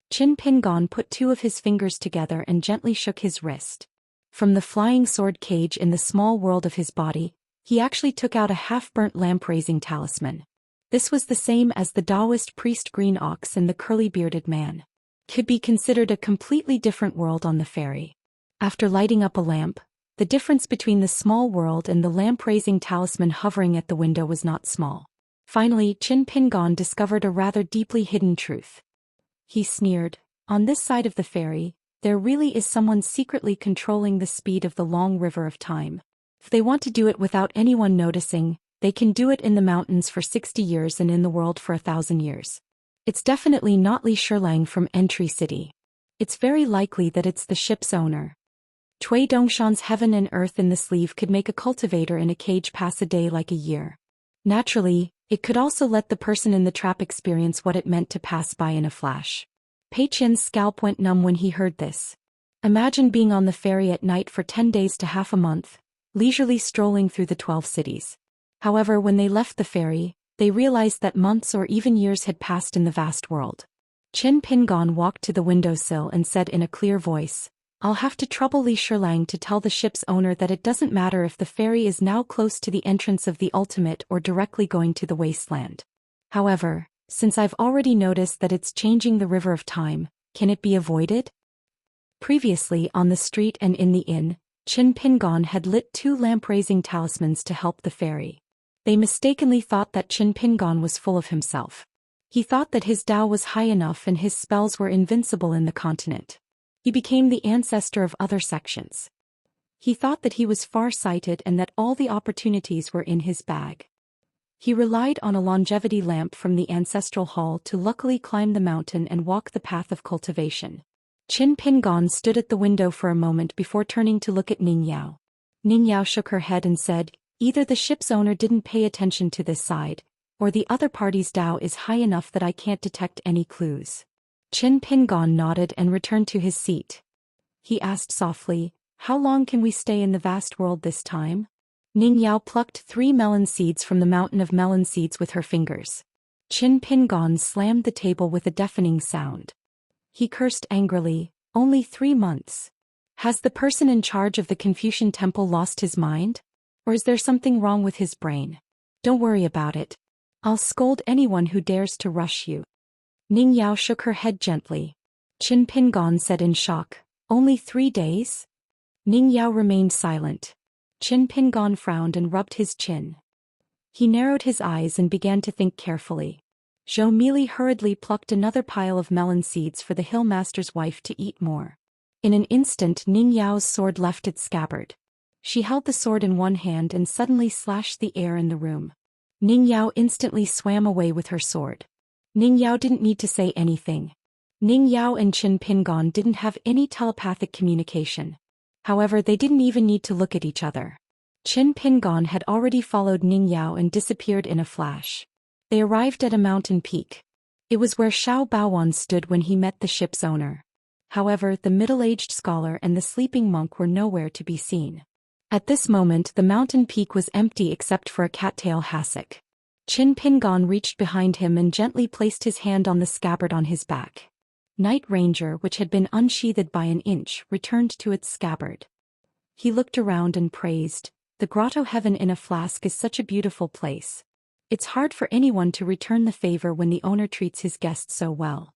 Qin Pingon put two of his fingers together and gently shook his wrist. From the flying sword cage in the small world of his body, he actually took out a half-burnt lamp-raising talisman. This was the same as the Daoist priest Green Ox and the curly-bearded man. Could be considered a completely different world on the ferry. After lighting up a lamp, the difference between the small world and the lamp-raising talisman hovering at the window was not small. Finally, Qin Pingon discovered a rather deeply hidden truth. He sneered, "On this side of the ferry, there really is someone secretly controlling the speed of the long river of time. If they want to do it without anyone noticing, they can do it in the mountains for 60 years and in the world for 1,000 years. It's definitely not Li Shilong from Entry City. It's very likely that it's the ship's owner." Cui Dongshan's heaven and earth in the sleeve could make a cultivator in a cage pass a day like a year. Naturally, it could also let the person in the trap experience what it meant to pass by in a flash. Pei Qian's scalp went numb when he heard this. Imagine being on the ferry at night for 10 days to half a month, leisurely strolling through the 12 cities. However, when they left the ferry, they realized that months or even years had passed in the vast world. Qin Pingon walked to the windowsill and said in a clear voice, "I'll have to trouble Li Shilong to tell the ship's owner that it doesn't matter if the ferry is now close to the entrance of the ultimate or directly going to the wasteland. However, since I've already noticed that it's changing the river of time, can it be avoided?" Previously on the street and in the inn, Qin Pingon had lit 2 lamp-raising talismans to help the ferry. They mistakenly thought that Qin Pingon was full of himself. He thought that his Tao was high enough and his spells were invincible in the continent. He became the ancestor of other sections. He thought that he was far-sighted and that all the opportunities were in his bag. He relied on a longevity lamp from the ancestral hall to luckily climb the mountain and walk the path of cultivation. Qin Pingon stood at the window for a moment before turning to look at Ning Yao. Ning Yao shook her head and said, "Either the ship's owner didn't pay attention to this side, or the other party's Tao is high enough that I can't detect any clues." Qin Pingon nodded and returned to his seat. He asked softly, "How long can we stay in the vast world this time?" Ning Yao plucked 3 melon seeds from the mountain of melon seeds with her fingers. Qin Pingon slammed the table with a deafening sound. He cursed angrily, "Only 3 months? Has the person in charge of the Confucian temple lost his mind? Or is there something wrong with his brain? Don't worry about it. I'll scold anyone who dares to rush you." Ning Yao shook her head gently. Qin Pingon said in shock, "Only 3 days?" Ning Yao remained silent. Qin Pingon frowned and rubbed his chin. He narrowed his eyes and began to think carefully. Zhou Mili hurriedly plucked another pile of melon seeds for the hill master's wife to eat more. In an instant Ning Yao's sword left its scabbard. She held the sword in one hand and suddenly slashed the air in the room. Ning Yao instantly swam away with her sword. Ning Yao didn't need to say anything. Ning Yao and Qin Pingon didn't have any telepathic communication. However, they didn't even need to look at each other. Qin Pingon had already followed Ning Yao and disappeared in a flash. They arrived at a mountain peak. It was where Xiao Baoan stood when he met the ship's owner. However, the middle-aged scholar and the sleeping monk were nowhere to be seen. At this moment the mountain peak was empty except for a cattail hassock. Qin Pingon reached behind him and gently placed his hand on the scabbard on his back. Night Ranger, which had been unsheathed by an inch, returned to its scabbard. He looked around and praised, "The grotto heaven in a flask is such a beautiful place. It's hard for anyone to return the favor when the owner treats his guests so well."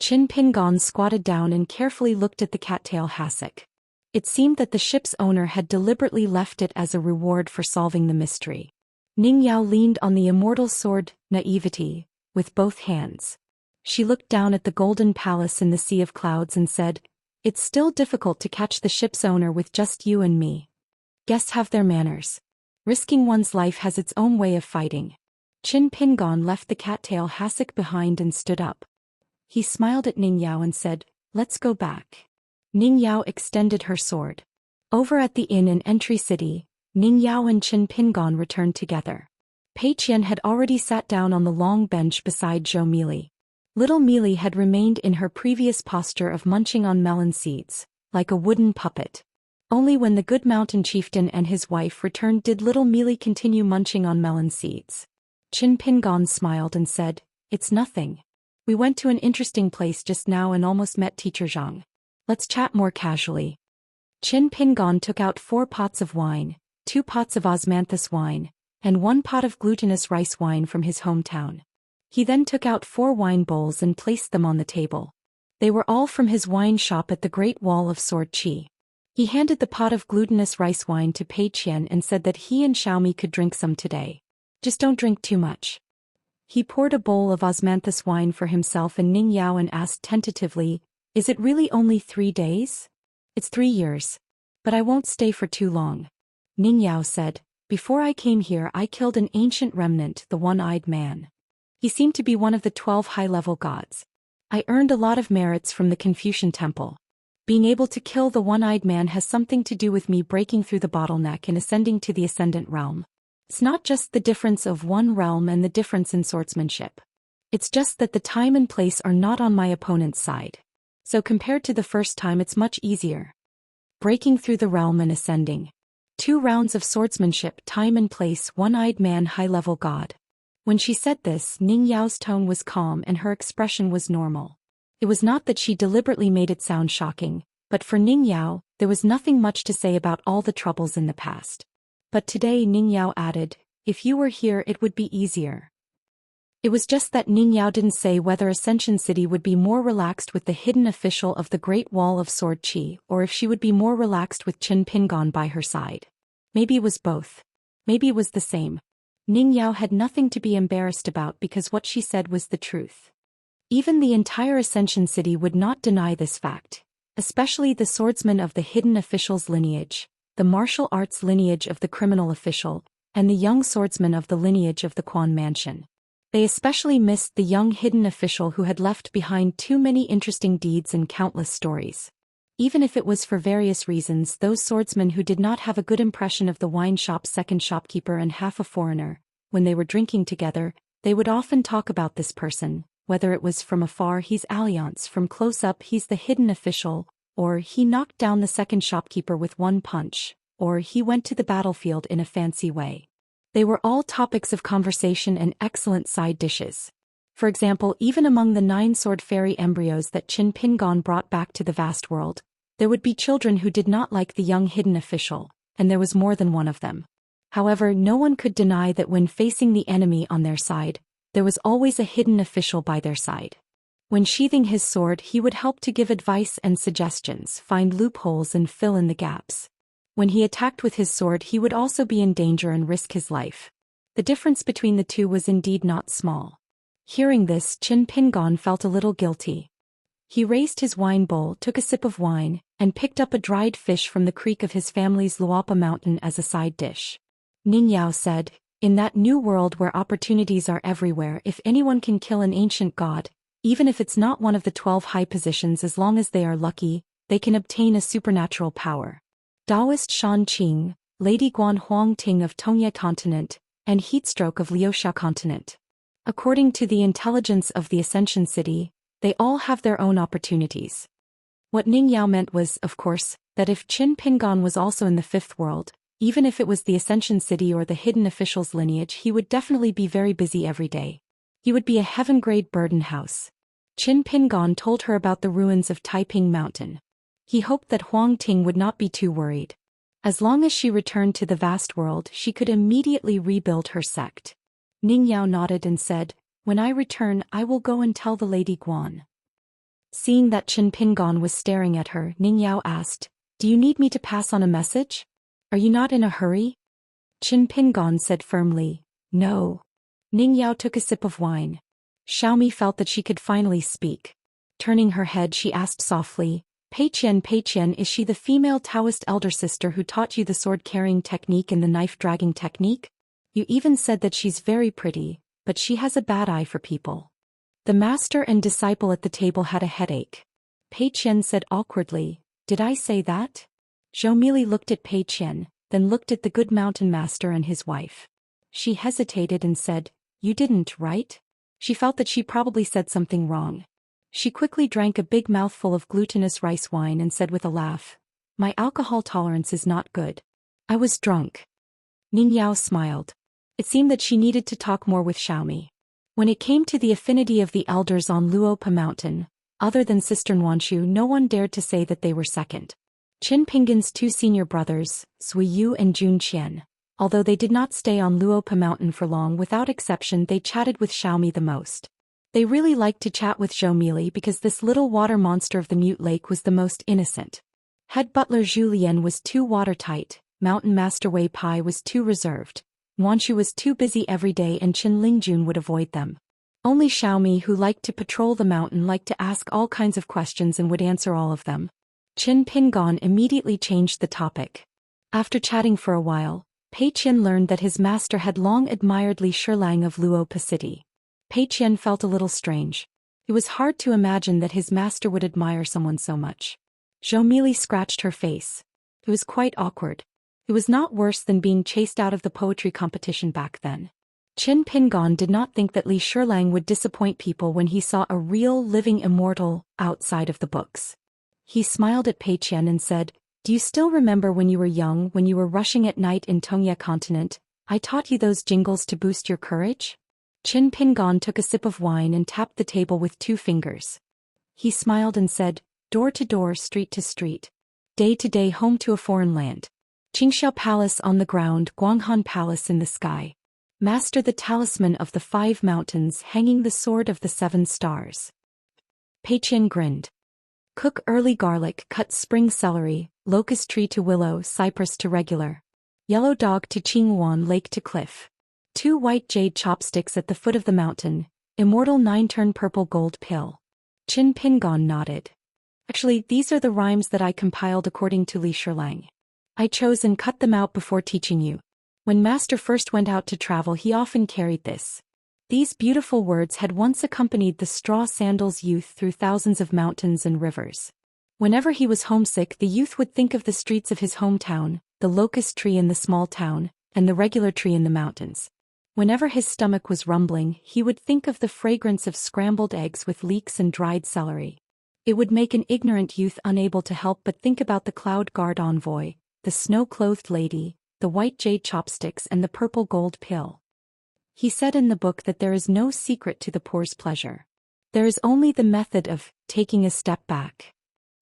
Qin Pingon squatted down and carefully looked at the cattail hassock. It seemed that the ship's owner had deliberately left it as a reward for solving the mystery. Ning Yao leaned on the immortal sword, Naivety, with both hands. She looked down at the golden palace in the sea of clouds and said, "It's still difficult to catch the ship's owner with just you and me. Guests have their manners. Risking one's life has its own way of fighting." Qin Pingon left the cattail hassock behind and stood up. He smiled at Ning Yao and said, "Let's go back." Ning Yao extended her sword. Over at the inn in Entry City, Ning Yao and Qin Pingon returned together. Pei Qian had already sat down on the long bench beside Zhou Meili. Little Meili had remained in her previous posture of munching on melon seeds, like a wooden puppet. Only when the good mountain chieftain and his wife returned did little Meili continue munching on melon seeds. Qin Pingon smiled and said, "It's nothing. We went to an interesting place just now and almost met Teacher Zhang. Let's chat more casually." Qin Pingon took out 4 pots of wine, 2 pots of osmanthus wine, and 1 pot of glutinous rice wine from his hometown. He then took out 4 wine bowls and placed them on the table. They were all from his wine shop at the Great Wall of Sword Qi. He handed the pot of glutinous rice wine to Pei Qian and said that he and Xiaomi could drink some today. "Just don't drink too much." He poured a bowl of osmanthus wine for himself and Ning Yao and asked tentatively, "Is it really only 3 days?" "It's 3 years. But I won't stay for too long." Ning Yao said, "Before I came here I killed an ancient remnant, the One-Eyed Man. He seemed to be one of the 12 high-level gods. I earned a lot of merits from the Confucian Temple. Being able to kill the One-Eyed Man has something to do with me breaking through the bottleneck and ascending to the Ascendant Realm. It's not just the difference of one realm and the difference in swordsmanship. It's just that the time and place are not on my opponent's side. So compared to the first time it's much easier. Breaking through the realm and ascending. 2 rounds of swordsmanship, time and place, One-Eyed Man, high-level god." When she said this, Ning Yao's tone was calm and her expression was normal. It was not that she deliberately made it sound shocking, but for Ning Yao, there was nothing much to say about all the troubles in the past. But today Ning Yao added, "If you were here it would be easier." It was just that Ning Yao didn't say whether Ascension City would be more relaxed with the hidden official of the Great Wall of Sword Qi or if she would be more relaxed with Qin Pingon by her side. Maybe it was both. Maybe it was the same. Ning Yao had nothing to be embarrassed about because what she said was the truth. Even the entire Ascension City would not deny this fact, especially the swordsman of the hidden official's lineage, the martial arts lineage of the criminal official, and the young swordsman of the lineage of the Quan Mansion. They especially missed the young hidden official who had left behind too many interesting deeds and countless stories. Even if it was for various reasons, those swordsmen who did not have a good impression of the wine shop's second shopkeeper and half a foreigner, when they were drinking together, they would often talk about this person, whether it was from afar he's Alliance, from close up he's the hidden official, or he knocked down the second shopkeeper with 1 punch, or he went to the battlefield in a fancy way. They were all topics of conversation and excellent side dishes. For example, even among the 9 sword fairy embryos that Qin Pingon brought back to the vast world, there would be children who did not like the young hidden official, and there was more than one of them. However, no one could deny that when facing the enemy on their side, there was always a hidden official by their side. When sheathing his sword, he would help to give advice and suggestions, find loopholes and fill in the gaps. When he attacked with his sword, he would also be in danger and risk his life. The difference between the two was indeed not small. Hearing this, Qin Pingon felt a little guilty. He raised his wine bowl, took a sip of wine, and picked up a dried fish from the creek of his family's Luapa Mountain as a side dish. Ning Yao said, "In that new world where opportunities are everywhere, if anyone can kill an ancient god, even if it's not one of the 12 high positions, as long as they are lucky, they can obtain a supernatural power." Daoist Shan Qing, Lady Guan Huang Ting of Tongye Continent, and Heatstroke of Liuxia Continent. According to the intelligence of the Ascension City, they all have their own opportunities. What Ning Yao meant was, of course, that if Qin Pingon was also in the fifth world, even if it was the Ascension City or the hidden official's lineage, he would definitely be very busy every day. He would be a heaven-grade burden house. Qin Pingon told her about the ruins of Taiping Mountain. He hoped that Huang Ting would not be too worried. As long as she returned to the vast world, she could immediately rebuild her sect. Ning Yao nodded and said, "When I return, I will go and tell the Lady Guan." Seeing that Qin Pingon was staring at her, Ning Yao asked, "Do you need me to pass on a message? Are you not in a hurry?" Qin Pingon said firmly, "No." Ning Yao took a sip of wine. Xiaomi felt that she could finally speak. Turning her head, she asked softly, Pei Qian, is she the female Daoist elder sister who taught you the sword-carrying technique and the knife-dragging technique? You even said that she's very pretty, but she has a bad eye for people." The master and disciple at the table had a headache. Pei Qian said awkwardly, "Did I say that?" Zhou Mili looked at Pei Qian, then looked at the good mountain master and his wife. She hesitated and said, "You didn't, right?" She felt that she probably said something wrong. She quickly drank a big mouthful of glutinous rice wine and said with a laugh, "My alcohol tolerance is not good. I was drunk." Ning Yao smiled. It seemed that she needed to talk more with Xiaomi. When it came to the affinity of the elders on Luopa Mountain, other than Sister Nuanshu, no one dared to say that they were second. Qin Pingon's two senior brothers, Zui Yu and Zhou Xian, although they did not stay on Luopa Mountain for long, without exception they chatted with Xiaomi the most. They really liked to chat with Zhou Mili because this little water monster of the Mute Lake was the most innocent. Head butler Zhu Lian was too watertight, Mountain Master Wei Pai was too reserved, Nuanshu was too busy every day, and Qin Lingjun would avoid them. Only Xiaomi, who liked to patrol the mountain, liked to ask all kinds of questions and would answer all of them. Qin Pingon immediately changed the topic. After chatting for a while, Pei Qian learned that his master had long admired Li Shilang of Luopa City. Pei Qian felt a little strange. It was hard to imagine that his master would admire someone so much. Zhou Mili scratched her face. It was quite awkward. It was not worse than being chased out of the poetry competition back then. Qin Pingon did not think that Li Shilang would disappoint people when he saw a real, living immortal outside of the books. He smiled at Pei Qian and said, "Do you still remember when you were young, when you were rushing at night in Tongya Continent? I taught you those jingles to boost your courage?" Qin Pingon took a sip of wine and tapped the table with 2 fingers. He smiled and said, "Door to door, street to street. Day to day, home to a foreign land. Qingxiao Palace on the ground, Guanghan Palace in the sky. Master the talisman of the 5 mountains, hanging the sword of the 7 stars." Pei Qian grinned. "Cook early garlic, cut spring celery, locust tree to willow, cypress to regular. Yellow dog to Qinghuan lake to cliff. 2 white jade chopsticks at the foot of the mountain, Immortal 9-turn purple gold pill." Qin Pingon nodded. "Actually, these are the rhymes that I compiled according to Li Shilang. I chose and cut them out before teaching you. When Master first went out to travel, he often carried this. These beautiful words had once accompanied the straw sandals youth through thousands of mountains and rivers. Whenever he was homesick, the youth would think of the streets of his hometown, the locust tree in the small town, and the regular tree in the mountains. Whenever his stomach was rumbling, he would think of the fragrance of scrambled eggs with leeks and dried celery. It would make an ignorant youth unable to help but think about the cloud guard envoy, the snow-clothed lady, the white jade chopsticks, and the purple gold pill. He said in the book that there is no secret to the poor's pleasure. There is only the method of taking a step back.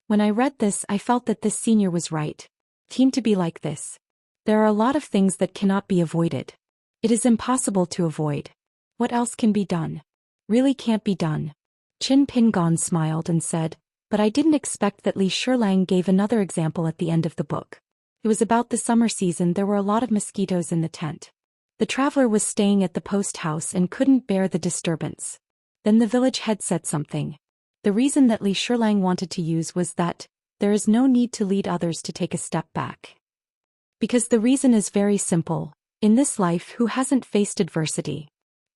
When I read this, I felt that this senior was right. Seem to be like this. There are a lot of things that cannot be avoided. It is impossible to avoid. What else can be done? Really can't be done." Qin Pingon smiled and said, "But I didn't expect that Li Shilang gave another example at the end of the book. It was about the summer season. There were a lot of mosquitoes in the tent. The traveler was staying at the post house and couldn't bear the disturbance. Then the village head said something. The reason that Li Shilang wanted to use was that there is no need to lead others to take a step back. Because the reason is very simple. In this life, who hasn't faced adversity?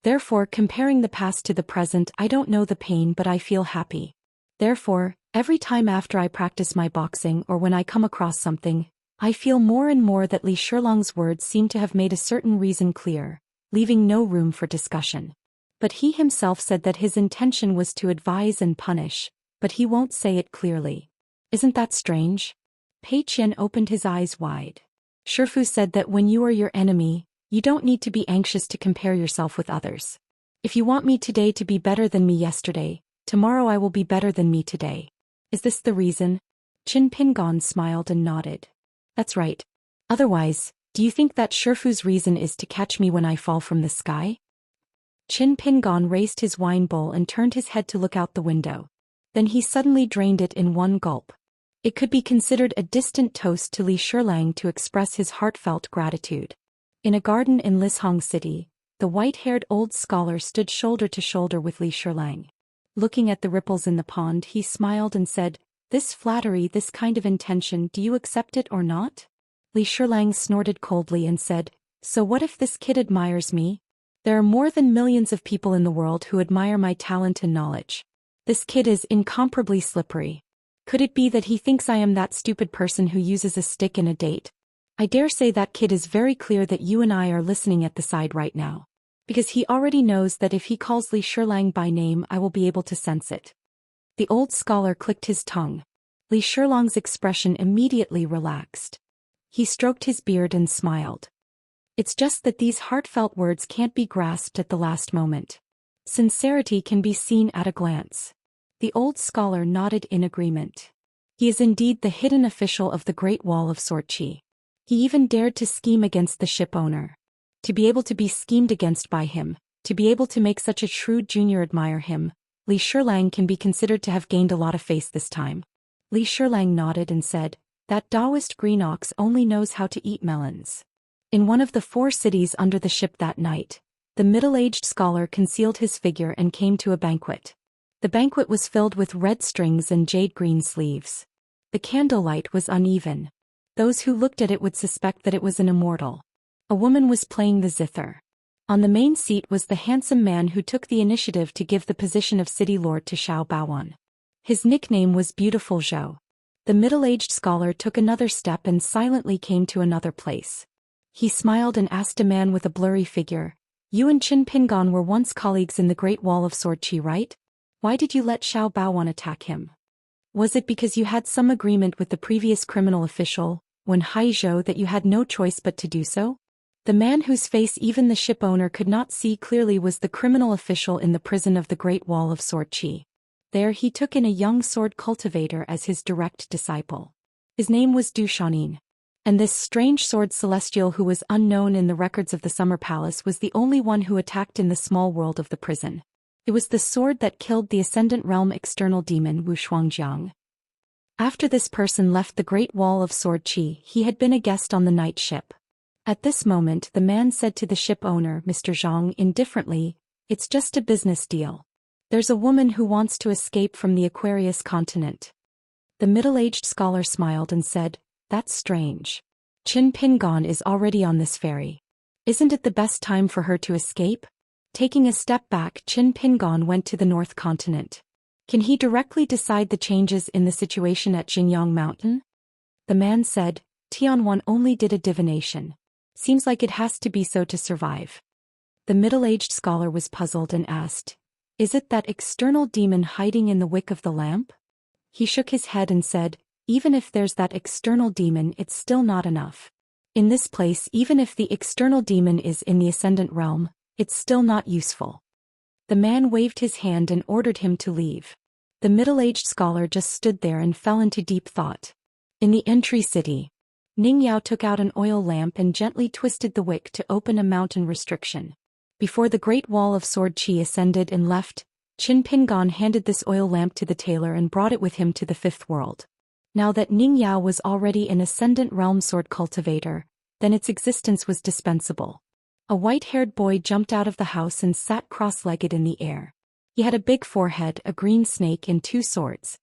Therefore, comparing the past to the present, I don't know the pain, but I feel happy. Therefore, every time after I practice my boxing or when I come across something, I feel more and more that Li Shilang's words seem to have made a certain reason clear, leaving no room for discussion. But he himself said that his intention was to advise and punish, but he won't say it clearly. Isn't that strange? Pei Qian opened his eyes wide. Shifu said that when you are your enemy, you don't need to be anxious to compare yourself with others. If you want me today to be better than me yesterday, tomorrow I will be better than me today. Is this the reason? Qin Pingon smiled and nodded. That's right. Otherwise, do you think that Shifu's reason is to catch me when I fall from the sky? Qin Pingon raised his wine bowl and turned his head to look out the window. Then he suddenly drained it in one gulp. It could be considered a distant toast to Li Shilang to express his heartfelt gratitude. In a garden in Lishong City, the white-haired old scholar stood shoulder to shoulder with Li Shilang. Looking at the ripples in the pond, he smiled and said, "This flattery, this kind of intention, do you accept it or not?" Li Shilang snorted coldly and said, "So what if this kid admires me? There are more than millions of people in the world who admire my talent and knowledge. This kid is incomparably slippery. Could it be that he thinks I am that stupid person who uses a stick in a date? I dare say that kid is very clear that you and I are listening at the side right now. Because he already knows that if he calls Li Shilang by name I will be able to sense it." The old scholar clicked his tongue. Li Shilang's expression immediately relaxed. He stroked his beard and smiled. It's just that these heartfelt words can't be grasped at the last moment. Sincerity can be seen at a glance. The old scholar nodded in agreement. He is indeed the hidden official of the Great Wall of Sorchi. He even dared to scheme against the ship owner. To be able to be schemed against by him, to be able to make such a shrewd junior admire him, Li Shilang can be considered to have gained a lot of face this time. Li Shilang nodded and said, "That Daoist green ox only knows how to eat melons." In one of the 4 cities under the ship that night, the middle-aged scholar concealed his figure and came to a banquet. The banquet was filled with red strings and jade-green sleeves. The candlelight was uneven. Those who looked at it would suspect that it was an immortal. A woman was playing the zither. On the main seat was the handsome man who took the initiative to give the position of city lord to Xiao Baoan. His nickname was Beautiful Zhou. The middle-aged scholar took another step and silently came to another place. He smiled and asked a man with a blurry figure, "You and Qin Pingon were once colleagues in the Great Wall of Sorchi, right? Why did you let Xiao Baoan attack him? Was it because you had some agreement with the previous criminal official, Wen Haizhou, that you had no choice but to do so?" The man whose face even the ship owner could not see clearly was the criminal official in the prison of the Great Wall of Sorchi. There he took in a young sword cultivator as his direct disciple. His name was Zhou Xian. And this strange sword celestial who was unknown in the records of the Summer Palace was the only one who attacked in the small world of the prison. It was the sword that killed the Ascendant Realm external demon Wu Shuangjiang. After this person left the Great Wall of Sorchi, he had been a guest on the night ship. At this moment the man said to the ship owner, Mr. Zhang, indifferently, "It's just a business deal. There's a woman who wants to escape from the Aquarius continent." The middle-aged scholar smiled and said, "That's strange. Qin Pingon is already on this ferry. Isn't it the best time for her to escape?" Taking a step back, Qin Pingon went to the North Continent. Can he directly decide the changes in the situation at Jinyang Mountain? The man said, Tianwan only did a divination. Seems like it has to be so to survive. The middle-aged scholar was puzzled and asked, "Is it that external demon hiding in the wick of the lamp?" He shook his head and said, "Even if there's that external demon, it's still not enough. In this place, even if the external demon is in the Ascendant Realm, it's still not useful." The man waved his hand and ordered him to leave. The middle-aged scholar just stood there and fell into deep thought. In the entry city, Ning Yao took out an oil lamp and gently twisted the wick to open a mountain restriction. Before the Great Wall of Sword Qi ascended and left, Qin Pingon handed this oil lamp to the tailor and brought it with him to the 5th world. Now that Ning Yao was already an Ascendant Realm sword cultivator, then its existence was dispensable. A white-haired boy jumped out of the house and sat cross-legged in the air. He had a big forehead, a green snake and 2 swords.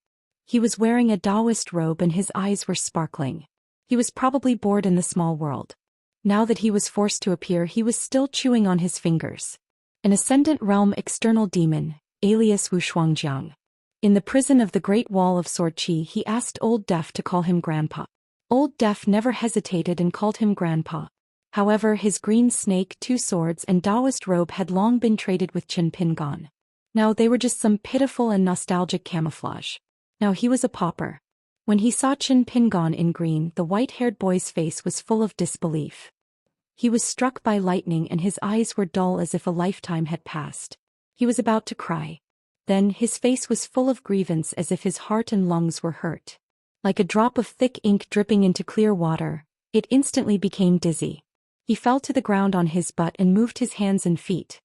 He was wearing a Daoist robe and his eyes were sparkling. He was probably bored in the small world. Now that he was forced to appear, he was still chewing on his fingers. An Ascendant Realm external demon, alias Wu Shuangjiang. In the prison of the Great Wall of Sorchi, he asked Old Deaf to call him Grandpa. Old Deaf never hesitated and called him Grandpa. However, his green snake, 2 swords and Daoist robe had long been traded with Qin Pingon. Now they were just some pitiful and nostalgic camouflage. Now he was a pauper. When he saw Qin Pingon in green, the white-haired boy's face was full of disbelief. He was struck by lightning and his eyes were dull as if a lifetime had passed. He was about to cry. Then his face was full of grievance as if his heart and lungs were hurt. Like a drop of thick ink dripping into clear water, it instantly became dizzy. He fell to the ground on his butt and moved his hands and feet.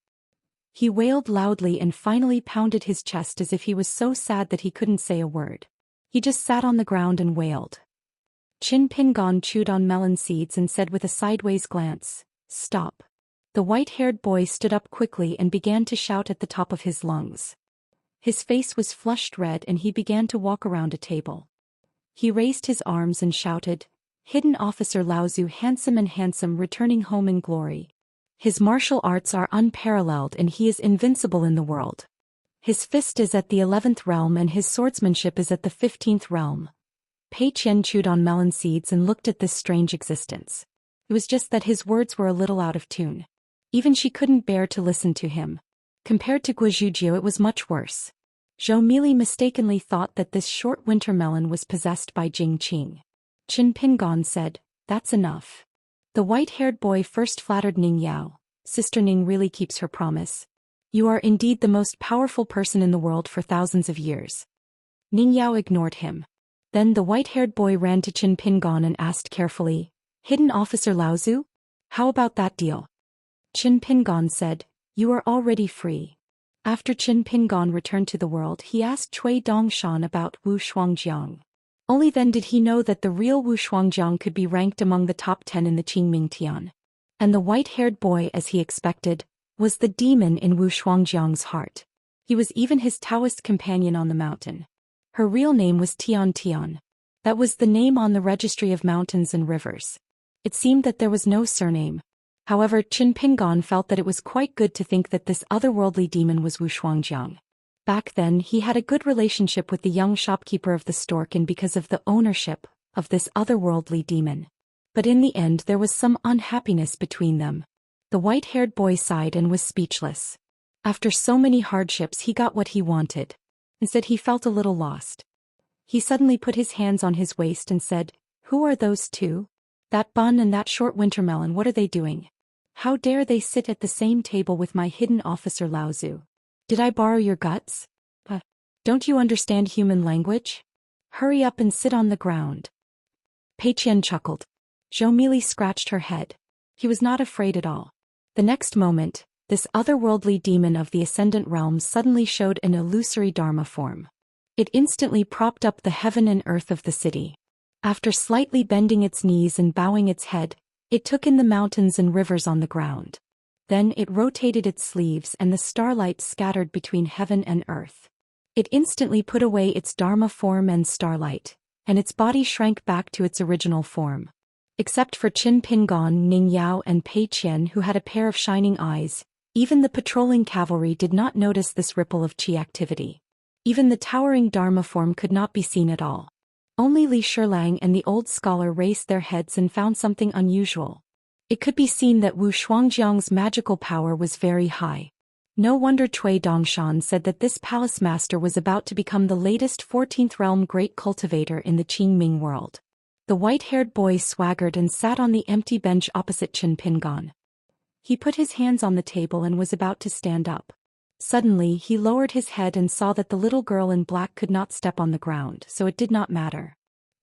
He wailed loudly and finally pounded his chest as if he was so sad that he couldn't say a word. He just sat on the ground and wailed. Qin Pingon chewed on melon seeds and said with a sideways glance, "Stop." The white-haired boy stood up quickly and began to shout at the top of his lungs. His face was flushed red and he began to walk around a table. He raised his arms and shouted, "Hidden Officer Laozu, handsome returning home in glory. His martial arts are unparalleled and he is invincible in the world. His fist is at the 11th realm and his swordsmanship is at the 15th realm." Pei Qian chewed on melon seeds and looked at this strange existence. It was just that his words were a little out of tune. Even she couldn't bear to listen to him. Compared to Guizhujio, it was much worse. Zhou Mili mistakenly thought that this short winter melon was possessed by Jing Qing. Qin Pingon said, "That's enough." The white-haired boy first flattered Ning Yao. "Sister Ning really keeps her promise. You are indeed the most powerful person in the world for thousands of years." Ning Yao ignored him. Then the white-haired boy ran to Qin Pingon and asked carefully, "Hidden Officer Laozu? How about that deal?" Qin Pingon said, "You are already free." After Qin Pingon returned to the world, he asked Cui Dongshan about Wu Shuangjiang. Only then did he know that the real Wu Shuangjiang could be ranked among the top 10 in the Qingming Tian. And the white-haired boy, as he expected, was the demon in Wu Shuangjiang's heart. He was even his Daoist companion on the mountain. Her real name was Tian Tian. That was the name on the registry of mountains and rivers. It seemed that there was no surname. However, Qin Pingon felt that it was quite good to think that this otherworldly demon was Wu Shuangjiang. Back then, he had a good relationship with the young shopkeeper of the Stork and because of the ownership of this otherworldly demon. But in the end, there was some unhappiness between them. The white-haired boy sighed and was speechless. After so many hardships, he got what he wanted. Instead, he felt a little lost. He suddenly put his hands on his waist and said, "Who are those two? That bun and that short winter melon, what are they doing? How dare they sit at the same table with my hidden officer Laozu? Did I borrow your guts? Don't you understand human language? Hurry up and sit on the ground." Pei Qian chuckled. Zhou Mili scratched her head. He was not afraid at all. The next moment, this otherworldly demon of the Ascendant Realms suddenly showed an illusory Dharma form. It instantly propped up the heaven and earth of the city. After slightly bending its knees and bowing its head, it took in the mountains and rivers on the ground. Then it rotated its sleeves and the starlight scattered between heaven and earth. It instantly put away its Dharma form and starlight, and its body shrank back to its original form. Except for Qin Pingon, Ning Yao and Pei Qian, who had a pair of shining eyes, even the patrolling cavalry did not notice this ripple of qi activity. Even the towering Dharma form could not be seen at all. Only Li Shilang and the old scholar raised their heads and found something unusual. It could be seen that Wu Shuangjiang's magical power was very high. No wonder Cui Dongshan said that this palace master was about to become the latest 14th realm great cultivator in the Qingming world. The white-haired boy swaggered and sat on the empty bench opposite Qin Pingon. He put his hands on the table and was about to stand up. Suddenly, he lowered his head and saw that the little girl in black could not step on the ground, so it did not matter.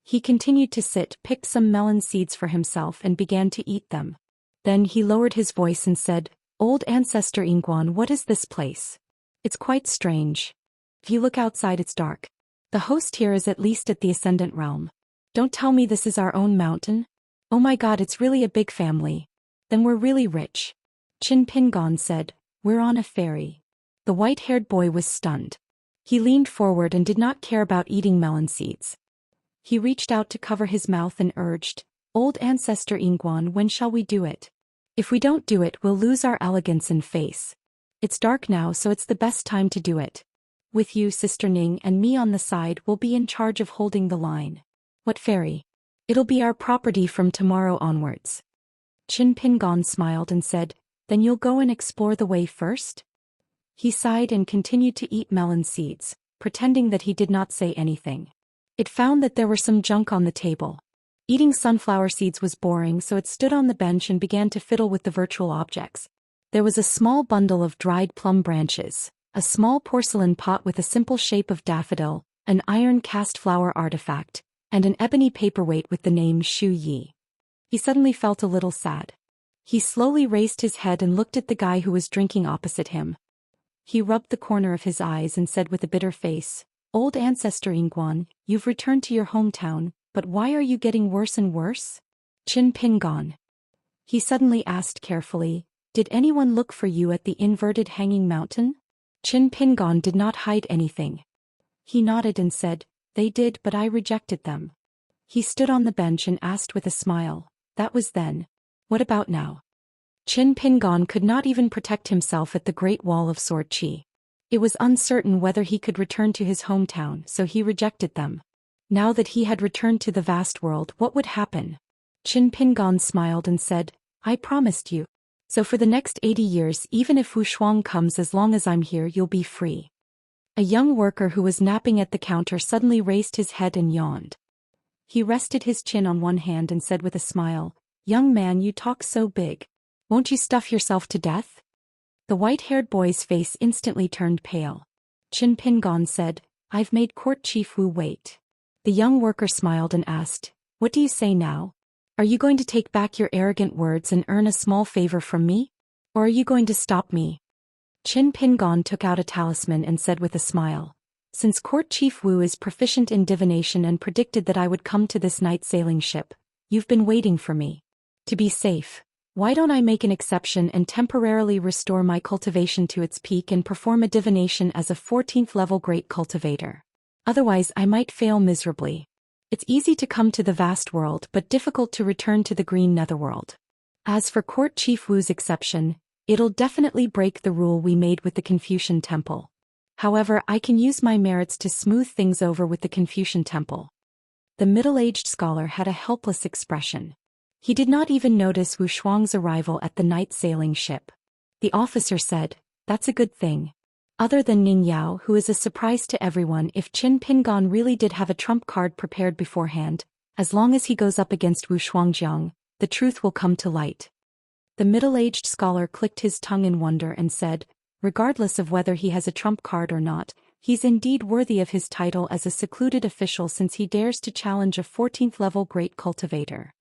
He continued to sit, picked some melon seeds for himself and began to eat them. Then he lowered his voice and said, "Old ancestor Ingguan, what is this place? It's quite strange. If you look outside, it's dark. The host here is at least at the Ascendant Realm. Don't tell me this is our own mountain? Oh my god, it's really a big family. Then we're really rich." Qin Pingon said, "We're on a ferry." The white-haired boy was stunned. He leaned forward and did not care about eating melon seeds. He reached out to cover his mouth and urged, "Old ancestor Ingguan, when shall we do it? If we don't do it, we'll lose our elegance and face. It's dark now, so it's the best time to do it. With you, Sister Ning, and me on the side, we'll be in charge of holding the line." "What ferry?" "It'll be our property from tomorrow onwards." Qin Pingon smiled and said, "Then you'll go and explore the way first?" He sighed and continued to eat melon seeds, pretending that he did not say anything. It found that there were some junk on the table. Eating sunflower seeds was boring, so it stood on the bench and began to fiddle with the virtual objects. There was a small bundle of dried plum branches, a small porcelain pot with a simple shape of daffodil, an iron cast flower artifact, and an ebony paperweight with the name Shu Yi. He suddenly felt a little sad. He slowly raised his head and looked at the guy who was drinking opposite him. He rubbed the corner of his eyes and said with a bitter face, "Old ancestor Ingguan, you've returned to your hometown, but why are you getting worse and worse?" Qin Pin gone. He suddenly asked carefully, "Did anyone look for you at the inverted hanging mountain?" Qin Pingon did not hide anything. He nodded and said, "They did, but I rejected them." He stood on the bench and asked with a smile, "That was then. What about now?" Qin Pingon could not even protect himself at the Great Wall of Sword Qi. It was uncertain whether he could return to his hometown, so he rejected them. Now that he had returned to the vast world, what would happen? Qin Pingon smiled and said, "I promised you. So for the next 80 years, even if Wu Shuang comes, as long as I'm here, you'll be free." A young worker who was napping at the counter suddenly raised his head and yawned. He rested his chin on one hand and said with a smile, "Young man, you talk so big. Won't you stuff yourself to death?" The white-haired boy's face instantly turned pale. Qin Pingon said, "I've made Court Chief Wu wait." The young worker smiled and asked, "What do you say now? Are you going to take back your arrogant words and earn a small favor from me? Or are you going to stop me?" Qin Pingon took out a talisman and said with a smile, "Since Court Chief Wu is proficient in divination and predicted that I would come to this night sailing ship, you've been waiting for me. To be safe, why don't I make an exception and temporarily restore my cultivation to its peak and perform a divination as a 14th level great cultivator? Otherwise I might fail miserably. It's easy to come to the vast world but difficult to return to the green netherworld. As for Court Chief Wu's exception, it'll definitely break the rule we made with the Confucian Temple. However, I can use my merits to smooth things over with the Confucian Temple." The middle-aged scholar had a helpless expression. He did not even notice Wu Shuang's arrival at the night sailing ship. The officer said, "That's a good thing. Other than Ning Yao, who is a surprise to everyone, if Qin Pingon really did have a trump card prepared beforehand, as long as he goes up against Wu Shuangjiang, the truth will come to light." The middle-aged scholar clicked his tongue in wonder and said, "Regardless of whether he has a trump card or not, he's indeed worthy of his title as a secluded official since he dares to challenge a 14th level great cultivator."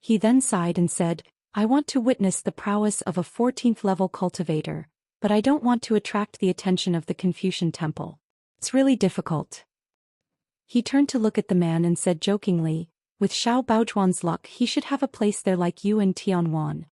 He then sighed and said, "I want to witness the prowess of a 14th level cultivator, but I don't want to attract the attention of the Confucian Temple. It's really difficult." He turned to look at the man and said jokingly, "With Xiao Baozhuan's luck, he should have a place there like you and Tianwan."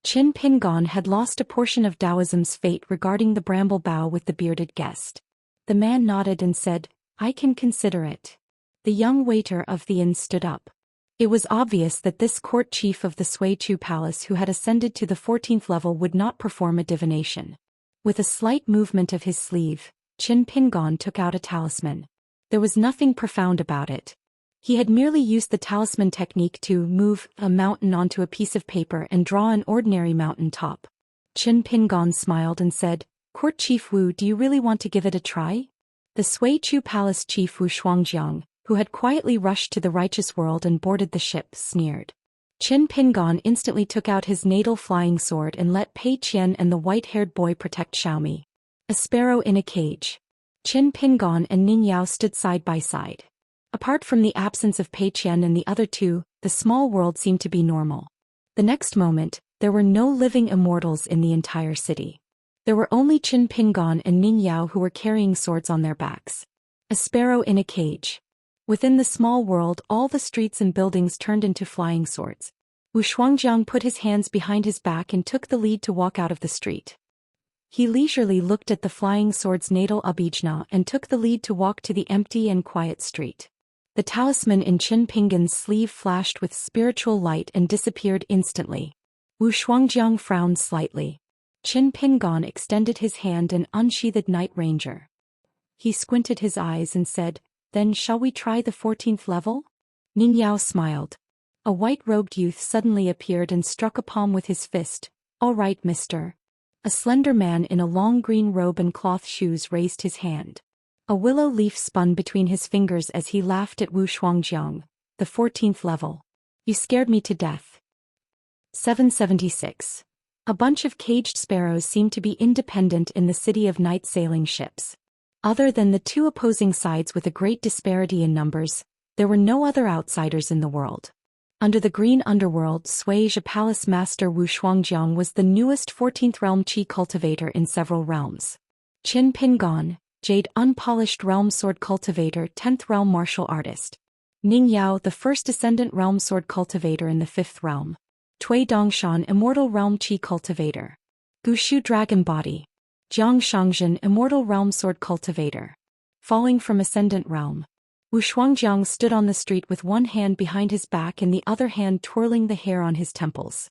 Qin Pingon had lost a portion of Taoism's fate regarding the bramble bough with the bearded guest. The man nodded and said, "I can consider it." The young waiter of the inn stood up. It was obvious that this court chief of the Sui Chu Palace who had ascended to the 14th level would not perform a divination. With a slight movement of his sleeve, Qin Pingon took out a talisman. There was nothing profound about it. He had merely used the talisman technique to move a mountain onto a piece of paper and draw an ordinary mountain top. Qin Pingon smiled and said, "Court Chief Wu, do you really want to give it a try?" The Sui Chu Palace chief Wu Shuangjiang, who had quietly rushed to the righteous world and boarded the ship, sneered. Qin Pingon instantly took out his natal flying sword and let Pei Qian and the white-haired boy protect Xiaomi. A sparrow in a cage. Qin Pingon and Ning Yao stood side by side. Apart from the absence of Pei Qian and the other two, the small world seemed to be normal. The next moment, there were no living immortals in the entire city. There were only Qin Pingon and Ning Yao who were carrying swords on their backs. A sparrow in a cage. Within the small world, all the streets and buildings turned into flying swords. Wu Shuangjiang put his hands behind his back and took the lead to walk out of the street. He leisurely looked at the flying sword's natal Abijna and took the lead to walk to the empty and quiet street. The talisman in Qin Pingon's sleeve flashed with spiritual light and disappeared instantly. Wu Shuangjiang frowned slightly. Qin Pingon extended his hand and unsheathed Night Ranger. He squinted his eyes and said, "Then shall we try the 14th level?" Ning Yao smiled. A white-robed youth suddenly appeared and struck a palm with his fist. "All right, mister." A slender man in a long green robe and cloth shoes raised his hand. A willow leaf spun between his fingers as he laughed at Wu Shuangjiang, the 14th level. You scared me to death. 776. A bunch of caged sparrows seemed to be independent in the city of night sailing ships. Other than the two opposing sides with a great disparity in numbers, there were no other outsiders in the world. Under the green underworld, Xianxia Palace Master Wu Shuangjiang was the newest 14th realm Qi cultivator in several realms. Qin Pingon, Jade Unpolished Realm Sword Cultivator 10th Realm Martial Artist. Ning Yao the First Ascendant Realm Sword Cultivator in the 5th Realm. Tui Dongshan Immortal Realm Qi Cultivator. Gushu Dragon Body. Jiang Shangzhen Immortal Realm Sword Cultivator. Falling from Ascendant Realm. Wu Shuangjiang stood on the street with one hand behind his back and the other hand twirling the hair on his temples.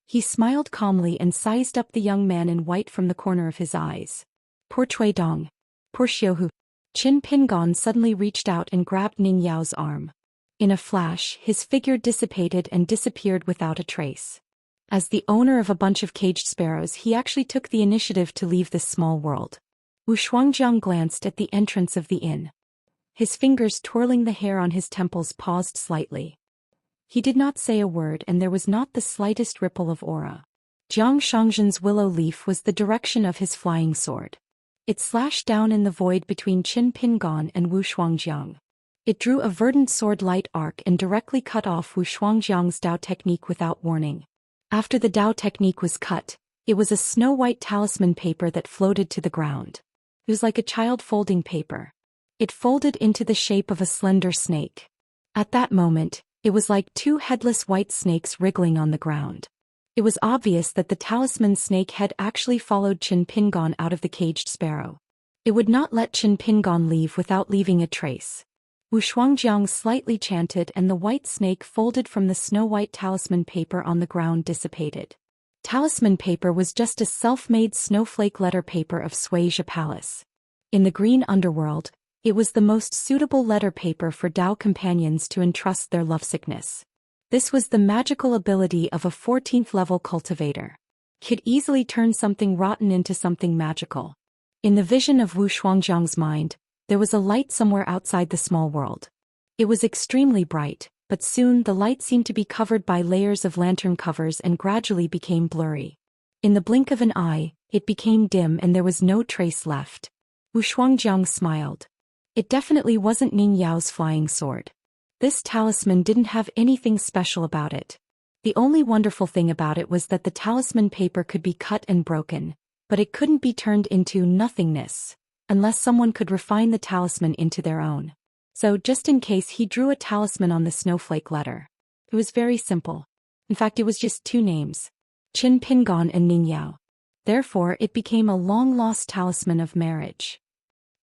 He smiled calmly and sized up the young man in white from the corner of his eyes. Poor Cui Dong. Poor Xiuhu. Qin Pingon suddenly reached out and grabbed Ning Yao's arm. In a flash, his figure dissipated and disappeared without a trace. As the owner of a bunch of caged sparrows, he actually took the initiative to leave this small world. Wu Shuangjiang glanced at the entrance of the inn. His fingers twirling the hair on his temples paused slightly. He did not say a word and there was not the slightest ripple of aura. Jiang Shangzhen's willow leaf was the direction of his flying sword. It slashed down in the void between Qin Pingon and Wu Shuangjiang. It drew a verdant sword-light arc and directly cut off Wu Shuangjiang's Dao technique without warning. After the Dao technique was cut, it was a snow-white talisman paper that floated to the ground. It was like a child folding paper. It folded into the shape of a slender snake. At that moment, it was like two headless white snakes wriggling on the ground. It was obvious that the talisman snake had actually followed Qin Pingon out of the caged sparrow. It would not let Qin Pingon leave without leaving a trace. Wu Shuangjiang slightly chanted and the white snake folded from the snow-white talisman paper on the ground dissipated. Talisman paper was just a self-made snowflake letter paper of Xianxia Palace. In the green underworld, it was the most suitable letter paper for Dao companions to entrust their lovesickness. This was the magical ability of a 14th level cultivator. Could easily turn something rotten into something magical. In the vision of Wu Shuangjiang's mind, there was a light somewhere outside the small world. It was extremely bright, but soon the light seemed to be covered by layers of lantern covers and gradually became blurry. In the blink of an eye, it became dim and there was no trace left. Wu Shuangjiang smiled. It definitely wasn't Ning Yao's flying sword. This talisman didn't have anything special about it. The only wonderful thing about it was that the talisman paper could be cut and broken, but it couldn't be turned into nothingness, unless someone could refine the talisman into their own. So just in case, he drew a talisman on the snowflake letter. It was very simple. In fact, it was just two names. Qin Pingon and Ning Yao. Therefore, it became a long-lost talisman of marriage.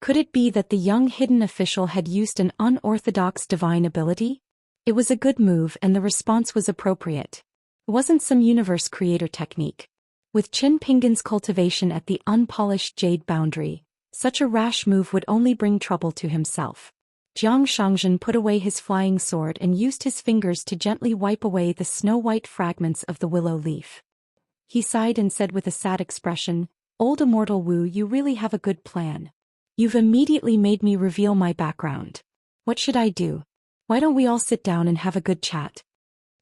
Could it be that the young hidden official had used an unorthodox divine ability? It was a good move and the response was appropriate. It wasn't some universe creator technique. With Qin Pingon's cultivation at the unpolished jade boundary, such a rash move would only bring trouble to himself. Jiang Shangzhen put away his flying sword and used his fingers to gently wipe away the snow-white fragments of the willow leaf. He sighed and said with a sad expression, "Old Immortal Wu, you really have a good plan. You've immediately made me reveal my background. What should I do? Why don't we all sit down and have a good chat?"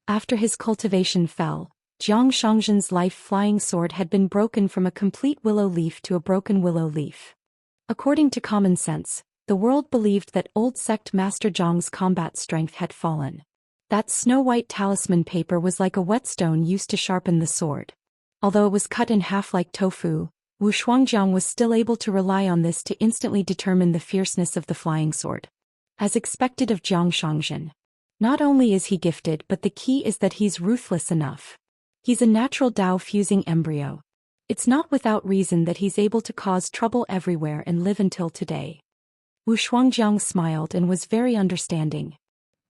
After his cultivation fell, Jiang Shangzhen's life-flying sword had been broken from a complete willow leaf to a broken willow leaf. According to common sense, the world believed that old sect Master Zhang's combat strength had fallen. That snow-white talisman paper was like a whetstone used to sharpen the sword. Although it was cut in half like tofu, Wu Shuangjiang was still able to rely on this to instantly determine the fierceness of the flying sword. As expected of Jiang Shangzhen. Not only is he gifted, but the key is that he's ruthless enough. He's a natural Dao-fusing embryo. It's not without reason that he's able to cause trouble everywhere and live until today. Wu Shuangjiang smiled and was very understanding.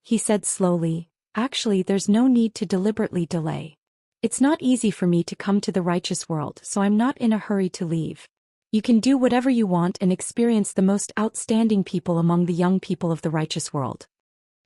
He said slowly, "Actually, there's no need to deliberately delay. It's not easy for me to come to the righteous world, so I'm not in a hurry to leave. You can do whatever you want and experience the most outstanding people among the young people of the righteous world."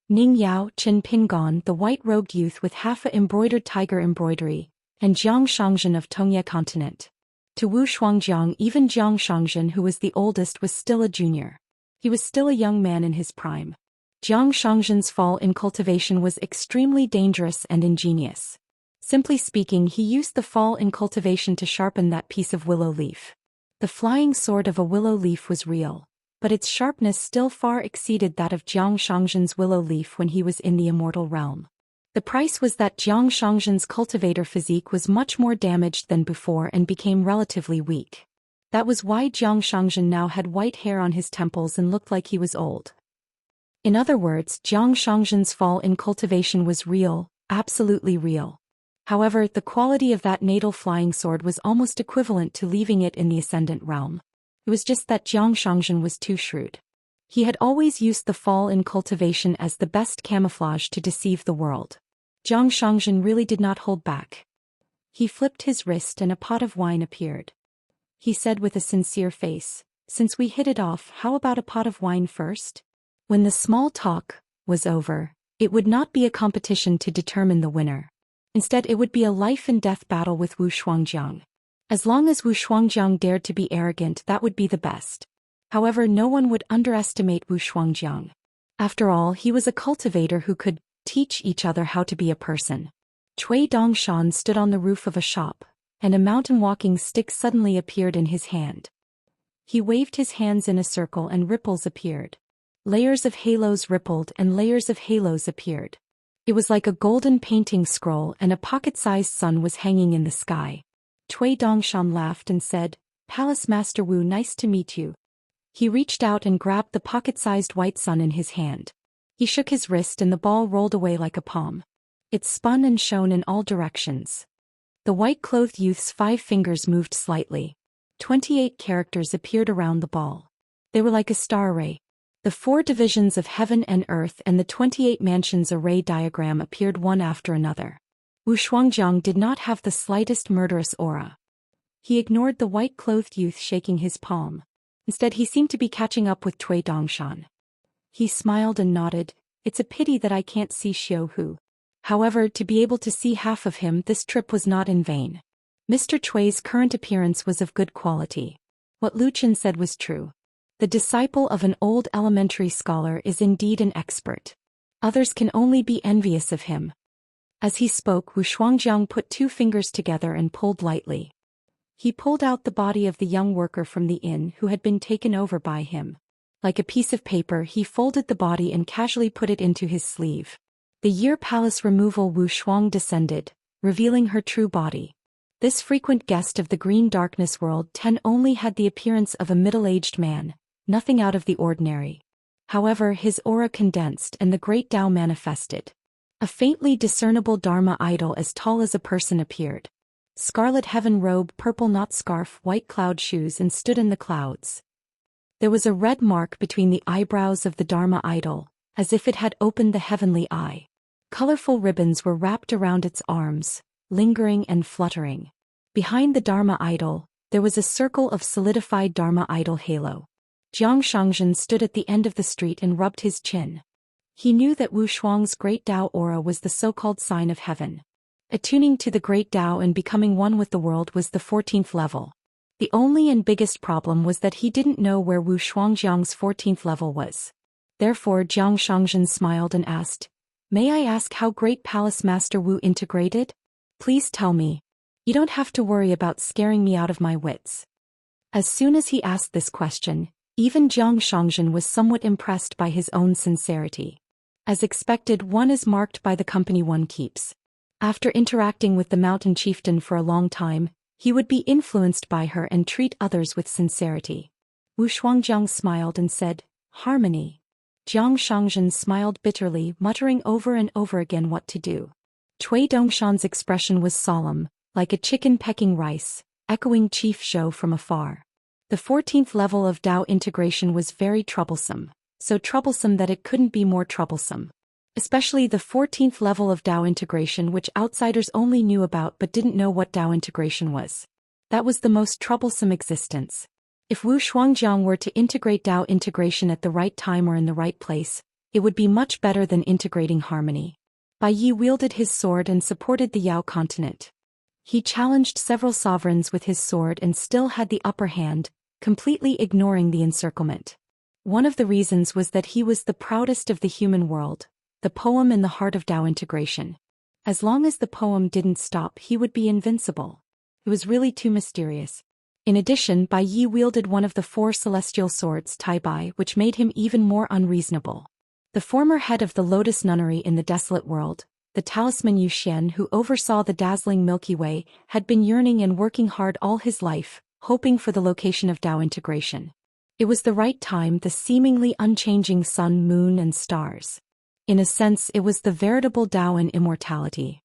Ning Yao, Qin Pingon, the white-robed youth with half a embroidered tiger embroidery, and Jiang Shangzhen of Tongye continent. To Wu Shuangjiang, even Jiang Shangzhen, who was the oldest, was still a junior. He was still a young man in his prime. Zhang Shangzhen's fall in cultivation was extremely dangerous and ingenious. Simply speaking, he used the fall in cultivation to sharpen that piece of willow leaf. The flying sword of a willow leaf was real, but its sharpness still far exceeded that of Zhang Shangzhen's willow leaf when he was in the immortal realm. The price was that Zhang Shangzhen's cultivator physique was much more damaged than before and became relatively weak. That was why Zhang Shangzhen now had white hair on his temples and looked like he was old. In other words, Zhang Shangzhen's fall in cultivation was real, absolutely real. However, the quality of that natal flying sword was almost equivalent to leaving it in the ascendant realm. It was just that Zhang Shangzhen was too shrewd. He had always used the fall in cultivation as the best camouflage to deceive the world. Zhang Shangzhen really did not hold back. He flipped his wrist and a pot of wine appeared. He said with a sincere face, "Since we hit it off, how about a pot of wine first?" When the small talk was over, it would not be a competition to determine the winner. Instead, it would be a life-and-death battle with Wu Shuangjiang. As long as Wu Shuangjiang dared to be arrogant, that would be the best. However, no one would underestimate Wu Shuangjiang. After all, he was a cultivator who could teach each other how to be a person. Cui Dongshan stood on the roof of a shop, and a mountain walking stick suddenly appeared in his hand. He waved his hands in a circle and ripples appeared. Layers of halos rippled and layers of halos appeared. It was like a golden painting scroll, and a pocket-sized sun was hanging in the sky. Cui Dongshan laughed and said, "Palace Master Wu, nice to meet you." He reached out and grabbed the pocket-sized white sun in his hand. He shook his wrist and the ball rolled away like a palm. It spun and shone in all directions. The white-clothed youth's 5 fingers moved slightly. 28 characters appeared around the ball. They were like a star array. The 4 divisions of heaven and earth and the 28 mansions array diagram appeared one after another. Wu Shuangjiang did not have the slightest murderous aura. He ignored the white-clothed youth shaking his palm. Instead, he seemed to be catching up with Cui Dongshan. He smiled and nodded. "It's a pity that I can't see Xiao Hu." However, to be able to see half of him, this trip was not in vain. Mr. Cui's current appearance was of good quality. What Lu Chen said was true. The disciple of an old elementary scholar is indeed an expert. Others can only be envious of him. As he spoke, Wu Shuangjiang put 2 fingers together and pulled lightly. He pulled out the body of the young worker from the inn who had been taken over by him. Like a piece of paper, he folded the body and casually put it into his sleeve. The year palace removal Wu Shuang descended, revealing her true body. This frequent guest of the green darkness world 10 only had the appearance of a middle-aged man, nothing out of the ordinary. However, his aura condensed and the great Tao manifested. A faintly discernible Dharma idol as tall as a person appeared. Scarlet heaven robe, purple knot scarf, white cloud shoes, and stood in the clouds. There was a red mark between the eyebrows of the Dharma idol, as if it had opened the heavenly eye. Colorful ribbons were wrapped around its arms, lingering and fluttering. Behind the Dharma idol, there was a circle of solidified Dharma idol halo. Zhang Shangzhen stood at the end of the street and rubbed his chin. He knew that Wu Shuang's great Tao aura was the so-called sign of heaven. Attuning to the great Tao and becoming one with the world was the 14th level. The only and biggest problem was that he didn't know where Wu Shuangjiang's 14th level was. Therefore Zhang Shangzhen smiled and asked, "May I ask how Great Palace Master Wu integrated? Please tell me. You don't have to worry about scaring me out of my wits." As soon as he asked this question, even Zhang Shangzhen was somewhat impressed by his own sincerity. As expected, one is marked by the company one keeps. After interacting with the mountain chieftain for a long time, he would be influenced by her and treat others with sincerity. Wu Shuangjiang smiled and said, "Harmony." Zhang Shangzhen smiled bitterly, muttering over and over again what to do. Cui Dongshan's expression was solemn, like a chicken pecking rice, echoing Chief Shou from afar. The 14th level of Tao integration was very troublesome, so troublesome that it couldn't be more troublesome. Especially the 14th level of Tao integration, which outsiders only knew about but didn't know what Tao integration was. That was the most troublesome existence. If Wu Shuangjiang were to integrate Tao integration at the right time or in the right place, it would be much better than integrating harmony. Bai Yi wielded his sword and supported the Yao continent. He challenged several sovereigns with his sword and still had the upper hand, completely ignoring the encirclement. One of the reasons was that he was the proudest of the human world, the poem in the heart of Tao integration. As long as the poem didn't stop, he would be invincible. It was really too mysterious. In addition, Bai Yi wielded one of the 4 celestial swords, Tai Bai, which made him even more unreasonable. The former head of the Lotus Nunnery in the desolate world, the talisman Zhou Xian, who oversaw the dazzling Milky Way, had been yearning and working hard all his life, hoping for the location of Tao integration. It was the right time, the seemingly unchanging sun, moon and stars. In a sense, it was the veritable Tao and immortality.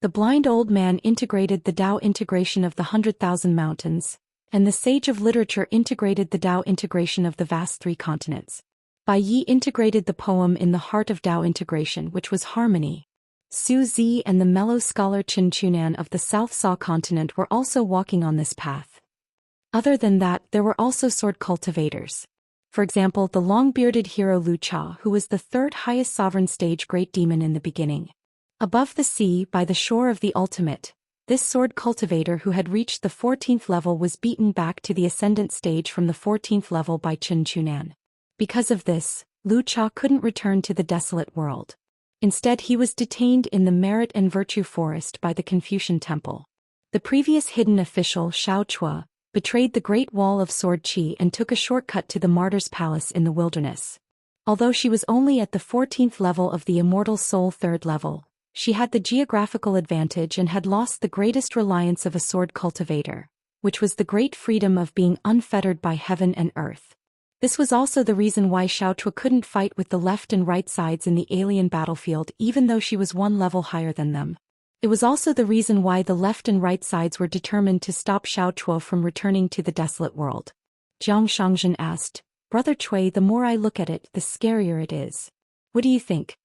The blind old man integrated the Tao integration of the 100,000 mountains, and the sage of literature integrated the Tao integration of the vast 3 continents. Bai Yi integrated the poem in the heart of Tao integration, which was harmony. Su Zi and the mellow scholar Qin Chunan of the South Sa continent were also walking on this path. Other than that, there were also sword cultivators. For example, the long-bearded hero Lu Cha, who was the 3rd highest sovereign stage great demon in the beginning. Above the sea, by the shore of the ultimate, this sword cultivator who had reached the 14th level was beaten back to the ascendant stage from the 14th level by Qin Chunan. Because of this, Lu Cha couldn't return to the desolate world. Instead, he was detained in the Merit and Virtue Forest by the Confucian Temple. The previous hidden official, Xiao Chua, betrayed the Great Wall of Sword Qi and took a shortcut to the Martyr's Palace in the wilderness. Although she was only at the 14th level of the Immortal Soul 3rd level, she had the geographical advantage and had lost the greatest reliance of a sword cultivator, which was the great freedom of being unfettered by heaven and earth. This was also the reason why Xiao Chua couldn't fight with the left and right sides in the alien battlefield even though she was 1 level higher than them. It was also the reason why the left and right sides were determined to stop Xiao Chua from returning to the desolate world. Jiang Shangzhen asked, "Brother Cui, the more I look at it, the scarier it is. What do you think?"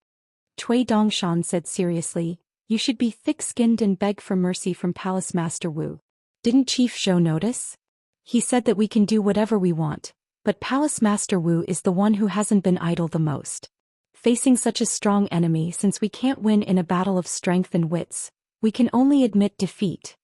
Cui Dongshan said seriously, "You should be thick-skinned and beg for mercy from Palace Master Wu. Didn't Chief Zhou notice? He said that we can do whatever we want, but Palace Master Wu is the one who hasn't been idle the most. Facing such a strong enemy, since we can't win in a battle of strength and wits, we can only admit defeat."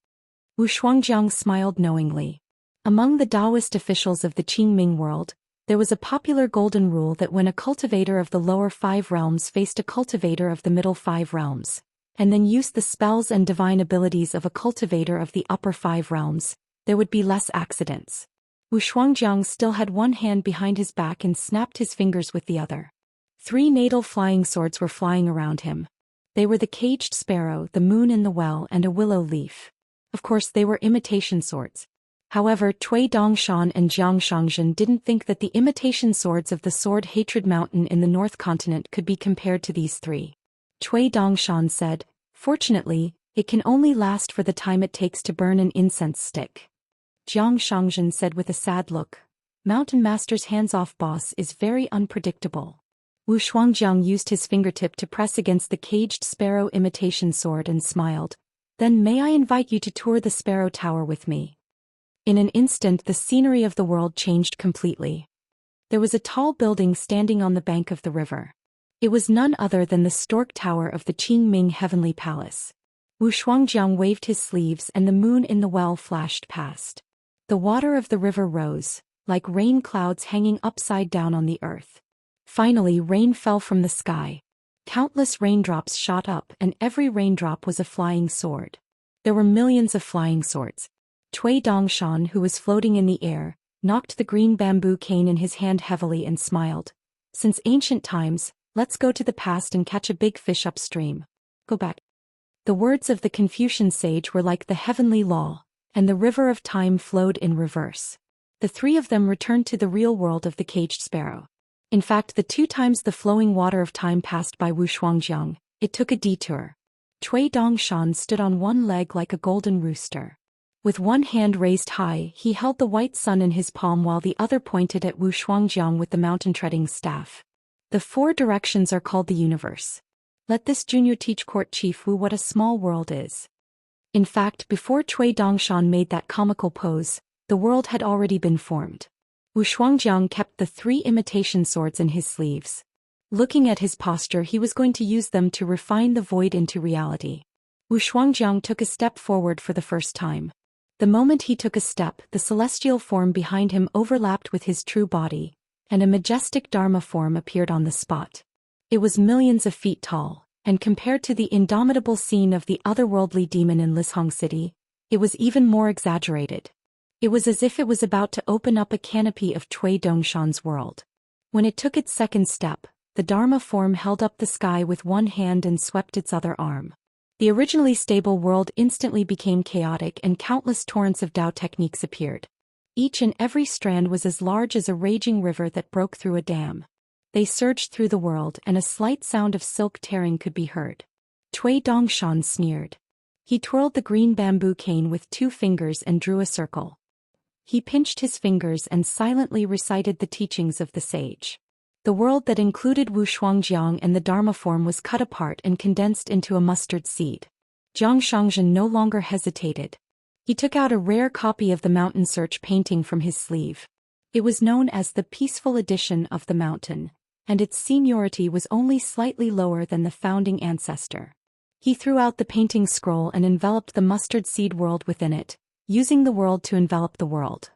Wu Shuangjiang smiled knowingly. Among the Daoist officials of the Qingming world, there was a popular golden rule that when a cultivator of the lower 5 realms faced a cultivator of the middle 5 realms, and then used the spells and divine abilities of a cultivator of the upper 5 realms, there would be less accidents. Wu Shuangjiang still had one hand behind his back and snapped his fingers with the other. 3 natal flying swords were flying around him. They were the caged sparrow, the moon in the well, and a willow leaf. Of course, they were imitation swords. However, Cui Dongshan and Jiang Shangzhen didn't think that the imitation swords of the Sword Hatred Mountain in the North Continent could be compared to these 3. Cui Dongshan said, "Fortunately, it can only last for the time it takes to burn an incense stick." Jiang Shangzhen said with a sad look, "Mountain Master's hands-off boss is very unpredictable." Wu Shuangjiang used his fingertip to press against the caged sparrow imitation sword and smiled. "Then may I invite you to tour the Sparrow Tower with me?" In an instant, the scenery of the world changed completely. There was a tall building standing on the bank of the river. It was none other than the Stork Tower of the Qingming Heavenly Palace. Wu Shuangjiang waved his sleeves and the moon in the well flashed past. The water of the river rose, like rain clouds hanging upside down on the earth. Finally, rain fell from the sky. Countless raindrops shot up, and every raindrop was a flying sword. There were millions of flying swords. Cui Dongshan, who was floating in the air, knocked the green bamboo cane in his hand heavily and smiled. "Since ancient times, let's go to the past and catch a big fish upstream. Go back." The words of the Confucian sage were like the heavenly law, and the river of time flowed in reverse. The 3 of them returned to the real world of the caged sparrow. In fact, the 2 times the flowing water of time passed by Wu Shuangjiang, it took a detour. Cui Dongshan stood on one leg like a golden rooster. With one hand raised high, he held the white sun in his palm while the other pointed at Wu Shuangjiang with the mountain-treading staff. The 4 directions are called the universe. Let this junior teach court chief Wu what a small world is. In fact, before Cui Dongshan made that comical pose, the world had already been formed. Wu Shuangjiang kept the 3 imitation swords in his sleeves. Looking at his posture, he was going to use them to refine the void into reality. Wu Shuangjiang took a step forward for the first time. The moment he took a step, the celestial form behind him overlapped with his true body, and a majestic Dharma form appeared on the spot. It was millions of feet tall, and compared to the indomitable scene of the otherworldly demon in Lishong City, it was even more exaggerated. It was as if it was about to open up a canopy of Cui Dongshan's world. When it took its second step, the Dharma form held up the sky with one hand and swept its other arm. The originally stable world instantly became chaotic and countless torrents of Dao techniques appeared. Each and every strand was as large as a raging river that broke through a dam. They surged through the world and a slight sound of silk tearing could be heard. Cui Dongshan sneered. He twirled the green bamboo cane with 2 fingers and drew a circle. He pinched his fingers and silently recited the teachings of the sage. The world that included Wu Shuangjiang and the Dharma form was cut apart and condensed into a mustard seed. Jiang Shangzhen no longer hesitated. He took out a rare copy of the Mountain Search painting from his sleeve. It was known as the Peaceful Edition of the Mountain, and its seniority was only slightly lower than the founding ancestor. He threw out the painting scroll and enveloped the mustard seed world within it, using the world to envelop the world.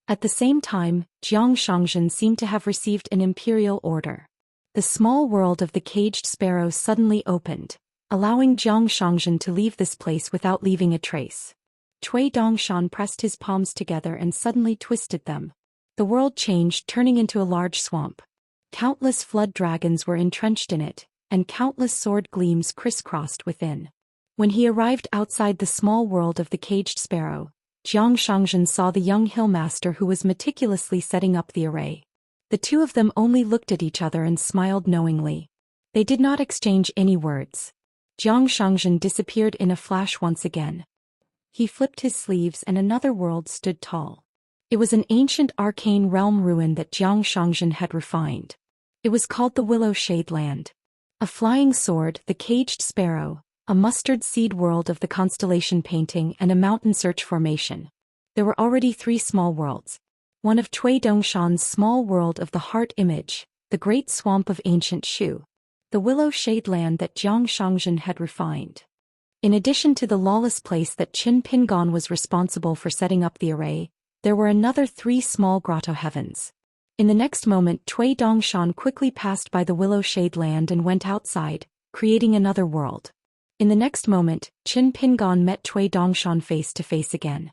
At the same time, Jiang Shangzhen seemed to have received an imperial order. The small world of the caged sparrow suddenly opened, allowing Jiang Shangzhen to leave this place without leaving a trace. Cui Dongshan pressed his palms together and suddenly twisted them. The world changed, turning into a large swamp. Countless flood dragons were entrenched in it, and countless sword gleams crisscrossed within. When he arrived outside the small world of the caged sparrow, Jiang Shangzhen saw the young hillmaster who was meticulously setting up the array. The two of them only looked at each other and smiled knowingly. They did not exchange any words. Jiang Shangzhen disappeared in a flash once again. He flipped his sleeves and another world stood tall. It was an ancient arcane realm ruin that Jiang Shangzhen had refined. It was called the Willow Shade Land. A flying sword, the caged sparrow, a mustard seed world of the constellation painting and a mountain search formation. There were already 3 small worlds. One of Cui Dongshan's small world of the heart image, the great swamp of ancient Shu. The Willow Shade Land that Jiang Shangzhen had refined. In addition to the lawless place that Qin Pingon was responsible for setting up the array, there were another 3 small grotto heavens. In the next moment Cui Dongshan quickly passed by the Willow Shade Land and went outside, creating another world. In the next moment, Qin Pingon met Cui Dongshan face to face again.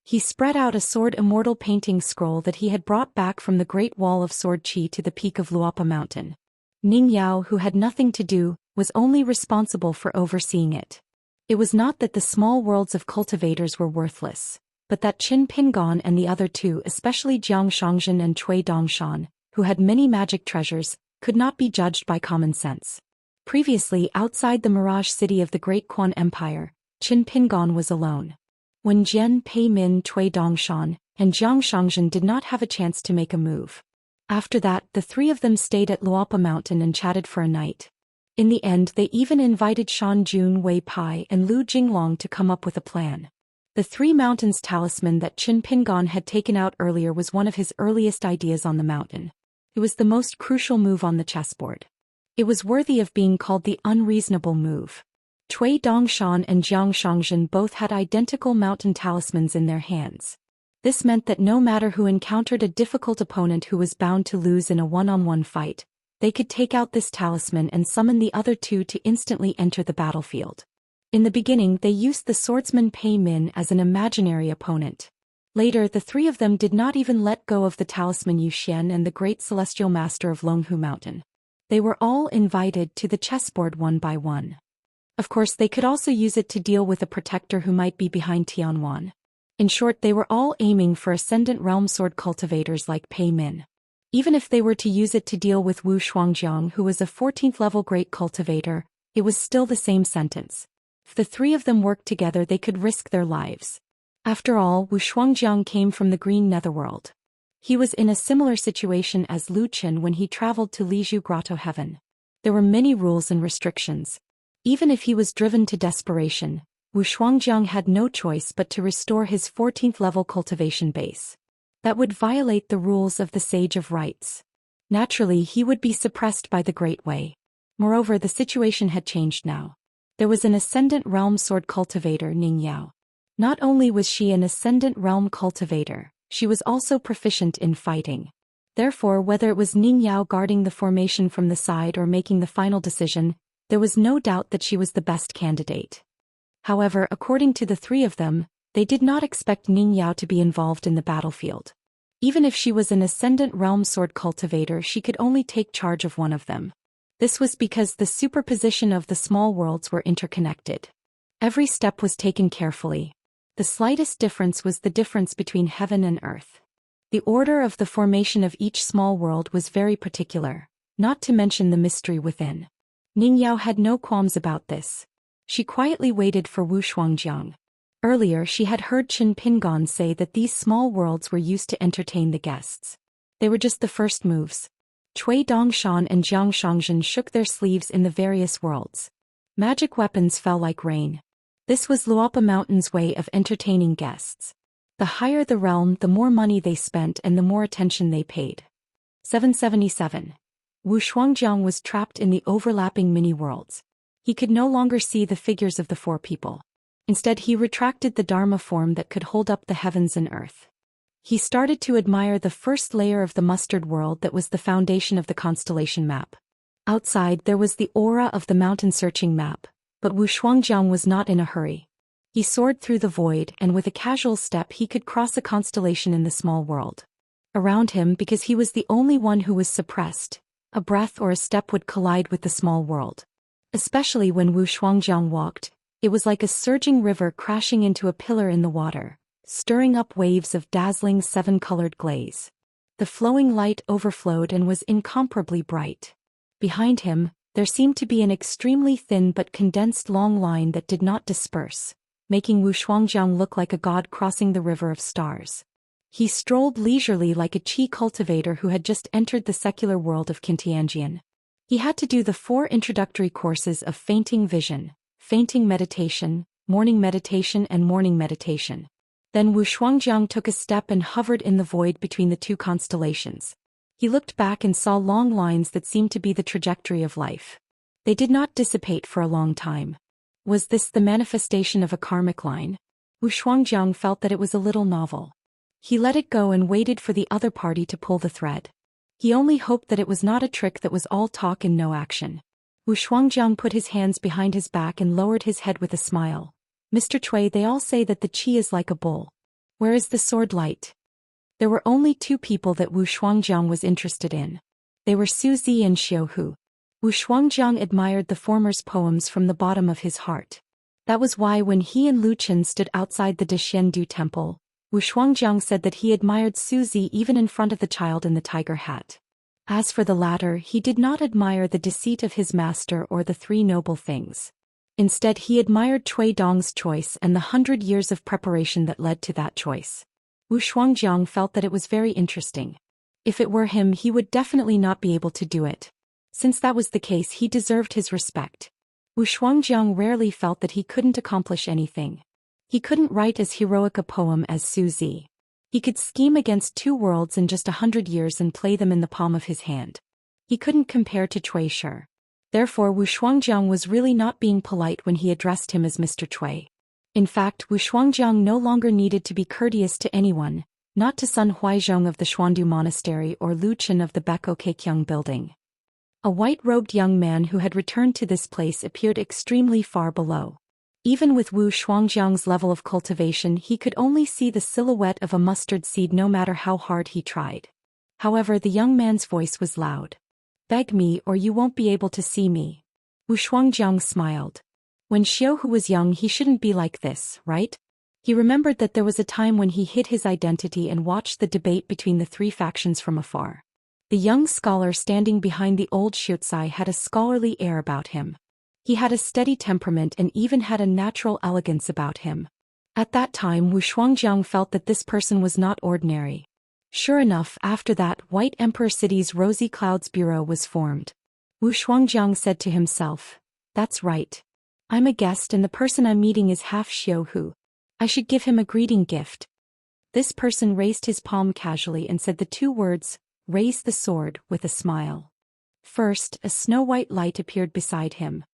He spread out a sword immortal painting scroll that he had brought back from the Great Wall of Sword Qi to the peak of Luopa Mountain. Ning Yao, who had nothing to do, was only responsible for overseeing it. It was not that the small worlds of cultivators were worthless, but that Qin Pingon and the other 2, especially Jiang Shangzhen and Cui Dongshan, who had many magic treasures, could not be judged by common sense. Previously, outside the Mirage City of the Great Quan Empire, Qin Pingon was alone. When Jian Pei Min, Cui Dongshan, and Jiang Shangzhen did not have a chance to make a move. After that, the 3 of them stayed at Luopa Mountain and chatted for a night. In the end, they even invited Shan Jun Wei Pai and Lu Jinglong to come up with a plan. The 3 mountains talisman that Qin Pingon had taken out earlier was one of his earliest ideas on the mountain. It was the most crucial move on the chessboard. It was worthy of being called the unreasonable move. Cui Dongshan and Jiang Shangzhen both had identical mountain talismans in their hands. This meant that no matter who encountered a difficult opponent who was bound to lose in a one-on-one fight, they could take out this talisman and summon the other 2 to instantly enter the battlefield. In the beginning, they used the swordsman Pei Min as an imaginary opponent. Later, the 3 of them did not even let go of the talisman Zhou Xian and the great celestial master of Longhu Mountain. They were all invited to the chessboard one by one. Of course, they could also use it to deal with a protector who might be behind Tianwan. In short, they were all aiming for ascendant realm sword cultivators like Pei Min. Even if they were to use it to deal with Wu Shuangjiang, who was a 14th level great cultivator, it was still the same sentence. If the 3 of them worked together, they could risk their lives. After all, Wu Shuangjiang came from the Green Netherworld. He was in a similar situation as Lu Qin when he traveled to Lizhu Grotto Heaven. There were many rules and restrictions. Even if he was driven to desperation, Wu Shuangjiang had no choice but to restore his 14th level cultivation base. That would violate the rules of the Sage of Rites. Naturally, he would be suppressed by the Great Way. Moreover, the situation had changed now. There was an Ascendant Realm Sword cultivator, Ning Yao. Not only was she an Ascendant Realm cultivator, she was also proficient in fighting. Therefore, whether it was Ning Yao guarding the formation from the side or making the final decision, there was no doubt that she was the best candidate. However, according to the three of them, they did not expect Ning Yao to be involved in the battlefield. Even if she was an Ascendant Realm Sword cultivator, she could only take charge of one of them. This was because the superposition of the small worlds were interconnected. Every step was taken carefully. The slightest difference was the difference between heaven and earth. The order of the formation of each small world was very particular, not to mention the mystery within. Ning Yao had no qualms about this. She quietly waited for Wu Shuangjiang. Earlier she had heard Qin Pingon say that these small worlds were used to entertain the guests. They were just the first moves. Cui Dongshan and Jiang Shangzhen shook their sleeves in the various worlds. Magic weapons fell like rain. This was Luopa Mountain's way of entertaining guests. The higher the realm, the more money they spent and the more attention they paid. 777. Wu Shuangjiang was trapped in the overlapping mini-worlds. He could no longer see the figures of the four people. Instead, he retracted the Dharma form that could hold up the heavens and earth. He started to admire the first layer of the mustard world that was the foundation of the constellation map. Outside, there was the aura of the mountain-searching map, but Wu Shuangjiang was not in a hurry. He soared through the void, and with a casual step he could cross a constellation in the small world. Around him, because he was the only one who was suppressed, a breath or a step would collide with the small world. Especially when Wu Shuangjiang walked, it was like a surging river crashing into a pillar in the water, stirring up waves of dazzling seven-colored glaze. The flowing light overflowed and was incomparably bright. Behind him, there seemed to be an extremely thin but condensed long line that did not disperse, making Wu Shuangjiang look like a god crossing the river of stars. He strolled leisurely like a qi cultivator who had just entered the secular world of Qintianjian. He had to do the 4 introductory courses of fainting vision, fainting meditation, morning meditation and morning meditation. Then Wu Shuangjiang took a step and hovered in the void between the 2 constellations. He looked back and saw long lines that seemed to be the trajectory of life. They did not dissipate for a long time. Was this the manifestation of a karmic line? Wu Shuangjiang felt that it was a little novel. He let it go and waited for the other party to pull the thread. He only hoped that it was not a trick that was all talk and no action. Wu Shuangjiang put his hands behind his back and lowered his head with a smile. Mr. Cui, they all say that the qi is like a bull. Where is the sword light? There were only 2 people that Wu Shuangjiang was interested in. They were Su Zi and Xiao Hu. Wu Shuangjiang admired the former's poems from the bottom of his heart. That was why when he and Lu Chen stood outside the Deshiendu temple, Wu Shuangjiang said that he admired Su Zi even in front of the child in the tiger hat. As for the latter, he did not admire the deceit of his master or the 3 noble things. Instead, he admired Cui Dong's choice and the 100 years of preparation that led to that choice. Wu Shuangjiang felt that it was very interesting. If it were him, he would definitely not be able to do it. Since that was the case, he deserved his respect. Wu Shuangjiang rarely felt that he couldn't accomplish anything. He couldn't write as heroic a poem as Su Zi. He could scheme against 2 worlds in just 100 years and play them in the palm of his hand. He couldn't compare to Cui Shi. Therefore, Wu Shuangjiang was really not being polite when he addressed him as Mr. Cui. In fact, Wu Shuangjiang no longer needed to be courteous to anyone, not to Sun Huizhong of the Xuandu Monastery or Lu Chen of the Beko Keikyang building. A white-robed young man who had returned to this place appeared extremely far below. Even with Wu Shuangjiang's level of cultivation, he could only see the silhouette of a mustard seed no matter how hard he tried. However, the young man's voice was loud. "Beg me or you won't be able to see me." Wu Shuangjiang smiled. When Xiao Hu was young, he shouldn't be like this, right? He remembered that there was a time when he hid his identity and watched the debate between the 3 factions from afar. The young scholar standing behind the old Xiuzai had a scholarly air about him. He had a steady temperament and even had a natural elegance about him. At that time, Wu Shuangjiang felt that this person was not ordinary. Sure enough, after that, White Emperor City's Rosy Clouds Bureau was formed. Wu Shuangjiang said to himself, "That's right. I'm a guest and the person I'm meeting is half Xiao Hu. I should give him a greeting gift." This person raised his palm casually and said the 2 words, "Raise the sword," with a smile. First, a snow-white light appeared beside him.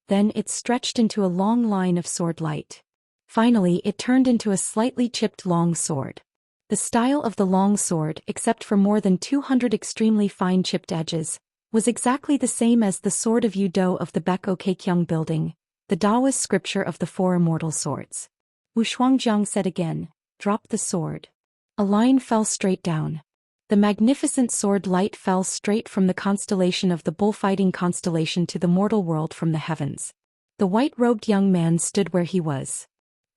Then it stretched into a long line of sword light. Finally, it turned into a slightly chipped long sword. The style of the long sword, except for more than 200 extremely fine chipped edges, was exactly the same as the sword of Yudo of the Beko Keikyung building, the Daoist scripture of the four immortal swords. Wu Shuangjiang said again, "Drop the sword." A line fell straight down. The magnificent sword light fell straight from the constellation of the bullfighting constellation to the mortal world from the heavens. The white-robed young man stood where he was.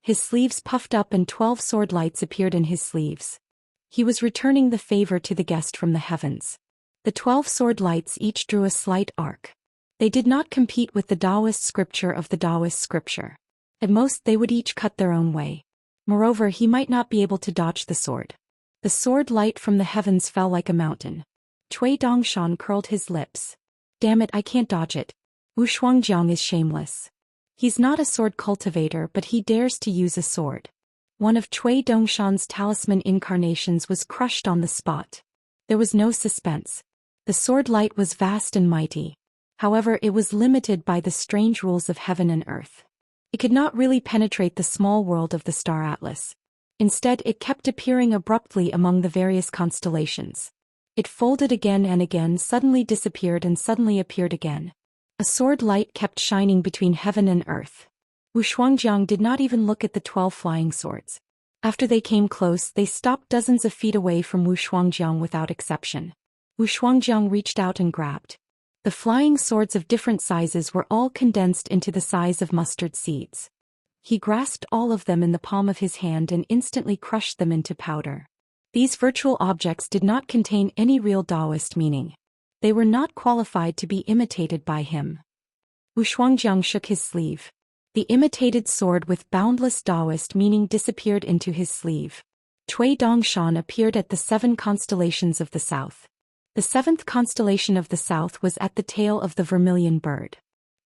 His sleeves puffed up and 12 sword lights appeared in his sleeves. He was returning the favor to the guest from the heavens. The 12 sword lights each drew a slight arc. They did not compete with the Daoist scripture of the Daoist scripture. At most they would each cut their own way. Moreover, he might not be able to dodge the sword. The sword light from the heavens fell like a mountain. Cui Dongshan curled his lips. "Damn it, I can't dodge it. Wu Shuangjiang is shameless. He's not a sword cultivator, but he dares to use a sword." One of Cui Dongshan's talisman incarnations was crushed on the spot. There was no suspense. The sword light was vast and mighty. However, it was limited by the strange rules of heaven and earth. It could not really penetrate the small world of the star atlas. Instead, it kept appearing abruptly among the various constellations. It folded again and again, suddenly disappeared and suddenly appeared again. A sword light kept shining between heaven and earth. Wu Shuangjiang did not even look at the 12 flying swords. After they came close, they stopped dozens of feet away from Wu Shuangjiang without exception. Wu Shuangjiang reached out and grabbed. The flying swords of different sizes were all condensed into the size of mustard seeds. He grasped all of them in the palm of his hand and instantly crushed them into powder. These virtual objects did not contain any real Daoist meaning. They were not qualified to be imitated by him. Wu Shuangjiang shook his sleeve. The imitated sword with boundless Daoist meaning disappeared into his sleeve. Cui Dongshan appeared at the 7 constellations of the south. The 7th constellation of the south was at the tail of the vermilion bird.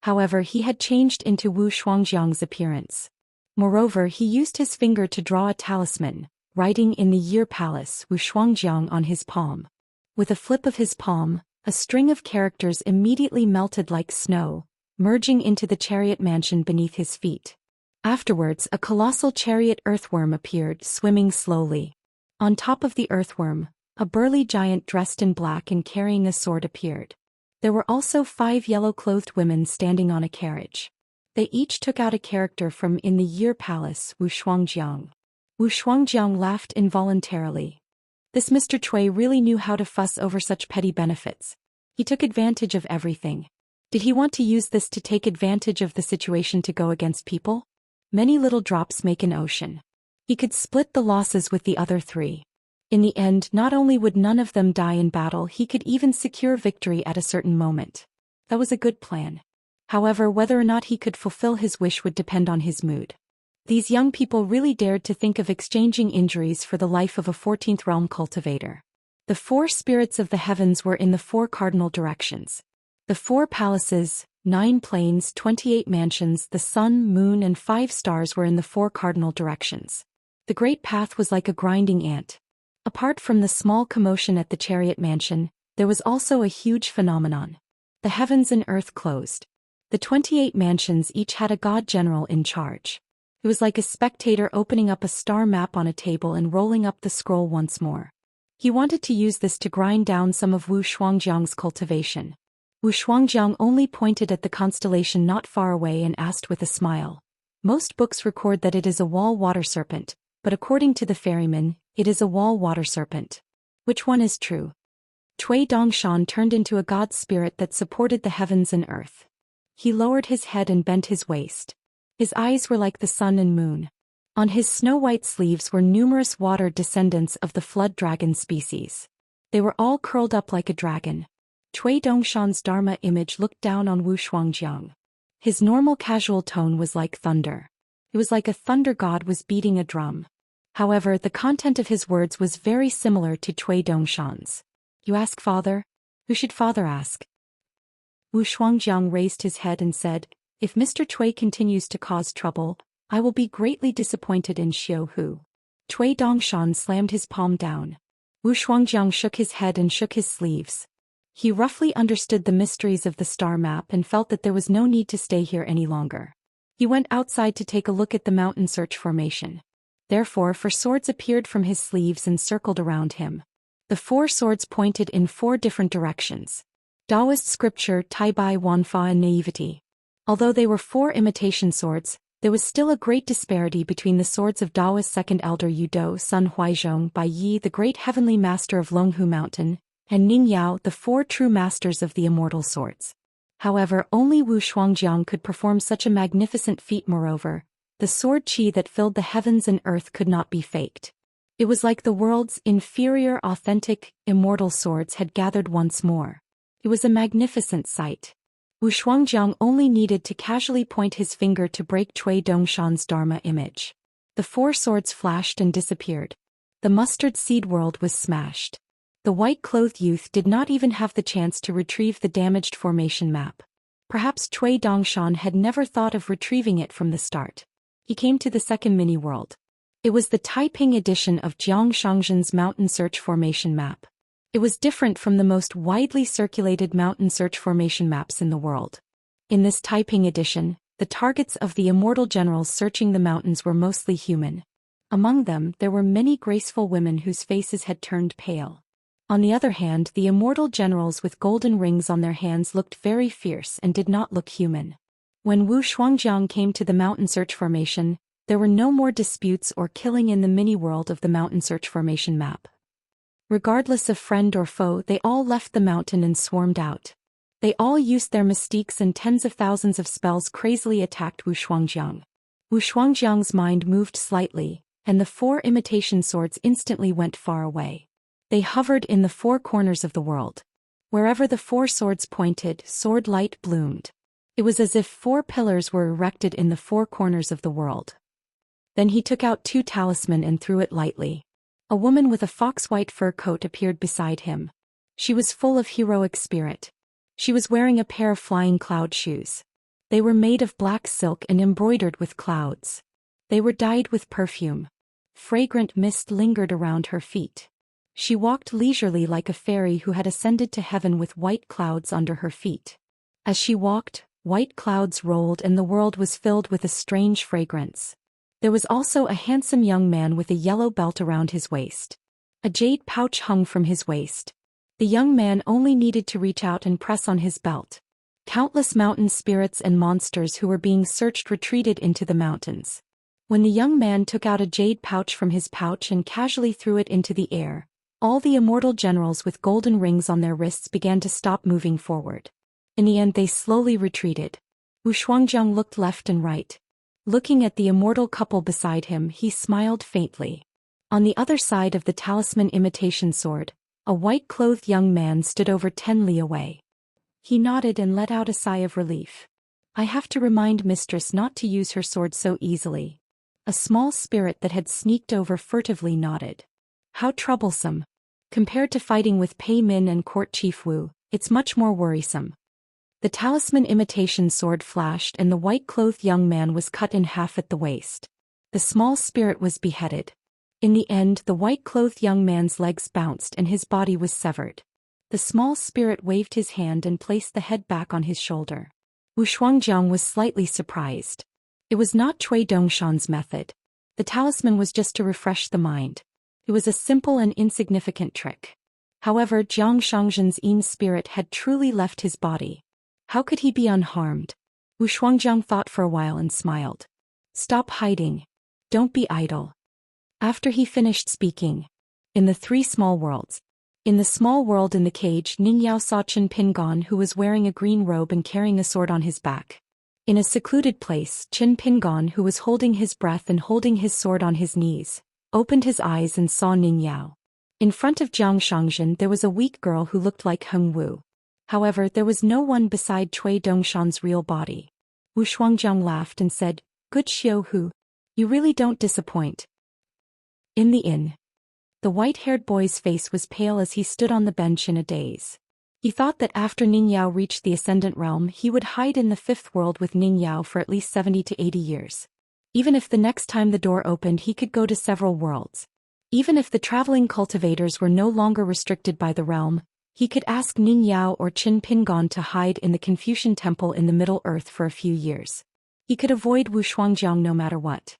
However, he had changed into Wu Shuangjiang's appearance. Moreover, he used his finger to draw a talisman, writing in the Year Palace Wu Shuangjiang on his palm. With a flip of his palm, a string of characters immediately melted like snow, merging into the chariot mansion beneath his feet. Afterwards, a colossal chariot earthworm appeared, swimming slowly. On top of the earthworm, a burly giant dressed in black and carrying a sword appeared. There were also 5 yellow-clothed women standing on a carriage. They each took out a character from In the Year Palace Wu Shuangjiang. Wu Shuangjiang laughed involuntarily. This Mr. Cui really knew how to fuss over such petty benefits. He took advantage of everything. Did he want to use this to take advantage of the situation to go against people? Many little drops make an ocean. He could split the losses with the other 3. In the end, not only would none of them die in battle, he could even secure victory at a certain moment. That was a good plan. However, whether or not he could fulfill his wish would depend on his mood. These young people really dared to think of exchanging injuries for the life of a 14th realm cultivator. The 4 spirits of the heavens were in the 4 cardinal directions. The 4 palaces, 9 plains, 28 mansions, the sun, moon, and 5 stars were in the 4 cardinal directions. The great path was like a grinding ant. Apart from the small commotion at the chariot mansion, there was also a huge phenomenon. The heavens and earth closed. The 28 mansions each had a god general in charge. It was like a spectator opening up a star map on a table and rolling up the scroll once more. He wanted to use this to grind down some of Wu Shuangjiang's cultivation. Wu Shuangjiang only pointed at the constellation not far away and asked with a smile. Most books record that it is a wall water serpent, but according to the ferryman, it is a wall water serpent. Which one is true? Cui Dongshan turned into a god spirit that supported the heavens and earth. He lowered his head and bent his waist. His eyes were like the sun and moon. On his snow-white sleeves were numerous water descendants of the flood dragon species. They were all curled up like a dragon. Cui Dongshan's Dharma image looked down on Wu Shuangjiang. His normal casual tone was like thunder. It was like a thunder god was beating a drum. However, the content of his words was very similar to Cui Dongshan's. "You ask father? Who should father ask?" Wu Shuangjiang raised his head and said, "If Mr. Cui continues to cause trouble, I will be greatly disappointed in Xiu Hu." Cui Dongshan slammed his palm down. Wu Shuangjiang shook his head and shook his sleeves. He roughly understood the mysteries of the star map and felt that there was no need to stay here any longer. He went outside to take a look at the mountain search formation. Therefore 4 swords appeared from his sleeves and circled around him. The 4 swords pointed in 4 different directions. Daoist scripture Tai Bai Wanfa and naivety. Although they were 4 imitation swords, there was still a great disparity between the swords of Daoist second elder Yudo Sun Huizhong by Yi, the great heavenly master of Longhu Mountain, and Ning Yao, the 4 true masters of the immortal swords. However, only Wu Shuangjiang could perform such a magnificent feat. Moreover, the sword qi that filled the heavens and earth could not be faked. It was like the world's inferior authentic, immortal swords had gathered once more. It was a magnificent sight. Wu Shuangjiang only needed to casually point his finger to break Cui Dongshan's Dharma image. The 4 swords flashed and disappeared. The mustard seed world was smashed. The white-clothed youth did not even have the chance to retrieve the damaged formation map. Perhaps Cui Dongshan had never thought of retrieving it from the start. He came to the second mini-world. It was the Taiping edition of Jiang Shangzhen's mountain search formation map. It was different from the most widely circulated mountain search formation maps in the world. In this Taiping edition, the targets of the immortal generals searching the mountains were mostly human. Among them, there were many graceful women whose faces had turned pale. On the other hand, the immortal generals with golden rings on their hands looked very fierce and did not look human. When Wu Shuangjiang came to the mountain search formation, there were no more disputes or killing in the mini-world of the mountain search formation map. Regardless of friend or foe, they all left the mountain and swarmed out. They all used their mystiques and tens of thousands of spells crazily attacked Wu Shuangjiang. Wu Shuangjiang's mind moved slightly, and the 4 imitation swords instantly went far away. They hovered in the 4 corners of the world. Wherever the 4 swords pointed, sword light bloomed. It was as if 4 pillars were erected in the 4 corners of the world. Then he took out 2 talisman and threw it lightly. A woman with a fox-white fur coat appeared beside him. She was full of heroic spirit. She was wearing a pair of flying cloud shoes. They were made of black silk and embroidered with clouds. They were dyed with perfume. Fragrant mist lingered around her feet. She walked leisurely like a fairy who had ascended to heaven with white clouds under her feet. As she walked, white clouds rolled and the world was filled with a strange fragrance. There was also a handsome young man with a yellow belt around his waist. A jade pouch hung from his waist. The young man only needed to reach out and press on his belt. Countless mountain spirits and monsters who were being searched retreated into the mountains. When the young man took out a jade pouch from his pouch and casually threw it into the air, all the immortal generals with golden rings on their wrists began to stop moving forward. In the end they slowly retreated. Wu Shuangjiang looked left and right. Looking at the immortal couple beside him, he smiled faintly. On the other side of the talisman imitation sword, a white-clothed young man stood over 10 li away. He nodded and let out a sigh of relief. I have to remind mistress not to use her sword so easily. A small spirit that had sneaked over furtively nodded. How troublesome. Compared to fighting with Pei Min and Court Chief Wu, it's much more worrisome. The talisman imitation sword flashed and the white-clothed young man was cut in half at the waist. The small spirit was beheaded. In the end, the white-clothed young man's legs bounced and his body was severed. The small spirit waved his hand and placed the head back on his shoulder. Wu Shuangjiang was slightly surprised. It was not Cui Dongshan's method. The talisman was just to refresh the mind. It was a simple and insignificant trick. However, Jiang Shangzhen's Yin spirit had truly left his body. How could he be unharmed? Wu Shuangjiang thought for a while and smiled. Stop hiding. Don't be idle. After he finished speaking. In the 3 small worlds. In the small world in the cage, Ning Yao saw Chen Pingon, who was wearing a green robe and carrying a sword on his back. In a secluded place, Chen Pingon, who was holding his breath and holding his sword on his knees, opened his eyes and saw Ning Yao. In front of Jiang Shangzhen there was a weak girl who looked like Heng Wu. However, there was no one beside Cui Dongshan's real body. Wu Shuangjiang laughed and said, Good Xiu Hu. You really don't disappoint. In the inn. The white-haired boy's face was pale as he stood on the bench in a daze. He thought that after Ning Yao reached the Ascendant Realm he would hide in the 5th world with Ning Yao for at least 70 to 80 years. Even if the next time the door opened he could go to several worlds. Even if the traveling cultivators were no longer restricted by the realm, he could ask Ning Yao or Qin Pingon to hide in the Confucian Temple in the Middle Earth for a few years. He could avoid Wu Shuangjiang no matter what.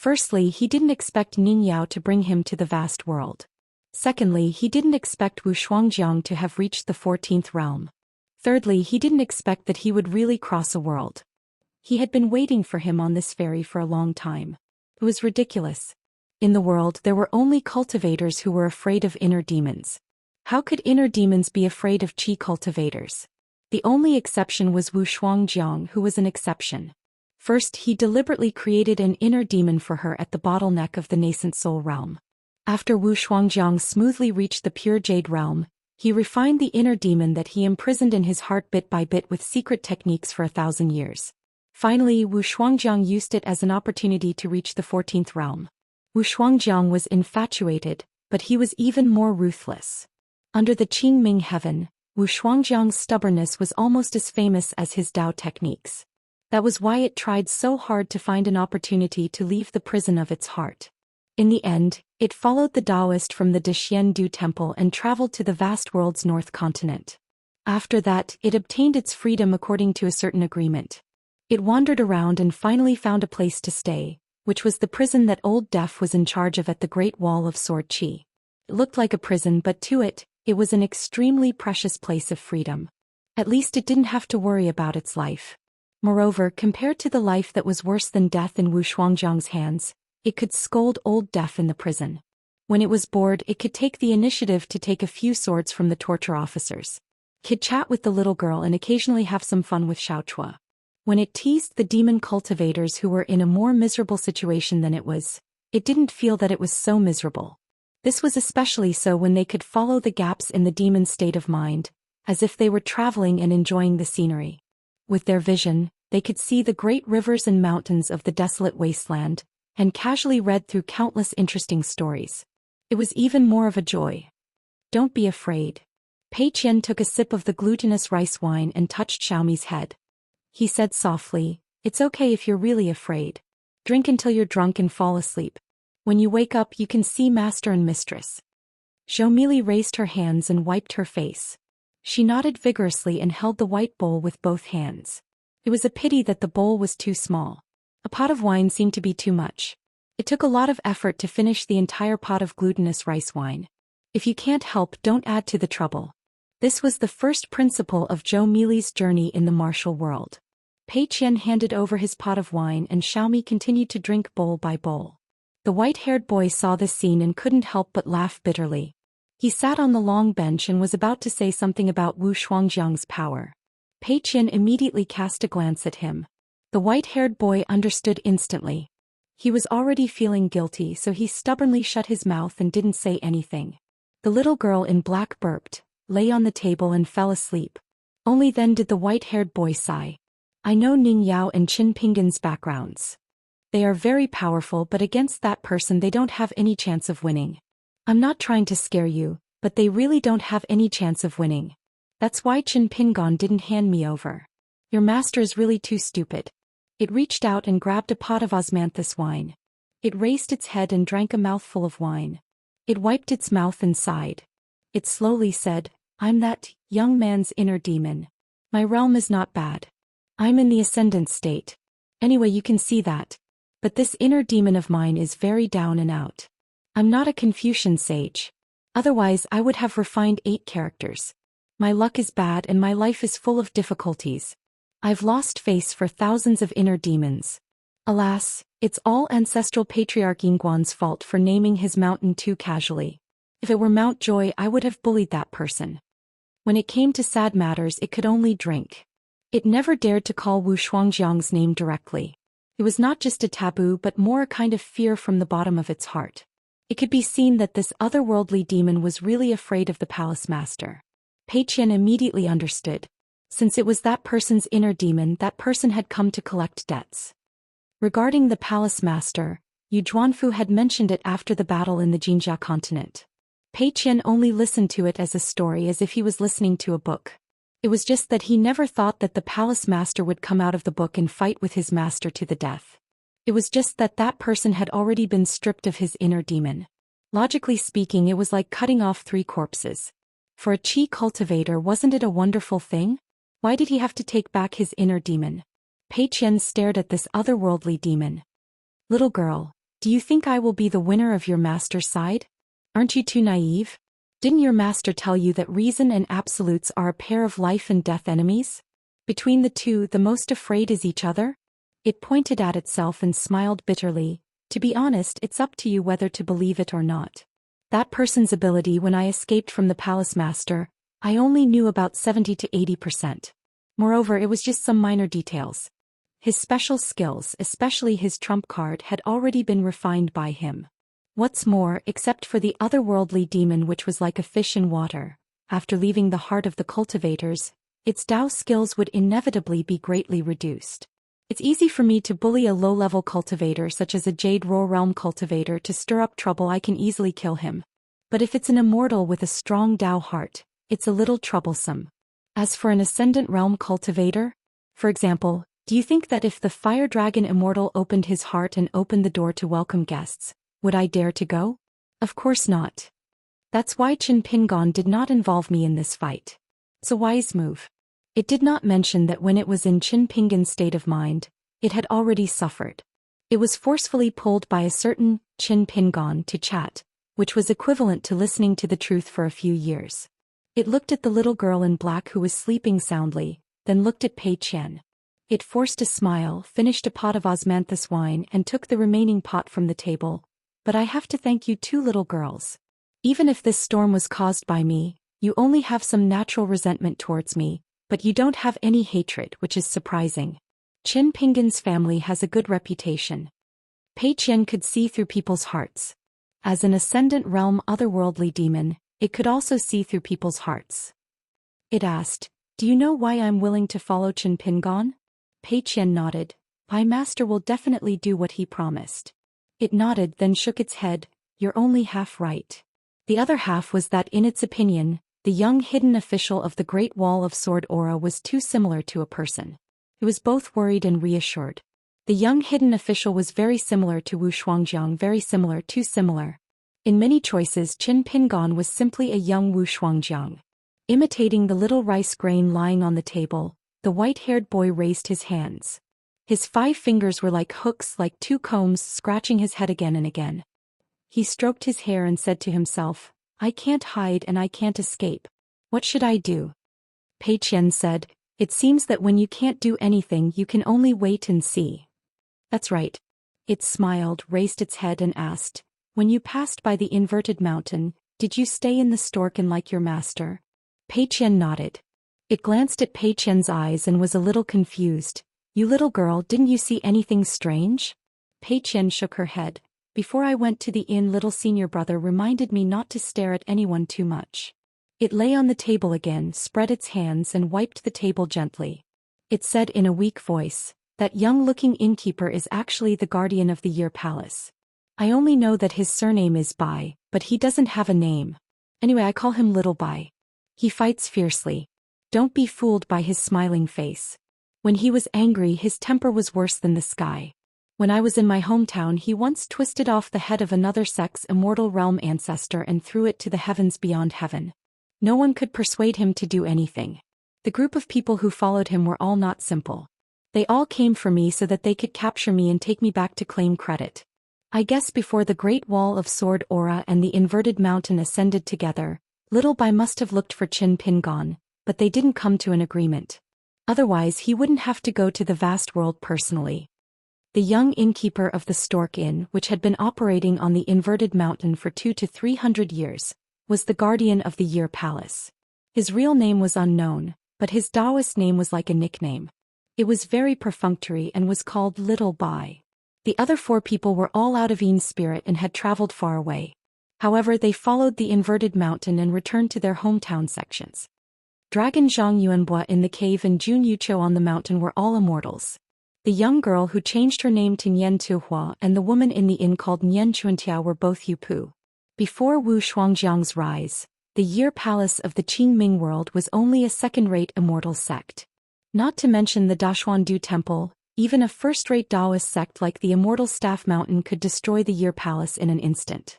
Firstly, he didn't expect Ning Yao to bring him to the vast world. Secondly, he didn't expect Wu Shuangjiang to have reached the 14th realm. Thirdly, he didn't expect that he would really cross a world. He had been waiting for him on this ferry for a long time. It was ridiculous. In the world, there were only cultivators who were afraid of inner demons. How could inner demons be afraid of qi cultivators? The only exception was Wu Shuangjiang, who was an exception. First, he deliberately created an inner demon for her at the bottleneck of the nascent soul realm. After Wu Shuangjiang smoothly reached the pure jade realm, he refined the inner demon that he imprisoned in his heart bit by bit with secret techniques for 1,000 years. Finally, Wu Shuangjiang used it as an opportunity to reach the 14th realm. Wu Shuangjiang was infatuated, but he was even more ruthless. Under the Qingming heaven, Wu Shuangjiang's stubbornness was almost as famous as his Dao techniques. That was why it tried so hard to find an opportunity to leave the prison of its heart. In the end, it followed the Daoist from the Daoist Du temple and traveled to the vast world's north continent. After that, it obtained its freedom according to a certain agreement. It wandered around and finally found a place to stay, which was the prison that Old Def was in charge of at the Great Wall of Sword Qi. It looked like a prison, but to it was an extremely precious place of freedom. At least it didn't have to worry about its life. Moreover, compared to the life that was worse than death in Wu Shuangjiang's hands, it could scold Old Def in the prison. When it was bored, it could take the initiative to take a few swords from the torture officers. Could chat with the little girl and occasionally have some fun with Xiaochua. When it teased the demon cultivators who were in a more miserable situation than it didn't feel that it was so miserable. This was especially so when they could follow the gaps in the demon's state of mind, as if they were traveling and enjoying the scenery. With their vision, they could see the great rivers and mountains of the desolate wasteland, and casually read through countless interesting stories. It was even more of a joy. Don't be afraid. Pei Qian took a sip of the glutinous rice wine and touched Xiaomi's head. He said softly, "It's okay if you're really afraid. Drink until you're drunk and fall asleep. When you wake up, you can see master and mistress." Xiaomili raised her hands and wiped her face. She nodded vigorously and held the white bowl with both hands. It was a pity that the bowl was too small. A pot of wine seemed to be too much. It took a lot of effort to finish the entire pot of glutinous rice wine. If you can't help, don't add to the trouble. This was the first principle of Zhou Mili's journey in the martial world. Pei Qian handed over his pot of wine and Xiaomi continued to drink bowl by bowl. The white-haired boy saw this scene and couldn't help but laugh bitterly. He sat on the long bench and was about to say something about Wu Shuangjiang's power. Pei Qian immediately cast a glance at him. The white-haired boy understood instantly. He was already feeling guilty, so he stubbornly shut his mouth and didn't say anything. The little girl in black burped, lay on the table and fell asleep. Only then did the white-haired boy sigh. "I know Ning Yao and Qin Pingan's backgrounds. They are very powerful, but against that person they don't have any chance of winning. I'm not trying to scare you, but they really don't have any chance of winning. That's why Qin Pingan didn't hand me over. Your master is really too stupid." It reached out and grabbed a pot of osmanthus wine. It raised its head and drank a mouthful of wine. It wiped its mouth and sighed. It slowly said, "I'm that young man's inner demon. My realm is not bad. I'm in the ascendant state. Anyway, you can see that. But this inner demon of mine is very down and out. I'm not a Confucian sage. Otherwise I would have refined 8 characters. My luck is bad and my life is full of difficulties. I've lost face for thousands of inner demons. Alas, it's all ancestral patriarch Yingguan's fault for naming his mountain too casually. If it were Mount Joy, I would have bullied that person. When it came to sad matters, it could only drink. It never dared to call Wu Shuangjiang's name directly. It was not just a taboo but more a kind of fear from the bottom of its heart. It could be seen that this otherworldly demon was really afraid of the palace master. Pei Qian immediately understood. Since it was that person's inner demon, that person had come to collect debts. Regarding the palace master, Yu Zhuanfu had mentioned it after the battle in the Jinjia continent. Pei Qian only listened to it as a story, as if he was listening to a book. It was just that he never thought that the palace master would come out of the book and fight with his master to the death. It was just that that person had already been stripped of his inner demon. Logically speaking, it was like cutting off 3 corpses. For a qi cultivator, wasn't it a wonderful thing? Why did he have to take back his inner demon? Pei Qian stared at this otherworldly demon. "Little girl, Do you think I will be the winner of your master's side? Aren't you too naive? Didn't your master tell you that reason and absolutes are a pair of life and death enemies? Between the two, the most afraid is each other? It pointed at itself and smiled bitterly. To be honest, it's up to you whether to believe it or not. That person's ability when I escaped from the palace master, I only knew about 70 to 80%. Moreover, it was just some minor details. His special skills, especially his trump card, had already been refined by him. What's more, except for the otherworldly demon which was like a fish in water, after leaving the heart of the cultivators, its Dao skills would inevitably be greatly reduced. It's easy for me to bully a low-level cultivator such as a Jade Roar Realm cultivator to stir up trouble. I can easily kill him. But if it's an immortal with a strong Dao heart, it's a little troublesome. As for an Ascendant Realm cultivator, for example, do you think that if the Fire Dragon Immortal opened his heart and opened the door to welcome guests, would I dare to go? Of course not. That's why Qin Pingon did not involve me in this fight. It's a wise move. It did not mention that when it was in Qin Pingon's state of mind, it had already suffered. It was forcefully pulled by a certain Qin Pingon to chat, which was equivalent to listening to the truth for a few years. It looked at the little girl in black who was sleeping soundly, then looked at Pei Qian. It forced a smile, finished a pot of osmanthus wine and took the remaining pot from the table. But I have to thank you two little girls. Even if this storm was caused by me, you only have some natural resentment towards me, but you don't have any hatred, which is surprising. Qin Pingon's family has a good reputation. Pei Qian could see through people's hearts. As an Ascendant Realm otherworldly demon, it could also see through people's hearts. It asked, "Do you know why I'm willing to follow Qin Pingon?" Pei Qian nodded. "My master will definitely do what he promised." It nodded, then shook its head. "You're only half right." The other half was that in its opinion, the young hidden official of the Great Wall of Sword Aura was too similar to a person. It was both worried and reassured. The young hidden official was very similar to Wu Shuangjiang, very similar, too similar. In many choices, Qin Pingon was simply a young Wu Shuangjiang. Imitating the little rice grain lying on the table, the white-haired boy raised his hands. His 5 fingers were like hooks, like 2 combs, scratching his head again and again. He stroked his hair and said to himself, "I can't hide and I can't escape. What should I do?" Pei Qian said, "It seems that when you can't do anything you can only wait and see." "That's right." It smiled, raised its head and asked, "When you passed by the inverted mountain, did you stay in the storken like your master?" Pei Qian nodded. It glanced at Pei Qian's eyes and was a little confused. "You little girl, didn't you see anything strange?" Pei Qian shook her head. "Before I went to the inn, little senior brother reminded me not to stare at anyone too much." It lay on the table again, spread its hands and wiped the table gently. It said in a weak voice, "That young-looking innkeeper is actually the guardian of the Year Palace. I only know that his surname is Bai, but he doesn't have a name. Anyway, I call him Little Bai. He fights fiercely. Don't be fooled by his smiling face. When he was angry, his temper was worse than the sky. When I was in my hometown, he once twisted off the head of another sect's immortal realm ancestor and threw it to the heavens beyond heaven. No one could persuade him to do anything. The group of people who followed him were all not simple. They all came for me so that they could capture me and take me back to claim credit. I guess before the Great Wall of Sword Aura and the inverted mountain ascended together, Little Bai must have looked for Qin Pingon, but they didn't come to an agreement. Otherwise he wouldn't have to go to the vast world personally. The young innkeeper of the Stork Inn, which had been operating on the inverted mountain for 200 to 300 years, was the guardian of the Year Palace. His real name was unknown, but his Daoist name was like a nickname. It was very perfunctory and was called Little Bai. The other 4 people were all out of Yin spirit and had traveled far away. However, they followed the inverted mountain and returned to their hometown sections. Dragon Zhang Yuanbua in the cave and Jun Yuqiu on the mountain were all immortals. The young girl who changed her name to Nian Tuhua and the woman in the inn called Nian Chuntia were both Yupu. Before Wu Shuangjiang's rise, the Year Palace of the Qingming world was only a second-rate immortal sect. Not to mention the Dashuandu Temple, even a first-rate Daoist sect like the Immortal Staff Mountain could destroy the Year Palace in an instant.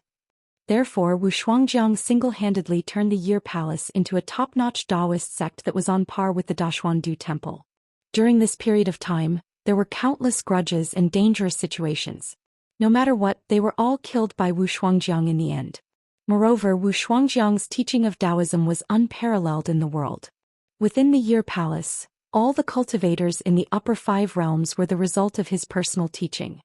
Therefore, Wu Shuangjiang single-handedly turned the Year Palace into a top-notch Daoist sect that was on par with the Dashuandu Temple. During this period of time, there were countless grudges and dangerous situations. No matter what, they were all killed by Wu Shuangjiang in the end. Moreover, Wu Shuangjiang's teaching of Taoism was unparalleled in the world. Within the Year Palace, all the cultivators in the upper 5 realms were the result of his personal teaching.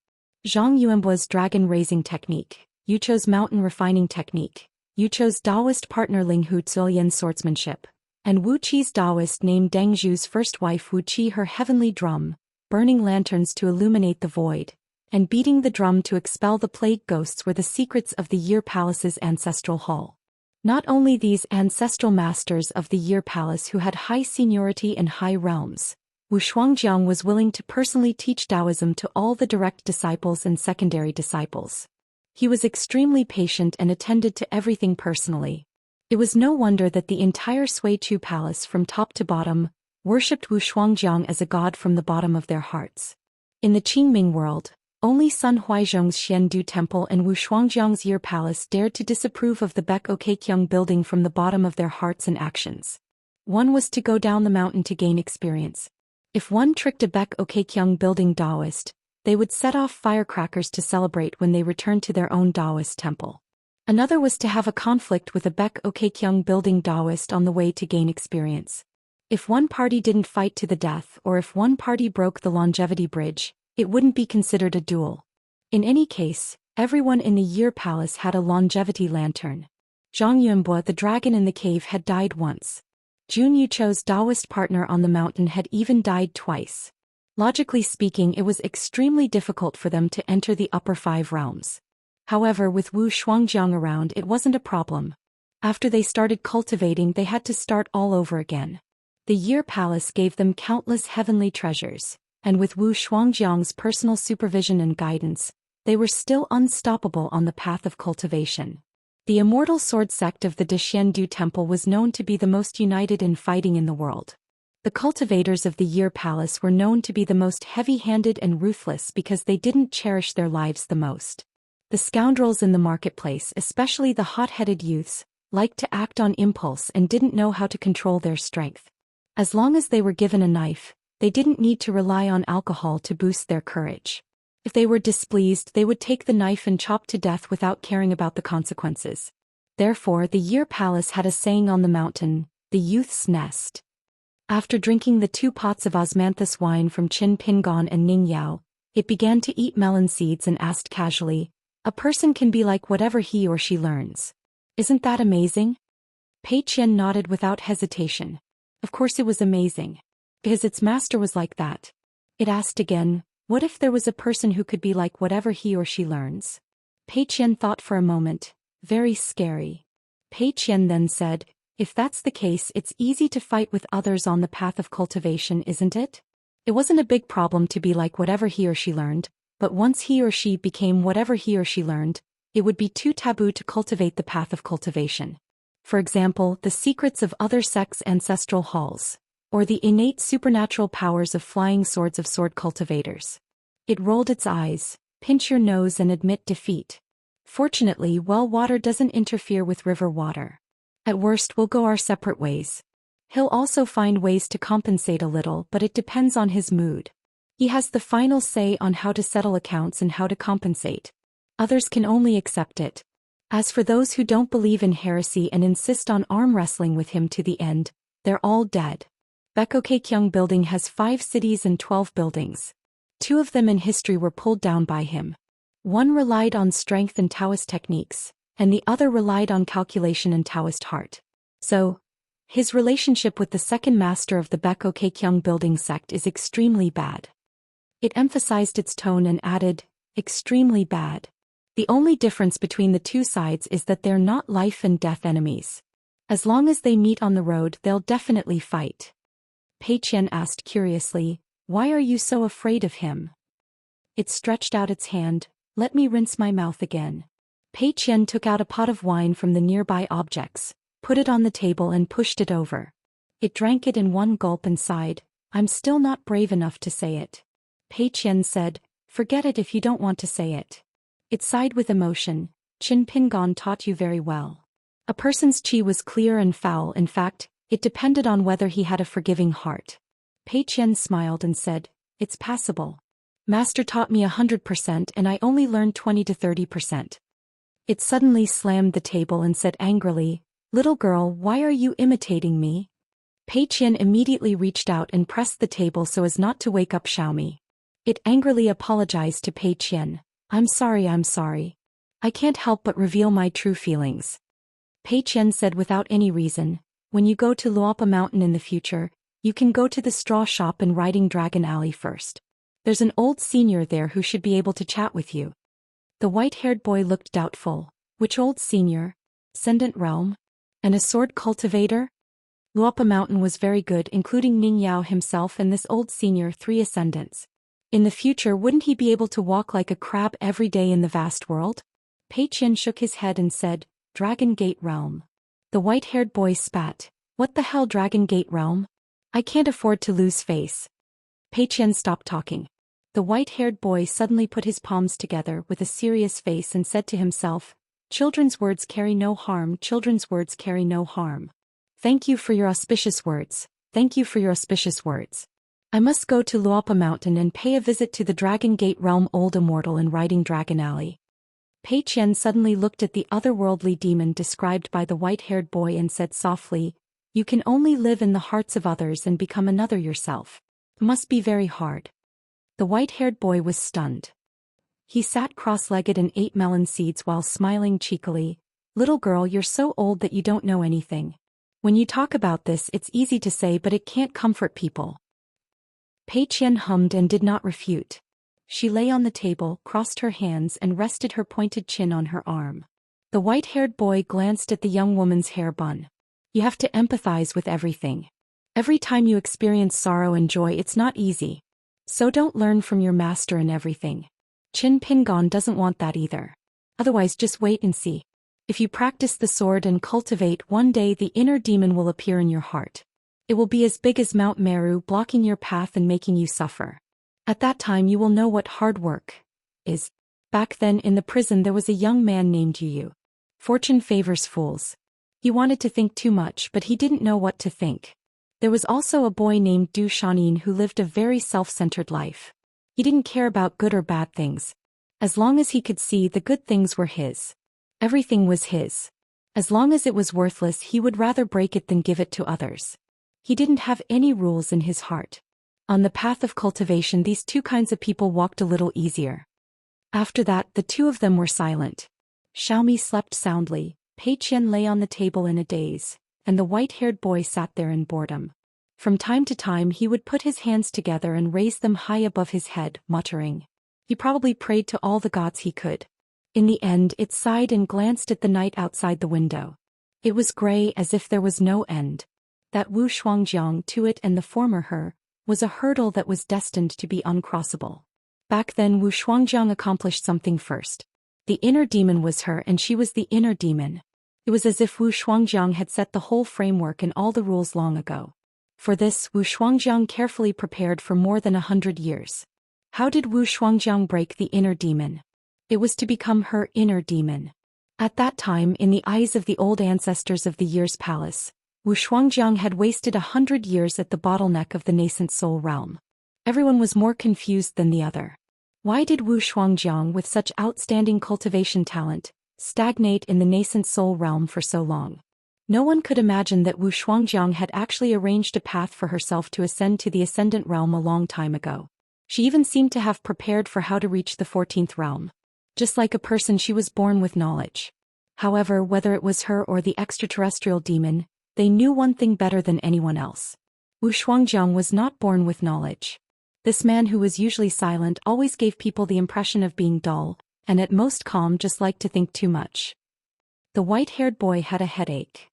Zhang Yuanbuo's dragon-raising technique, Yucho's mountain refining technique, Yucho's Daoist partner Linghu Zulian's swordsmanship, and Wu Qi's Daoist named Deng Zhu's first wife Wu Qi her heavenly drum, burning lanterns to illuminate the void, and beating the drum to expel the plague ghosts were the secrets of the Year Palace's ancestral hall. Not only these ancestral masters of the Year Palace who had high seniority and high realms, Wu Shuangjiang was willing to personally teach Taoism to all the direct disciples and secondary disciples. He was extremely patient and attended to everything personally. It was no wonder that the entire Suichu Palace from top to bottom worshipped Wu Shuangjiang as a god from the bottom of their hearts. In the Qingming world, only Sun Huaizhong's Xiandu Temple and Wu Shuangjiang's Year Palace dared to disapprove of the Baek Kekyung building from the bottom of their hearts and actions. One was to go down the mountain to gain experience. If one tricked a Baek Kekyung building Daoist, they would set off firecrackers to celebrate when they returned to their own Daoist temple. Another was to have a conflict with a Baek Kekyung building Daoist on the way to gain experience. If one party didn't fight to the death or if one party broke the longevity bridge, it wouldn't be considered a duel. In any case, everyone in the Year Palace had a longevity lantern. Zhang Yuanbuo, the dragon in the cave, had died once. Jun Yucho's Daoist partner on the mountain had even died twice. Logically speaking, it was extremely difficult for them to enter the upper 5 realms. However, with Wu Shuangjiang around, it wasn't a problem. After they started cultivating, they had to start all over again. The Year Palace gave them countless heavenly treasures, and with Wu Shuangjiang's personal supervision and guidance, they were still unstoppable on the path of cultivation. The Immortal Sword sect of the Deshiendu Temple was known to be the most united in fighting in the world. The cultivators of the Year Palace were known to be the most heavy-handed and ruthless because they didn't cherish their lives the most. The scoundrels in the marketplace, especially the hot-headed youths, liked to act on impulse and didn't know how to control their strength. As long as they were given a knife, they didn't need to rely on alcohol to boost their courage. If they were displeased, they would take the knife and chop to death without caring about the consequences. Therefore, the Year Palace had a saying on the mountain, the youth's nest. After drinking the 2 pots of osmanthus wine from Qin Pingon and Ning Yao, it began to eat melon seeds and asked casually, "A person can be like whatever he or she learns. Isn't that amazing?" Pei Qian nodded without hesitation. Of course it was amazing. Because its master was like that. It asked again, what if there was a person who could be like whatever he or she learns? Pei Qian thought for a moment. Very scary. Pei Qian then said, if that's the case, it's easy to fight with others on the path of cultivation, isn't it? It wasn't a big problem to be like whatever he or she learned, but once he or she became whatever he or she learned, it would be too taboo to cultivate the path of cultivation. For example, the secrets of other sects' ancestral halls, or the innate supernatural powers of flying swords of sword cultivators. It rolled its eyes. Pinch your nose and admit defeat. Fortunately, well water doesn't interfere with river water. At worst, we'll go our separate ways. He'll also find ways to compensate a little, but it depends on his mood. He has the final say on how to settle accounts and how to compensate. Others can only accept it. As for those who don't believe in heresy and insist on arm wrestling with him to the end, they're all dead. Baekokkyung building has 5 cities and 12 buildings. 2 of them in history were pulled down by him. One relied on strength and Taoist techniques, and the other relied on calculation and Taoist heart. So, his relationship with the second master of the Baekokkyung building sect is extremely bad. It emphasized its tone and added, extremely bad. The only difference between the 2 sides is that they're not life and death enemies. As long as they meet on the road, they'll definitely fight. Pei Qian asked curiously, why are you so afraid of him? It stretched out its hand, let me rinse my mouth again. Pei Qian took out a pot of wine from the nearby objects, put it on the table and pushed it over. It drank it in one gulp and sighed, I'm still not brave enough to say it. Pei Qian said, forget it if you don't want to say it. It sighed with emotion, Qin Pingon taught you very well. A person's qi was clear and foul, in fact, it depended on whether he had a forgiving heart. Pei Qian smiled and said, it's passable. Master taught me 100% and I only learned 20 to 30%. It suddenly slammed the table and said angrily, "Little girl, why are you imitating me?" Pei Qian immediately reached out and pressed the table so as not to wake up Xiaomi. It angrily apologized to Pei Qian. I'm sorry. I can't help but reveal my true feelings." Pei Qian said without any reason, "When you go to Luopa Mountain in the future, you can go to the straw shop in Riding Dragon Alley first. There's an old senior there who should be able to chat with you." The white-haired boy looked doubtful. Which old senior? Ascendant Realm? And a sword cultivator? Luopa Mountain was very good, including Ning Yao himself and this old senior 3 ascendants. In the future, wouldn't he be able to walk like a crab every day in the vast world? Pei Qian shook his head and said, "Dragon Gate Realm." The white-haired boy spat. "What the hell, Dragon Gate Realm? I can't afford to lose face." Pei Qian stopped talking. The white-haired boy suddenly put his palms together with a serious face and said to himself, "Children's words carry no harm, children's words carry no harm. Thank you for your auspicious words, thank you for your auspicious words. I must go to Luopa Mountain and pay a visit to the Dragon Gate Realm Old Immortal in Riding Dragon Alley." Pei Qian suddenly looked at the otherworldly demon described by the white-haired boy and said softly, "You can only live in the hearts of others and become another yourself. It must be very hard." The white-haired boy was stunned. He sat cross-legged and ate melon seeds while smiling cheekily. "Little girl, you're so old that you don't know anything. When you talk about this, it's easy to say, but it can't comfort people." Pei Qian hummed and did not refute. She lay on the table, crossed her hands and rested her pointed chin on her arm. The white-haired boy glanced at the young woman's hair bun. "You have to empathize with everything. Every time you experience sorrow and joy, it's not easy. So don't learn from your master and everything. Qin Pingon doesn't want that either. Otherwise, just wait and see. If you practice the sword and cultivate, one day the inner demon will appear in your heart. It will be as big as Mount Meru, blocking your path and making you suffer. At that time you will know what hard work is." Back then in the prison there was a young man named Yu. Fortune favors fools. He wanted to think too much, but he didn't know what to think. There was also a boy named Du Shanin who lived a very self-centered life. He didn't care about good or bad things. As long as he could see, the good things were his. Everything was his. As long as it was worthless, he would rather break it than give it to others. He didn't have any rules in his heart. On the path of cultivation, these two kinds of people walked a little easier. After that, the two of them were silent. Xiaomi slept soundly, Pei Qian lay on the table in a daze, and the white-haired boy sat there in boredom. From time to time he would put his hands together and raise them high above his head, muttering. He probably prayed to all the gods he could. In the end it sighed and glanced at the night outside the window. It was gray as if there was no end. That Wu Shuangjiang to it and the former her, was a hurdle that was destined to be uncrossable. Back then Wu Shuangjiang accomplished something first. The inner demon was her and she was the inner demon. It was as if Wu Shuangjiang had set the whole framework and all the rules long ago. For this, Wu Shuangjiang carefully prepared for more than 100 years. How did Wu Shuangjiang break the inner demon? It was to become her inner demon. At that time, in the eyes of the old ancestors of the Year's Palace, Wu Shuangjiang had wasted 100 years at the bottleneck of the nascent soul realm. Everyone was more confused than the other. Why did Wu Shuangjiang, with such outstanding cultivation talent, stagnate in the nascent soul realm for so long? No one could imagine that Wu Shuangjiang had actually arranged a path for herself to ascend to the ascendant realm a long time ago. She even seemed to have prepared for how to reach the 14th realm. Just like a person, she was born with knowledge. However, whether it was her or the extraterrestrial demon, they knew one thing better than anyone else. Wu Shuangjiang was not born with knowledge. This man, who was usually silent, always gave people the impression of being dull, and at most calm, just liked to think too much. The white-haired boy had a headache.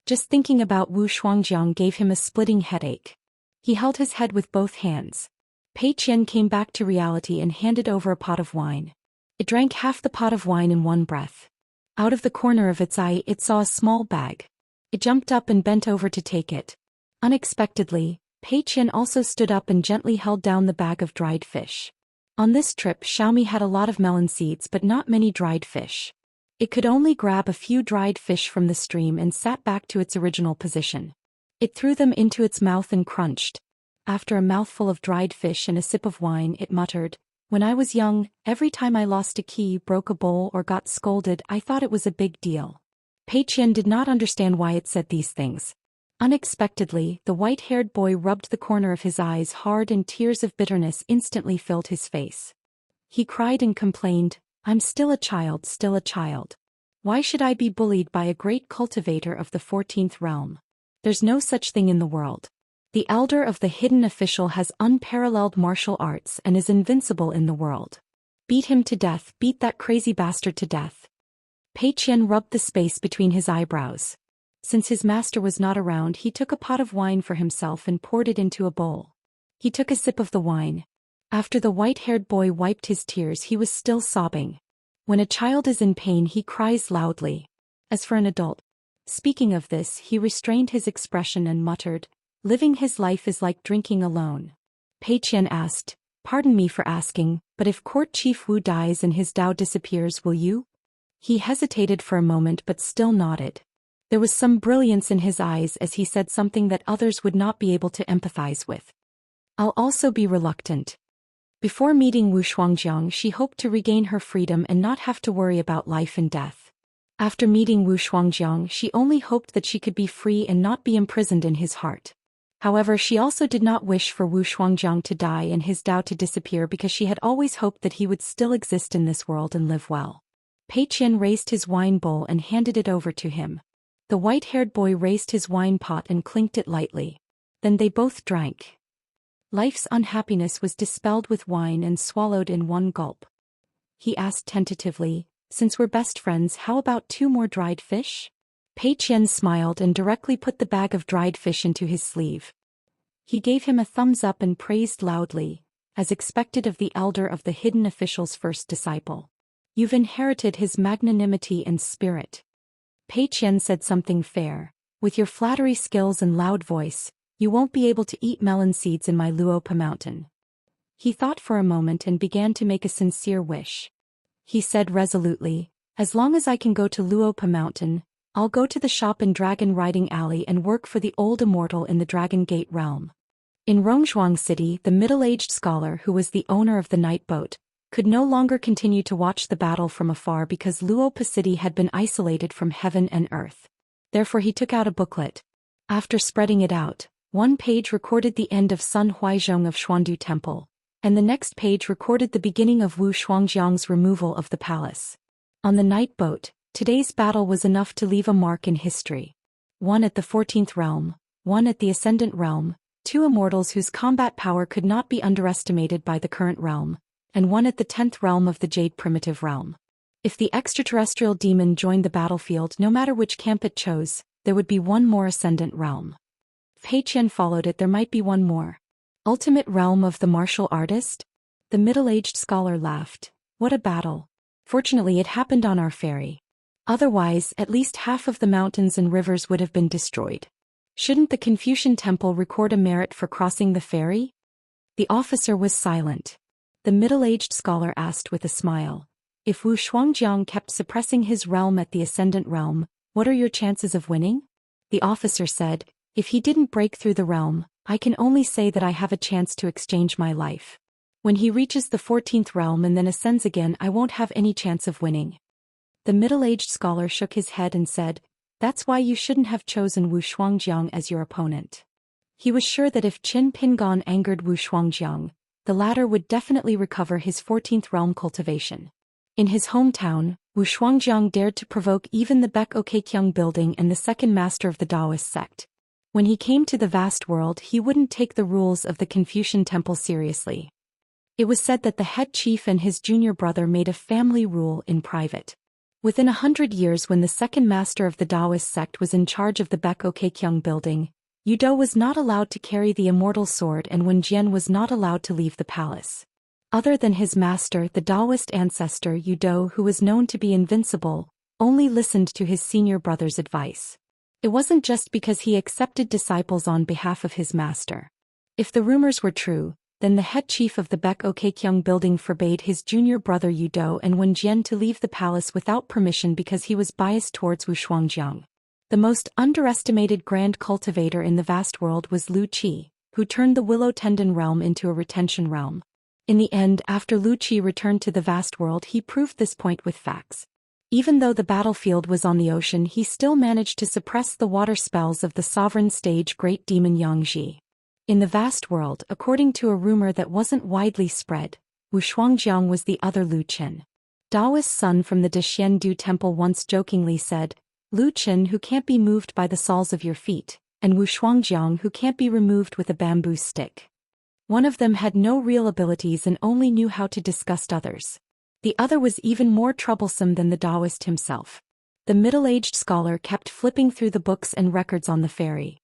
Just thinking about Wu Shuangjiang gave him a splitting headache. He held his head with both hands. Pei Qian came back to reality and handed over a pot of wine. It drank half the pot of wine in one breath. Out of the corner of its eye it saw a small bag. It jumped up and bent over to take it. Unexpectedly, Pei Qian also stood up and gently held down the bag of dried fish. On this trip, Xiaomi had a lot of melon seeds but not many dried fish. It could only grab a few dried fish from the stream and sat back to its original position. It threw them into its mouth and crunched. After a mouthful of dried fish and a sip of wine, it muttered, When I was young, every time I lost a key, broke a bowl, or got scolded, I thought it was a big deal. Pei Qian did not understand why it said these things. Unexpectedly, the white-haired boy rubbed the corner of his eyes hard and tears of bitterness instantly filled his face. He cried and complained, "I'm still a child, still a child. Why should I be bullied by a great cultivator of the 14th realm? There's no such thing in the world. The elder of the hidden official has unparalleled martial arts and is invincible in the world. Beat him to death, beat that crazy bastard to death." Pei Qian rubbed the space between his eyebrows. Since his master was not around, he took a pot of wine for himself and poured it into a bowl. He took a sip of the wine. After the white-haired boy wiped his tears, he was still sobbing. When a child is in pain, he cries loudly. As for an adult, speaking of this, he restrained his expression and muttered, "Living his life is like drinking alone." Pei Qian asked, "Pardon me for asking, but if Court Chief Wu dies and his Dao disappears, will you?" He hesitated for a moment but still nodded. There was some brilliance in his eyes as he said something that others would not be able to empathize with. "I'll also be reluctant." Before meeting Wu Shuangjiang, she hoped to regain her freedom and not have to worry about life and death. After meeting Wu Shuangjiang, she only hoped that she could be free and not be imprisoned in his heart. However, she also did not wish for Wu Shuangjiang to die and his Dao to disappear because she had always hoped that he would still exist in this world and live well. Pei Qian raised his wine bowl and handed it over to him. The white-haired boy raised his wine pot and clinked it lightly. Then they both drank. Life's unhappiness was dispelled with wine and swallowed in one gulp. He asked tentatively, "Since we're best friends, how about 2 more dried fish?" Pei Qian smiled and directly put the bag of dried fish into his sleeve. He gave him a thumbs up and praised loudly, as expected of the elder of the hidden official's first disciple. "You've inherited his magnanimity and spirit." Pei Qian said something fair. "With your flattery skills and loud voice, you won't be able to eat melon seeds in my Luopa mountain." He thought for a moment and began to make a sincere wish. He said resolutely, "As long as I can go to Luopa mountain, I'll go to the shop in Dragon Riding Alley and work for the old Immortal in the Dragon Gate realm." In Rongzhuang City, the middle-aged scholar who was the owner of the night boat could no longer continue to watch the battle from afar because Luopa City had been isolated from heaven and earth. Therefore he took out a booklet. After spreading it out, one page recorded the end of Sun Huizhong of Xuandu Temple, and the next page recorded the beginning of Wu Shuangjiang's removal of the palace. On the night boat, today's battle was enough to leave a mark in history. One at the 14th realm, one at the Ascendant realm, 2 immortals whose combat power could not be underestimated by the current realm, and one at the 10th realm of the Jade Primitive realm. If the extraterrestrial demon joined the battlefield, no matter which camp it chose, there would be one more Ascendant realm. If Pei Qian followed it, there might be one more. Ultimate realm of the martial artist? The middle-aged scholar laughed. What a battle. Fortunately, it happened on our ferry. Otherwise, at least half of the mountains and rivers would have been destroyed. Shouldn't the Confucian temple record a merit for crossing the ferry? The officer was silent. The middle-aged scholar asked with a smile, "If Wu Shuangjiang kept suppressing his realm at the Ascendant realm, what are your chances of winning?" The officer said, "If he didn't break through the realm, I can only say that I have a chance to exchange my life. When he reaches the 14th realm and then ascends again, I won't have any chance of winning." The middle-aged scholar shook his head and said, "That's why you shouldn't have chosen Wu Shuangjiang as your opponent." He was sure that if Qin Pingon angered Wu Shuangjiang, the latter would definitely recover his 14th realm cultivation. In his hometown, Wu Shuangjiang dared to provoke even the Baek Okekyung building and the second master of the Daoist sect. When he came to the vast world, he wouldn't take the rules of the Confucian temple seriously. It was said that the head chief and his junior brother made a family rule in private. Within 100 years, when the second master of the Daoist sect was in charge of the Baek Okekyung building, Yudo was not allowed to carry the immortal sword, and Wen Jian was not allowed to leave the palace. Other than his master, the Daoist ancestor Yudo, who was known to be invincible, only listened to his senior brother's advice. It wasn't just because he accepted disciples on behalf of his master. If the rumors were true, then the head chief of the Baek Okekyung building forbade his junior brother Yudo and Wen Jian to leave the palace without permission because he was biased towards Wu Shuangjiang. The most underestimated grand cultivator in the vast world was Lu Qi, who turned the Willow Tendon realm into a retention realm. In the end, after Lu Qi returned to the vast world, he proved this point with facts. Even though the battlefield was on the ocean, he still managed to suppress the water spells of the sovereign sage great demon Yangji. In the vast world, according to a rumor that wasn't widely spread, Wu Shuangjiang was the other Lu Qin. Daoist's son from the Dexiandu temple once jokingly said, Lu Qin who can't be moved by the soles of your feet, and Wu Shuangjiang who can't be removed with a bamboo stick. One of them had no real abilities and only knew how to disgust others. The other was even more troublesome than the Daoist himself. The middle-aged scholar kept flipping through the books and records on the ferry.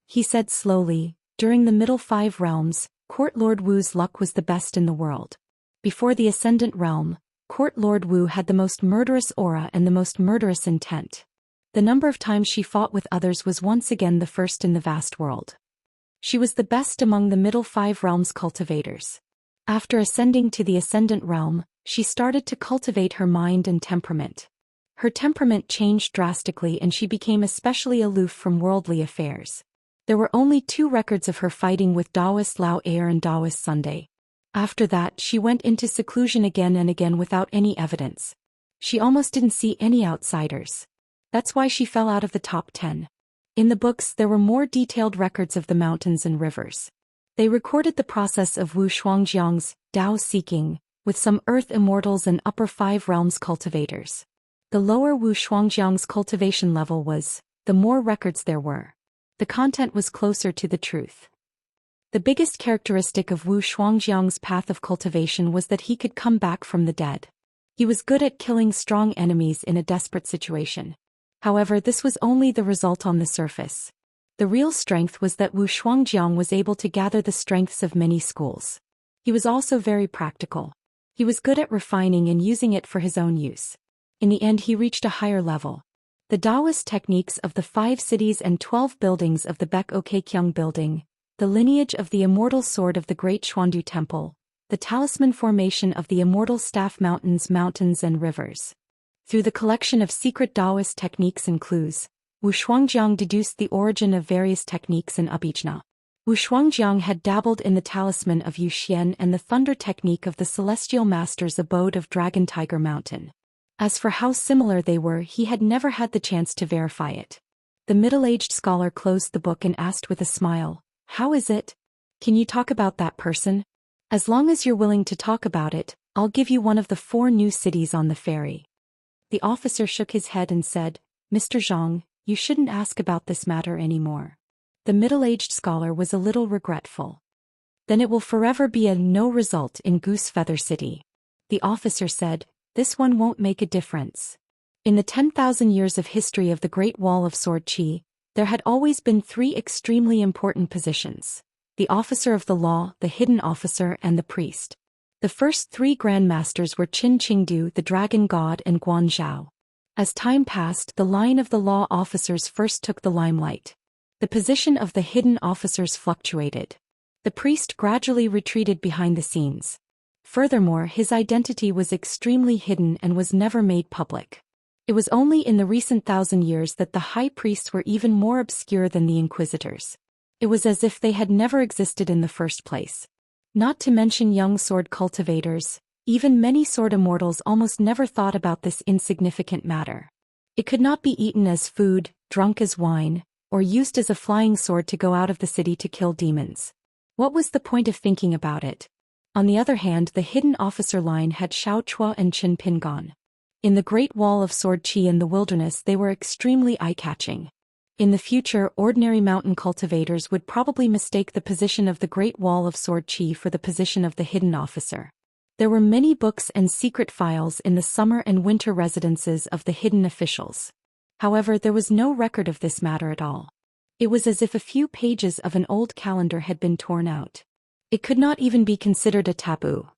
He said slowly, during the middle 5 realms, Court Lord Wu's luck was the best in the world. Before the Ascendant Realm, Court Lord Wu had the most murderous aura and the most murderous intent. The number of times she fought with others was once again the first in the vast world. She was the best among the middle 5 realms cultivators. After ascending to the Ascendant Realm, she started to cultivate her mind and temperament. Her temperament changed drastically and she became especially aloof from worldly affairs. There were only 2 records of her fighting with Daoist Lao Air and Daoist Sunday. After that, she went into seclusion again and again without any evidence. She almost didn't see any outsiders. That's why she fell out of the top 10. In the books, there were more detailed records of the mountains and rivers. They recorded the process of Wu Shuangjiang's Dao seeking, with some earth immortals and upper 5 realms cultivators. The lower Wu Shuangjiang's cultivation level was, the more records there were. The content was closer to the truth. The biggest characteristic of Wu Shuangjiang's path of cultivation was that he could come back from the dead. He was good at killing strong enemies in a desperate situation. However, this was only the result on the surface. The real strength was that Wu Shuangjiang was able to gather the strengths of many schools. He was also very practical. He was good at refining and using it for his own use. In the end, he reached a higher level. The Daoist techniques of the 5 cities and 12 buildings of the Baek-o-Keikyung building, the lineage of the immortal sword of the Great Xuandu Temple, the talisman formation of the immortal staff mountains and rivers. Through the collection of secret Daoist techniques and clues, Wu Shuangjiang deduced the origin of various techniques in Abijna. Wu Shuangjiang had dabbled in the talisman of Zhou Xian and the thunder technique of the celestial master's abode of Dragon Tiger Mountain. As for how similar they were, he had never had the chance to verify it. The middle-aged scholar closed the book and asked with a smile, "How is it? Can you talk about that person? As long as you're willing to talk about it, I'll give you one of the 4 new cities on the ferry." The officer shook his head and said, "Mr. Zhang, you shouldn't ask about this matter anymore." The middle-aged scholar was a little regretful. "Then it will forever be a no result in Goose Feather City." The officer said, "This one won't make a difference." In the 10,000 years of history of the Great Wall of Sword Qi, there had always been 3 extremely important positions: the officer of the law, the hidden officer, and the priest. The first 3 grandmasters were Qin Qingdu, the dragon god, and Guan Zhao. As time passed, the line of the law officers first took the limelight. The position of the hidden officers fluctuated. The priest gradually retreated behind the scenes. Furthermore, his identity was extremely hidden and was never made public. It was only in the recent 1,000 years that the high priests were even more obscure than the inquisitors. It was as if they had never existed in the first place. Not to mention young sword cultivators, even many sword immortals almost never thought about this insignificant matter. It could not be eaten as food, drunk as wine, or used as a flying sword to go out of the city to kill demons. What was the point of thinking about it? On the other hand, the hidden officer line had Xiao Chua and Qin Pingon. In the Great Wall of Sword Qi in the wilderness, they were extremely eye-catching. In the future, ordinary mountain cultivators would probably mistake the position of the Great Wall of Sword Qi for the position of the hidden officer. There were many books and secret files in the summer and winter residences of the hidden officials. However, there was no record of this matter at all. It was as if a few pages of an old calendar had been torn out. It could not even be considered a taboo.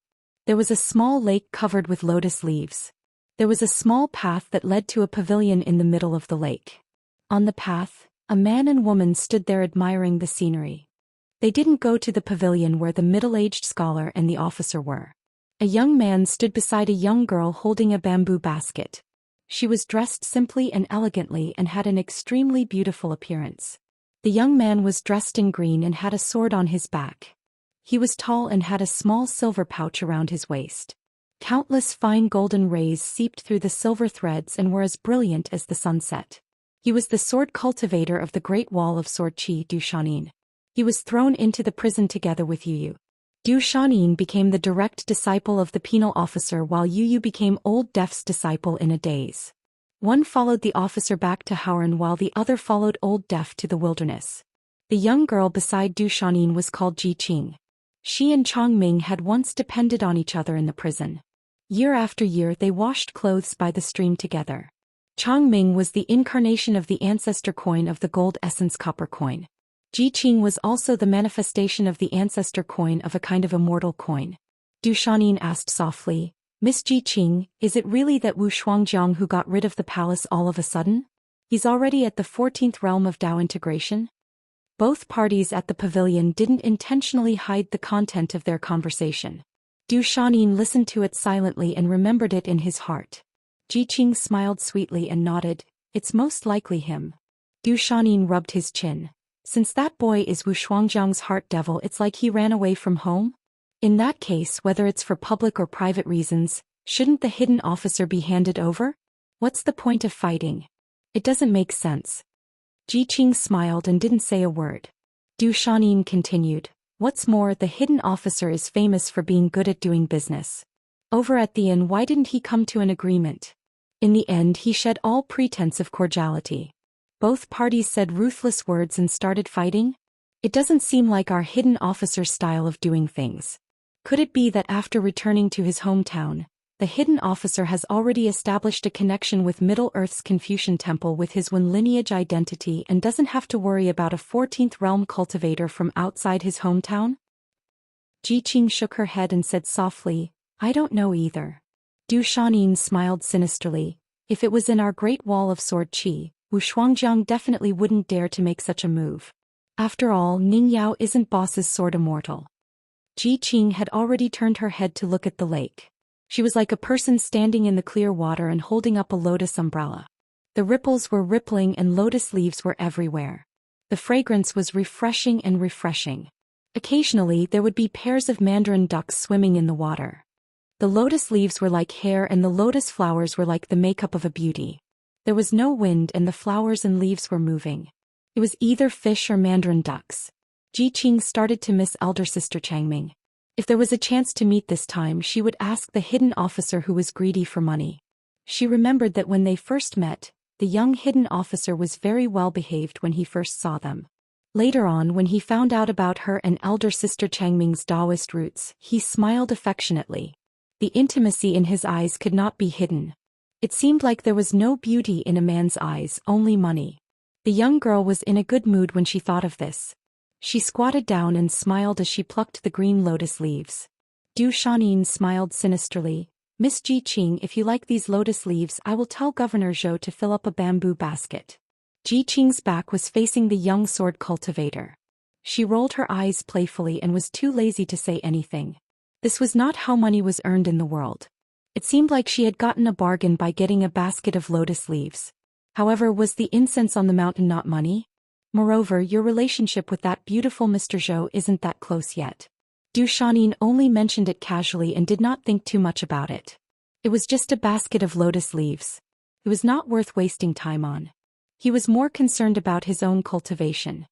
There was a small lake covered with lotus leaves. There was a small path that led to a pavilion in the middle of the lake. On the path, a man and woman stood there admiring the scenery. They didn't go to the pavilion where the middle-aged scholar and the officer were. A young man stood beside a young girl holding a bamboo basket. She was dressed simply and elegantly and had an extremely beautiful appearance. The young man was dressed in green and had a sword on his back. He was tall and had a small silver pouch around his waist. Countless fine golden rays seeped through the silver threads and were as brilliant as the sunset. He was the sword cultivator of the Great Wall of Sword Qi Zhou Xian. He was thrown into the prison together with Yu. Zhou Xian became the direct disciple of the penal officer while Yu became Old Def's disciple in a daze. One followed the officer back to Hauran while the other followed Old Def to the wilderness. The young girl beside Zhou Xian was called Ji Qing. She and Chong Ming had once depended on each other in the prison. Year after year they washed clothes by the stream together. Chong Ming was the incarnation of the ancestor coin of the gold essence copper coin. Ji Qing was also the manifestation of the ancestor coin of a kind of immortal coin. Zhou Xian asked softly, Miss Ji Qing, is it really that Wu Shuangjiang who got rid of the palace all of a sudden? He's already at the 14th realm of Dao integration? Both parties at the pavilion didn't intentionally hide the content of their conversation. Zhou Xian listened to it silently and remembered it in his heart. Ji Qing smiled sweetly and nodded, it's most likely him. Zhou Xian rubbed his chin. Since that boy is Wu Shuangjiang's heart devil, it's like he ran away from home? In that case, whether it's for public or private reasons, shouldn't the hidden officer be handed over? What's the point of fighting? It doesn't make sense. Ji Qing smiled and didn't say a word. Zhou Xian continued, what's more, the hidden officer is famous for being good at doing business. Over at the inn, why didn't he come to an agreement? In the end, he shed all pretense of cordiality. Both parties said ruthless words and started fighting? It doesn't seem like our hidden officer's style of doing things. Could it be that after returning to his hometown, the hidden officer has already established a connection with Middle-earth's Confucian temple with his Wen lineage identity and doesn't have to worry about a 14th realm cultivator from outside his hometown? Ji Qing shook her head and said softly, I don't know either. Zhou Xian smiled sinisterly, if it was in our Great Wall of Sword Qi, Wu Shuangjiang definitely wouldn't dare to make such a move. After all, Ning Yao isn't boss's sword immortal. Ji Qing had already turned her head to look at the lake. She was like a person standing in the clear water and holding up a lotus umbrella. The ripples were rippling and lotus leaves were everywhere. The fragrance was refreshing and refreshing. Occasionally there would be pairs of mandarin ducks swimming in the water. The lotus leaves were like hair and the lotus flowers were like the makeup of a beauty. There was no wind and the flowers and leaves were moving. It was either fish or mandarin ducks. Ji Qing started to miss elder sister Changming. If there was a chance to meet this time, she would ask the hidden officer who was greedy for money. She remembered that when they first met, the young hidden officer was very well behaved when he first saw them. Later on, when he found out about her and elder sister Changming's Daoist roots, he smiled affectionately. The intimacy in his eyes could not be hidden. It seemed like there was no beauty in a man's eyes, only money. The young girl was in a good mood when she thought of this. She squatted down and smiled as she plucked the green lotus leaves. Zhou Xian smiled sinisterly, Miss Ji Qing, if you like these lotus leaves, I will tell Governor Zhou to fill up a bamboo basket. Ji Qing's back was facing the young sword cultivator. She rolled her eyes playfully and was too lazy to say anything. This was not how money was earned in the world. It seemed like she had gotten a bargain by getting a basket of lotus leaves. However, was the incense on the mountain not money? Moreover, your relationship with that beautiful Mr. Zhou isn't that close yet. Zhou Xian only mentioned it casually and did not think too much about it. It was just a basket of lotus leaves. It was not worth wasting time on. He was more concerned about his own cultivation.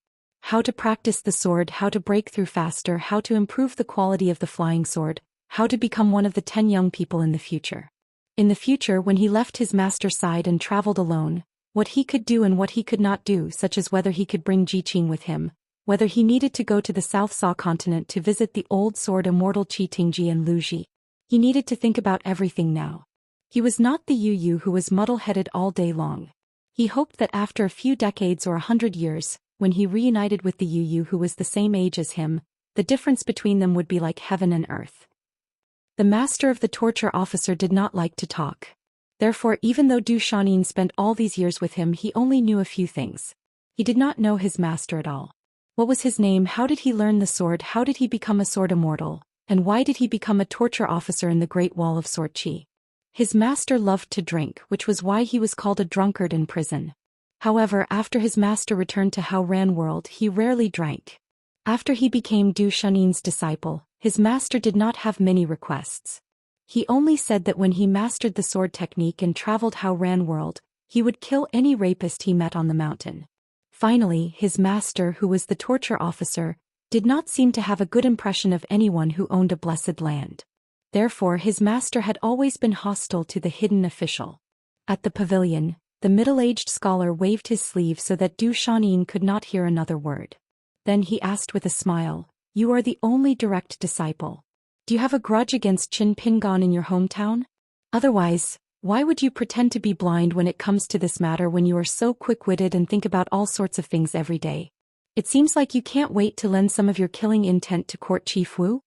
How to practice the sword, how to break through faster, how to improve the quality of the flying sword, how to become one of the 10 young people in the future. In the future, when he left his master's side and traveled alone, what he could do and what he could not do, such as whether he could bring Ji Qing with him, whether he needed to go to the South Sa continent to visit the old sword immortal Qi Tingji and Lu Ji. He needed to think about everything now. He was not the Yu who was muddle-headed all day long. He hoped that after a few decades or 100 years, when he reunited with the Yu who was the same age as him, the difference between them would be like heaven and earth. The master of the torture officer did not like to talk. Therefore, even though Zhou Xian spent all these years with him, he only knew a few things. He did not know his master at all. What was his name? How did he learn the sword? How did he become a sword immortal? And why did he become a torture officer in the Great Wall of Sword Qi? His master loved to drink, which was why he was called a drunkard in prison. However, after his master returned to Haoran world, he rarely drank. After he became Du Xian's disciple, his master did not have many requests. He only said that when he mastered the sword technique and traveled Hao Ran world, he would kill any rapist he met on the mountain. Finally, his master, who was the torture officer, did not seem to have a good impression of anyone who owned a blessed land. Therefore his master had always been hostile to the hidden official. At the pavilion, the middle-aged scholar waved his sleeve so that Du Xian could not hear another word. Then he asked with a smile, "You are the only direct disciple. Do you have a grudge against Qin Pingan in your hometown? Otherwise, why would you pretend to be blind when it comes to this matter when you are so quick-witted and think about all sorts of things every day? It seems like you can't wait to lend some of your killing intent to Court Chief Wu?"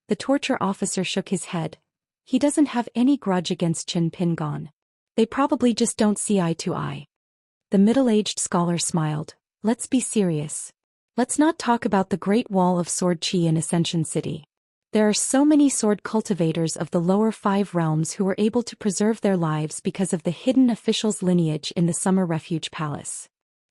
The torture officer shook his head. He doesn't have any grudge against Qin Pingan. They probably just don't see eye to eye. The middle-aged scholar smiled. Let's be serious. Let's not talk about the Great Wall of Sword Qi in Ascension City. There are so many sword cultivators of the lower 5 realms who were able to preserve their lives because of the hidden official's lineage in the Summer Refuge Palace.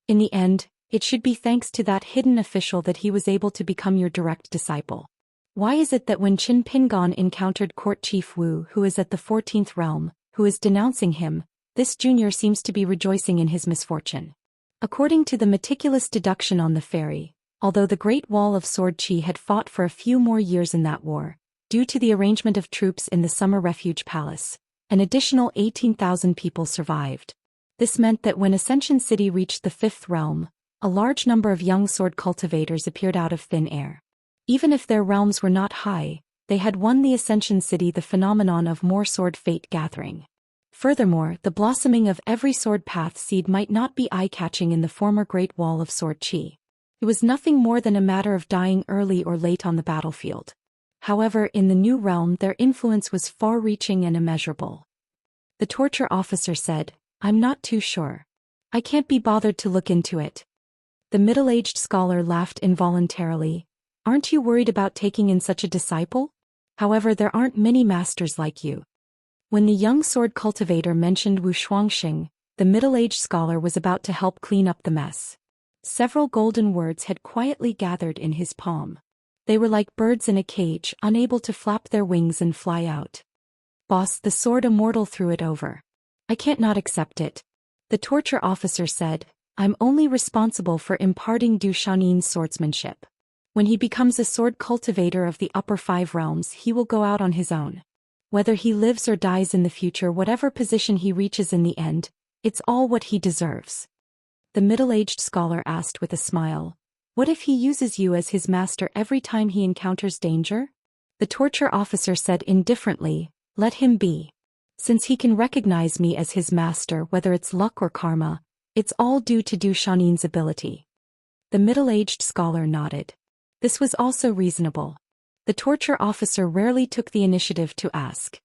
In the end, it should be thanks to that hidden official that he was able to become your direct disciple. Why is it that when Qin Pingan encountered Court Chief Wu, who is at the 14th realm, who is denouncing him, this junior seems to be rejoicing in his misfortune? According to the meticulous deduction on the ferry, although the Great Wall of Sword Qi had fought for a few more years in that war, due to the arrangement of troops in the Summer Refuge Palace, an additional 18,000 people survived. This meant that when Ascension City reached the 5th realm, a large number of young sword cultivators appeared out of thin air. Even if their realms were not high, they had won the Ascension City the phenomenon of more sword fate gathering. Furthermore, the blossoming of every sword path seed might not be eye-catching in the former Great Wall of Sword Qi. It was nothing more than a matter of dying early or late on the battlefield. However, in the new realm their influence was far-reaching and immeasurable. The torture officer said, "I'm not too sure. I can't be bothered to look into it." The middle-aged scholar laughed involuntarily. "Aren't you worried about taking in such a disciple? However, there aren't many masters like you." When the young sword cultivator mentioned Wu Shuangxing, the middle-aged scholar was about to help clean up the mess. Several golden words had quietly gathered in his palm. They were like birds in a cage, unable to flap their wings and fly out. "Boss, the sword Immortal threw it over. I can't not accept it." The torture officer said, "I'm only responsible for imparting Du Xian's swordsmanship. When he becomes a sword cultivator of the upper 5 realms, he will go out on his own. Whether he lives or dies in the future, whatever position he reaches in the end, it's all what he deserves." The middle-aged scholar asked with a smile, "What if he uses you as his master every time he encounters danger?" The torture officer said indifferently, "Let him be. Since he can recognize me as his master, whether it's luck or karma, it's all due to Du Xian's ability." The middle-aged scholar nodded. This was also reasonable. The torture officer rarely took the initiative to ask.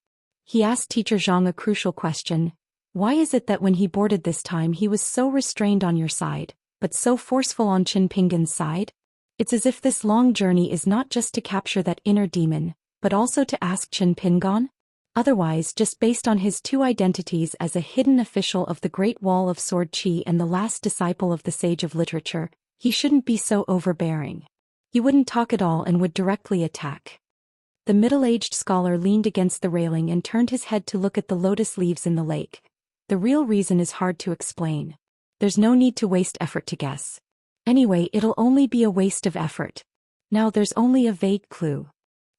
He asked Teacher Zhang a crucial question. "Why is it that when he boarded this time he was so restrained on your side, but so forceful on Qin Pingan's side? It's as if this long journey is not just to capture that inner demon, but also to ask Qin Pingan? Otherwise, just based on his 2 identities as a hidden official of the Great Wall of Sword Qi and the last disciple of the Sage of Literature, he shouldn't be so overbearing. He wouldn't talk at all and would directly attack." The middle-aged scholar leaned against the railing and turned his head to look at the lotus leaves in the lake. The real reason is hard to explain. There's no need to waste effort to guess. Anyway, it'll only be a waste of effort. Now there's only a vague clue.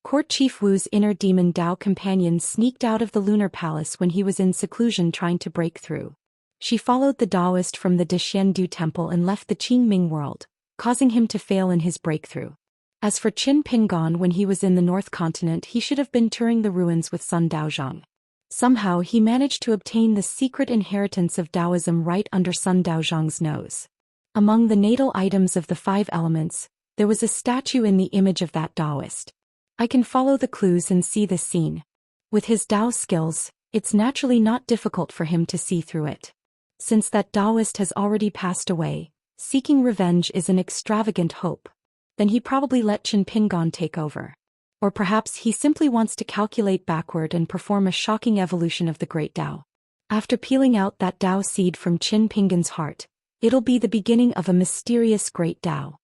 Court Chief Wu's inner demon Dao companion sneaked out of the lunar palace when he was in seclusion trying to break through. She followed the Daoist from the Deshiendu temple and left the Qingming world, causing him to fail in his breakthrough. As for Qin Pingan, when he was in the North Continent, he should have been touring the ruins with Sun Daozhang. Somehow he managed to obtain the secret inheritance of Taoism right under Sun Daozhang's nose. Among the natal items of the 5 elements, there was a statue in the image of that Daoist. I can follow the clues and see this scene. With his Dao skills, it's naturally not difficult for him to see through it. Since that Daoist has already passed away, seeking revenge is an extravagant hope. Then he probably let Qin Pingan take over. Or perhaps he simply wants to calculate backward and perform a shocking evolution of the great Dao. After peeling out that Dao seed from Qin Pingan's heart, it'll be the beginning of a mysterious great Dao.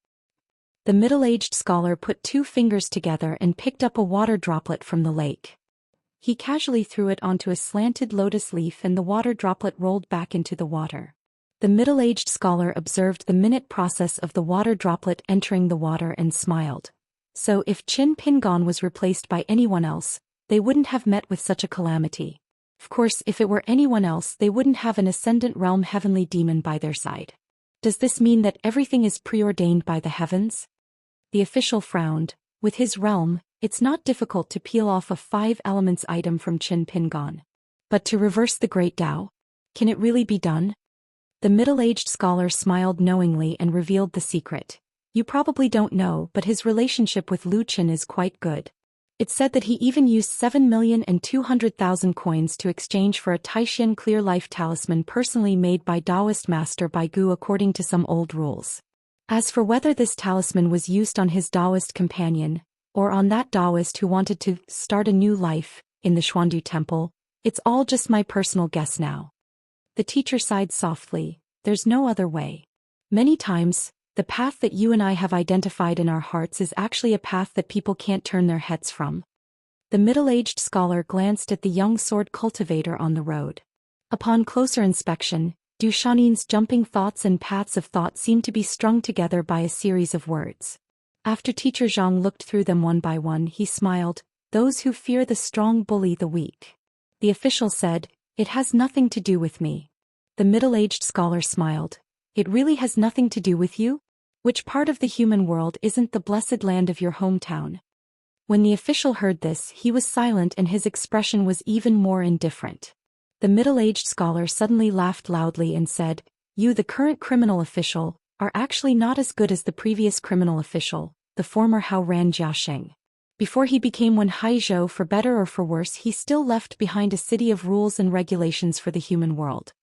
The middle-aged scholar put 2 fingers together and picked up a water droplet from the lake. He casually threw it onto a slanted lotus leaf and the water droplet rolled back into the water. The middle-aged scholar observed the minute process of the water droplet entering the water and smiled. So if Qin Pingon was replaced by anyone else, they wouldn't have met with such a calamity. Of course, if it were anyone else, they wouldn't have an Ascendant Realm heavenly demon by their side. Does this mean that everything is preordained by the heavens? The official frowned. With his realm, it's not difficult to peel off a 5 elements item from Qin Pingon. But to reverse the Great Tao? Can it really be done? The middle-aged scholar smiled knowingly and revealed the secret. You probably don't know, but his relationship with Lu Qin is quite good. It's said that he even used 7,200,000 coins to exchange for a Taishan Clear Life talisman personally made by Daoist master Bai Gu according to some old rules. As for whether this talisman was used on his Daoist companion, or on that Daoist who wanted to start a new life in the Xuandu temple, it's all just my personal guess now. The teacher sighed softly. There's no other way. Many times, the path that you and I have identified in our hearts is actually a path that people can't turn their heads from. The middle-aged scholar glanced at the young sword cultivator on the road. Upon closer inspection, Du Shanin's jumping thoughts and paths of thought seemed to be strung together by a series of words. After Teacher Zhang looked through them one by one, he smiled. Those who fear the strong bully the weak. The official said, it has nothing to do with me. The middle-aged scholar smiled. It really has nothing to do with you? Which part of the human world isn't the blessed land of your hometown? When the official heard this, he was silent and his expression was even more indifferent. The middle-aged scholar suddenly laughed loudly and said, you, the current criminal official, are actually not as good as the previous criminal official, the former Hao Ran Jiaxing. Before he became one Haizhou, for better or for worse, he still left behind a city of rules and regulations for the human world.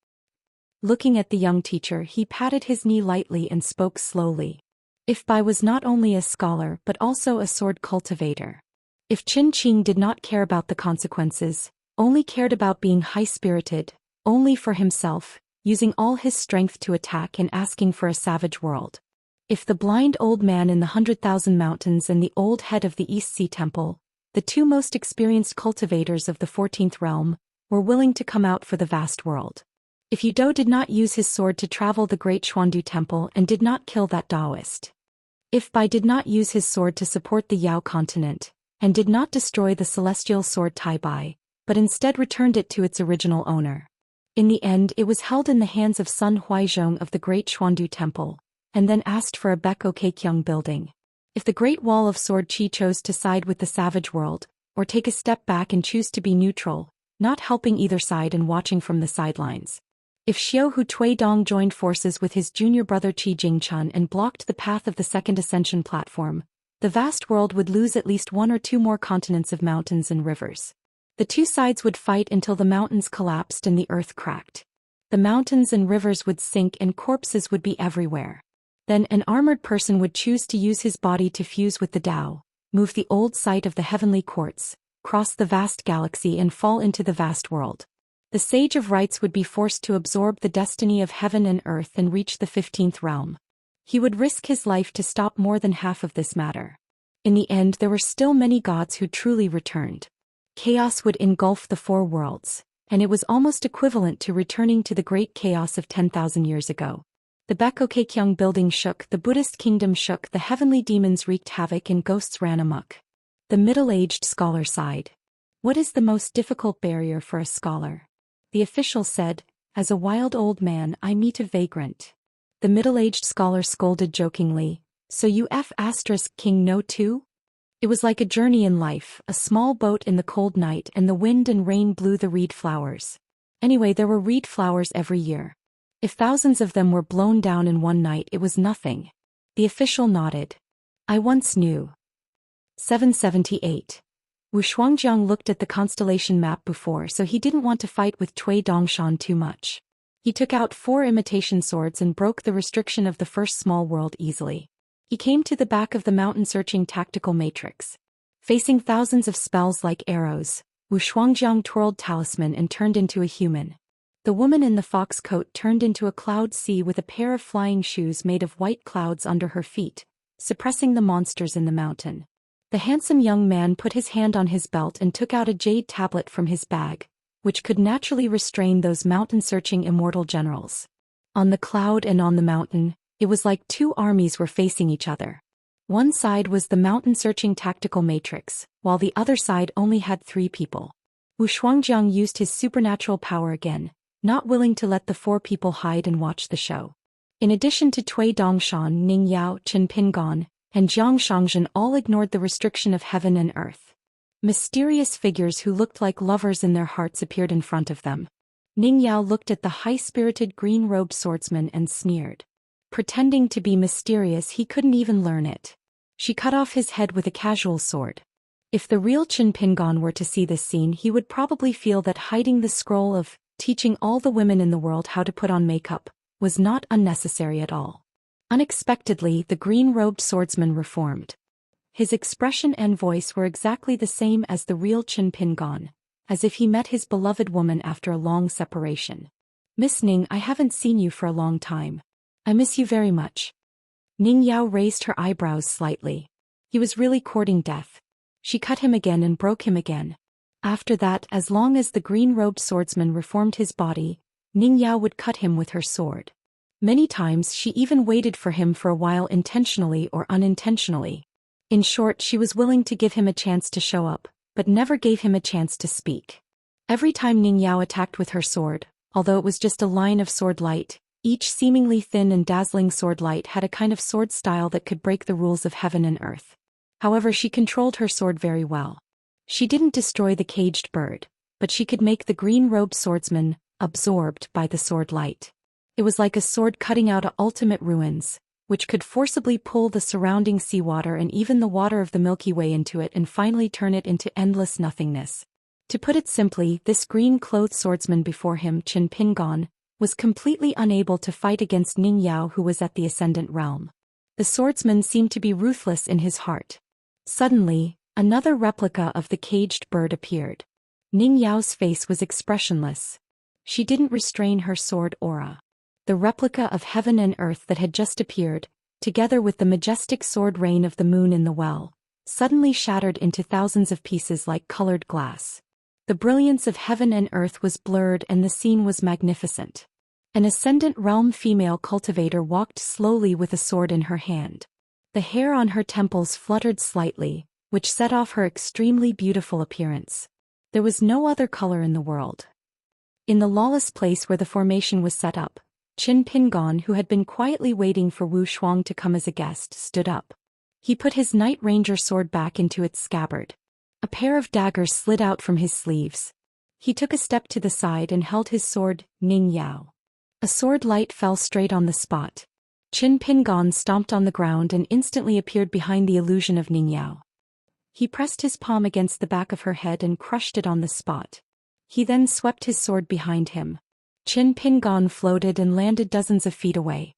Looking at the young teacher, he patted his knee lightly and spoke slowly. If Bai was not only a scholar but also a sword cultivator. If Qin Qing did not care about the consequences, only cared about being high-spirited, only for himself, using all his strength to attack and asking for a savage world. If the blind old man in the 100,000 mountains and the old head of the East Sea Temple, the 2 most experienced cultivators of the 14th realm, were willing to come out for the vast world. If Yudou did not use his sword to travel the great Xuandu temple and did not kill that Daoist. If Bai did not use his sword to support the Yao continent, and did not destroy the celestial sword Tai Bai, but instead returned it to its original owner. In the end, it was held in the hands of Sun Huizhong of the great Xuandu temple, and then asked for a Beko Keikyung building. If the Great Wall of Sword Qi chose to side with the savage world, or take a step back and choose to be neutral, not helping either side and watching from the sidelines. If Xiao Hu Tuidong joined forces with his junior brother Qi Jingchun and blocked the path of the second ascension platform, the vast world would lose at least 1 or 2 more continents of mountains and rivers. The 2 sides would fight until the mountains collapsed and the earth cracked. The mountains and rivers would sink and corpses would be everywhere. Then an armored person would choose to use his body to fuse with the Tao, move the old site of the heavenly courts, cross the vast galaxy and fall into the vast world. The Sage of Rights would be forced to absorb the destiny of heaven and earth and reach the 15th realm. He would risk his life to stop more than half of this matter. In the end, there were still many gods who truly returned. Chaos would engulf the 4 worlds, and it was almost equivalent to returning to the great chaos of 10,000 years ago. The Beko Keikyung building shook, the Buddhist kingdom shook, the heavenly demons wreaked havoc and ghosts ran amok. The middle-aged scholar sighed. What is the most difficult barrier for a scholar? The official said, as a wild old man I meet a vagrant. The middle-aged scholar scolded jokingly, so you King know too? It was like a journey in life, a small boat in the cold night and the wind and rain blew the reed flowers. Anyway, there were reed flowers every year. If thousands of them were blown down in one night, it was nothing. The official nodded. I once knew. 778. Wu Shuangjiang looked at the constellation map before, so he didn't want to fight with Cui Dongshan too much. He took out 4 imitation swords and broke the restriction of the first small world easily. He came to the back of the mountain-searching tactical matrix. Facing thousands of spells like arrows, Wu Shuangjiang twirled talisman and turned into a human. The woman in the fox coat turned into a cloud sea with a pair of flying shoes made of white clouds under her feet, suppressing the monsters in the mountain. The handsome young man put his hand on his belt and took out a jade tablet from his bag, which could naturally restrain those mountain-searching immortal generals. On the cloud and on the mountain, it was like two armies were facing each other. One side was the mountain-searching tactical matrix, while the other side only had 3 people. Wu Shuangjiang used his supernatural power again, not willing to let the 4 people hide and watch the show. In addition to Cui Dongshan, Ning Yao, Chen Pingon, and Jiang Shangzhen all ignored the restriction of heaven and earth. Mysterious figures who looked like lovers in their hearts appeared in front of them. Ning Yao looked at the high-spirited green-robed swordsman and sneered. Pretending to be mysterious, he couldn't even learn it. She cut off his head with a casual sword. If the real Chen Pingon were to see this scene, he would probably feel that hiding the scroll of teaching all the women in the world how to put on makeup was not unnecessary at all. Unexpectedly, the green-robed swordsman reformed. His expression and voice were exactly the same as the real Chen Pingon, as if he met his beloved woman after a long separation. "Miss Ning, I haven't seen you for a long time. I miss you very much." Ning Yao raised her eyebrows slightly. He was really courting death. She cut him again and broke him again. After that, as long as the green-robed swordsman reformed his body, Ning Yao would cut him with her sword. Many times she even waited for him for a while, intentionally or unintentionally. In short, she was willing to give him a chance to show up, but never gave him a chance to speak. Every time Ning Yao attacked with her sword, although it was just a line of sword light, each seemingly thin and dazzling sword light had a kind of sword style that could break the rules of heaven and earth. However, she controlled her sword very well. She didn't destroy the caged bird, but she could make the green-robed swordsman absorbed by the sword light. It was like a sword cutting out ultimate ruins, which could forcibly pull the surrounding seawater and even the water of the Milky Way into it and finally turn it into endless nothingness. To put it simply, this green-clothed swordsman before him, Chen Pingon, was completely unable to fight against Ning Yao, who was at the Ascendant Realm. The swordsman seemed to be ruthless in his heart. Suddenly, another replica of the caged bird appeared. Ning Yao's face was expressionless. She didn't restrain her sword aura. The replica of heaven and earth that had just appeared, together with the majestic sword rain of the moon in the well, suddenly shattered into thousands of pieces like colored glass. The brilliance of heaven and earth was blurred and the scene was magnificent. An Ascendant Realm female cultivator walked slowly with a sword in her hand. The hair on her temples fluttered slightly, which set off her extremely beautiful appearance. There was no other color in the world. In the lawless place where the formation was set up, Chen Pingon, who had been quietly waiting for Wu Shuang to come as a guest, stood up. He put his Night Ranger sword back into its scabbard. A pair of daggers slid out from his sleeves. He took a step to the side and held his sword, Ning Yao. A sword light fell straight on the spot. Chen Pingon stomped on the ground and instantly appeared behind the illusion of Ning Yao. He pressed his palm against the back of her head and crushed it on the spot. He then swept his sword behind him. Chen Pingon floated and landed dozens of feet away.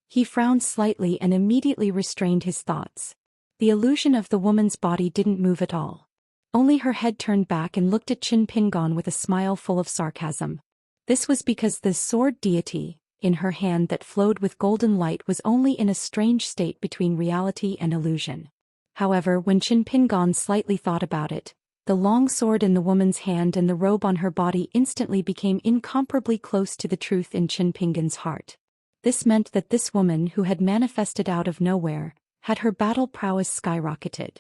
He frowned slightly and immediately restrained his thoughts. The illusion of the woman's body didn't move at all. Only her head turned back and looked at Chen Pingon with a smile full of sarcasm. This was because the sword deity, in her hand that flowed with golden light, was only in a strange state between reality and illusion. However, when Chen Pingon slightly thought about it, the long sword in the woman's hand and the robe on her body instantly became incomparably close to the truth in Chen Pingon's heart. This meant that this woman, who had manifested out of nowhere, had her battle prowess skyrocketed.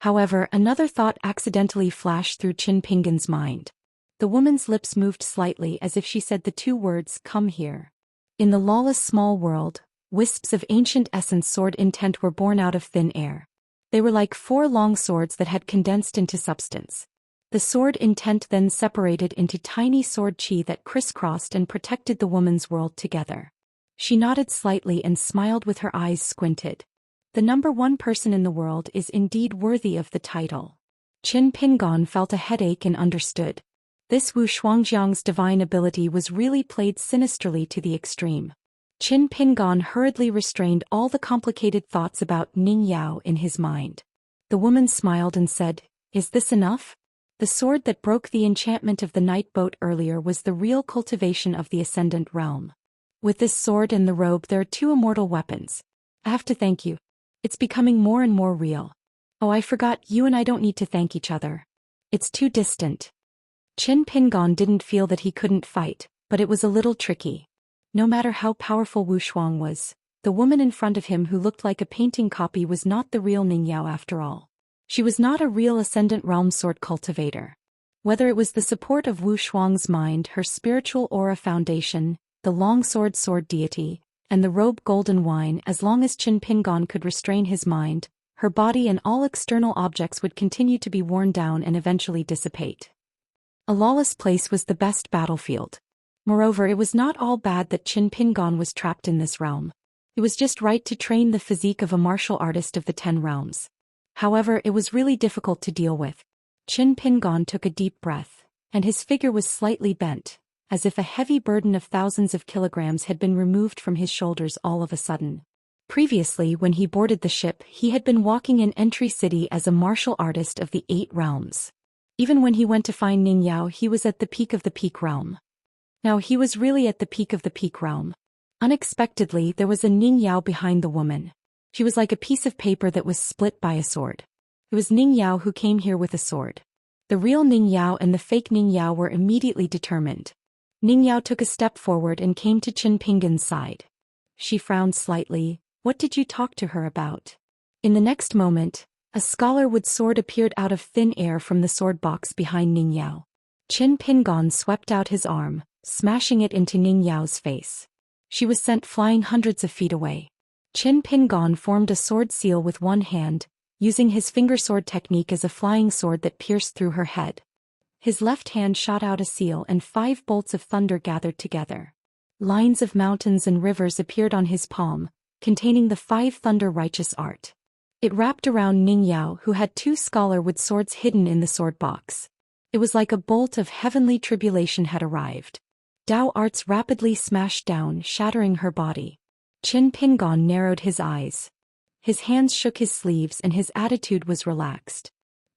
However, another thought accidentally flashed through Chen Pingon's mind. The woman's lips moved slightly as if she said the 2 words, "Come here." In the lawless small world, wisps of ancient essence sword intent were born out of thin air. They were like 4 long swords that had condensed into substance. The sword intent then separated into tiny sword chi that crisscrossed and protected the woman's world together. She nodded slightly and smiled with her eyes squinted. The number 1 person in the world is indeed worthy of the title. Chen Pingon felt a headache and understood. This Wu Shuangjiang's divine ability was really played sinisterly to the extreme. Chen Pingon hurriedly restrained all the complicated thoughts about Ning Yao in his mind. The woman smiled and said, "Is this enough?" The sword that broke the enchantment of the night boat earlier was the real cultivation of the Ascendant Realm. With this sword and the robe, there are 2 immortal weapons. I have to thank you. It's becoming more and more real. Oh, I forgot, you and I don't need to thank each other. It's too distant. Qin Pingon didn't feel that he couldn't fight, but it was a little tricky. No matter how powerful Wu Shuang was, the woman in front of him who looked like a painting copy was not the real Ning Yao after all. She was not a real Ascendant Realm sword cultivator. Whether it was the support of Wu Shuang's mind, her spiritual aura foundation, the long sword deity, and the robe golden wine, as long as Qin Pingon could restrain his mind, her body and all external objects would continue to be worn down and eventually dissipate. A lawless place was the best battlefield. Moreover, it was not all bad that Qin Pingon was trapped in this realm. It was just right to train the physique of a martial artist of the 10 realms. However, it was really difficult to deal with. Qin Pingon took a deep breath, and his figure was slightly bent, as if a heavy burden of thousands of kilograms had been removed from his shoulders all of a sudden. Previously, when he boarded the ship, he had been walking in Entry City as a martial artist of the 8 realms. Even when he went to find Ning Yao, he was at the peak of the peak realm. Now he was really at the peak of the peak realm. Unexpectedly, there was a Ning Yao behind the woman. She was like a piece of paper that was split by a sword. It was Ning Yao who came here with a sword. The real Ning Yao and the fake Ning Yao were immediately determined. Ning Yao took a step forward and came to Qin Pingon's side. She frowned slightly. What did you talk to her about? In the next moment, a scholarwood sword appeared out of thin air from the sword box behind Ning Yao. Qin Pingon swept out his arm, smashing it into Ning Yao's face. She was sent flying hundreds of feet away. Qin Pingon formed a sword seal with one hand, using his finger sword technique as a flying sword that pierced through her head. His left hand shot out a seal and 5 bolts of thunder gathered together. Lines of mountains and rivers appeared on his palm, containing the 5 thunder righteous art. It wrapped around Ning Yao, who had 2 scholarwood swords hidden in the sword box. It was like a bolt of heavenly tribulation had arrived. Dao arts rapidly smashed down, shattering her body. Qin Pingon narrowed his eyes. His hands shook his sleeves and his attitude was relaxed.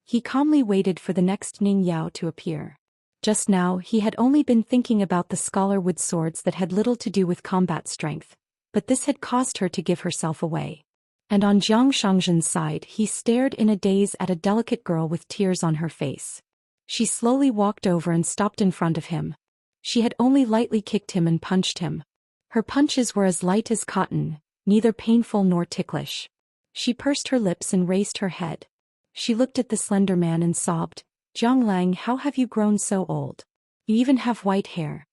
He calmly waited for the next Ning Yao to appear. Just now, he had only been thinking about the scholarwood swords that had little to do with combat strength, but this had caused her to give herself away. And on Jiang Shangzhen's side, he stared in a daze at a delicate girl with tears on her face. She slowly walked over and stopped in front of him. She had only lightly kicked him and punched him. Her punches were as light as cotton, neither painful nor ticklish. She pursed her lips and raised her head. She looked at the slender man and sobbed, "Jiang Lang, how have you grown so old? You even have white hair."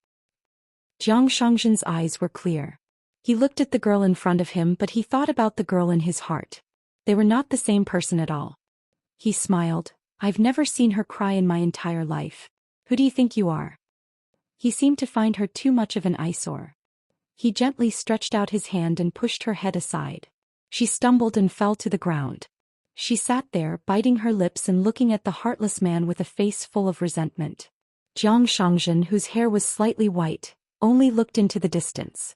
Jiang Shangzhen's eyes were clear. He looked at the girl in front of him, but he thought about the girl in his heart. They were not the same person at all. He smiled. "I've never seen her cry in my entire life. Who do you think you are?" He seemed to find her too much of an eyesore. He gently stretched out his hand and pushed her head aside. She stumbled and fell to the ground. She sat there, biting her lips and looking at the heartless man with a face full of resentment. Jiang Shangzhen, whose hair was slightly white, only looked into the distance.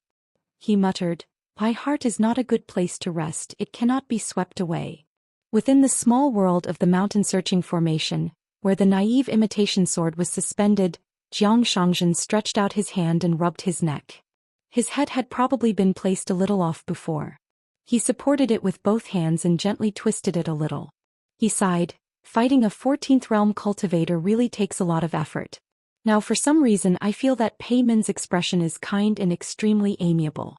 He muttered, "My heart is not a good place to rest, it cannot be swept away." Within the small world of the mountain-searching formation, where the naive imitation sword was suspended, Jiang Shangzhen stretched out his hand and rubbed his neck. His head had probably been placed a little off before. He supported it with both hands and gently twisted it a little. He sighed. Fighting a 14th realm cultivator really takes a lot of effort. Now for some reason I feel that Pei Min's expression is kind and extremely amiable.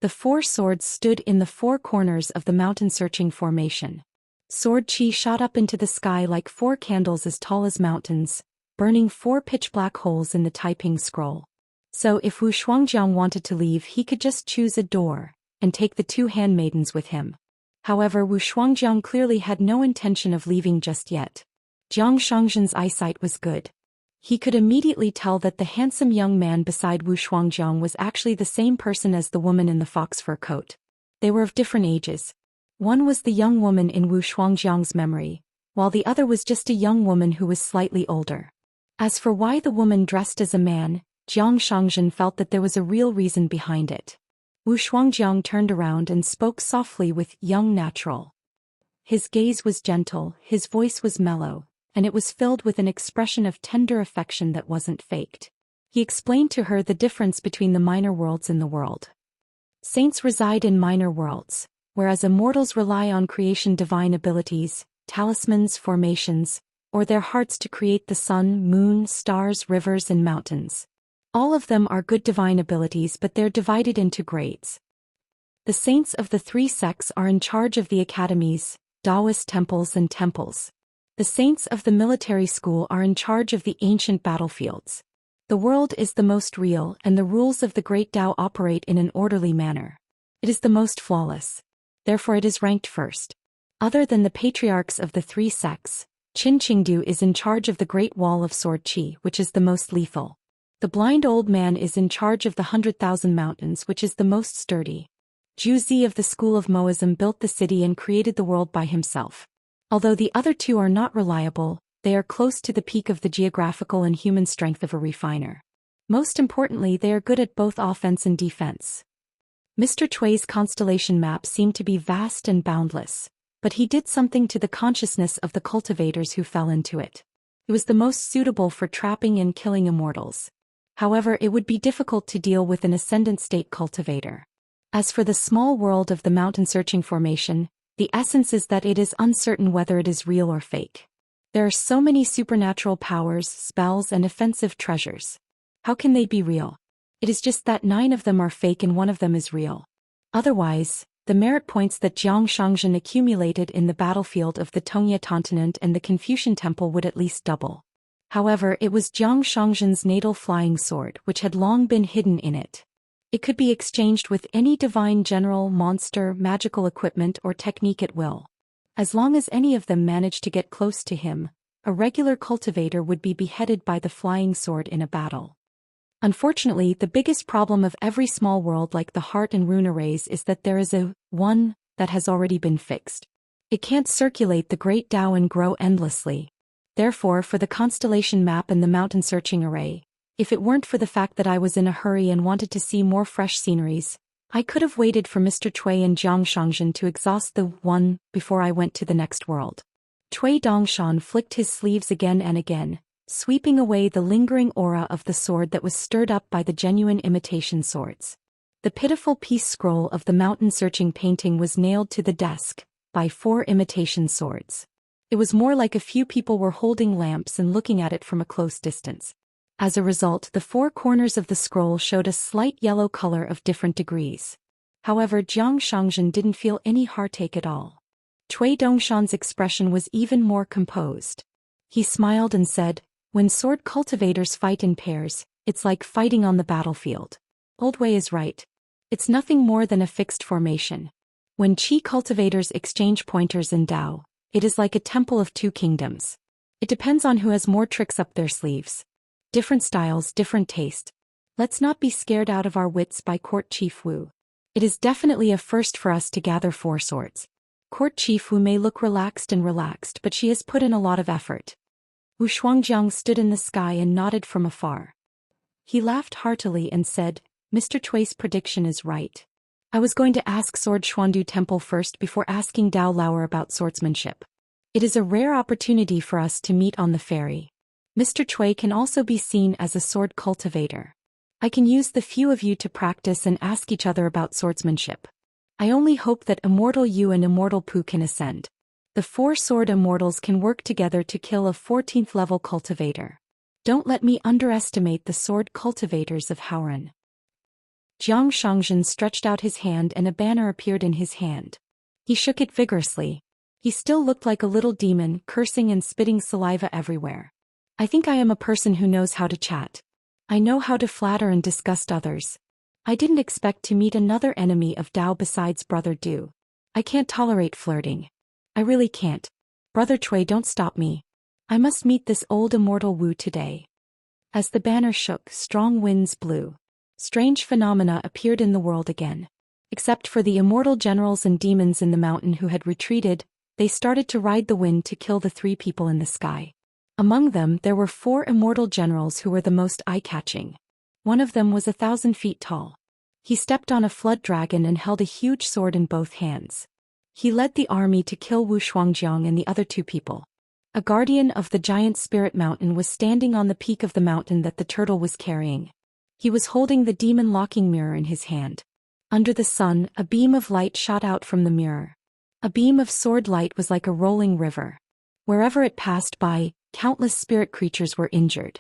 The 4 swords stood in the 4 corners of the mountain-searching formation. Sword chi shot up into the sky like 4 candles as tall as mountains, burning 4 pitch-black holes in the Taiping scroll. So if Wu Shuangjiang wanted to leave, he could just choose a door and take the 2 handmaidens with him. However, Wu Shuangjiang clearly had no intention of leaving just yet. Jiang Shangzhen's eyesight was good. He could immediately tell that the handsome young man beside Wu Shuangjiang was actually the same person as the woman in the fox fur coat. They were of different ages. One was the young woman in Wu Shuangjiang's memory, while the other was just a young woman who was slightly older. As for why the woman dressed as a man, Jiang Shangzhen felt that there was a real reason behind it. Wu Shuangjiang turned around and spoke softly with young natural. His gaze was gentle, his voice was mellow, and it was filled with an expression of tender affection that wasn't faked. He explained to her the difference between the minor worlds in the world. Saints reside in minor worlds, whereas immortals rely on creation divine abilities, talismans, formations, or their hearts to create the sun, moon, stars, rivers, and mountains. All of them are good divine abilities, but they're divided into grades. The saints of the three sects are in charge of the academies, Daoist temples and temples. The saints of the military school are in charge of the ancient battlefields. The world is the most real, and the rules of the great Tao operate in an orderly manner. It is the most flawless. Therefore it is ranked first. Other than the patriarchs of the three sects, Qin Qingdu is in charge of the Great Wall of Sword Qi, which is the most lethal. The blind old man is in charge of the 100,000 mountains, which is the most sturdy. Zhu Zi of the school of Moism built the city and created the world by himself. Although the other two are not reliable, they are close to the peak of the geographical and human strength of a refiner. Most importantly, they are good at both offense and defense. Mr. Chui's constellation map seemed to be vast and boundless, but he did something to the consciousness of the cultivators who fell into it. It was the most suitable for trapping and killing immortals. However, it would be difficult to deal with an ascendant state cultivator. As for the small world of the mountain-searching formation, the essence is that it is uncertain whether it is real or fake. There are so many supernatural powers, spells, and offensive treasures. How can they be real? It is just that 9 of them are fake and 1 of them is real. Otherwise, the merit points that Jiang Shangzhen accumulated in the battlefield of the Tongye continent and the Confucian temple would at least double. However, it was Jiang Shangzhen's natal flying sword which had long been hidden in it. It could be exchanged with any divine general, monster, magical equipment, or technique at will. As long as any of them managed to get close to him, a regular cultivator would be beheaded by the flying sword in a battle. Unfortunately, the biggest problem of every small world like the heart and rune arrays is that there is a one that has already been fixed. It can't circulate the great Tao and grow endlessly. Therefore, for the constellation map and the mountain searching array, if it weren't for the fact that I was in a hurry and wanted to see more fresh sceneries, I could have waited for Mr. Cui and Jiang Shangzhen to exhaust the one before I went to the next world. Cui Dongshan flicked his sleeves again and again, sweeping away the lingering aura of the sword that was stirred up by the genuine imitation swords. The pitiful peace scroll of the mountain-searching painting was nailed to the desk by 4 imitation swords. It was more like a few people were holding lamps and looking at it from a close distance. As a result, the 4 corners of the scroll showed a slight yellow color of different degrees. However, Jiang Shangzhen didn't feel any heartache at all. Cui Dongshan's expression was even more composed. He smiled and said, "When sword cultivators fight in pairs, it's like fighting on the battlefield. Old Wei is right. It's nothing more than a fixed formation. When Qi cultivators exchange pointers in Dao, it is like a temple of 2 kingdoms. It depends on who has more tricks up their sleeves. Different styles, different taste. Let's not be scared out of our wits by Court Chief Wu. It is definitely a first for us to gather 4 swords. Court Chief Wu may look relaxed, but she has put in a lot of effort." Wu Shuangjiang stood in the sky and nodded from afar. He laughed heartily and said, "Mr. Chui's prediction is right. I was going to ask Sword Xuandu Temple first before asking Dao Lauer about swordsmanship. It is a rare opportunity for us to meet on the ferry. Mr. Cui can also be seen as a sword cultivator. I can use the few of you to practice and ask each other about swordsmanship. I only hope that Immortal Yu and Immortal Pu can ascend. The 4 sword immortals can work together to kill a 14th level cultivator. Don't let me underestimate the sword cultivators of Haoran." Jiang Shangzhen stretched out his hand and a banner appeared in his hand. He shook it vigorously. He still looked like a little demon, cursing and spitting saliva everywhere. "I think I am a person who knows how to chat. I know how to flatter and disgust others. I didn't expect to meet another enemy of Dao besides Brother Du. I can't tolerate flirting. I really can't. Brother Cui, don't stop me. I must meet this old immortal Wu today." As the banner shook, strong winds blew. Strange phenomena appeared in the world again. Except for the immortal generals and demons in the mountain who had retreated, they started to ride the wind to kill the 3 people in the sky. Among them, there were 4 immortal generals who were the most eye-catching. One of them was 1,000 feet tall. He stepped on a flood dragon and held a huge sword in both hands. He led the army to kill Wu Shuangjiang and the other 2 people. A guardian of the giant spirit mountain was standing on the peak of the mountain that the turtle was carrying. He was holding the demon locking mirror in his hand. Under the sun, a beam of light shot out from the mirror. A beam of sword light was like a rolling river. Wherever it passed by, countless spirit creatures were injured.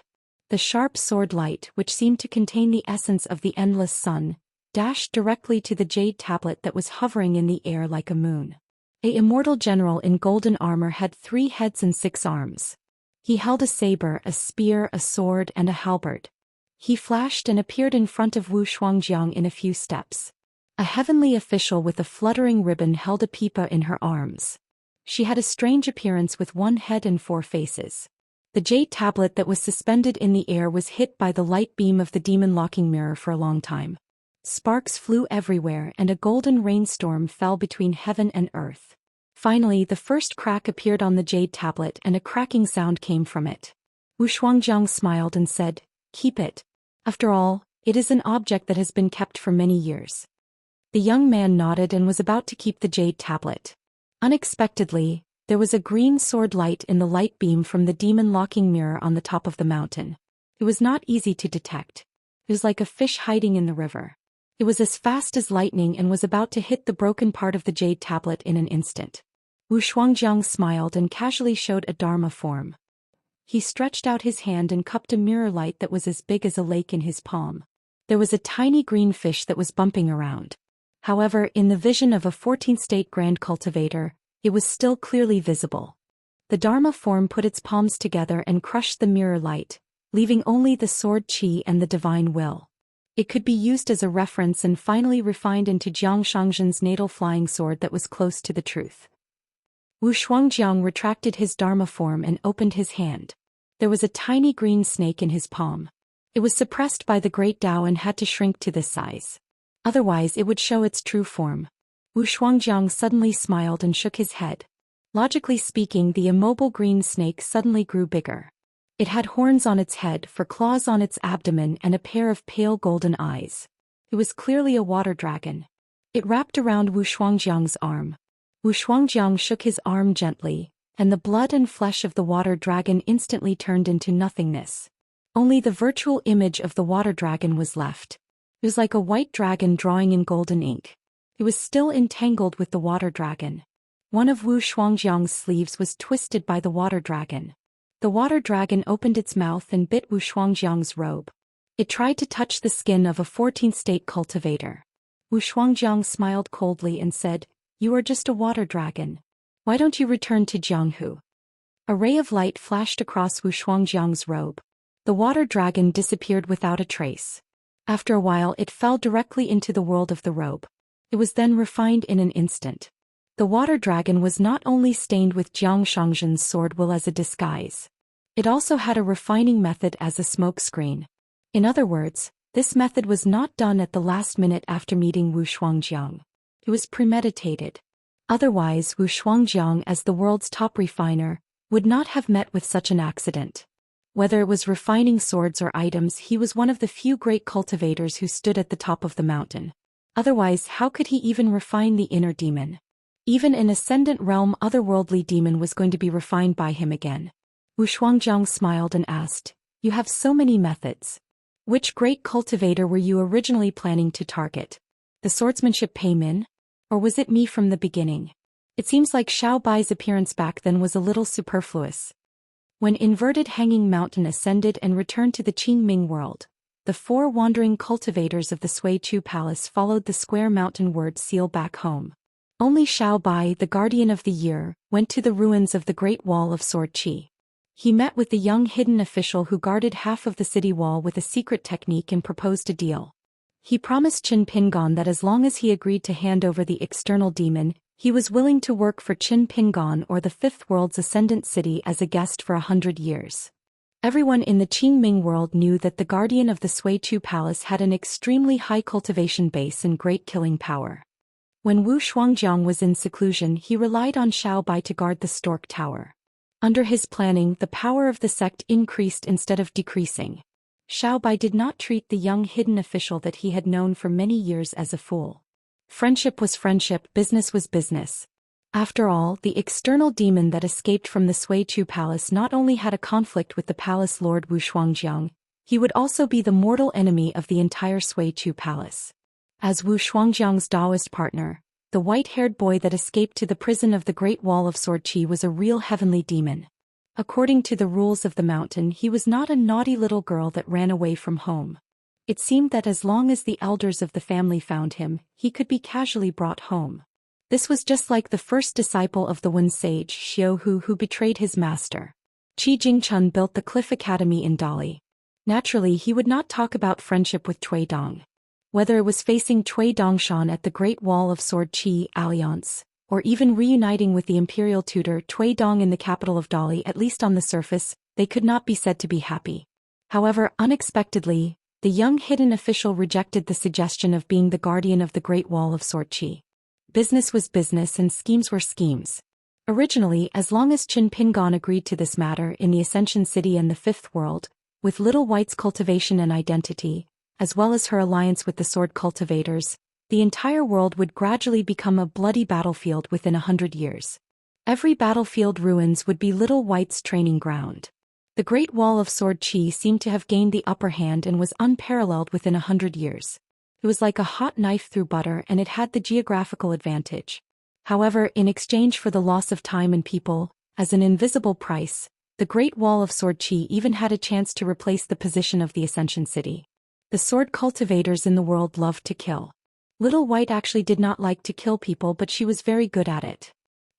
The sharp sword light, which seemed to contain the essence of the endless sun, dashed directly to the jade tablet that was hovering in the air like a moon. A immortal general in golden armor had 3 heads and 6 arms. He held a saber, a spear, a sword, and a halberd. He flashed and appeared in front of Wu Shuangjiang in a few steps. A heavenly official with a fluttering ribbon held a pipa in her arms. She had a strange appearance with 1 head and 4 faces. The jade tablet that was suspended in the air was hit by the light beam of the demon-locking mirror for a long time. Sparks flew everywhere and a golden rainstorm fell between heaven and earth. Finally, the first crack appeared on the jade tablet and a cracking sound came from it. Wu Shuangjiang smiled and said, "Keep it. After all, it is an object that has been kept for many years." The young man nodded and was about to keep the jade tablet. Unexpectedly, there was a green sword light in the light beam from the demon-locking mirror on the top of the mountain. It was not easy to detect. It was like a fish hiding in the river. It was as fast as lightning and was about to hit the broken part of the jade tablet in an instant. Wu Shuangjiang smiled and casually showed a dharma form. He stretched out his hand and cupped a mirror light that was as big as a lake in his palm. There was a tiny green fish that was bumping around. However, in the vision of a 14th state grand cultivator, it was still clearly visible. The dharma form put its palms together and crushed the mirror light, leaving only the sword qi and the divine will. It could be used as a reference and finally refined into Jiang Shangzhen's natal flying sword that was close to the truth. Wu Shuangjiang retracted his dharma form and opened his hand. There was a tiny green snake in his palm. It was suppressed by the great Tao and had to shrink to this size. Otherwise it would show its true form. Wu Shuangjiang suddenly smiled and shook his head. Logically speaking, the immobile green snake suddenly grew bigger. It had horns on its head, 4 claws on its abdomen, and a pair of pale golden eyes. It was clearly a water dragon. It wrapped around Wu Shuangjiang's arm. Wu Shuangjiang shook his arm gently, and the blood and flesh of the water dragon instantly turned into nothingness. Only the virtual image of the water dragon was left. It was like a white dragon drawing in golden ink. It was still entangled with the water dragon. One of Wu Shuangjiang's sleeves was twisted by the water dragon. The water dragon opened its mouth and bit Wu Shuangjiang's robe. It tried to touch the skin of a 14th state cultivator. Wu Shuangjiang smiled coldly and said, "You are just a water dragon. Why don't you return to Jianghu?" A ray of light flashed across Wu Shuangjiang's robe. The water dragon disappeared without a trace. After a while it fell directly into the world of the robe. It was then refined in an instant. The water dragon was not only stained with Jiang Shangzhen's sword will as a disguise. It also had a refining method as a smoke screen. In other words, this method was not done at the last minute after meeting Wu Shuangjiang. It was premeditated. Otherwise, Wu Shuangjiang, as the world's top refiner, would not have met with such an accident. Whether it was refining swords or items, he was one of the few great cultivators who stood at the top of the mountain. Otherwise, how could he even refine the inner demon? Even an ascendant realm otherworldly demon was going to be refined by him again. Wu Shuangjiang smiled and asked, "You have so many methods. Which great cultivator were you originally planning to target? The swordsmanship Peimin? Or was it me from the beginning?" It seems like Xiao Bai's appearance back then was a little superfluous. When Inverted Hanging Mountain ascended and returned to the Qingming world, the 4 wandering cultivators of the Sui Chu Palace followed the square mountain word seal back home. Only Xiao Bai, the guardian of the year, went to the ruins of the Great Wall of Sword Qi. He met with the young hidden official who guarded half of the city wall with a secret technique and proposed a deal. He promised Qin Pingon that as long as he agreed to hand over the external demon, he was willing to work for Qin Pingon or the 5th world's ascendant city as a guest for 100 years. Everyone in the Qingming world knew that the guardian of the Sui Chu Palace had an extremely high cultivation base and great killing power. When Wu Shuangjiang was in seclusion, he relied on Xiao Bai to guard the Stork Tower. Under his planning, the power of the sect increased instead of decreasing. Xiao Bai did not treat the young hidden official that he had known for many years as a fool. Friendship was friendship, business was business. After all, the external demon that escaped from the Sui Chu Palace not only had a conflict with the palace lord Wu Shuangjiang, he would also be the mortal enemy of the entire Sui Chu Palace. as Wu Shuangjiang's Daoist partner. The white-haired boy that escaped to the prison of the Great Wall of Sword Qi was a real heavenly demon. According to the rules of the mountain, he was not a naughty little girl that ran away from home. It seemed that as long as the elders of the family found him, he could be casually brought home. This was just like the first disciple of the Wen sage Xiaohu who betrayed his master. Qi Jingchun built the Cliff Academy in Dali. Naturally, he would not talk about friendship with Cui Dong. Whether it was facing Cui Dongshan at the Great Wall of Sword Qi Alliance, or even reuniting with the imperial tutor Cui Dong in the capital of Dali, at least on the surface, they could not be said to be happy. However, unexpectedly, the young hidden official rejected the suggestion of being the guardian of the Great Wall of Sword Qi. Business was business and schemes were schemes. Originally, as long as Qin Pingon agreed to this matter in the Ascension City and the Fifth World, with Little White's cultivation and identity, as well as her alliance with the sword cultivators, the entire world would gradually become a bloody battlefield within 100 years. Every battlefield ruins would be Little White's training ground. The Great Wall of Sword Qi seemed to have gained the upper hand and was unparalleled within 100 years. It was like a hot knife through butter, and it had the geographical advantage. However, in exchange for the loss of time and people, as an invisible price, the Great Wall of Sword Qi even had a chance to replace the position of the Ascension City. The sword cultivators in the world loved to kill. Little White actually did not like to kill people, but she was very good at it.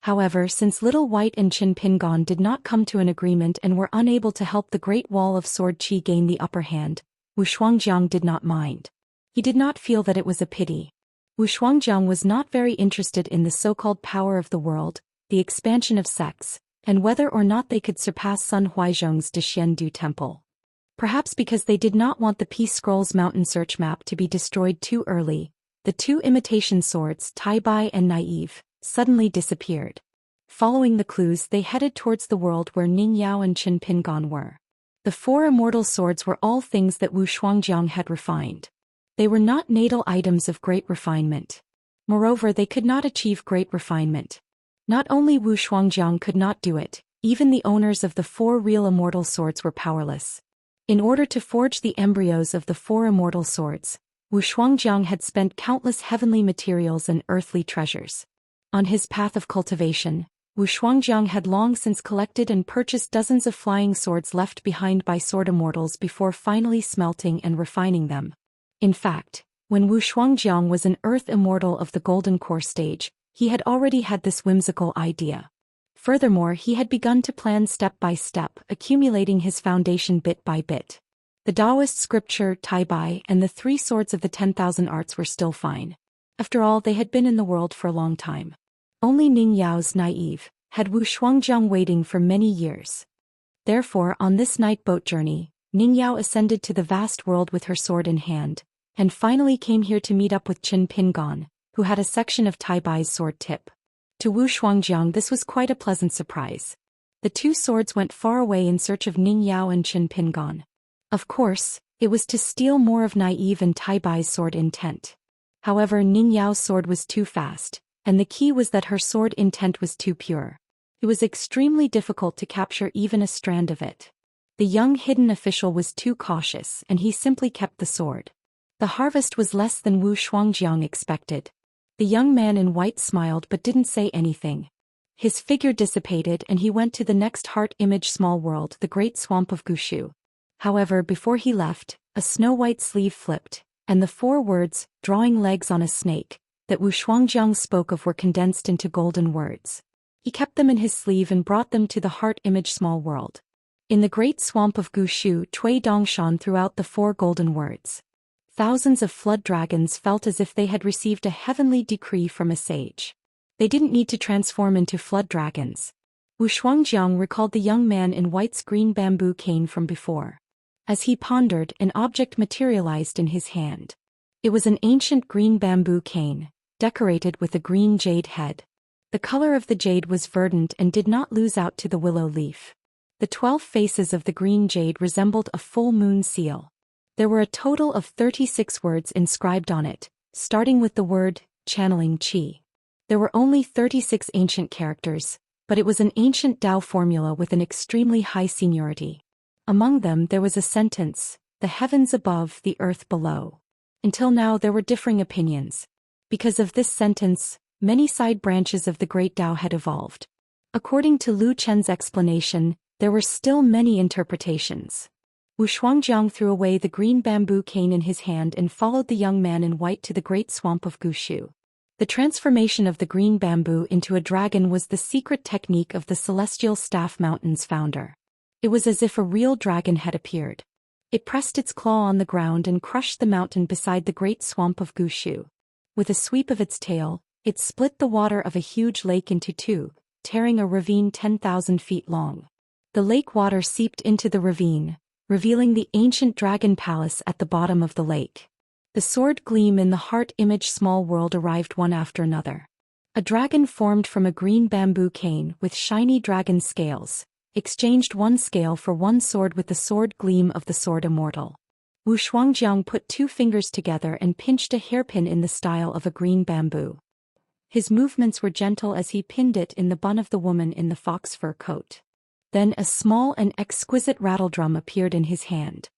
However, since Little White and Qin Pingon did not come to an agreement and were unable to help the Great Wall of Sword Qi gain the upper hand, Wu Shuangjiang did not mind. He did not feel that it was a pity. Wu Shuangjiang was not very interested in the so-called power of the world, the expansion of sects, and whether or not they could surpass Sun Huaizhong's Deshiendu Temple. Perhaps because they did not want the Peace Scrolls mountain search map to be destroyed too early, the two imitation swords, Tai Bai and Naive, suddenly disappeared. Following the clues, they headed towards the world where Ning Yao and Qin Pingon were. The four immortal swords were all things that Wu Shuangjiang had refined. They were not natal items of great refinement. Moreover, they could not achieve great refinement. Not only Wu Shuangjiang could not do it, even the owners of the four real immortal swords were powerless. In order to forge the embryos of the four immortal swords, Wu Shuangjiang had spent countless heavenly materials and earthly treasures. On his path of cultivation, Wu Shuangjiang had long since collected and purchased dozens of flying swords left behind by sword immortals before finally smelting and refining them. In fact, when Wu Shuangjiang was an earth immortal of the Golden Core stage, he had already had this whimsical idea. Furthermore, he had begun to plan step by step, accumulating his foundation bit by bit. The Daoist scripture, Tai Bai, and the three swords of the 10,000 arts were still fine. After all, they had been in the world for a long time. Only Ning Yao's Naive had Wu Shuangjiang waiting for many years. Therefore, on this night boat journey, Ning Yao ascended to the vast world with her sword in hand, and finally came here to meet up with Qin Pingon, who had a section of Tai Bai's sword tip. To Wu Shuangjiang, this was quite a pleasant surprise. The two swords went far away in search of Ning Yao and Qin Pingon. Of course, it was to steal more of Naive and Tai Bai's sword intent. However, Ning Yao's sword was too fast, and the key was that her sword intent was too pure. It was extremely difficult to capture even a strand of it. The young hidden official was too cautious, and he simply kept the sword. The harvest was less than Wu Shuangjiang expected. The young man in white smiled but didn't say anything. His figure dissipated and he went to the next heart image small world, the great swamp of Gushu. However, before he left, a snow-white sleeve flipped, and the four words, drawing legs on a snake, that Wu Shuangjiang spoke of were condensed into golden words. He kept them in his sleeve and brought them to the heart image small world. In the great swamp of Gushu, Cui Dong shone throughout the four golden words. Thousands of flood dragons felt as if they had received a heavenly decree from a sage. They didn't need to transform into flood dragons. Wu Shuangjiang recalled the young man in white's green bamboo cane from before. As he pondered, an object materialized in his hand. It was an ancient green bamboo cane, decorated with a green jade head. The color of the jade was verdant and did not lose out to the willow leaf. The 12 faces of the green jade resembled a full moon seal. There were a total of 36 words inscribed on it, starting with the word, channeling qi. There were only 36 ancient characters, but it was an ancient Tao formula with an extremely high seniority. Among them there was a sentence, the heavens above, the earth below. Until now there were differing opinions. Because of this sentence, many side branches of the Great Tao had evolved. According to Lu Chen's explanation, there were still many interpretations. Wu Shuangjiang threw away the green bamboo cane in his hand and followed the young man in white to the great swamp of Gushu. The transformation of the green bamboo into a dragon was the secret technique of the Celestial Staff Mountain's founder. It was as if a real dragon had appeared. It pressed its claw on the ground and crushed the mountain beside the great swamp of Gushu. With a sweep of its tail, it split the water of a huge lake into two, tearing a ravine 10,000 feet long. The lake water seeped into the ravine, revealing the ancient dragon palace at the bottom of the lake. The sword gleam in the heart image small world arrived one after another. A dragon formed from a green bamboo cane with shiny dragon scales, exchanged one scale for one sword with the sword gleam of the sword Immortal. Wu Shuangjiang put two fingers together and pinched a hairpin in the style of a green bamboo. His movements were gentle as he pinned it in the bun of the woman in the fox fur coat. Then a small and exquisite rattledrum appeared in his hand.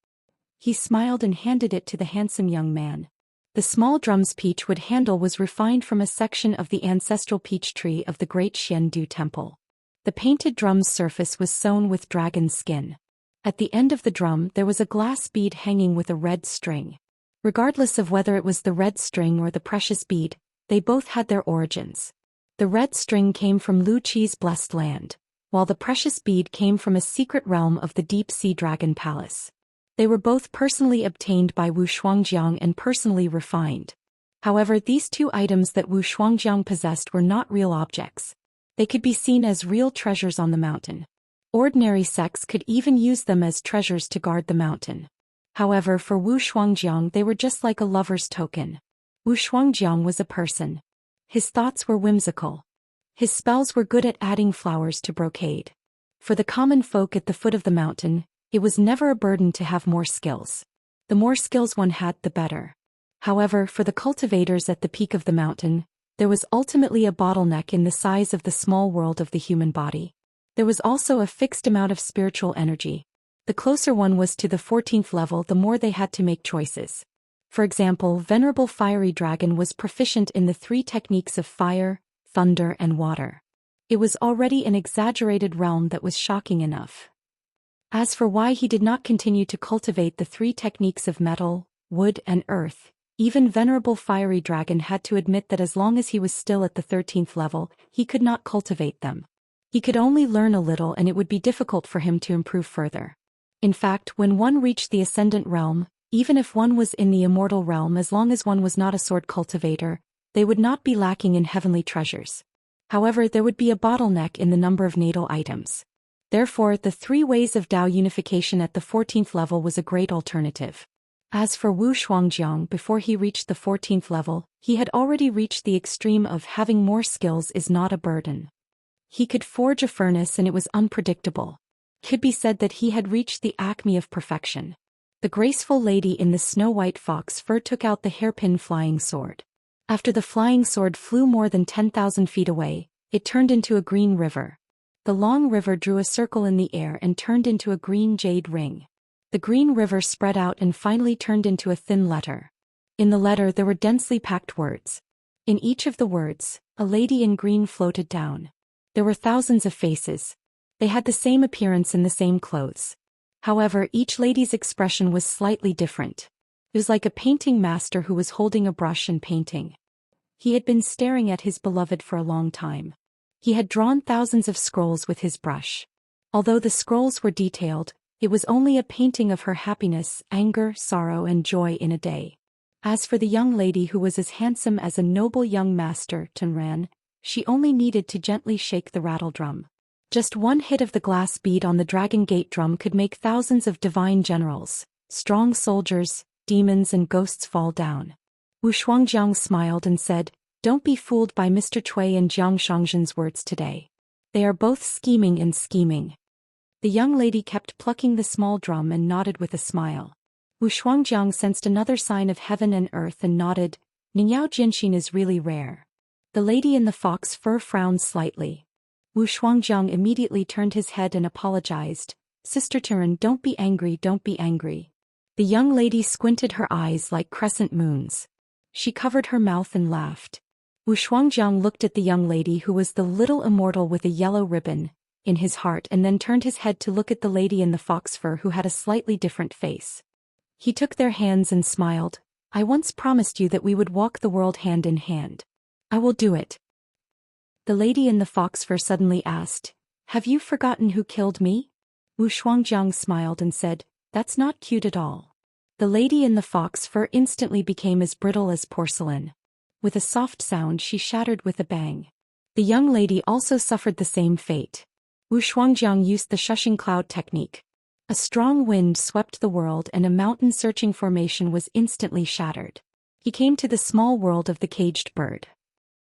He smiled and handed it to the handsome young man. The small drum's peach wood handle was refined from a section of the ancestral peach tree of the great Xiandu temple. The painted drum's surface was sewn with dragon skin. At the end of the drum there was a glass bead hanging with a red string. Regardless of whether it was the red string or the precious bead, they both had their origins. The red string came from Lu Qi's blessed land, while the precious bead came from a secret realm of the deep-sea dragon palace. They were both personally obtained by Wu Shuangjiang and personally refined. However, these two items that Wu Shuangjiang possessed were not real objects. They could be seen as real treasures on the mountain. Ordinary sects could even use them as treasures to guard the mountain. However, for Wu Shuangjiang they were just like a lover's token. Wu Shuangjiang was a person. His thoughts were whimsical. His spells were good at adding flowers to brocade. For the common folk at the foot of the mountain, it was never a burden to have more skills. The more skills one had, the better. However, for the cultivators at the peak of the mountain, there was ultimately a bottleneck in the size of the small world of the human body. There was also a fixed amount of spiritual energy. The closer one was to the 14th level, the more they had to make choices. For example, Venerable Fiery Dragon was proficient in the three techniques of fire, thunder, and water. It was already an exaggerated realm that was shocking enough. As for why he did not continue to cultivate the three techniques of metal, wood, and earth, even Venerable Fiery Dragon had to admit that as long as he was still at the 13th level, he could not cultivate them. He could only learn a little and it would be difficult for him to improve further. In fact, when one reached the Ascendant realm, even if one was in the Immortal realm, as long as one was not a sword cultivator, they would not be lacking in heavenly treasures. However, there would be a bottleneck in the number of natal items. Therefore, the three ways of Tao unification at the 14th level was a great alternative. As for Wu Shuangjiang, before he reached the 14th level, he had already reached the extreme of having more skills is not a burden. He could forge a furnace and it was unpredictable. It could be said that he had reached the acme of perfection. The graceful lady in the snow-white fox fur took out the hairpin flying sword. After the flying sword flew more than 10,000 feet away, it turned into a green river. The long river drew a circle in the air and turned into a green jade ring. The green river spread out and finally turned into a thin letter. In the letter there were densely packed words. In each of the words, a lady in green floated down. There were thousands of faces. They had the same appearance and the same clothes. However, each lady's expression was slightly different. It was like a painting master who was holding a brush and painting. He had been staring at his beloved for a long time. He had drawn thousands of scrolls with his brush. Although the scrolls were detailed, it was only a painting of her happiness, anger, sorrow, and joy in a day. As for the young lady who was as handsome as a noble young master, Tunran, she only needed to gently shake the rattle drum. Just one hit of the glass bead on the Dragon Gate drum could make thousands of divine generals, strong soldiers, demons and ghosts fall down. Wu Shuangjiang smiled and said, "Don't be fooled by Mr. Cui and Jiang Shangzhen's words today. They are both scheming and scheming." The young lady kept plucking the small drum and nodded with a smile. Wu Shuangjiang sensed another sign of heaven and earth and nodded, "Ningyao Jinshin is really rare." The lady in the fox fur frowned slightly. Wu Shuangjiang immediately turned his head and apologized, "Sister Turan, don't be angry, don't be angry." The The young lady squinted her eyes like crescent moons. She covered her mouth and laughed. Wu Shuangjiang looked at the young lady who was the little immortal with a yellow ribbon in his heart and then turned his head to look at the lady in the fox fur who had a slightly different face. He took their hands and smiled. I once promised you that we would walk the world hand in hand. I will do it. The lady in the fox fur suddenly asked, Have you forgotten who killed me? Wu Shuangjiang smiled and said, That's not cute at all. The lady in the fox fur instantly became as brittle as porcelain. With a soft sound she shattered with a bang. The young lady also suffered the same fate. Wu Shuangjiang used the shushing cloud technique. A strong wind swept the world and a mountain-searching formation was instantly shattered. He came to the small world of the caged bird.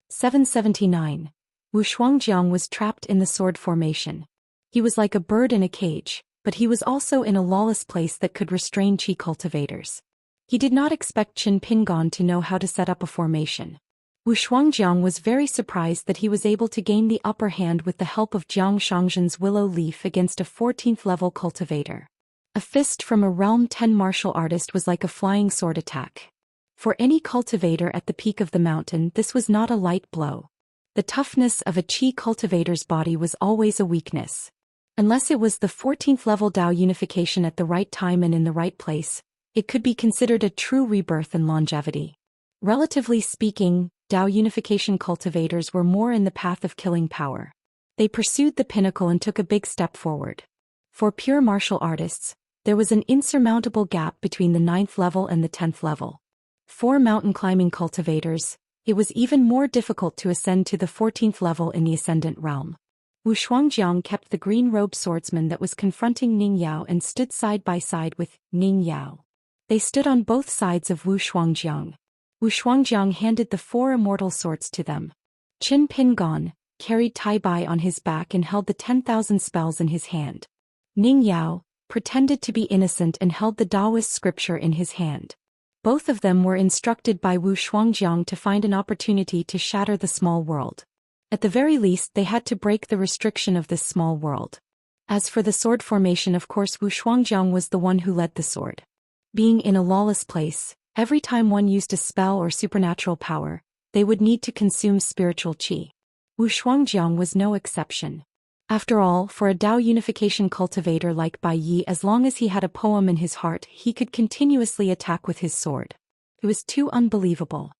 779. Wu Shuangjiang was trapped in the sword formation. He was like a bird in a cage, but he was also in a lawless place that could restrain qi cultivators. He did not expect Qin Pingon to know how to set up a formation. Wu Shuangjiang was very surprised that he was able to gain the upper hand with the help of Jiang Shangzhen's willow leaf against a 14th-level cultivator. A fist from a Realm 10 martial artist was like a flying sword attack. For any cultivator at the peak of the mountain, this was not a light blow. The toughness of a qi cultivator's body was always a weakness. Unless it was the 14th-level Dao unification at the right time and in the right place, it could be considered a true rebirth and longevity. Relatively speaking, Dao unification cultivators were more in the path of killing power. They pursued the pinnacle and took a big step forward. For pure martial artists, there was an insurmountable gap between the 9th level and the 10th level. For mountain climbing cultivators, it was even more difficult to ascend to the 14th level in the ascendant realm. Wu Shuangjiang kept the green-robed swordsman that was confronting Ning Yao and stood side by side with Ning Yao. They stood on both sides of Wu Shuangjiang. Wu Shuangjiang handed the 4 immortal swords to them. Qin Pingon carried Tai Bai on his back and held the 10,000 spells in his hand. Ning Yao pretended to be innocent and held the Daoist scripture in his hand. Both of them were instructed by Wu Shuangjiang to find an opportunity to shatter the small world. At the very least, they had to break the restriction of this small world. As for the sword formation, of course Wu Shuangjiang was the one who led the sword. Being in a lawless place, every time one used a spell or supernatural power, they would need to consume spiritual qi. Wu Shuangjiang was no exception. After all, for a Dao unification cultivator like Bai Yi, as long as he had a poem in his heart, he could continuously attack with his sword. It was too unbelievable.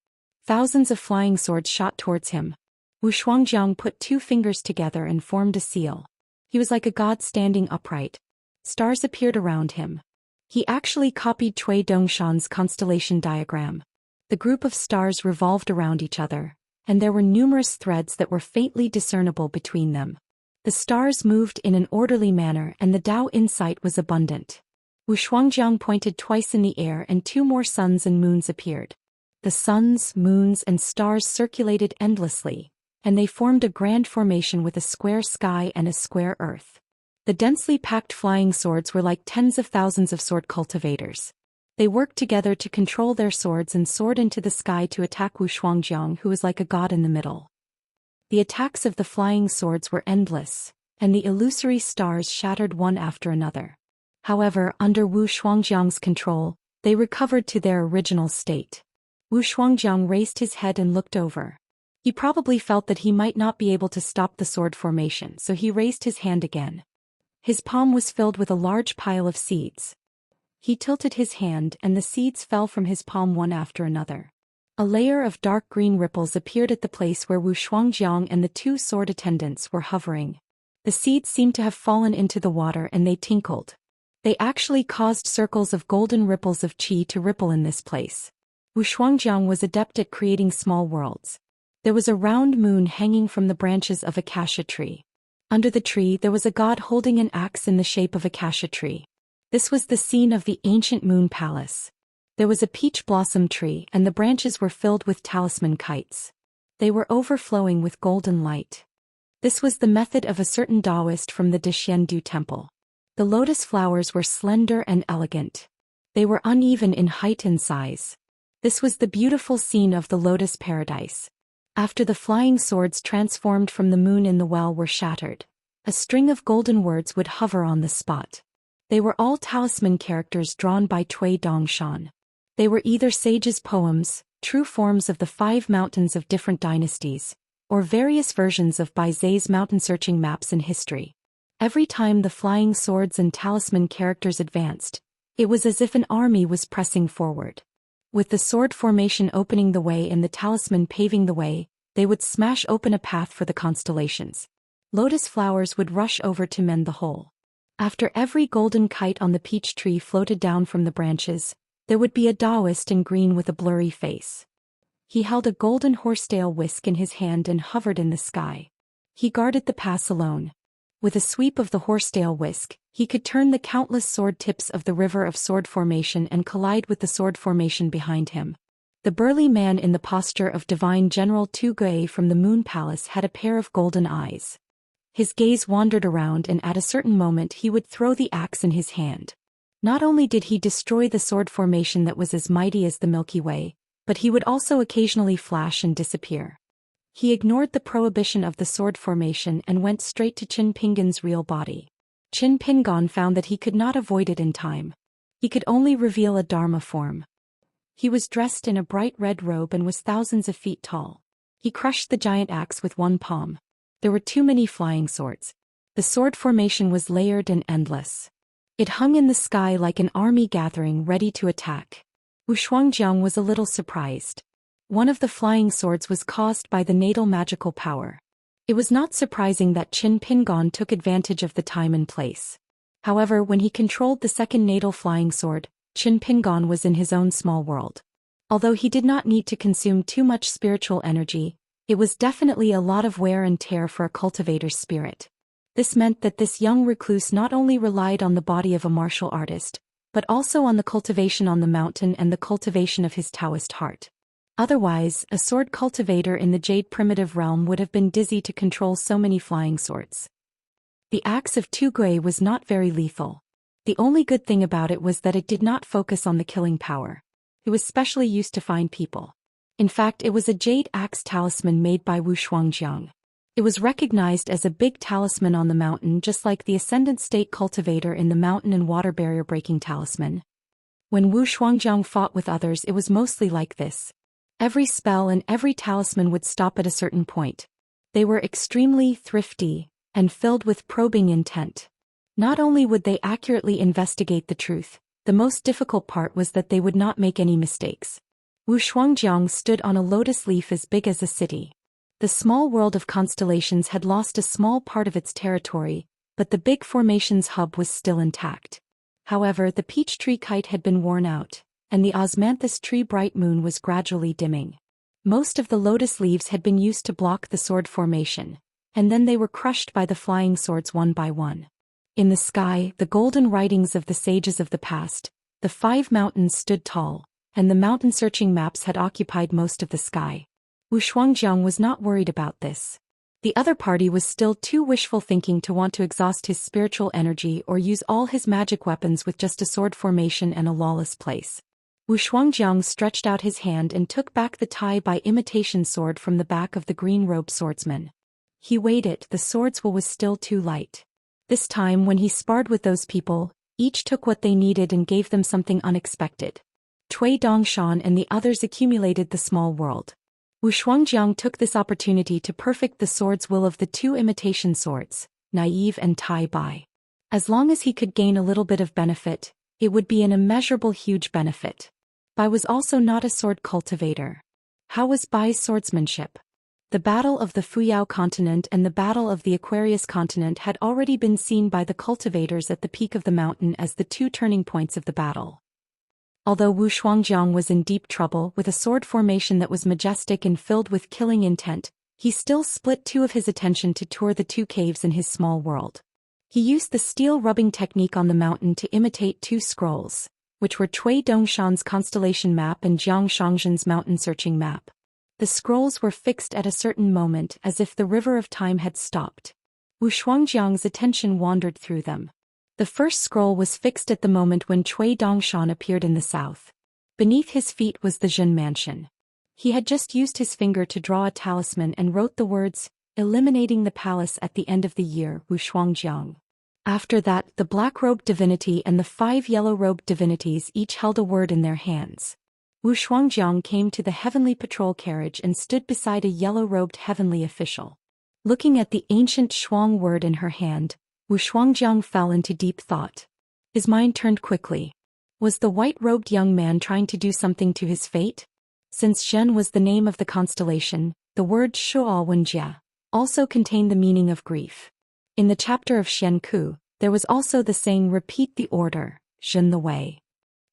Thousands of flying swords shot towards him. Wu Shuangjiang put 2 fingers together and formed a seal. He was like a god standing upright. Stars appeared around him. He actually copied Cui Dongshan's constellation diagram. The group of stars revolved around each other, and there were numerous threads that were faintly discernible between them. The stars moved in an orderly manner and the Dao insight was abundant. Wu Shuangjiang pointed twice in the air and 2 more suns and moons appeared. The suns, moons, and stars circulated endlessly, and they formed a grand formation with a square sky and a square earth. The densely packed flying swords were like tens of thousands of sword cultivators. They worked together to control their swords and soared into the sky to attack Wu Shuangjiang, who was like a god in the middle. The attacks of the flying swords were endless, and the illusory stars shattered one after another. However, under Wu Shuangjiang's control, they recovered to their original state. Wu Shuangjiang raised his head and looked over. He probably felt that he might not be able to stop the sword formation, so he raised his hand again. His palm was filled with a large pile of seeds. He tilted his hand and the seeds fell from his palm one after another. A layer of dark green ripples appeared at the place where Wu Shuangjiang and the 2 sword attendants were hovering. The seeds seemed to have fallen into the water and they tinkled. They actually caused circles of golden ripples of qi to ripple in this place. Wu Shuangjiang was adept at creating small worlds. There was a round moon hanging from the branches of a acacia tree. Under the tree there was a god holding an axe in the shape of a acacia tree. This was the scene of the ancient moon palace. There was a peach blossom tree and the branches were filled with talisman kites. They were overflowing with golden light. This was the method of a certain Daoist from the Deshiendu temple. The lotus flowers were slender and elegant. They were uneven in height and size. This was the beautiful scene of the lotus paradise. After the flying swords transformed from the moon in the well were shattered, a string of golden words would hover on the spot. They were all talisman characters drawn by Cui Dongshan. They were either sages' poems, true forms of the 5 mountains of different dynasties, or various versions of Bai Zai's mountain-searching maps in history. Every time the flying swords and talisman characters advanced, it was as if an army was pressing forward. With the sword formation opening the way and the talisman paving the way, they would smash open a path for the constellations. Lotus flowers would rush over to mend the hole. After every golden kite on the peach tree floated down from the branches, there would be a Daoist in green with a blurry face. He held a golden horsetail whisk in his hand and hovered in the sky. He guarded the pass alone. With a sweep of the horsetail whisk, he could turn the countless sword tips of the river of sword formation and collide with the sword formation behind him. The burly man in the posture of divine General Tu Gui from the Moon Palace had a pair of golden eyes. His gaze wandered around and at a certain moment he would throw the axe in his hand. Not only did he destroy the sword formation that was as mighty as the Milky Way, but he would also occasionally flash and disappear. He ignored the prohibition of the sword formation and went straight to Qin Pingan's real body. Qin Pingan found that he could not avoid it in time. He could only reveal a Dharma form. He was dressed in a bright red robe and was thousands of feet tall. He crushed the giant axe with one palm. There were too many flying swords. The sword formation was layered and endless. It hung in the sky like an army gathering ready to attack. Wu Shuangjiang was a little surprised. One of the flying swords was caused by the natal magical power. It was not surprising that Qin Pingan took advantage of the time and place. However, when he controlled the second natal flying sword, Qin Pingan was in his own small world. Although he did not need to consume too much spiritual energy, it was definitely a lot of wear and tear for a cultivator's spirit. This meant that this young recluse not only relied on the body of a martial artist, but also on the cultivation on the mountain and the cultivation of his Taoist heart. Otherwise, a sword cultivator in the Jade primitive realm would have been dizzy to control so many flying swords. The axe of Tu Gui was not very lethal. The only good thing about it was that it did not focus on the killing power. It was specially used to find people. In fact, it was a jade axe talisman made by Wu Shuangjiang. It was recognized as a big talisman on the mountain, just like the Ascendant State Cultivator in the mountain and water barrier breaking talisman. When Wu Shuangjiang fought with others, it was mostly like this. Every spell and every talisman would stop at a certain point. They were extremely thrifty and filled with probing intent. Not only would they accurately investigate the truth, the most difficult part was that they would not make any mistakes. Wu Shuangjiang stood on a lotus leaf as big as a city. The small world of constellations had lost a small part of its territory, but the big formation's hub was still intact. However, the peach tree kite had been worn out, and the osmanthus tree bright moon was gradually dimming. Most of the lotus leaves had been used to block the sword formation, and then they were crushed by the flying swords one by one. In the sky, the golden writings of the sages of the past, the 5 mountains stood tall, and the mountain-searching maps had occupied most of the sky. Wu Shuangjiang was not worried about this. The other party was still too wishful thinking to want to exhaust his spiritual energy or use all his magic weapons with just a sword formation and a lawless place. Wu Shuangjiang stretched out his hand and took back the tie by imitation sword from the back of the green-robed swordsman. He weighed it, the sword's will was still too light. This time when he sparred with those people, each took what they needed and gave them something unexpected. Cui Dongshan and the others accumulated the small world. Wu Shuangjiang took this opportunity to perfect the sword's will of the 2 imitation swords, Naive and Tai Bai. As long as he could gain a little bit of benefit, it would be an immeasurable huge benefit. Bai was also not a sword cultivator. How was Bai's swordsmanship? The Battle of the Fuyao continent and the Battle of the Aquarius continent had already been seen by the cultivators at the peak of the mountain as the 2 turning points of the battle. Although Wu Shuangjiang was in deep trouble with a sword formation that was majestic and filled with killing intent, he still split 2 of his attention to tour the 2 caves in his small world. He used the steel rubbing technique on the mountain to imitate 2 scrolls, which were Cui Dongshan's constellation map and Jiang Shangzhen's mountain-searching map. The scrolls were fixed at a certain moment as if the river of time had stopped. Wu Shuangjiang's attention wandered through them. The first scroll was fixed at the moment when Cui Dongshan appeared in the south. Beneath his feet was the Zhen mansion. He had just used his finger to draw a talisman and wrote the words, "Eliminating the palace at the end of the year, Wu Shuangjiang." After that, the black-robed divinity and the 5 yellow-robed divinities each held a word in their hands. Wu Shuangjiang came to the heavenly patrol carriage and stood beside a yellow-robed heavenly official. Looking at the ancient Shuang word in her hand, Wu Shuangjiang fell into deep thought. His mind turned quickly. Was the white-robed young man trying to do something to his fate? Since Zhen was the name of the constellation, the word Shuo Wenjia also contained the meaning of grief. In the chapter of Xianku, there was also the saying repeat the order, Zhen the way.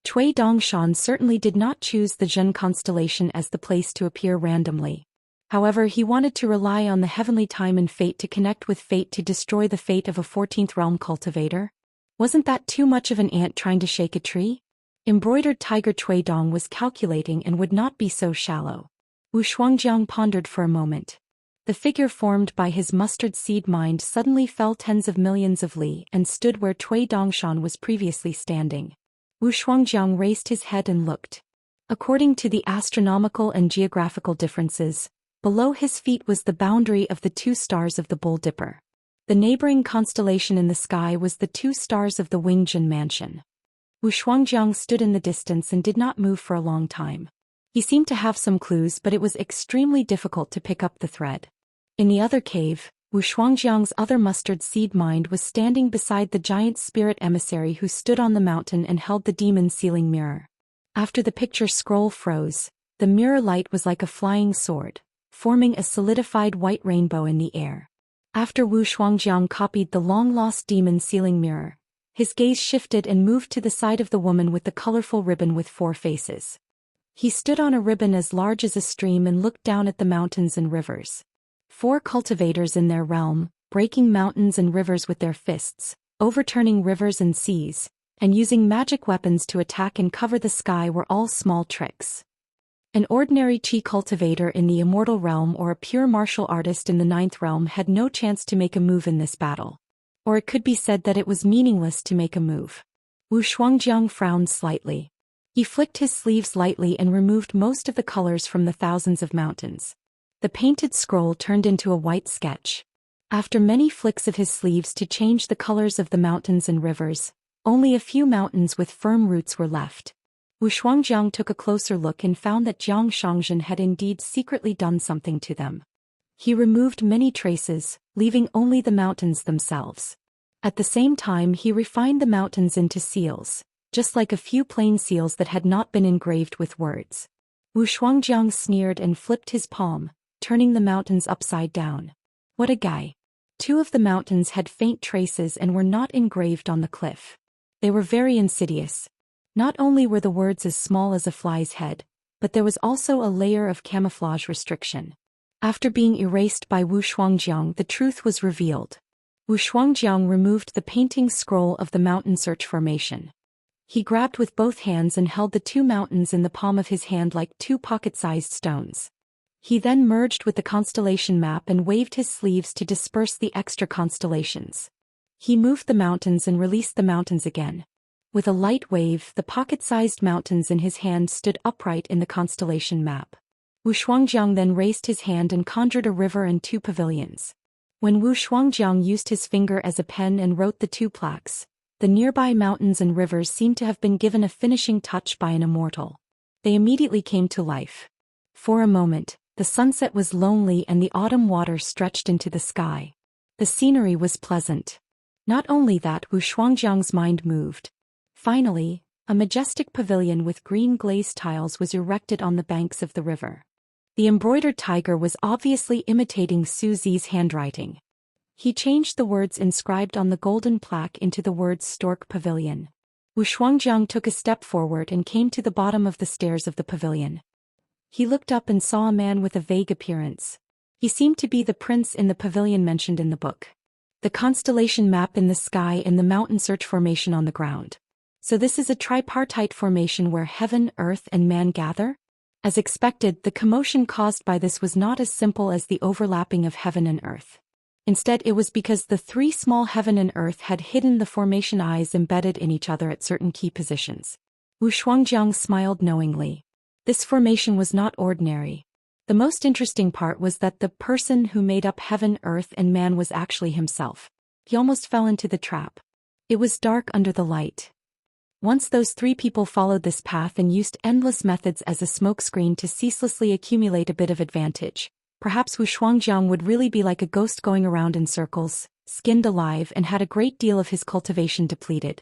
Cui Dongshan certainly did not choose the Zhen constellation as the place to appear randomly. However, he wanted to rely on the heavenly time and fate to connect with fate to destroy the fate of a 14th realm cultivator. Wasn't that too much of an ant trying to shake a tree? Embroidered tiger Cui Dong was calculating and would not be so shallow. Wu Shuangjiang pondered for a moment. The figure formed by his mustard seed mind suddenly fell tens of millions of li and stood where Cui Dongshan was previously standing. Wu Shuangjiang raised his head and looked. According to the astronomical and geographical differences, below his feet was the boundary of the 2 stars of the Bull Dipper. The neighboring constellation in the sky was the 2 stars of the Wingjin Mansion. Wu Shuangjiang stood in the distance and did not move for a long time. He seemed to have some clues, but it was extremely difficult to pick up the thread. In the other cave, Wu Shuangjiang's other mustard seed mind was standing beside the giant spirit emissary who stood on the mountain and held the demon sealing mirror. After the picture scroll froze, the mirror light was like a flying sword, forming a solidified white rainbow in the air. After Wu Shuangjiang copied the long-lost demon sealing mirror, his gaze shifted and moved to the side of the woman with the colorful ribbon with 4 faces. He stood on a ribbon as large as a stream and looked down at the mountains and rivers. 4 cultivators in their realm, breaking mountains and rivers with their fists, overturning rivers and seas, and using magic weapons to attack and cover the sky were all small tricks. An ordinary chi cultivator in the Immortal realm or a pure martial artist in the 9th realm had no chance to make a move in this battle. Or it could be said that it was meaningless to make a move. Wu Shuangjiang frowned slightly. He flicked his sleeves lightly and removed most of the colors from the thousands of mountains. The painted scroll turned into a white sketch. After many flicks of his sleeves to change the colors of the mountains and rivers, only a few mountains with firm roots were left. Wu Shuangjiang took a closer look and found that Jiang Shangzhen had indeed secretly done something to them. He removed many traces, leaving only the mountains themselves. At the same time, he refined the mountains into seals, just like a few plain seals that had not been engraved with words. Wu Shuangjiang sneered and flipped his palm, turning the mountains upside down. What a guy. 2 of the mountains had faint traces and were not engraved on the cliff. They were very insidious. Not only were the words as small as a fly's head, but there was also a layer of camouflage restriction. After being erased by Wu Shuangjiang, the truth was revealed. Wu Shuangjiang removed the painting scroll of the mountain search formation. He grabbed with both hands and held the 2 mountains in the palm of his hand like 2 pocket-sized stones. He then merged with the constellation map and waved his sleeves to disperse the extra constellations. He moved the mountains and released the mountains again. With a light wave, the pocket-sized mountains in his hand stood upright in the constellation map. Wu Shuangjiang then raised his hand and conjured a river and 2 pavilions. When Wu Shuangjiang used his finger as a pen and wrote the 2 plaques, the nearby mountains and rivers seemed to have been given a finishing touch by an immortal. They immediately came to life. For a moment, the sunset was lonely and the autumn water stretched into the sky. The scenery was pleasant. Not only that, Wu Shuangjiang's mind moved. Finally, a majestic pavilion with green glazed tiles was erected on the banks of the river. The embroidered tiger was obviously imitating Su Zi's handwriting. He changed the words inscribed on the golden plaque into the words Stork Pavilion. Wu Shuangjiang took a step forward and came to the bottom of the stairs of the pavilion. He looked up and saw a man with a vague appearance. He seemed to be the prince in the pavilion mentioned in the book. The constellation map in the sky and the mountain search formation on the ground. So this is a tripartite formation where heaven, earth, and man gather? As expected, the commotion caused by this was not as simple as the overlapping of heaven and earth. Instead, it was because the 3 small heaven and earth had hidden the formation eyes embedded in each other at certain key positions. Wu Shuangjiang smiled knowingly. This formation was not ordinary. The most interesting part was that the person who made up heaven, earth, and man was actually himself. He almost fell into the trap. It was dark under the light. Once those three people followed this path and used endless methods as a smokescreen to ceaselessly accumulate a bit of advantage, perhaps Wu Shuangjiang would really be like a ghost going around in circles, skinned alive and had a great deal of his cultivation depleted.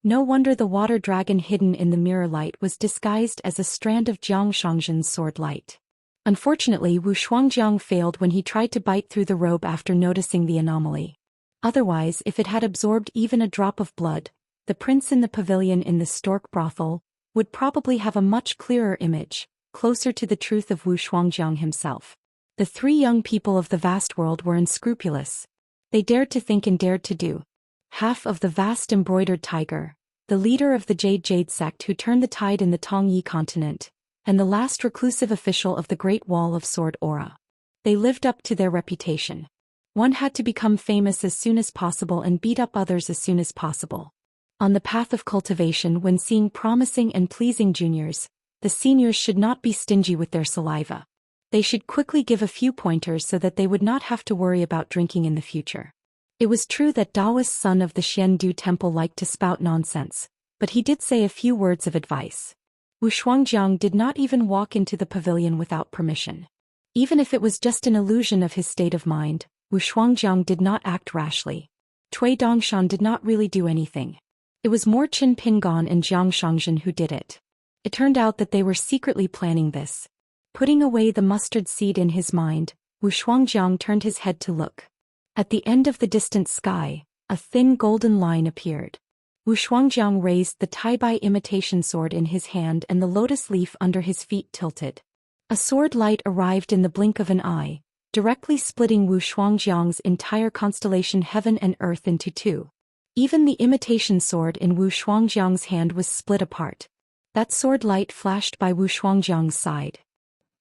No wonder the water dragon hidden in the mirror light was disguised as a strand of Jiang Shangzhen's sword light. Unfortunately, Wu Shuangjiang failed when he tried to bite through the robe after noticing the anomaly. Otherwise, if it had absorbed even a drop of blood, the prince in the pavilion in the stork brothel would probably have a much clearer image, closer to the truth of Wu Shuangjiang himself. The three young people of the vast world were unscrupulous. They dared to think and dared to do. Half of the vast embroidered tiger, the leader of the Jade sect who turned the tide in the Tongyi continent, and the last reclusive official of the Great Wall of Sword Aura. They lived up to their reputation. One had to become famous as soon as possible and beat up others as soon as possible. On the path of cultivation, when seeing promising and pleasing juniors, the seniors should not be stingy with their saliva. They should quickly give a few pointers so that they would not have to worry about drinking in the future. It was true that Daoist son of the Xiandu temple liked to spout nonsense, but he did say a few words of advice. Wu Shuangjiang did not even walk into the pavilion without permission. Even if it was just an illusion of his state of mind, Wu Shuangjiang did not act rashly. Cui Dongshan did not really do anything. It was more Qin Pingon and Jiang Shangzhen who did it. It turned out that they were secretly planning this. Putting away the mustard seed in his mind, Wu Shuangjiang turned his head to look. At the end of the distant sky, a thin golden line appeared. Wu Shuangjiang raised the Taibai imitation sword in his hand and the lotus leaf under his feet tilted. A sword light arrived in the blink of an eye, directly splitting Wu Shuangjiang's entire constellation heaven and earth into two. Even the imitation sword in Wu Shuangjiang's hand was split apart. That sword light flashed by Wu Shuangjiang's side.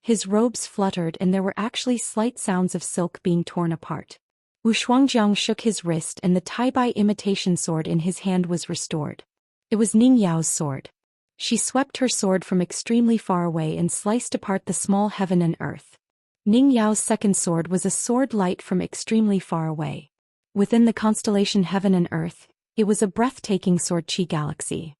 His robes fluttered and there were actually slight sounds of silk being torn apart. Wu Shuangjiang shook his wrist and the Taibai imitation sword in his hand was restored. It was Ning Yao's sword. She swept her sword from extremely far away and sliced apart the small heaven and earth. Ning Yao's second sword was a sword light from extremely far away. Within the constellation heaven and earth, it was a breathtaking sword chi galaxy.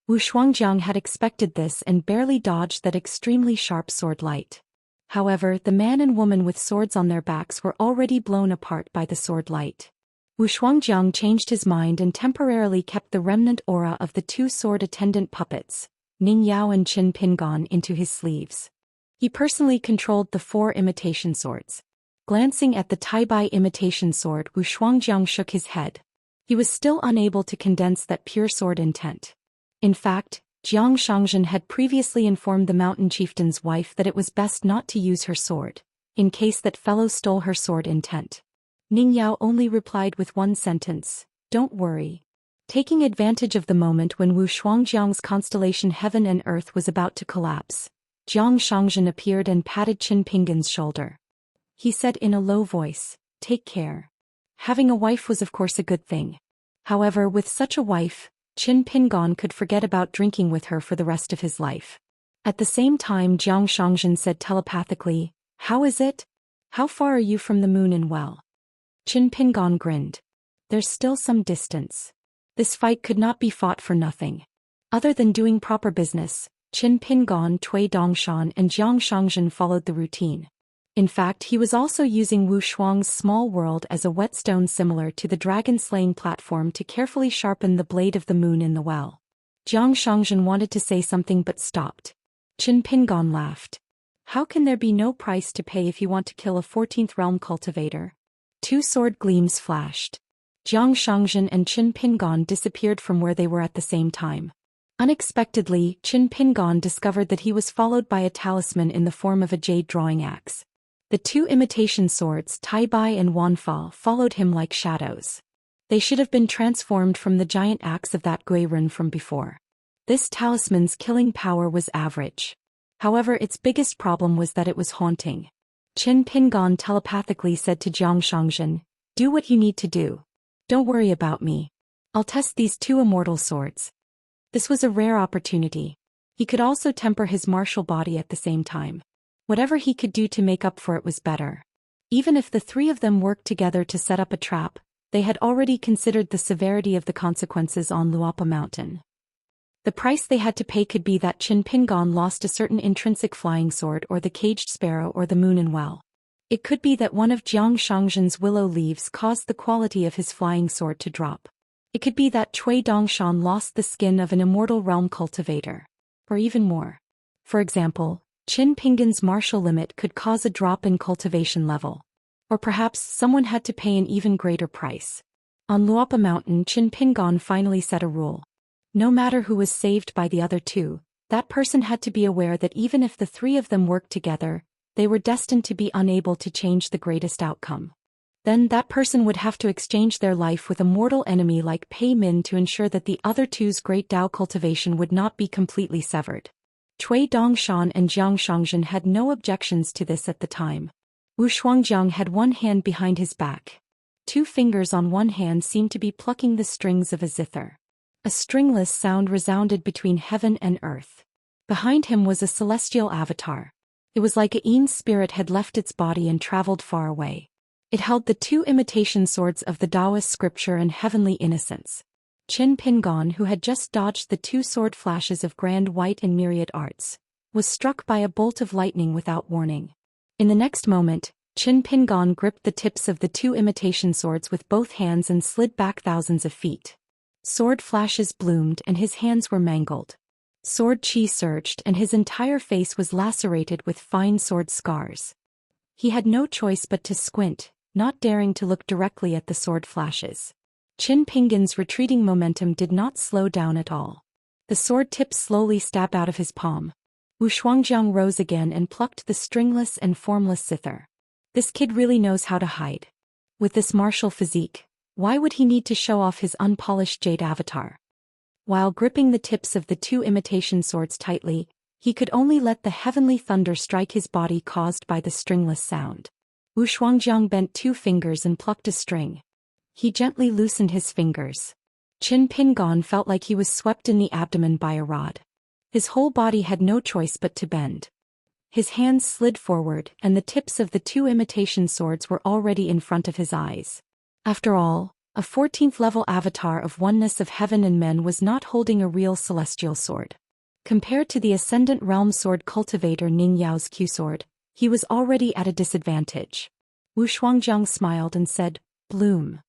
Wu Shuangjiang had expected this and barely dodged that extremely sharp sword light. However, the man and woman with swords on their backs were already blown apart by the sword light. Wu Shuangjiang changed his mind and temporarily kept the remnant aura of the two sword attendant puppets, Ning Yao and Qin Pingon, into his sleeves. He personally controlled the four imitation swords. Glancing at the Taibai imitation sword, Wu Shuangjiang shook his head. He was still unable to condense that pure sword intent. In fact, Jiang Shangzhen had previously informed the mountain chieftain's wife that it was best not to use her sword, in case that fellow stole her sword intent. Ning Yao only replied with one sentence, "Don't worry." Taking advantage of the moment when Wu Shuangjiang's constellation heaven and earth was about to collapse, Jiang Shangzhen appeared and patted Qin Pingon's shoulder. He said in a low voice, "Take care." Having a wife was of course a good thing. However, with such a wife, Qin Pingon could forget about drinking with her for the rest of his life. At the same time, Jiang Shangzhen said telepathically, "How is it? How far are you from the moon and well?" Qin Pingon grinned. "There's still some distance. This fight could not be fought for nothing." Other than doing proper business, Qin Pingon, Cui Dongshan and Jiang Shangzhen followed the routine. In fact, he was also using Wu Shuang's small world as a whetstone similar to the dragon-slaying platform to carefully sharpen the blade of the moon in the well. Jiang Shangzhen wanted to say something but stopped. Qin Pingon laughed. "How can there be no price to pay if you want to kill a 14th realm cultivator?" Two sword gleams flashed. Jiang Shangzhen and Qin Pingon disappeared from where they were at the same time. Unexpectedly, Qin Pingon discovered that he was followed by a talisman in the form of a jade drawing axe. The two imitation swords, Taibai and Wanfa, followed him like shadows. They should have been transformed from the giant axe of that Gui Run from before. This talisman's killing power was average. However, its biggest problem was that it was haunting. Qin Pingon telepathically said to Jiang Shangzhen, "Do what you need to do. Don't worry about me. I'll test these two immortal swords." This was a rare opportunity. He could also temper his martial body at the same time. Whatever he could do to make up for it was better. Even if the three of them worked together to set up a trap, They had already considered the severity of the consequences on Luapa Mountain. The price they had to pay could be that Qin Pingon lost a certain intrinsic flying sword, or the caged sparrow, or the moon and well. It could be that one of Jiang Shangzhen's willow leaves caused the quality of his flying sword to drop. It could be that Cui Dongshan lost the skin of an immortal realm cultivator. Or even more. For example, Qin Pingon's martial limit could cause a drop in cultivation level. Or perhaps someone had to pay an even greater price. On Luapa Mountain, Qin Pingon finally set a rule. No matter who was saved by the other two, that person had to be aware that even if the three of them worked together, they were destined to be unable to change the greatest outcome. Then that person would have to exchange their life with a mortal enemy like Pei Min to ensure that the other two's great Dao cultivation would not be completely severed. Cui Dongshan and Jiang Shangzhen had no objections to this at the time. Wu Shuangjiang had one hand behind his back. 2 fingers on one hand seemed to be plucking the strings of a zither. A stringless sound resounded between heaven and earth. Behind him was a celestial avatar. It was like a Yin spirit had left its body and traveled far away. It held the 2 imitation swords of the Daoist scripture and heavenly innocence. Qin Pingon, who had just dodged the 2 sword flashes of grand white and myriad arts, was struck by a bolt of lightning without warning. In the next moment, Qin Pingon gripped the tips of the 2 imitation swords with both hands and slid back thousands of feet. Sword flashes bloomed and his hands were mangled. Sword chi surged and his entire face was lacerated with fine sword scars. He had no choice but to squint, not daring to look directly at the sword flashes. Qin Pingon's retreating momentum did not slow down at all. The sword tips slowly stabbed out of his palm. Wu Shuangjiang rose again and plucked the stringless and formless zither. This kid really knows how to hide. With this martial physique, why would he need to show off his unpolished jade avatar? While gripping the tips of the 2 imitation swords tightly, he could only let the heavenly thunder strike his body caused by the stringless sound. Wu Shuangjiang bent 2 fingers and plucked a string. He gently loosened his fingers. Qin Pingon felt like he was swept in the abdomen by a rod. His whole body had no choice but to bend. His hands slid forward and the tips of the 2 imitation swords were already in front of his eyes. After all, a 14th level avatar of oneness of heaven and men was not holding a real celestial sword. Compared to the Ascendant Realm Sword cultivator Ning Yao's Q-sword, he was already at a disadvantage. Wu Shuangjiang smiled and said, "Bloom."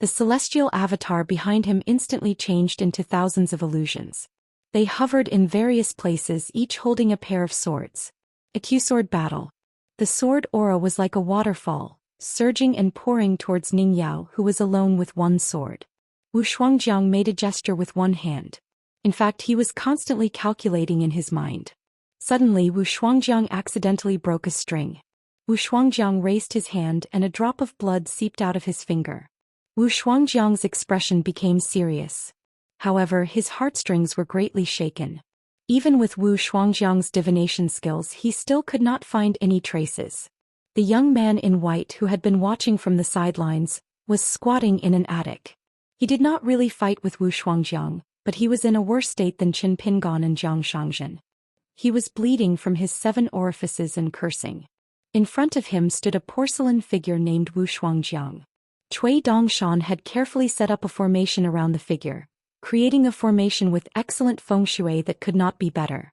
The celestial avatar behind him instantly changed into thousands of illusions. They hovered in various places, each holding a pair of swords. A Q-sword battle. The sword aura was like a waterfall, surging and pouring towards Ning Yao, who was alone with one sword. Wu Shuangjiang made a gesture with one hand. In fact, he was constantly calculating in his mind. Suddenly, Wu Shuangjiang accidentally broke a string. Wu Shuangjiang raised his hand and a drop of blood seeped out of his finger. Wu Shuangjiang's expression became serious. However, his heartstrings were greatly shaken. Even with Wu Shuangjiang's divination skills, he still could not find any traces. The young man in white, who had been watching from the sidelines, was squatting in an attic. He did not really fight with Wu Shuangjiang, but he was in a worse state than Qin Pingon and Jiang Shangzhen. He was bleeding from his 7 orifices and cursing. In front of him stood a porcelain figure named Wu Shuangjiang. Cui Dongshan had carefully set up a formation around the figure, creating a formation with excellent feng shui that could not be better.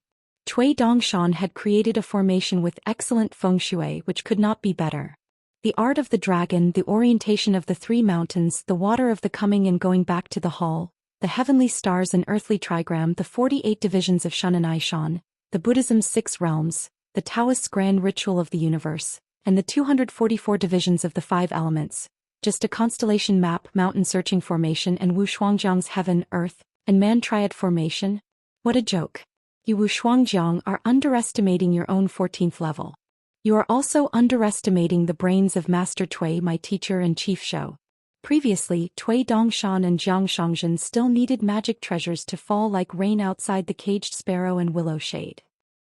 Cui Dongshan had created a formation with excellent feng shui which could not be better. The art of the dragon, the orientation of the 3 mountains, the water of the coming and going back to the hall, the heavenly stars and earthly trigram, the 48 divisions of Shun and Aishan, the Buddhism's 6 realms, the Taoist's grand ritual of the universe, and the 244 divisions of the 5 elements, just a constellation map, mountain searching formation, and Wu Shuangjiang's heaven, earth, and man triad formation? What a joke. You Wu Shuangjiang are underestimating your own 14th level. You are also underestimating the brains of Master Cui, my teacher and chief Shou. Previously, Cui Dongshan and Jiang Shangzhen still needed magic treasures to fall like rain outside the caged sparrow and willow shade.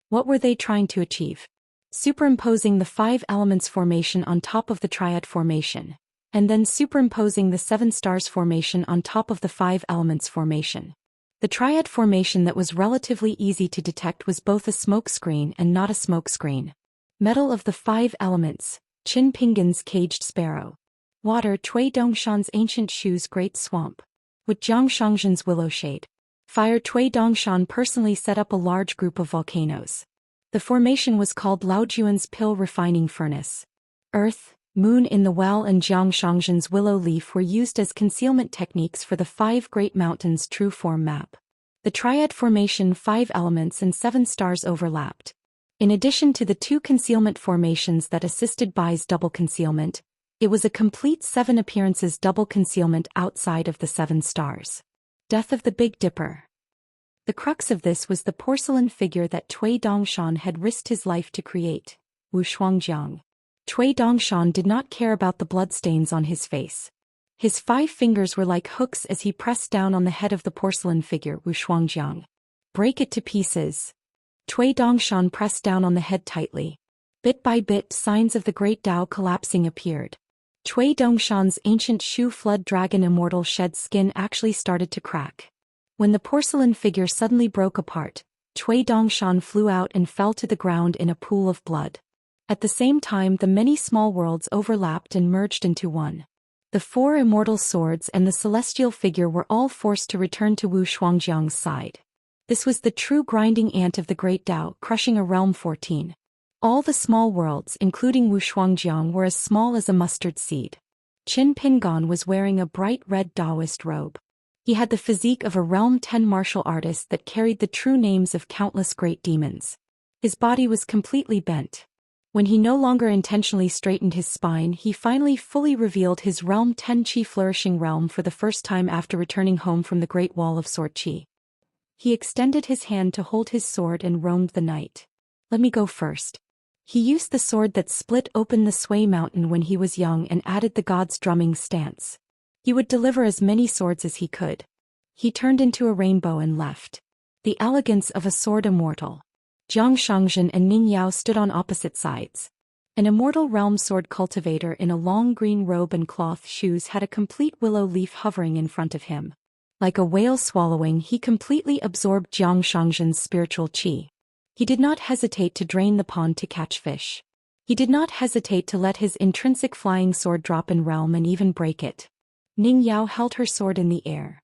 What were they trying to achieve? Superimposing the 5 elements formation on top of the triad formation, and then superimposing the 7 stars formation on top of the 5 elements formation. The triad formation that was relatively easy to detect was both a smoke screen and not a smoke screen. Metal of the 5 elements, Qin Pingon's caged sparrow. Water, Cui Dongshan's ancient shoes, great swamp. With Jiang Shangzhen's willow shade. Fire, Cui Dongshan personally set up a large group of volcanoes. The formation was called Laojuan's pill refining furnace. Earth, moon in the well and Jiang Shangzhen's willow leaf were used as concealment techniques for the 5 Great Mountains' true form map. The triad formation, 5 elements and 7 stars overlapped. In addition to the 2 concealment formations that assisted Bai's double concealment, it was a complete 7 appearances double concealment outside of the 7 stars. Death of the Big Dipper. The crux of this was the porcelain figure that Cui Dongshan had risked his life to create, Wu Shuangjiang. Cui Dongshan did not care about the bloodstains on his face. His 5 fingers were like hooks as he pressed down on the head of the porcelain figure, Wu Shuangjiang. Break it to pieces. Cui Dongshan pressed down on the head tightly. Bit by bit, signs of the great Tao collapsing appeared. Cui Dongshan's ancient Shu Flood Dragon Immortal shed skin actually started to crack. When the porcelain figure suddenly broke apart, Cui Dongshan flew out and fell to the ground in a pool of blood. At the same time, the many small worlds overlapped and merged into one. The 4 immortal swords and the celestial figure were all forced to return to Wu Shuangjiang's side. This was the true grinding ant of the great Tao, crushing a realm 14. All the small worlds, including Wu Shuangjiang, were as small as a mustard seed. Qin Pingan was wearing a bright red Daoist robe. He had the physique of a realm 10 martial artist that carried the true names of countless great demons. His body was completely bent. When he no longer intentionally straightened his spine, he finally fully revealed his realm 10 Qi flourishing realm for the first time after returning home from the Great Wall of Sword Qi. He extended his hand to hold his sword and roamed the night. Let me go first. He used the sword that split open the Sui Mountain when he was young and added the god's drumming stance. He would deliver as many swords as he could. He turned into a rainbow and left. The elegance of a sword immortal. Jiang Shangzhen and Ning Yao stood on opposite sides. An immortal realm sword cultivator in a long green robe and cloth shoes had a complete willow leaf hovering in front of him. Like a whale swallowing, he completely absorbed Jiang Shangzhen's spiritual qi. He did not hesitate to drain the pond to catch fish. He did not hesitate to let his intrinsic flying sword drop in realm and even break it. Ning Yao held her sword in the air.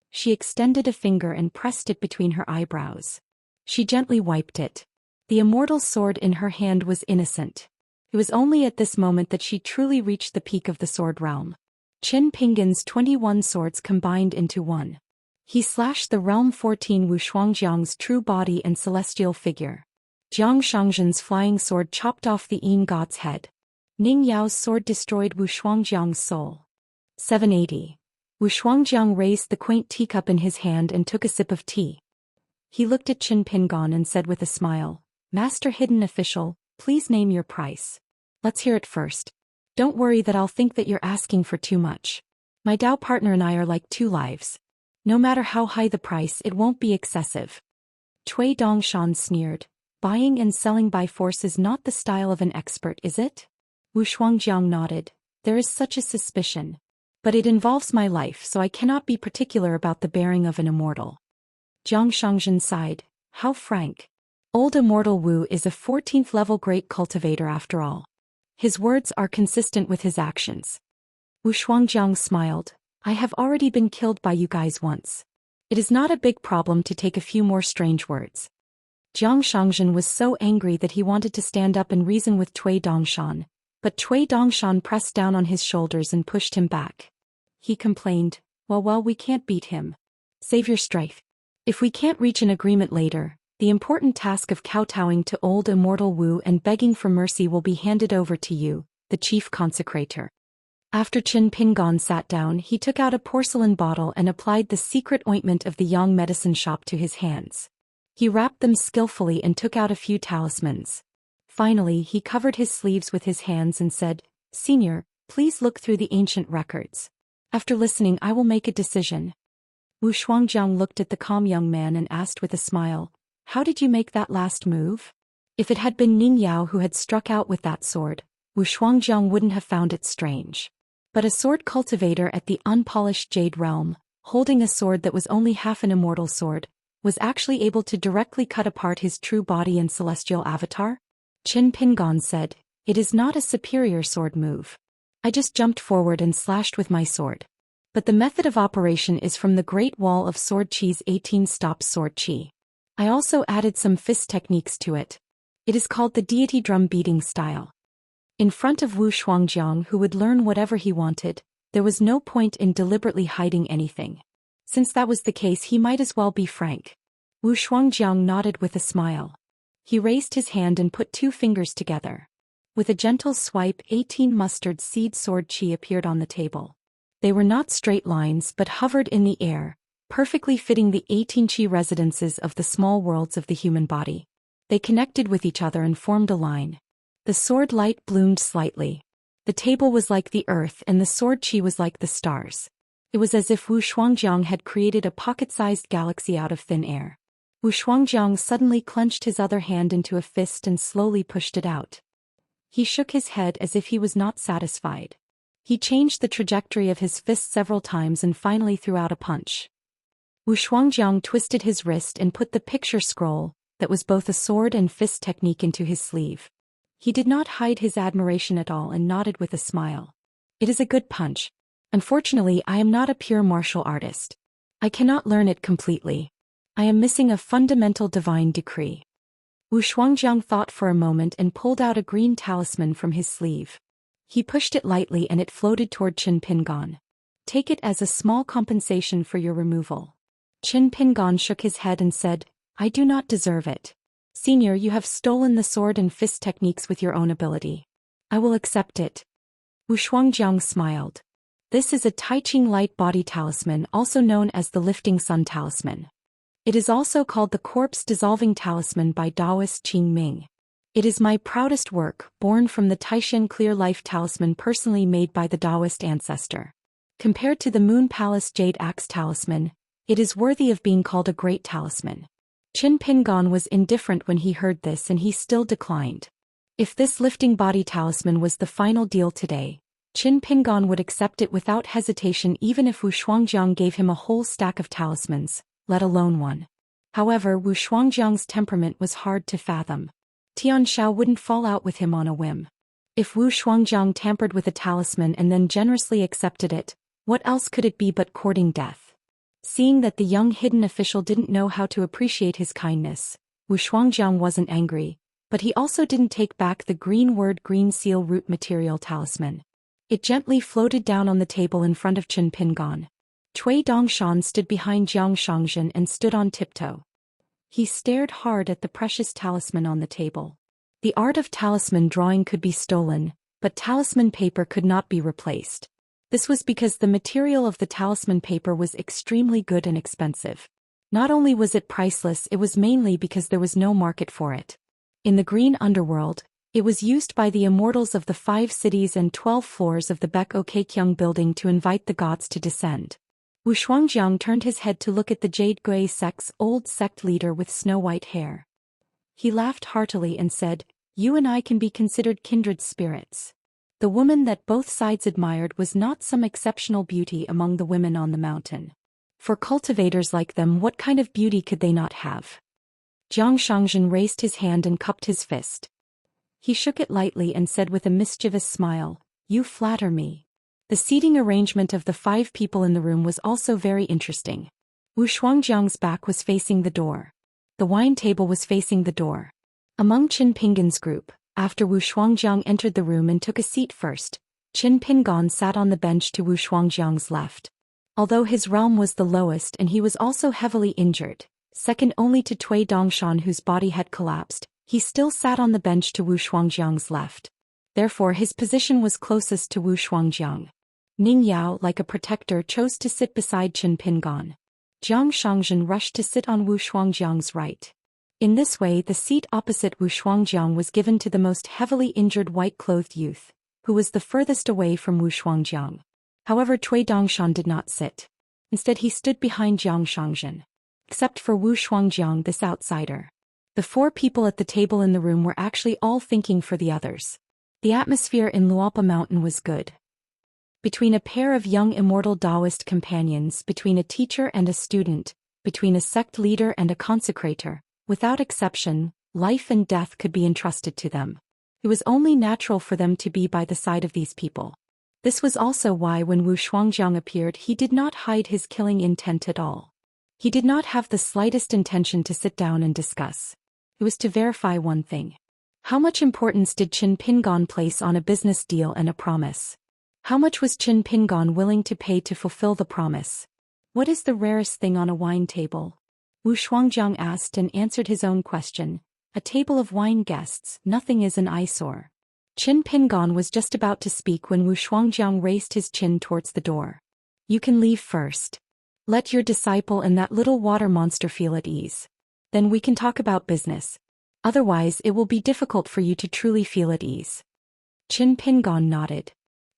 She extended a finger and pressed it between her eyebrows. She gently wiped it. The immortal sword in her hand was innocent. It was only at this moment that she truly reached the peak of the sword realm. Qin Pingan's 21 swords combined into one. He slashed the realm 14 Wu Shuangjiang's true body and celestial figure. Jiang Shangzhen's flying sword chopped off the Yin god's head. Ning Yao's sword destroyed Wu Shuangjiang's soul. 780. Wu Shuangjiang raised the quaint teacup in his hand and took a sip of tea. He looked at Qin Pingan and said with a smile, "Master Hidden Official, please name your price. Let's hear it first. Don't worry that I'll think that you're asking for too much. My Tao partner and I are like 2 lives. No matter how high the price, it won't be excessive." Cui Dongshan sneered. "Buying and selling by force is not the style of an expert, is it?" Wu Shuangjiang nodded. "There is such a suspicion. But it involves my life, so I cannot be particular about the bearing of an immortal." Jiang Shangzhen sighed. "How frank. Old Immortal Wu is a 14th level great cultivator after all. His words are consistent with his actions." Wu Shuangjiang smiled. "I have already been killed by you guys once. It is not a big problem to take a few more strange words." Jiang Shangzhen was so angry that he wanted to stand up and reason with Cui Dongshan, but Cui Dongshan pressed down on his shoulders and pushed him back. He complained, well, we can't beat him. Save your strife. If we can't reach an agreement later, the important task of kowtowing to old Immortal Wu and begging for mercy will be handed over to you, the chief consecrator." After Qin Pingan sat down, he took out a porcelain bottle and applied the secret ointment of the Yang medicine shop to his hands. He wrapped them skillfully and took out a few talismans. Finally, he covered his sleeves with his hands and said, "Senior, please look through the ancient records. After listening, I will make a decision." Wu Shuangjiang looked at the calm young man and asked with a smile, "How did you make that last move?" If it had been Ning Yao who had struck out with that sword, Wu Shuangjiang wouldn't have found it strange. But a sword cultivator at the unpolished Jade Realm, holding a sword that was only half an immortal sword, was actually able to directly cut apart his true body and celestial avatar? Qin Pingan said, "It is not a superior sword move. I just jumped forward and slashed with my sword. But the method of operation is from the Great Wall of Sword Chi's 18 stops sword chi. I also added some fist techniques to it. It is called the deity drum beating style. In front of Wu Shuangjiang, who would learn whatever he wanted, there was no point in deliberately hiding anything. Since that was the case, he might as well be frank. Wu Shuangjiang nodded with a smile. He raised his hand and put 2 fingers together. With a gentle swipe, 18 mustard seed sword chi appeared on the table. They were not straight lines but hovered in the air, perfectly fitting the 18 chi residences of the small worlds of the human body. They connected with each other and formed a line. The sword light bloomed slightly. The table was like the earth and the sword chi was like the stars. It was as if Wu Shuangjiang had created a pocket-sized galaxy out of thin air. Wu Shuangjiang suddenly clenched his other hand into a fist and slowly pushed it out. He shook his head as if he was not satisfied. He changed the trajectory of his fist several times and finally threw out a punch. Wu Shuangjiang twisted his wrist and put the picture scroll, that was both a sword and fist technique, into his sleeve. He did not hide his admiration at all and nodded with a smile. It is a good punch. Unfortunately, I am not a pure martial artist. I cannot learn it completely. I am missing a fundamental divine decree. Wu Shuangjiang thought for a moment and pulled out a green talisman from his sleeve. He pushed it lightly and it floated toward Qin Pingan. Take it as a small compensation for your removal. Qin Pingan shook his head and said, I do not deserve it. Senior, you have stolen the sword and fist techniques with your own ability. I will accept it. Wu Shuangjiang smiled. This is a Taiching light body talisman, also known as the lifting sun talisman. It is also called the corpse dissolving talisman by Daoist Qing Ming. It is my proudest work, born from the Taishan clear life talisman personally made by the Daoist ancestor. Compared to the Moon Palace Jade Axe talisman, it is worthy of being called a great talisman. Qin Pingan was indifferent when he heard this and he still declined. If this lifting body talisman was the final deal today, Qin Pingan would accept it without hesitation even if Wu Shuangjiang gave him a whole stack of talismans, let alone one. However, Wu Shuangjiang's temperament was hard to fathom. Tian Shao wouldn't fall out with him on a whim. If Wu Shuangjiang tampered with a talisman and then generously accepted it, what else could it be but courting death? Seeing that the young hidden official didn't know how to appreciate his kindness, Wu Shuangjiang wasn't angry, but he also didn't take back the green seal root material talisman. It gently floated down on the table in front of Qin Pingan. Cui Dongshan stood behind Jiang Shangzhen and stood on tiptoe. He stared hard at the precious talisman on the table. The art of talisman drawing could be stolen, but talisman paper could not be replaced. This was because the material of the talisman paper was extremely good and expensive. Not only was it priceless, it was mainly because there was no market for it. In the green underworld, it was used by the immortals of the 5 cities and 12 floors of the Baek-o Kaikyung building to invite the gods to descend. Wu Shuangjiang turned his head to look at the Jade Gui sect's old sect leader with snow-white hair. He laughed heartily and said, You and I can be considered kindred spirits. The woman that both sides admired was not some exceptional beauty among the women on the mountain. For cultivators like them, what kind of beauty could they not have? Jiang Shangzhen raised his hand and cupped his fist. He shook it lightly and said with a mischievous smile, You flatter me. The seating arrangement of the 5 people in the room was also very interesting. Wu Shuangjiang's back was facing the door. The wine table was facing the door. Among Qin Pingan's group, after Wu Shuangjiang entered the room and took a seat first, Qin Pingan sat on the bench to Wu Shuangjiang's left. Although his realm was the lowest and he was also heavily injured, second only to Cui Dongshan whose body had collapsed, he still sat on the bench to Wu Shuangjiang's left. Therefore his position was closest to Wu Shuangjiang. Ning Yao, like a protector, chose to sit beside Qin Pingan. Jiang Shangzhen rushed to sit on Wu Shuangjiang's right. In this way, the seat opposite Wu Shuangjiang was given to the most heavily injured white-clothed youth, who was the furthest away from Wu Shuangjiang. However, Cui Dongshan did not sit. Instead, he stood behind Jiang Shangzhen. Except for Wu Shuangjiang, this outsider. The 4 people at the table in the room were actually all thinking for the others. The atmosphere in Luopa Mountain was good. Between a pair of young immortal Daoist companions, between a teacher and a student, between a sect leader and a consecrator, without exception, life and death could be entrusted to them. It was only natural for them to be by the side of these people. This was also why when Wu Shuangjiang appeared he did not hide his killing intent at all. He did not have the slightest intention to sit down and discuss. It was to verify one thing. How much importance did Qin Pingon place on a business deal and a promise? How much was Qin Pingon willing to pay to fulfill the promise? What is the rarest thing on a wine table? Wu Shuangjiang asked and answered his own question. A table of wine guests, nothing is an eyesore. Qin Pingon was just about to speak when Wu Shuangjiang raised his chin towards the door. You can leave first. Let your disciple and that little water monster feel at ease. Then we can talk about business. Otherwise it will be difficult for you to truly feel at ease. Qin Pingon nodded.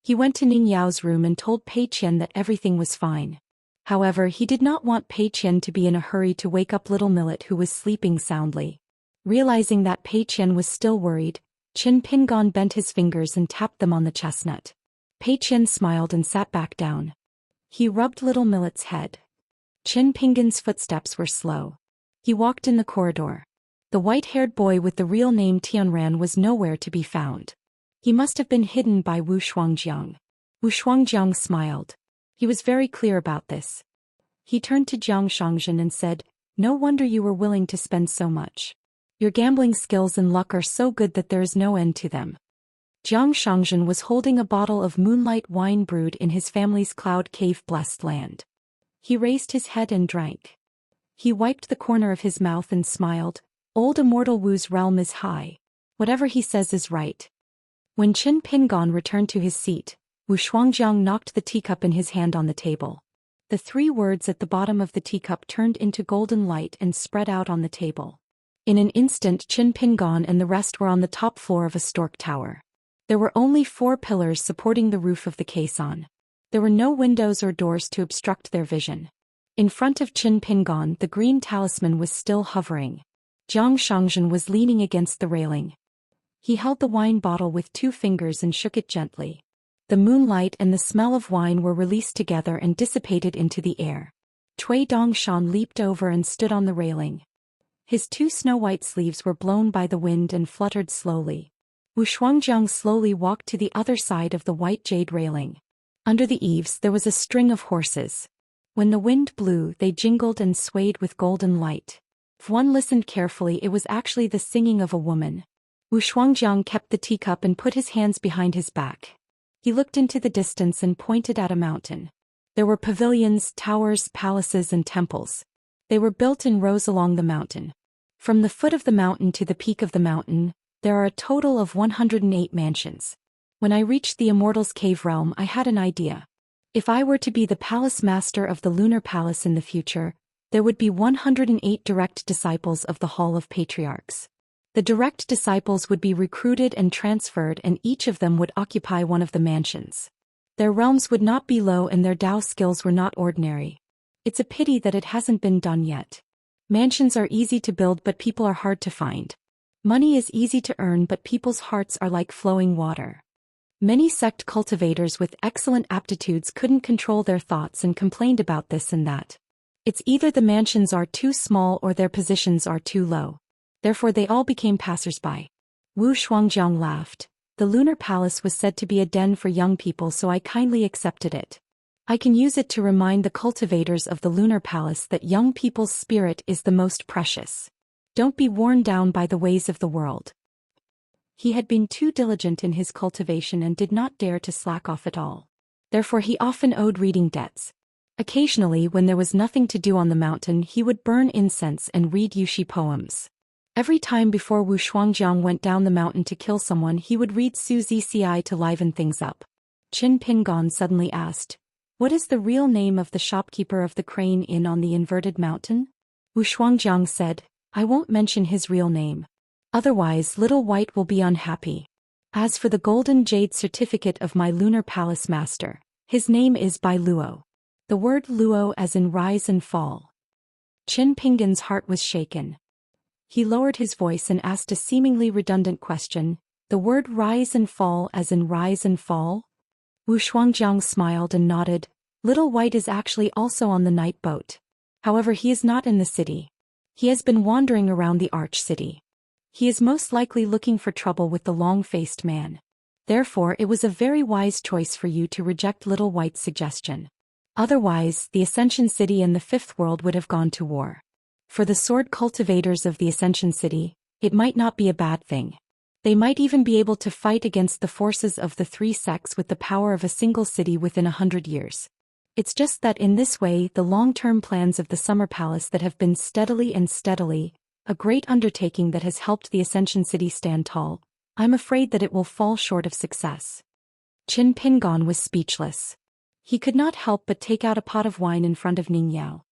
He went to Ning Yao's room and told Pei Qian that everything was fine. However, he did not want Pei Qian to be in a hurry to wake up little Millet who was sleeping soundly. Realizing that Pei Qian was still worried, Qin Pingon bent his fingers and tapped them on the chestnut. Pei Qian smiled and sat back down. He rubbed little Millet's head. Qin Pingon's footsteps were slow. He walked in the corridor. The white-haired boy with the real name Tianran was nowhere to be found. He must have been hidden by Wu Shuangjiang. Wu Shuangjiang smiled. He was very clear about this. He turned to Jiang Shangzhen and said, "No wonder you were willing to spend so much. Your gambling skills and luck are so good that there is no end to them." Jiang Shangzhen was holding a bottle of moonlight wine brewed in his family's cloud cave-blessed land. He raised his head and drank. He wiped the corner of his mouth and smiled. Old Immortal Wu's realm is high. Whatever he says is right. When Qin Pingon returned to his seat, Wu Shuangjiang knocked the teacup in his hand on the table. The 3 words at the bottom of the teacup turned into golden light and spread out on the table. In an instant Qin Pingon and the rest were on the top floor of a stork tower. There were only 4 pillars supporting the roof of the caisson. There were no windows or doors to obstruct their vision. In front of Qin Pingon the green talisman was still hovering. Jiang Shangzhen was leaning against the railing. He held the wine bottle with 2 fingers and shook it gently. The moonlight and the smell of wine were released together and dissipated into the air. Cui Dongshan leaped over and stood on the railing. His 2 snow-white sleeves were blown by the wind and fluttered slowly. Wu Shuangjiang slowly walked to the other side of the white jade railing. Under the eaves there was a string of horses. When the wind blew, they jingled and swayed with golden light. If one listened carefully, it was actually the singing of a woman. Wu Shuangjiang kept the teacup and put his hands behind his back. He looked into the distance and pointed at a mountain. There were pavilions, towers, palaces, and temples. They were built in rows along the mountain. From the foot of the mountain to the peak of the mountain, there are a total of 108 mansions. When I reached the Immortal's cave realm, I had an idea. If I were to be the palace master of the lunar palace in the future, there would be 108 direct disciples of the Hall of Patriarchs. The direct disciples would be recruited and transferred, and each of them would occupy one of the mansions. Their realms would not be low and their Dao skills were not ordinary. It's a pity that it hasn't been done yet. Mansions are easy to build but people are hard to find. Money is easy to earn but people's hearts are like flowing water. Many sect cultivators with excellent aptitudes couldn't control their thoughts and complained about this and that. It's either the mansions are too small or their positions are too low. Therefore they all became passers-by. Wu Shuangjiang laughed. The lunar palace was said to be a den for young people, so I kindly accepted it. I can use it to remind the cultivators of the lunar palace that young people's spirit is the most precious. Don't be worn down by the ways of the world. He had been too diligent in his cultivation and did not dare to slack off at all. Therefore he often owed reading debts. Occasionally, when there was nothing to do on the mountain, he would burn incense and read Yushi poems. Every time before Wu Shuangjiang went down the mountain to kill someone, he would read Su Zci to liven things up. Qin Pingon suddenly asked, "What is the real name of the shopkeeper of the Crane Inn on the inverted mountain?" Wu Shuangjiang said, "I won't mention his real name. Otherwise Little White will be unhappy. As for the golden jade certificate of my lunar palace master, his name is Bai Luo. The word Luo as in rise and fall." Qin Pingon's heart was shaken. He lowered his voice and asked a seemingly redundant question, "The word rise and fall as in rise and fall?" Wu Shuangjiang smiled and nodded. Little White is actually also on the night boat. However, he is not in the city. He has been wandering around the Arch City. He is most likely looking for trouble with the long-faced man. Therefore it was a very wise choice for you to reject Little White's suggestion. Otherwise, the Ascension City and the Fifth World would have gone to war. For the sword cultivators of the Ascension City, it might not be a bad thing. They might even be able to fight against the forces of the three sects with the power of a single city within 100 years. It's just that in this way the long-term plans of the Summer Palace that have been steadily, a great undertaking that has helped the Ascension City stand tall, I'm afraid that it will fall short of success. Qin Pingon was speechless. He could not help but take out a pot of wine in front of Ning Yao.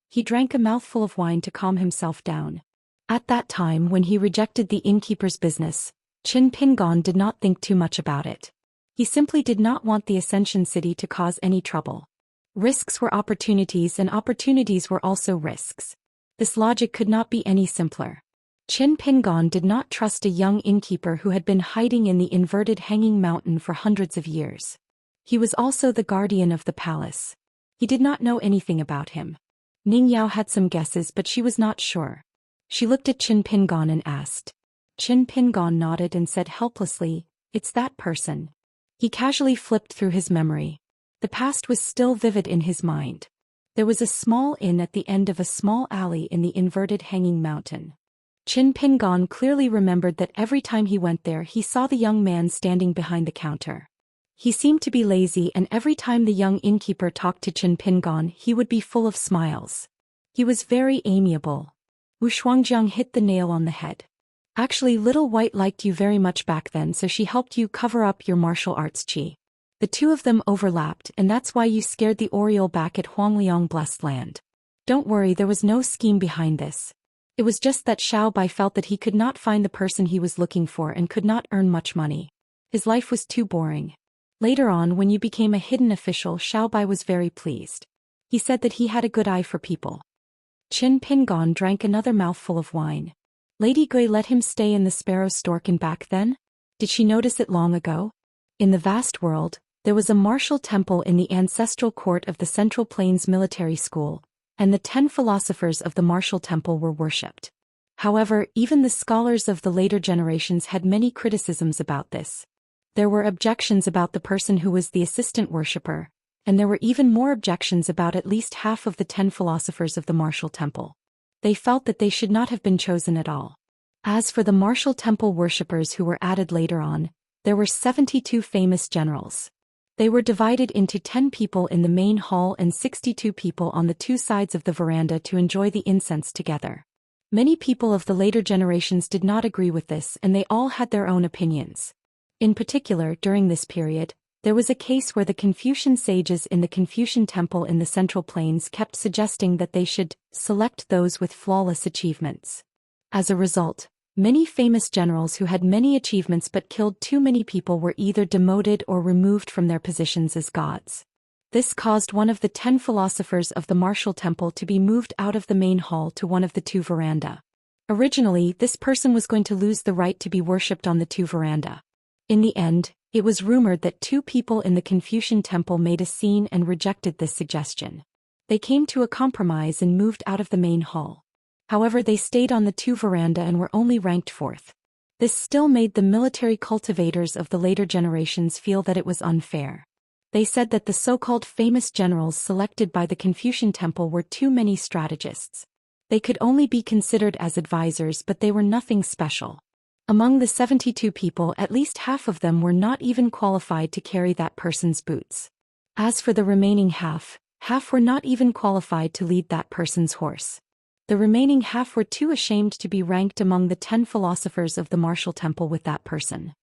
He drank a mouthful of wine to calm himself down. At that time when he rejected the innkeeper's business, Qin Pingon did not think too much about it. He simply did not want the Ascension City to cause any trouble. Risks were opportunities and opportunities were also risks. This logic could not be any simpler. Qin Pingon did not trust a young innkeeper who had been hiding in the inverted hanging mountain for hundreds of years. He was also the guardian of the palace. He did not know anything about him. Ning Yao had some guesses but she was not sure. She looked at Qin Pingon and asked. Qin Pingon nodded and said helplessly, "It's that person." He casually flipped through his memory. The past was still vivid in his mind. There was a small inn at the end of a small alley in the inverted hanging mountain. Qin Pingon clearly remembered that every time he went there he saw the young man standing behind the counter. He seemed to be lazy and every time the young innkeeper talked to Qin Pingon he would be full of smiles. He was very amiable. Wu Shuangjiang hit the nail on the head. Actually, Little White liked you very much back then, so she helped you cover up your martial arts qi. The two of them overlapped and that's why you scared the Oriole back at Huangliang Blessed Land. Don't worry, there was no scheme behind this. It was just that Xiao Bai felt that he could not find the person he was looking for and could not earn much money. His life was too boring. Later on, when you became a hidden official, Xiao Bai was very pleased. He said that he had a good eye for people. Qin Pingon drank another mouthful of wine. Lady Gui let him stay in the Sparrow Stork Inn back then? Did she notice it long ago? In the vast world, there was a martial temple in the ancestral court of the Central Plains Military School, and the 10 philosophers of the martial temple were worshipped. However, even the scholars of the later generations had many criticisms about this. There were objections about the person who was the assistant worshipper, and there were even more objections about at least half of the 10 philosophers of the martial temple. They felt that they should not have been chosen at all. As for the martial temple worshippers who were added later on, there were 72 famous generals. They were divided into 10 people in the main hall and 62 people on the two sides of the veranda to enjoy the incense together. Many people of the later generations did not agree with this and they all had their own opinions. In particular, during this period, there was a case where the Confucian sages in the Confucian temple in the Central Plains kept suggesting that they should select those with flawless achievements. As a result, many famous generals who had many achievements but killed too many people were either demoted or removed from their positions as gods. This caused one of the 10 philosophers of the martial temple to be moved out of the main hall to one of the two veranda. Originally, this person was going to lose the right to be worshipped on the two veranda. In the end, it was rumored that 2 people in the Confucian temple made a scene and rejected this suggestion. They came to a compromise and moved out of the main hall. However, they stayed on the two veranda and were only ranked 4th. This still made the military cultivators of the later generations feel that it was unfair. They said that the so-called famous generals selected by the Confucian temple were too many strategists. They could only be considered as advisors, but they were nothing special. Among the 72 people, at least half of them were not even qualified to carry that person's boots. As for the remaining half were not even qualified to lead that person's horse. The remaining half were too ashamed to be ranked among the 10 philosophers of the martial temple with that person.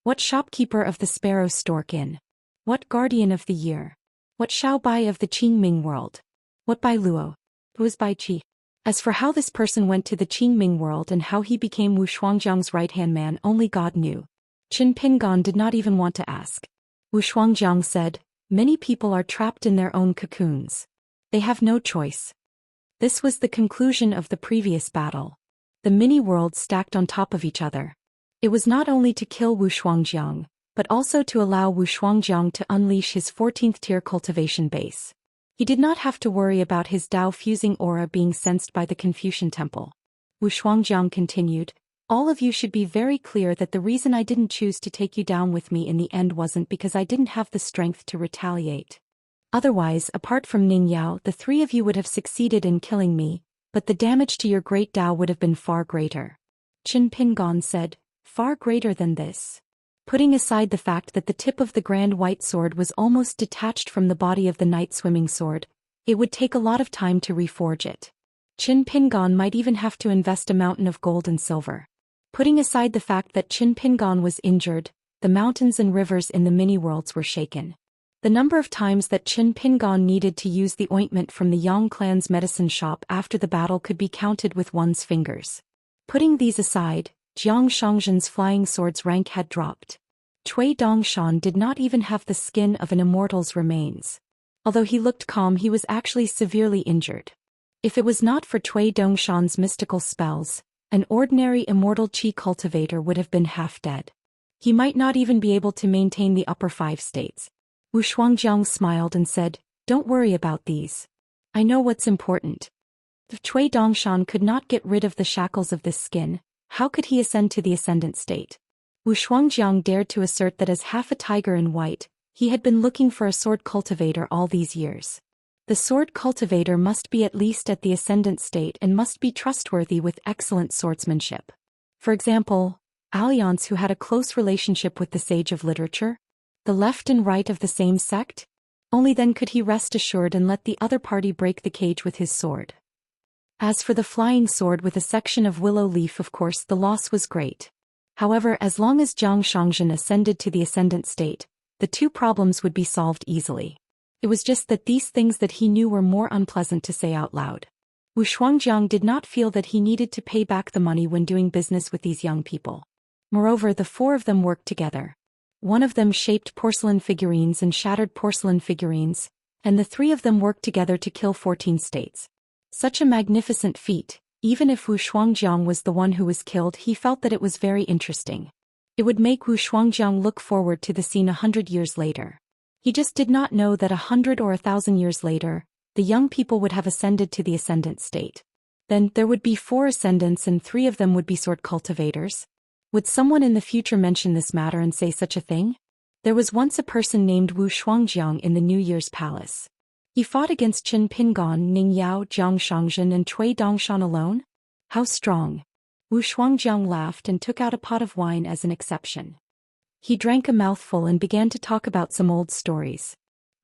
What shopkeeper of the Sparrow Stork Inn? What guardian of the year? What Xiao Bai of the Qingming world? What Bai Luo? Who is Bai Qi? As for how this person went to the Qingming world and how he became Wu Shuangjiang's right-hand man, only God knew. Qin Pingon did not even want to ask. Wu Shuangjiang said, "Many people are trapped in their own cocoons. They have no choice." This was the conclusion of the previous battle. The mini-worlds stacked on top of each other. It was not only to kill Wu Shuangjiang, but also to allow Wu Shuangjiang to unleash his 14th tier cultivation base. He did not have to worry about his Dao fusing aura being sensed by the Confucian temple. Wu Shuangjiang continued, All of you should be very clear that the reason I didn't choose to take you down with me in the end wasn't because I didn't have the strength to retaliate. Otherwise, apart from Ning Yao, the three of you would have succeeded in killing me, but the damage to your great Dao would have been far greater. Qin Pingon said, far greater than this. Putting aside the fact that the tip of the grand white sword was almost detached from the body of the night swimming sword, it would take a lot of time to reforge it. Qin Pingon might even have to invest a mountain of gold and silver. Putting aside the fact that Qin Pingon was injured, the mountains and rivers in the mini-worlds were shaken. The number of times that Qin Pingon needed to use the ointment from the Yang clan's medicine shop after the battle could be counted with one's fingers. Putting these aside, Jiang Shangzhen's flying sword's rank had dropped. Cui Dongshan did not even have the skin of an immortal's remains. Although he looked calm, he was actually severely injured. If it was not for Cui Dongshan's mystical spells, an ordinary immortal qi cultivator would have been half dead. He might not even be able to maintain the upper 5 states. Wu Shuangjiang smiled and said, don't worry about these. I know what's important. If Cui Dongshan could not get rid of the shackles of this skin, how could he ascend to the ascendant state? Wu Shuangjiang dared to assert that as half a tiger in white, he had been looking for a sword cultivator all these years. The sword cultivator must be at least at the ascendant state and must be trustworthy with excellent swordsmanship. For example, Alliance, who had a close relationship with the sage of literature, the left and right of the same sect? Only then could he rest assured and let the other party break the cage with his sword. As for the flying sword with a section of willow leaf, of course the loss was great. However, as long as Jiang Shangzhen ascended to the ascendant state, the two problems would be solved easily. It was just that these things that he knew were more unpleasant to say out loud. Wu Shuangjiang did not feel that he needed to pay back the money when doing business with these young people. Moreover, the 4 of them worked together. One of them shaped porcelain figurines and shattered porcelain figurines, and the 3 of them worked together to kill 14 states. Such a magnificent feat. Even if Wu Shuangjiang was the one who was killed, he felt that it was very interesting. It would make Wu Shuangjiang look forward to the scene 100 years later. He just did not know that 100 or 1,000 years later, the young people would have ascended to the ascendant state. Then, there would be 4 ascendants and 3 of them would be sword cultivators. Would someone in the future mention this matter and say such a thing? There was once a person named Wu Shuangjiang in the New Year's Palace. He fought against Qin Pingon, Ning Yao, Jiang Shangzhen and Cui Dongshan alone? How strong! Wu Shuangjiang laughed and took out a pot of wine as an exception. He drank a mouthful and began to talk about some old stories.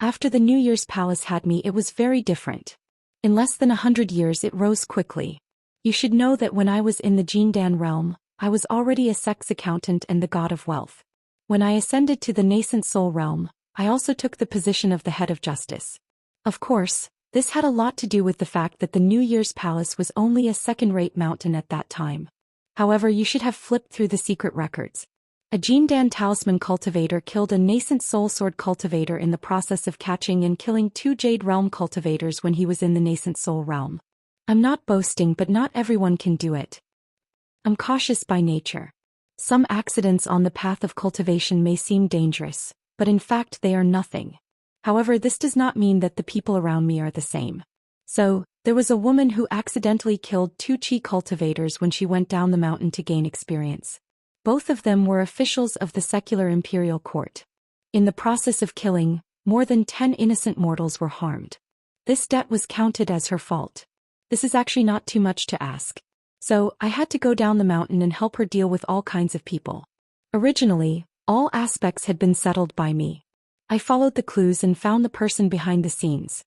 After the New Year's Palace had me, it was very different. In less than 100 years it rose quickly. You should know that when I was in the Jindan realm, I was already a sex accountant and the god of wealth. When I ascended to the nascent soul realm, I also took the position of the head of justice. Of course, this had a lot to do with the fact that the New Year's Palace was only a second-rate mountain at that time. However, you should have flipped through the secret records. A Jindan talisman cultivator killed a nascent soul sword cultivator in the process of catching and killing 2 Jade Realm cultivators when he was in the nascent soul realm. I'm not boasting, but not everyone can do it. I'm cautious by nature. Some accidents on the path of cultivation may seem dangerous, but in fact they are nothing. However, this does not mean that the people around me are the same. So, there was a woman who accidentally killed 2 Qi cultivators when she went down the mountain to gain experience. Both of them were officials of the secular imperial court. In the process of killing, more than 10 innocent mortals were harmed. This debt was counted as her fault. This is actually not too much to ask. So, I had to go down the mountain and help her deal with all kinds of people. Originally, all aspects had been settled by me. I followed the clues and found the person behind the scenes.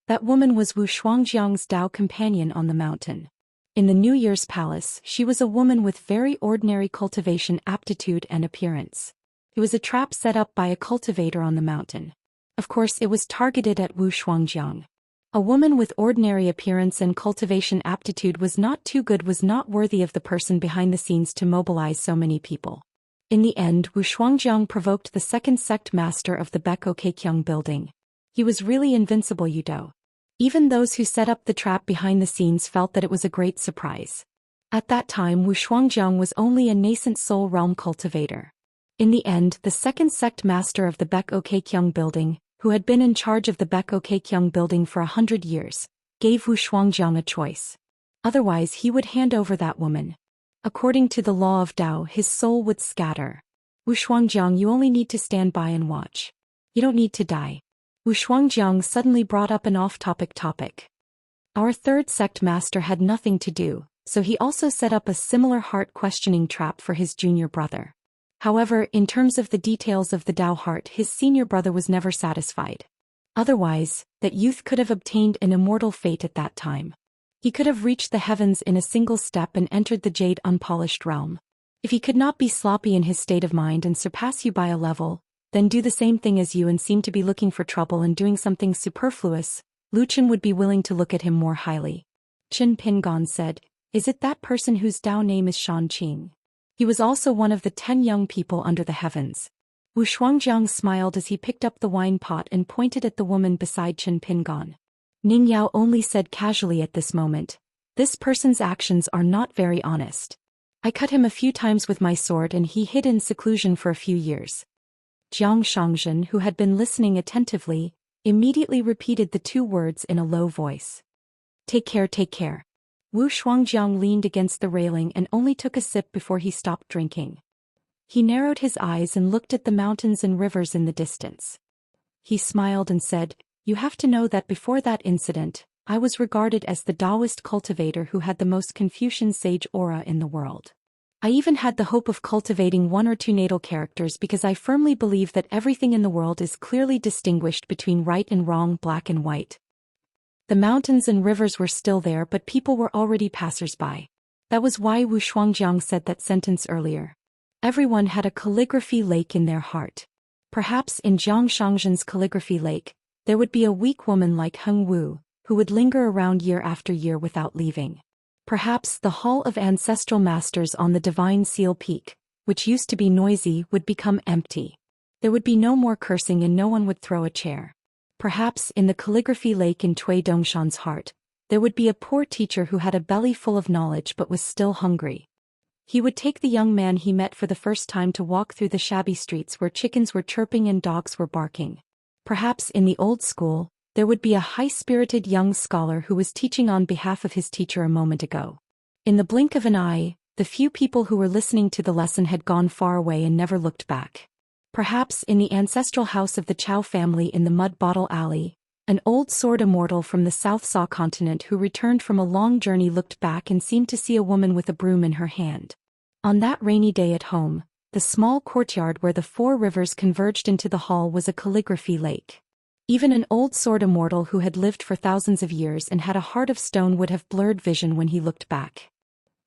That woman was Wu Shuangjiang's Dao companion on the mountain. In the New Year's Palace, she was a woman with very ordinary cultivation aptitude and appearance. It was a trap set up by a cultivator on the mountain. Of course, it was targeted at Wu Shuangjiang. A woman with ordinary appearance and cultivation aptitude was not too good, was not worthy of the person behind the scenes to mobilize so many people. In the end, Wu Shuangjiang provoked the second sect master of the Beko Keikyang building. He was really invincible, you know. Even those who set up the trap behind the scenes felt that it was a great surprise. At that time, Wu Shuangjiang was only a nascent soul realm cultivator. In the end, the second sect master of the Beko Keikyang building, who had been in charge of the Beko Keikyang building for 100 years, gave Wu Shuangjiang a choice. Otherwise, he would hand over that woman. According to the law of Tao, his soul would scatter. Wu Shuangjiang, you only need to stand by and watch. You don't need to die. Wu Shuangjiang suddenly brought up an off-topic topic. Our third sect master had nothing to do, so he also set up a similar heart-questioning trap for his junior brother. However, in terms of the details of the Tao heart, his senior brother was never satisfied. Otherwise, that youth could have obtained an immortal fate at that time. He could have reached the heavens in a single step and entered the jade unpolished realm. If he could not be sloppy in his state of mind and surpass you by a level, then do the same thing as you and seem to be looking for trouble and doing something superfluous, Lu Chen would be willing to look at him more highly. Qin Pingon said, "Is it that person whose Tao name is Shan Qing? He was also one of the 10 young people under the heavens." Wu Shuangjiang smiled as he picked up the wine pot and pointed at the woman beside Qin Pingon. Ning Yao only said casually at this moment, "This person's actions are not very honest. I cut him a few times with my sword and he hid in seclusion for a few years." Jiang Shangzhen, who had been listening attentively, immediately repeated the 2 words in a low voice. "Take care, take care." Wu Shuangjiang leaned against the railing and only took a sip before he stopped drinking. He narrowed his eyes and looked at the mountains and rivers in the distance. He smiled and said, "You have to know that before that incident, I was regarded as the Daoist cultivator who had the most Confucian sage aura in the world. I even had the hope of cultivating 1 or 2 natal characters because I firmly believe that everything in the world is clearly distinguished between right and wrong, black and white." The mountains and rivers were still there, but people were already passers-by. That was why Wu Shuangjiang said that sentence earlier. Everyone had a calligraphy lake in their heart. Perhaps in Jiang Shangzhen's calligraphy lake, there would be a weak woman like Heng Wu, who would linger around year after year without leaving. Perhaps the Hall of Ancestral Masters on the Divine Seal Peak, which used to be noisy, would become empty. There would be no more cursing and no one would throw a chair. Perhaps in the calligraphy lake in Cui Dongshan's heart, there would be a poor teacher who had a belly full of knowledge but was still hungry. He would take the young man he met for the first time to walk through the shabby streets where chickens were chirping and dogs were barking. Perhaps in the old school, there would be a high-spirited young scholar who was teaching on behalf of his teacher a moment ago. In the blink of an eye, the few people who were listening to the lesson had gone far away and never looked back. Perhaps in the ancestral house of the Chow family in the Mud Bottle Alley, an old sword immortal from the South Saw continent who returned from a long journey looked back and seemed to see a woman with a broom in her hand. On that rainy day at home, the small courtyard where the 4 rivers converged into the hall was a calligraphy lake. Even an old sword immortal who had lived for thousands of years and had a heart of stone would have blurred vision when he looked back.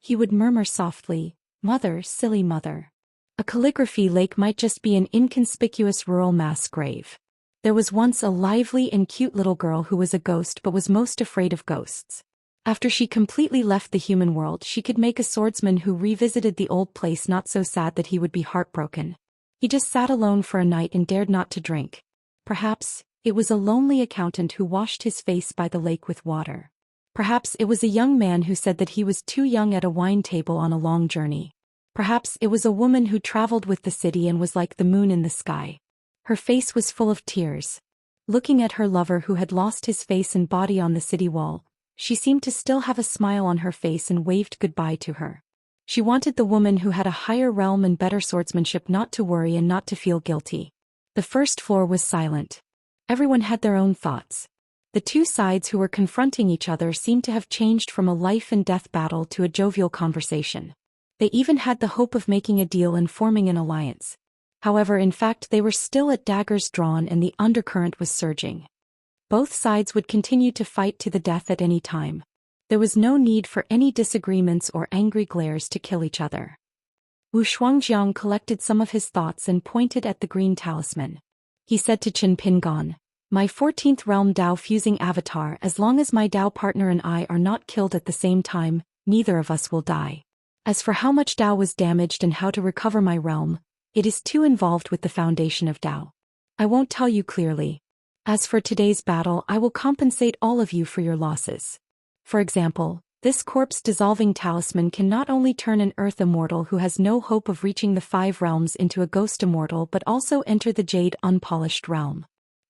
He would murmur softly, "Mother, silly mother." A calligraphy lake might just be an inconspicuous rural mass grave. There was once a lively and cute little girl who was a ghost but was most afraid of ghosts. After she completely left the human world, she could make a swordsman who revisited the old place not so sad that he would be heartbroken. He just sat alone for a night and dared not to drink. Perhaps it was a lonely accountant who washed his face by the lake with water. Perhaps it was a young man who said that he was too young at a wine table on a long journey. Perhaps it was a woman who traveled with the city and was like the moon in the sky. Her face was full of tears. Looking at her lover who had lost his face and body on the city wall, she seemed to still have a smile on her face and waved goodbye to her. She wanted the woman who had a higher realm and better swordsmanship not to worry and not to feel guilty. The first floor was silent. Everyone had their own thoughts. The 2 sides who were confronting each other seemed to have changed from a life and death battle to a jovial conversation. They even had the hope of making a deal and forming an alliance. However, in fact, they were still at daggers drawn and the undercurrent was surging. Both sides would continue to fight to the death at any time. There was no need for any disagreements or angry glares to kill each other. Wu Shuangjiang collected some of his thoughts and pointed at the green talisman. He said to Qin Pingon, "My 14th realm Dao fusing avatar, as long as my Dao partner and I are not killed at the same time, neither of us will die. As for how much Dao was damaged and how to recover my realm, it is too involved with the foundation of Dao. I won't tell you clearly. As for today's battle, I will compensate all of you for your losses. For example, this corpse-dissolving talisman can not only turn an earth immortal who has no hope of reaching the 5 realms into a ghost immortal but also enter the jade unpolished realm.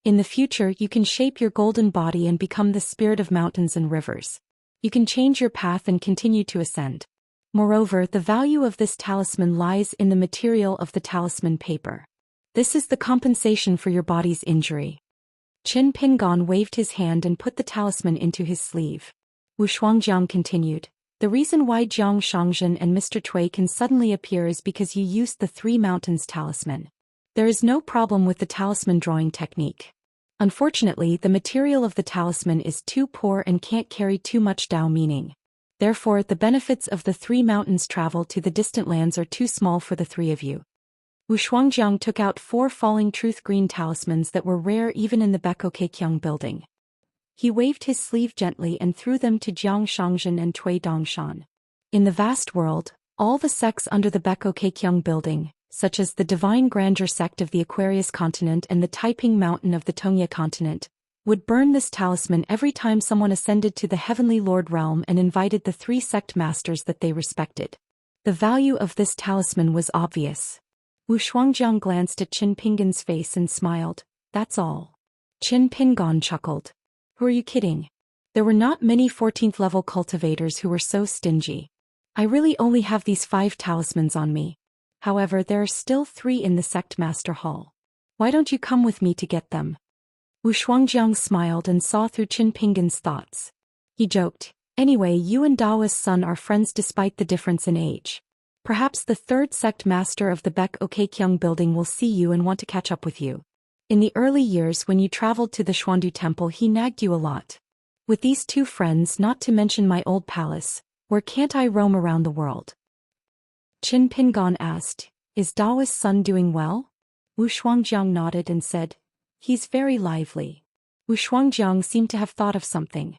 In the future you can shape your golden body and become the spirit of mountains and rivers. You can change your path and continue to ascend. Moreover, the value of this talisman lies in the material of the talisman paper. This is the compensation for your body's injury. Qin Pingon waved his hand and put the talisman into his sleeve. Wu Shuangjiang continued, the reason why Jiang Shangzhen and Mr. Cui can suddenly appear is because you used the Three Mountains talisman. There is no problem with the talisman drawing technique. Unfortunately, the material of the talisman is too poor and can't carry too much Dao meaning. Therefore, the benefits of the Three Mountains travel to the distant lands are too small for the three of you. Wu Shuangjiang took out 4 falling truth green talismans that were rare even in the Bekokekyang building. He waved his sleeve gently and threw them to Jiang Shangzhen and Cui Dongshan. In the vast world, all the sects under the Bekokekyang building, such as the Divine Grandeur sect of the Aquarius continent and the Taiping Mountain of the Tongya continent, would burn this talisman every time someone ascended to the Heavenly Lord realm and invited the 3 sect masters that they respected. The value of this talisman was obvious. Wu Shuangjiang glanced at Qin Pingon's face and smiled, that's all. Qin Pingon chuckled. Who are you kidding? There were not many 14th level cultivators who were so stingy. I really only have these 5 talismans on me. However, there are still 3 in the sect master hall. Why don't you come with me to get them? Wu Shuangjiang smiled and saw through Qin Pingon's thoughts. He joked, anyway, you and Daoist's son are friends despite the difference in age. Perhaps the 3rd sect master of the Bekokekyang building will see you and want to catch up with you. In the early years when you traveled to the Xuandu temple, he nagged you a lot. With these 2 friends, not to mention my old palace, where can't I roam around the world? Qin Pingon asked, is Daoist's son doing well? Wu Shuangjiang nodded and said, he's very lively. Wu Shuangjiang seemed to have thought of something.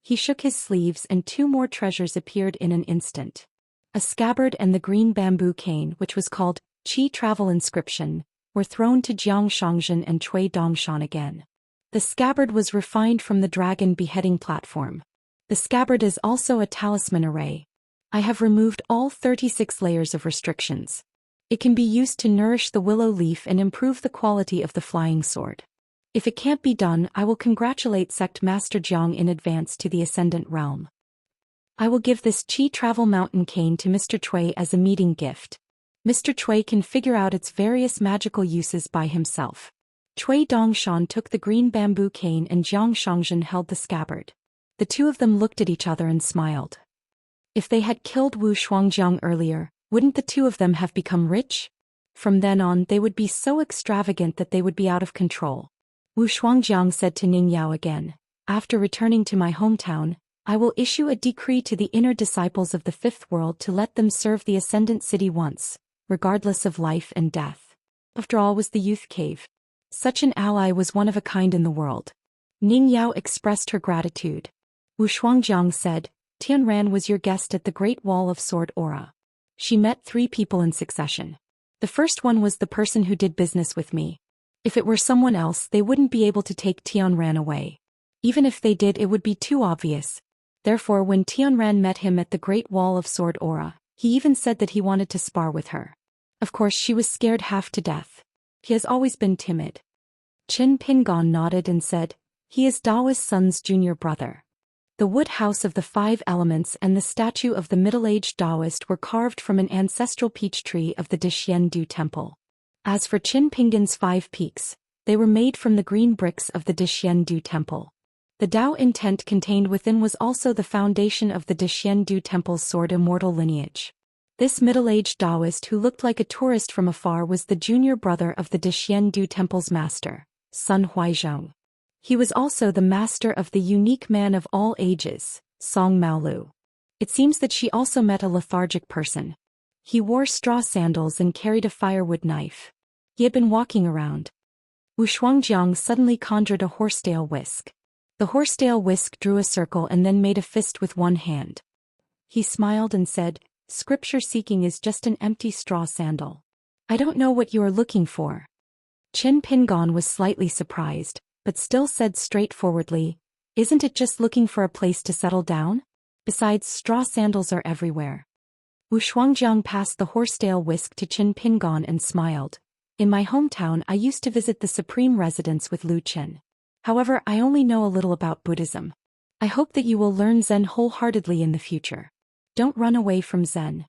He shook his sleeves and 2 more treasures appeared in an instant. A scabbard and the green bamboo cane, which was called Qi Travel Inscription, were thrown to Jiang Shangzhen and Cui Dongshan again. The scabbard was refined from the dragon beheading platform. The scabbard is also a talisman array. I have removed all 36 layers of restrictions. It can be used to nourish the willow leaf and improve the quality of the flying sword. If it can't be done, I will congratulate Sect Master Jiang in advance to the Ascendant Realm. I will give this Qi Travel Mountain cane to Mr. Cui as a meeting gift. Mr. Cui can figure out its various magical uses by himself. Cui Dongshan took the green bamboo cane and Jiang Shangzhen held the scabbard. The 2 of them looked at each other and smiled. If they had killed Wu Shuangjiang earlier, wouldn't the 2 of them have become rich? From then on, they would be so extravagant that they would be out of control. Wu Shuangjiang said to Ning Yao again, after returning to my hometown, I will issue a decree to the inner disciples of the 5th world to let them serve the Ascendant City once, regardless of life and death. After all was the youth cave. Such an ally was one of a kind in the world. Ning Yao expressed her gratitude. Wu Shuangjiang said, Tianran was your guest at the Great Wall of Sword Aura. She met 3 people in succession. The first one was the person who did business with me. If it were someone else, they wouldn't be able to take Tianran away. Even if they did, it would be too obvious. Therefore, when Tianran met him at the Great Wall of Sword Aura, he even said that he wanted to spar with her. Of course, she was scared half to death. He has always been timid. Qin Pingon nodded and said, he is Daoist's son's junior brother. The wood house of the 5 elements and the statue of the middle-aged Daoist were carved from an ancestral peach tree of the Dixiandu temple. As for Qin Pingon's 5 peaks, they were made from the green bricks of the Dixiandu temple. The Dao intent contained within was also the foundation of the Dixiandu temple's sword Immortal lineage. This middle-aged Daoist who looked like a tourist from afar was the junior brother of the Dixiandu temple's master, Sun Huaizhong. He was also the master of the unique man of all ages, Song Maolu. It seems that she also met a lethargic person. He wore straw sandals and carried a firewood knife. He had been walking around. Wu Shuangjiang suddenly conjured a horsetail whisk. The horsetail whisk drew a circle and then made a fist with one hand. He smiled and said, Scripture seeking is just an empty straw sandal. I don't know what you are looking for. Qin Pingon was slightly surprised, but still said straightforwardly, isn't it just looking for a place to settle down? Besides, straw sandals are everywhere. Wu Shuangjiang passed the horsetail whisk to Qin Pingon and smiled. In my hometown, I used to visit the supreme residence with Lu Qin. However, I only know a little about Buddhism. I hope that you will learn Zen wholeheartedly in the future. Don't run away from Zen.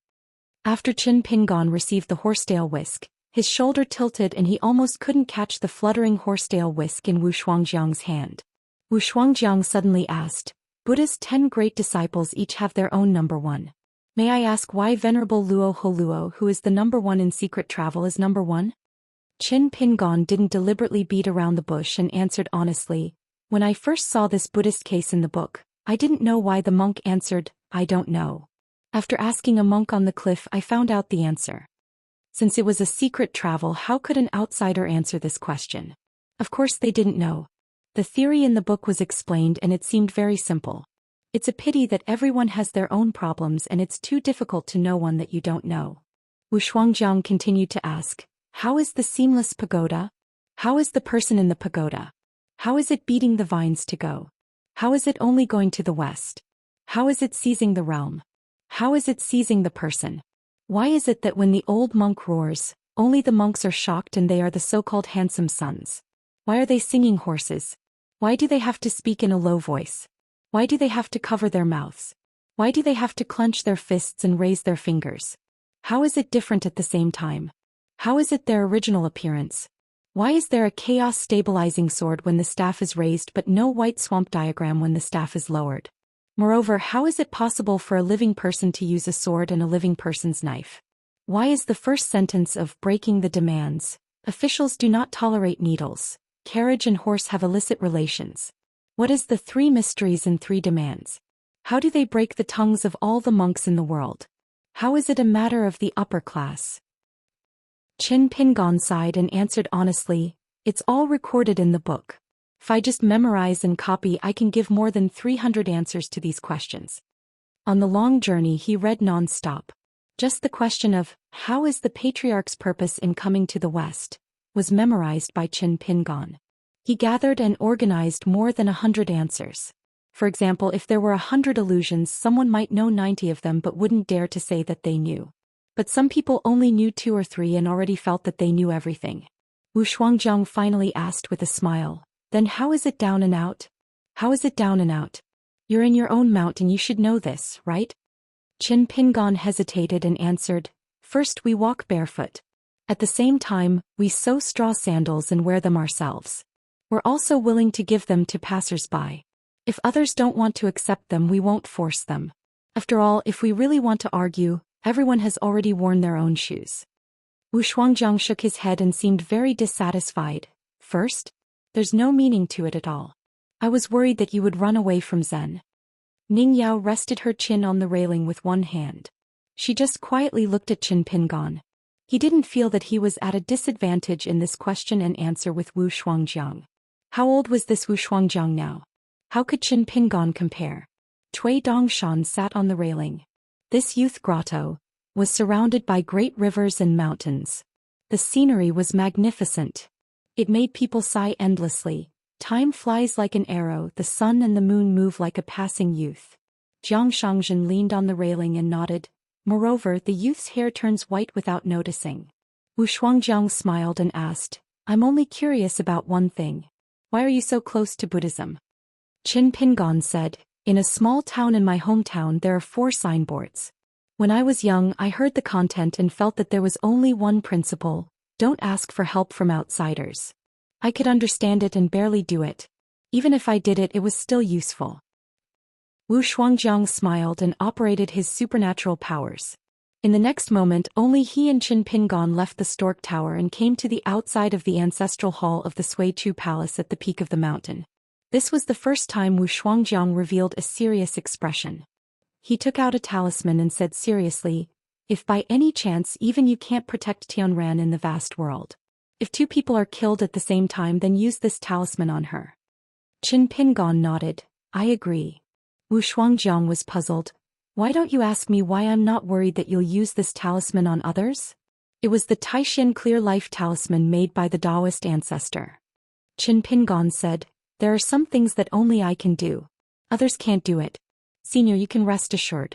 After Qin Pingon received the horsetail whisk, his shoulder tilted and he almost couldn't catch the fluttering horsetail whisk in Wu Shuangjiang's hand. Wu Shuangjiang suddenly asked, Buddha's 10 great disciples each have their own number one. May I ask why Venerable Luo Holuo, who is the number one in secret travel, is number one? Qin Pingon didn't deliberately beat around the bush and answered honestly, when I first saw this Buddhist case in the book, I didn't know why. The monk answered, I don't know. After asking a monk on the cliff, I found out the answer. Since it was a secret travel, how could an outsider answer this question? Of course they didn't know. The theory in the book was explained and it seemed very simple. It's a pity that everyone has their own problems and it's too difficult to know one that you don't know. Wu Shuangjiang continued to ask, how is the seamless pagoda? How is the person in the pagoda? How is it beating the vines to go? How is it only going to the west? How is it seizing the realm? How is it seizing the person? Why is it that when the old monk roars, only the monks are shocked and they are the so-called handsome sons? Why are they singing horses? Why do they have to speak in a low voice? Why do they have to cover their mouths? Why do they have to clench their fists and raise their fingers? How is it different at the same time? How is it their original appearance? Why is there a chaos stabilizing sword when the staff is raised but no white swamp diagram when the staff is lowered? Moreover, how is it possible for a living person to use a sword and a living person's knife? Why is the first sentence of breaking the demands, officials do not tolerate needles, carriage and horse have illicit relations? What is the 3 mysteries and 3 demands? How do they break the tongues of all the monks in the world? How is it a matter of the upper class? Qin Pingon sighed and answered honestly, it's all recorded in the book. If I just memorize and copy, I can give more than 300 answers to these questions. On the long journey he read non-stop. Just the question of, how is the patriarch's purpose in coming to the West, was memorized by Qin Pingon. He gathered and organized more than 100 answers. For example, if there were 100 illusions, someone might know 90 of them but wouldn't dare to say that they knew. But some people only knew 2 or 3 and already felt that they knew everything. Wu Shuangjiang finally asked with a smile, then how is it down and out? How is it down and out? You're in your own mountain, you should know this, right? Qin Pingon hesitated and answered, first we walk barefoot. At the same time, we sew straw sandals and wear them ourselves. We're also willing to give them to passers-by. If others don't want to accept them, we won't force them. After all, if we really want to argue, everyone has already worn their own shoes. Wu Shuangjiang shook his head and seemed very dissatisfied. First, there's no meaning to it at all. I was worried that you would run away from Zen. Ning Yao rested her chin on the railing with one hand. She just quietly looked at Qin Pingon. He didn't feel that he was at a disadvantage in this question and answer with Wu Shuangjiang. How old was this Wu Shuangjiang now? How could Qin Pingon compare? Cui Dongshan sat on the railing. This youth grotto was surrounded by great rivers and mountains. The scenery was magnificent. It made people sigh endlessly. Time flies like an arrow, the sun and the moon move like a passing youth. Jiang Shangzhen leaned on the railing and nodded. Moreover, the youth's hair turns white without noticing. Wu Shuangjiang smiled and asked, I'm only curious about one thing. Why are you so close to Buddhism? Qin Pingon said, in a small town in my hometown there are 4 signboards. When I was young, I heard the content and felt that there was only one principle: don't ask for help from outsiders. I could understand it and barely do it. Even if I did it, it was still useful. Wu Shuangjiang smiled and operated his supernatural powers. In the next moment, only he and Qin Pingon left the Stork Tower and came to the outside of the ancestral hall of the Suichu Palace at the peak of the mountain. This was the first time Wu Shuangjiang revealed a serious expression. He took out a talisman and said seriously, if by any chance even you can't protect Tianran in the vast world, if 2 people are killed at the same time, then use this talisman on her. Qin Pingon nodded, I agree. Wu Shuangjiang was puzzled. Why don't you ask me why I'm not worried that you'll use this talisman on others? It was the Taishin Clear Life talisman made by the Daoist ancestor. Qin Pingon said, there are some things that only I can do. Others can't do it. Senior, you can rest assured.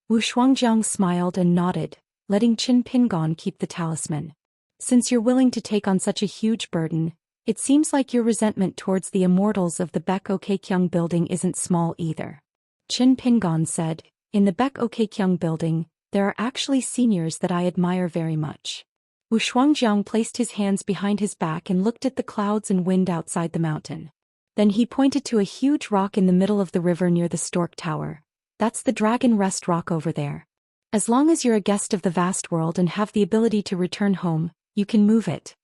Wu Shuangjiang smiled and nodded, letting Qin Pingon keep the talisman. Since you're willing to take on such a huge burden, it seems like your resentment towards the immortals of the Baek Kekyung building isn't small either. Qin Pingon said, In the Baek-ok-kyung building, there are actually seniors that I admire very much. Wu Shuangjiang placed his hands behind his back and looked at the clouds and wind outside the mountain. Then he pointed to a huge rock in the middle of the river near the Stork Tower. That's the Dragon Rest Rock over there. As long as you're a guest of the vast world and have the ability to return home, you can move it.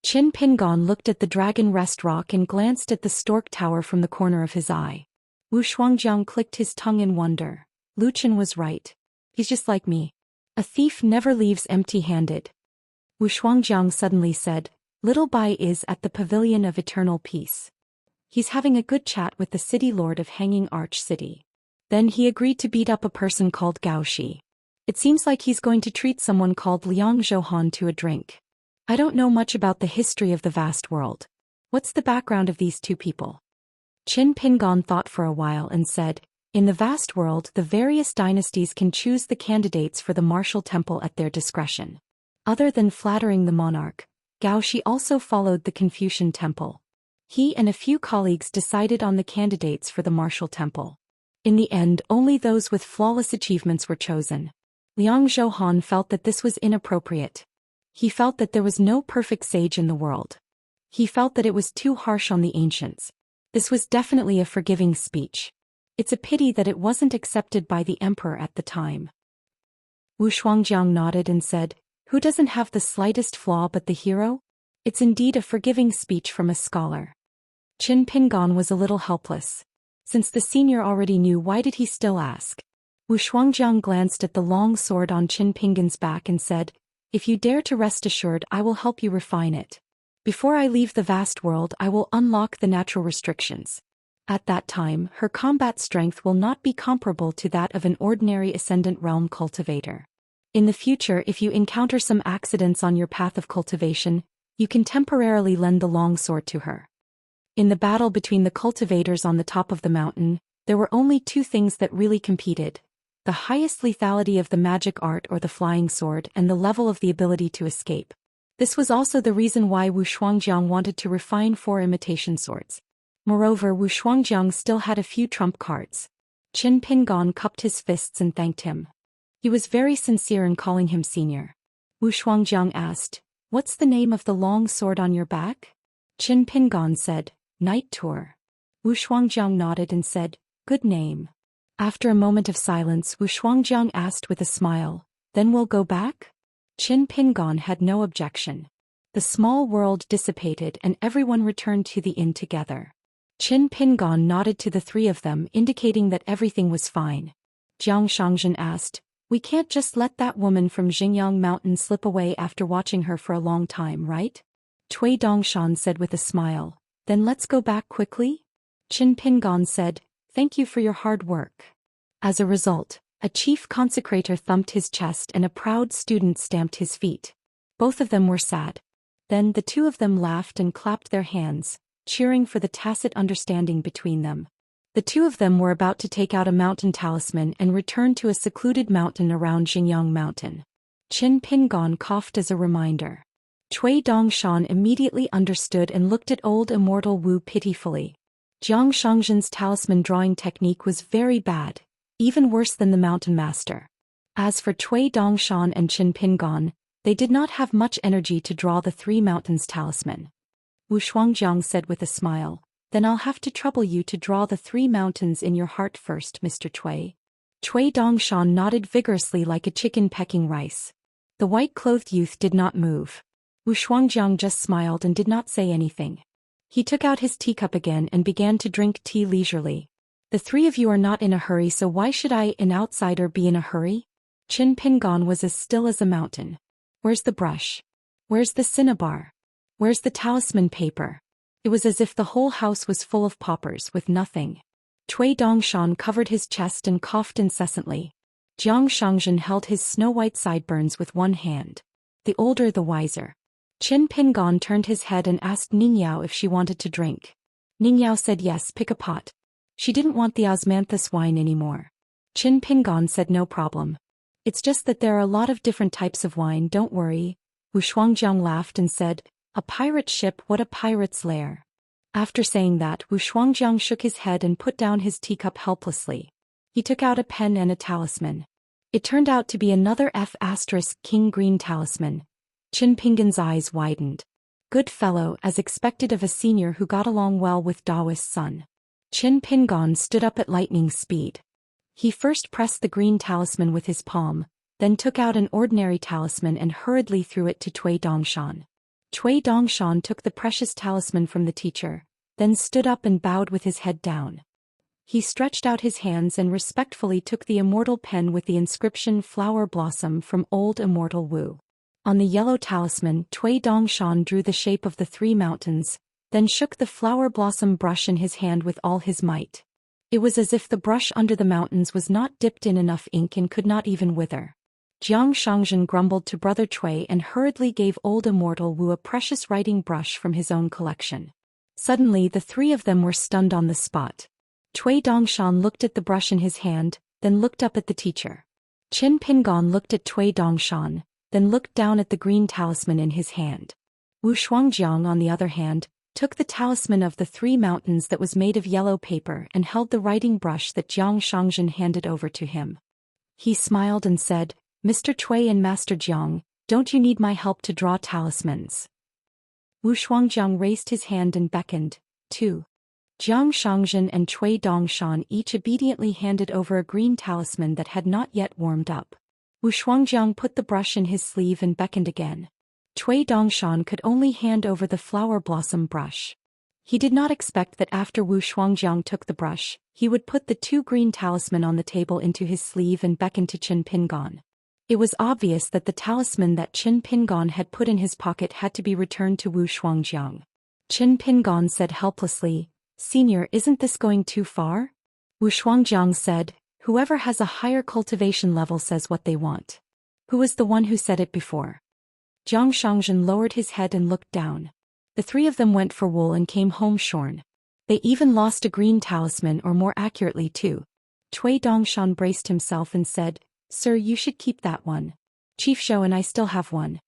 Qin Pingon looked at the Dragon Rest Rock and glanced at the Stork Tower from the corner of his eye. Wu Shuangjiang clicked his tongue in wonder. Lu Qin was right. He's just like me. A thief never leaves empty-handed. Wu Shuangjiang suddenly said, Little Bai is at the Pavilion of Eternal Peace. He's having a good chat with the city lord of Hanging Arch City. Then he agreed to beat up a person called Gao Shi. It seems like he's going to treat someone called Liang Zhouhan to a drink. I don't know much about the history of the vast world. What's the background of these two people? Qin Pingon thought for a while and said, In the vast world, the various dynasties can choose the candidates for the martial temple at their discretion. Other than flattering the monarch, Gao Shi also followed the Confucian temple. He and a few colleagues decided on the candidates for the martial temple. In the end, only those with flawless achievements were chosen. Liang Zhouhan felt that this was inappropriate. He felt that there was no perfect sage in the world. He felt that it was too harsh on the ancients. This was definitely a forgiving speech. It's a pity that it wasn't accepted by the emperor at the time. Wu Shuangjiang nodded and said, Who doesn't have the slightest flaw but the hero? It's indeed a forgiving speech from a scholar. Qin Pingon was a little helpless. Since the senior already knew, why did he still ask? Wu Shuangjiang glanced at the long sword on Qin Pingon's back and said, If you dare to rest assured, I will help you refine it. Before I leave the vast world, I will unlock the natural restrictions. At that time, her combat strength will not be comparable to that of an ordinary Ascendant Realm cultivator. In the future, if you encounter some accidents on your path of cultivation, you can temporarily lend the long sword to her. In the battle between the cultivators on the top of the mountain, there were only two things that really competed: the highest lethality of the magic art or the flying sword, and the level of the ability to escape. This was also the reason why Wu Shuangjiang wanted to refine 4 imitation swords. Moreover, Wu Shuangjiang still had a few trump cards. Qin Pingon cupped his fists and thanked him. He was very sincere in calling him senior. Wu Shuangjiang asked, What's the name of the long sword on your back? Qin Pingon said, Night Tour. Wu Shuangjiang nodded and said, Good name. After a moment of silence, Wu Shuangjiang asked with a smile, Then we'll go back? Qin Pingon had no objection. The small world dissipated and everyone returned to the inn together. Qin Pingon nodded to the 3 of them, indicating that everything was fine. Jiang Shangzhen asked, We can't just let that woman from Xingyang Mountain slip away after watching her for a long time, right? Cui Dongshan said with a smile, Then let's go back quickly? Qin Pingon said, Thank you for your hard work. As a result, a chief consecrator thumped his chest and a proud student stamped his feet. Both of them were sad. Then the 2 of them laughed and clapped their hands, cheering for the tacit understanding between them. The 2 of them were about to take out a mountain talisman and return to a secluded mountain around Xingyang Mountain. Qin Pingon coughed as a reminder. Cui Dongshan immediately understood and looked at old Immortal Wu pitifully. Jiang Shangzhen's talisman drawing technique was very bad, even worse than the mountain master. As for Cui Dongshan and Qin Pingon, they did not have much energy to draw the 3 mountains talisman. Wu Shuangjiang said with a smile, Then I'll have to trouble you to draw the 3 mountains in your heart first, Mr. Cui. Cui Dongshan nodded vigorously like a chicken pecking rice. The white-clothed youth did not move. Wu Shuangjiang just smiled and did not say anything. He took out his teacup again and began to drink tea leisurely. The 3 of you are not in a hurry, so why should I, an outsider, be in a hurry? Qin Pingon was as still as a mountain. Where's the brush? Where's the cinnabar? Where's the talisman paper? It was as if the whole house was full of paupers with nothing. Cui Dongshan covered his chest and coughed incessantly. Jiang Shangzhen held his snow-white sideburns with one hand. The older the wiser. Qin Pingon turned his head and asked Ningyao if she wanted to drink. Ningyao said yes, pick a pot. She didn't want the osmanthus wine anymore. Qin Pingon said no problem. It's just that there are a lot of different types of wine, don't worry. Wu Shuangjiang laughed and said, A pirate ship, what a pirate's lair. After saying that, Wu Shuangjiang shook his head and put down his teacup helplessly. He took out a pen and a talisman. It turned out to be another King green talisman. Qin Pingan's eyes widened. Good fellow, as expected of a senior who got along well with Daoist's son. Qin Pingan stood up at lightning speed. He first pressed the green talisman with his palm, then took out an ordinary talisman and hurriedly threw it to Cui Dongshan. Cui Dongshan took the precious talisman from the teacher, then stood up and bowed with his head down. He stretched out his hands and respectfully took the immortal pen with the inscription Flower Blossom from Old Immortal Wu. On the yellow talisman, Cui Dongshan drew the shape of the 3 mountains, then shook the flower blossom brush in his hand with all his might. It was as if the brush under the mountains was not dipped in enough ink and could not even wither. Jiang Shangzhen grumbled to Brother Cui and hurriedly gave Old Immortal Wu a precious writing brush from his own collection. Suddenly the 3 of them were stunned on the spot. Cui Dongshan looked at the brush in his hand, then looked up at the teacher. Qin Pingan looked at Cui Dongshan, then looked down at the green talisman in his hand. Wu Shuangjiang, on the other hand, took the talisman of the 3 mountains that was made of yellow paper and held the writing brush that Jiang Shangzhen handed over to him. He smiled and said, "Mr. Cui and Master Jiang, don't you need my help to draw talismans?" Wu Shuangjiang raised his hand and beckoned, too. Jiang Shangzhen and Cui Dongshan each obediently handed over a green talisman that had not yet warmed up. Wu Shuangjiang put the brush in his sleeve and beckoned again. Cui Dongshan could only hand over the flower blossom brush. He did not expect that after Wu Shuangjiang took the brush, he would put the 2 green talisman on the table into his sleeve and beckon to Qin Pingan. It was obvious that the talisman that Qin Pingan had put in his pocket had to be returned to Wu Shuangjiang. Qin Pingan said helplessly, "Senior, isn't this going too far?" Wu Shuangjiang said, "Whoever has a higher cultivation level says what they want. Who was the one who said it before?" Jiang Shangzhen lowered his head and looked down. The 3 of them went for wool and came home shorn. They even lost a green talisman, or more accurately 2. Cui Dongshan braced himself and said, "Sir, you should keep that one. Chief Shou and I still have one."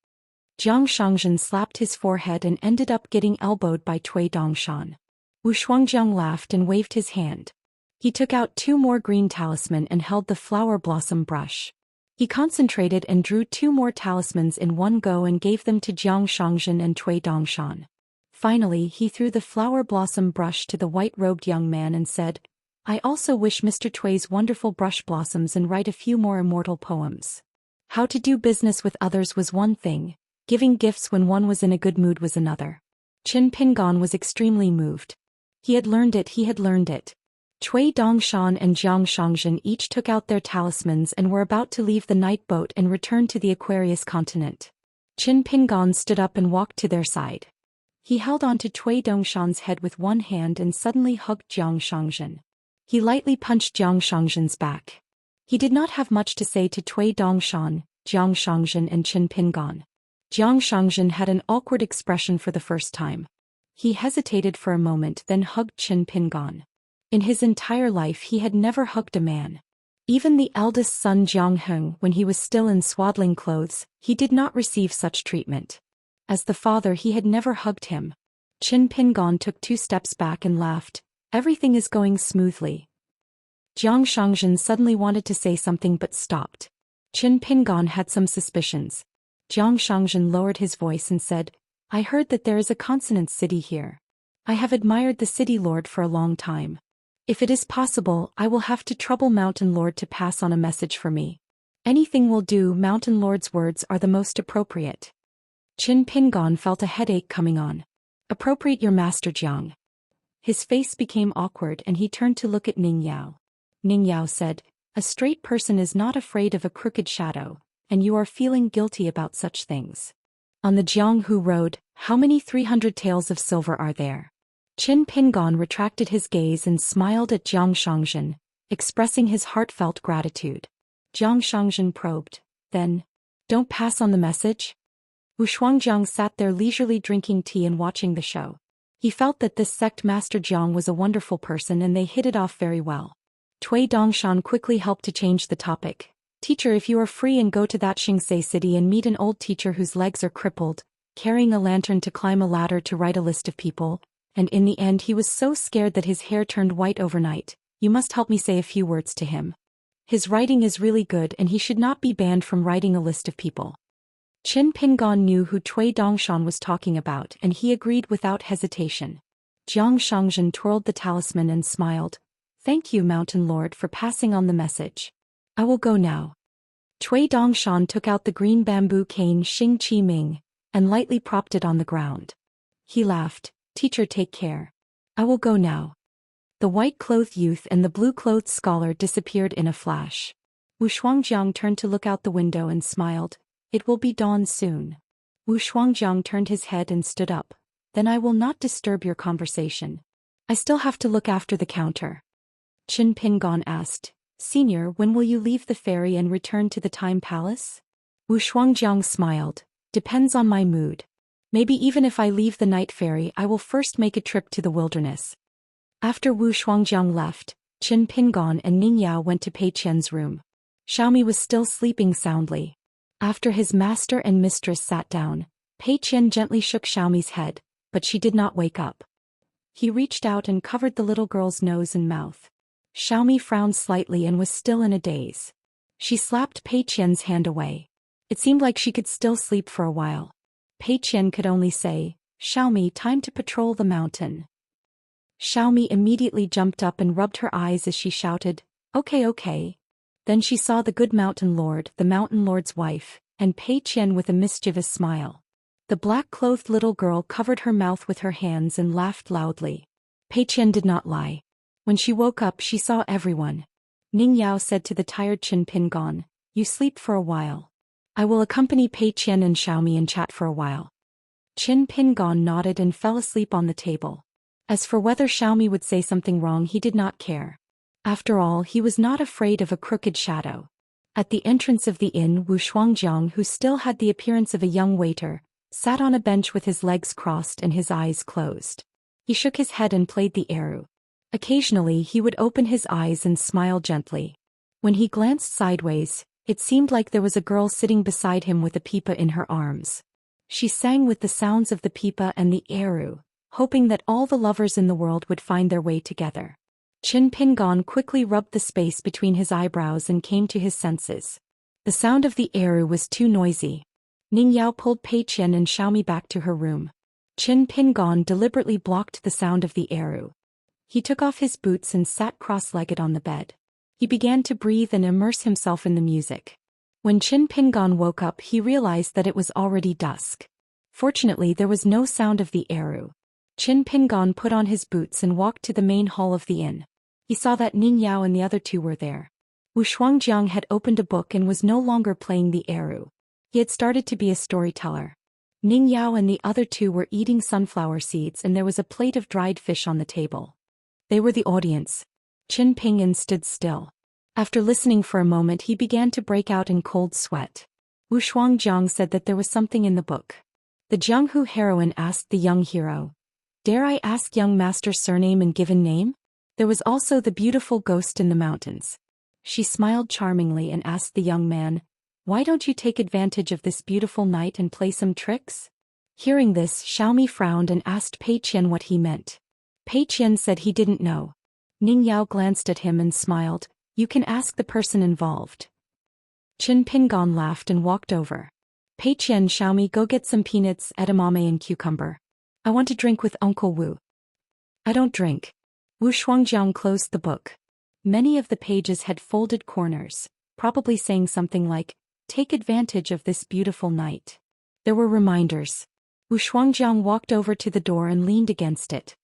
Jiang Shangzhen slapped his forehead and ended up getting elbowed by Cui Dongshan. Wu Shuangjiang laughed and waved his hand. He took out 2 more green talisman and held the flower blossom brush. He concentrated and drew 2 more talismans in one go and gave them to Jiang Shangzhen and Cui Dongshan. Finally, he threw the flower blossom brush to the white-robed young man and said, "I also wish Mr. Cui's wonderful brush blossoms and write a few more immortal poems." How to do business with others was one thing, giving gifts when one was in a good mood was another. Qin Pingan was extremely moved. He had learned it. Cui Dongshan and Jiang Shangzhen each took out their talismans and were about to leave the night boat and return to the Aquarius continent. Qin Pingan stood up and walked to their side. He held on to Cui Dongshan's head with one hand and suddenly hugged Jiang Shangzhen. He lightly punched Jiang Shangzhen's back. He did not have much to say to Cui Dongshan, Jiang Shangzhen and Qin Pingan. Jiang Shangzhen had an awkward expression for the first time. He hesitated for a moment, then hugged Qin Pingan. In his entire life he had never hugged a man. Even the eldest son Jiang Heng, when he was still in swaddling clothes, he did not receive such treatment. As the father, he had never hugged him. Qin Pingan took 2 steps back and laughed. "Everything is going smoothly." Jiang Shangzhen suddenly wanted to say something but stopped. Qin Pingan had some suspicions. Jiang Shangzhen lowered his voice and said, "I heard that there is a consonant city here. I have admired the city lord for a long time. If it is possible, I will have to trouble Mountain Lord to pass on a message for me. Anything will do. Mountain Lord's words are the most appropriate." Qin Pingan felt a headache coming on. "Appropriate, your master Jiang." His face became awkward and he turned to look at Ning Yao. Ning Yao said, "A straight person is not afraid of a crooked shadow, and you are feeling guilty about such things. On the Jianghu Road, how many 300 taels of silver are there?" Qin Pingan retracted his gaze and smiled at Jiang Shangzhen, expressing his heartfelt gratitude. Jiang Shangzhen probed, "Then, don't pass on the message?" Wu Shuangjiang sat there leisurely drinking tea and watching the show. He felt that this sect master Jiang was a wonderful person and they hit it off very well. Cui Dongshan quickly helped to change the topic. "Teacher, if you are free and go to that Xianxia city and meet an old teacher whose legs are crippled, carrying a lantern to climb a ladder to write a list of people, and in the end he was so scared that his hair turned white overnight, You must help me say a few words to him. His writing is really good and he should not be banned from writing a list of people. Qin Pingon knew who Cui Dongshan was talking about and he agreed without hesitation. Jiang Shangzhen twirled the talisman and smiled. Thank you, Mountain Lord, for passing on the message. I will go now. Cui Dongshan took out the green bamboo cane Xing Qi Ming and lightly propped it on the ground. He laughed. Teacher, take care. I will go now. The white-clothed youth and the blue-clothed scholar disappeared in a flash. Wu Shuangjiang turned to look out the window and smiled. It will be dawn soon. Wu Shuangjiang turned his head and stood up. Then I will not disturb your conversation. I still have to look after the counter. Qin Pingon asked, Senior, when will you leave the ferry and return to the Time Palace? Wu Shuangjiang smiled. Depends on my mood. Maybe even if I leave the night ferry I will first make a trip to the wilderness. After Wu Shuangjiang left, Qin Pingon and Ning Yao went to Pei Qian's room. Xiaomi was still sleeping soundly. After his master and mistress sat down, Pei Qian gently shook Xiaomi's head, but she did not wake up. He reached out and covered the little girl's nose and mouth. Xiaomi frowned slightly and was still in a daze. She slapped Pei Qian's hand away. It seemed like she could still sleep for a while. Pei Qian could only say, Xiaomi, time to patrol the mountain. Xiaomi immediately jumped up and rubbed her eyes as she shouted, Okay, okay. Then she saw the good Mountain Lord, the Mountain Lord's wife, and Pei Qian with a mischievous smile. The black-clothed little girl covered her mouth with her hands and laughed loudly. Pei Qian did not lie. When she woke up she saw everyone. Ning Yao said to the tired Qin Pingon, You sleep for a while. I will accompany Pei Qian and Xiaomi and chat for a while. Qin Pingon nodded and fell asleep on the table. As for whether Xiaomi would say something wrong, he did not care. After all, he was not afraid of a crooked shadow. At the entrance of the inn, Wu Shuangjiang, who still had the appearance of a young waiter, sat on a bench with his legs crossed and his eyes closed. He shook his head and played the eru. Occasionally he would open his eyes and smile gently. When he glanced sideways, it seemed like there was a girl sitting beside him with a pipa in her arms. She sang with the sounds of the pipa and the eru, hoping that all the lovers in the world would find their way together. Qin Pingon quickly rubbed the space between his eyebrows and came to his senses. The sound of the eru was too noisy. Ning Yao pulled Pei Qian and Xiaomi back to her room. Qin Pingon deliberately blocked the sound of the eru. He took off his boots and sat cross-legged on the bed. He began to breathe and immerse himself in the music. When Qin Pingon woke up he realized that it was already dusk. Fortunately there was no sound of the eru. Qin Pingon put on his boots and walked to the main hall of the inn. He saw that Ning Yao and the other two were there. Wu Shuangjiang had opened a book and was no longer playing the eru. He had started to be a storyteller. Ning Yao and the other two were eating sunflower seeds and there was a plate of dried fish on the table. They were the audience. Qin Pingon stood still. After listening for a moment he began to break out in cold sweat. Wu Shuangjiang said that there was something in the book. The Jianghu heroine asked the young hero, Dare I ask young master's surname and given name? There was also the beautiful ghost in the mountains. She smiled charmingly and asked the young man, Why don't you take advantage of this beautiful night and play some tricks? Hearing this, Xiaomi frowned and asked Pei Qian what he meant. Pei Qian said he didn't know. Ning Yao glanced at him and smiled, You can ask the person involved. Qin Pingon laughed and walked over. Pei Qian, Xiaomi, go get some peanuts, edamame and cucumber. I want to drink with Uncle Wu. I don't drink. Wu Shuangjiang closed the book. Many of the pages had folded corners, probably saying something like, Take advantage of this beautiful night. There were reminders. Wu Shuangjiang walked over to the door and leaned against it.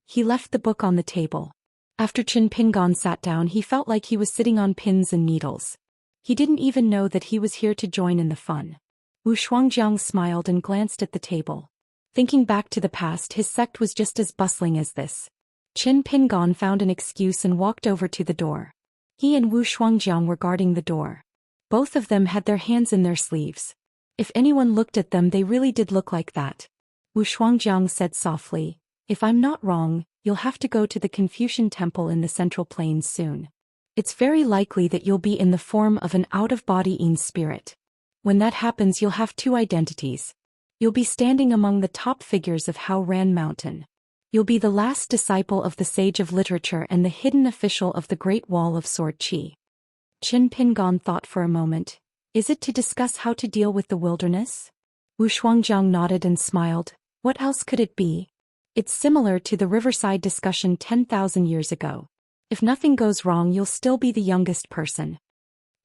He left the book on the table. After Qin Pingon sat down he felt like he was sitting on pins and needles. He didn't even know that he was here to join in the fun. Wu Shuangjiang smiled and glanced at the table. Thinking back to the past, his sect was just as bustling as this. Qin Pingon found an excuse and walked over to the door. He and Wu Shuangjiang were guarding the door. Both of them had their hands in their sleeves. If anyone looked at them they really did look like that. Wu Shuangjiang said softly, If I'm not wrong, you'll have to go to the Confucian temple in the Central Plains soon. It's very likely that you'll be in the form of an out-of-body spirit. When that happens you'll have two identities. You'll be standing among the top figures of Hao Ran Mountain. You'll be the last disciple of the sage of literature and the hidden official of the Great Wall of Sword Qi. Qin Pingon thought for a moment. Is it to discuss how to deal with the wilderness? Wu Shuangjiang nodded and smiled. What else could it be? It's similar to the riverside discussion 10,000 years ago. If nothing goes wrong, you'll still be the youngest person.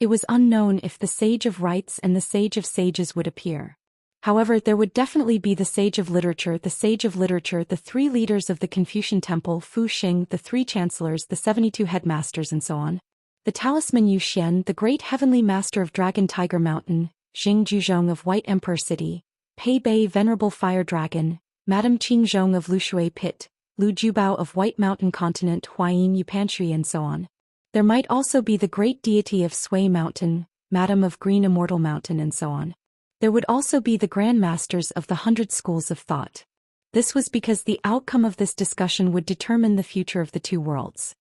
It was unknown if the Sage of Rites and the Sage of Sages would appear. However, there would definitely be the Sage of Literature, the 3 leaders of the Confucian Temple, Fu Xing, the 3 chancellors, the 72 headmasters, and so on. The talisman Zhou Xian, the great heavenly master of Dragon Tiger Mountain, Xing Juzhong of White Emperor City, Pei Bei Venerable Fire Dragon, Madame Qing Zhong of Lushui Pit, Lu Jubao of White Mountain Continent, Huayin Yupanshui, and so on. There might also be the great deity of Sui Mountain, Madame of Green Immortal Mountain, and so on. There would also be the Grand Masters of the 100 schools of thought. This was because the outcome of this discussion would determine the future of the 2 worlds.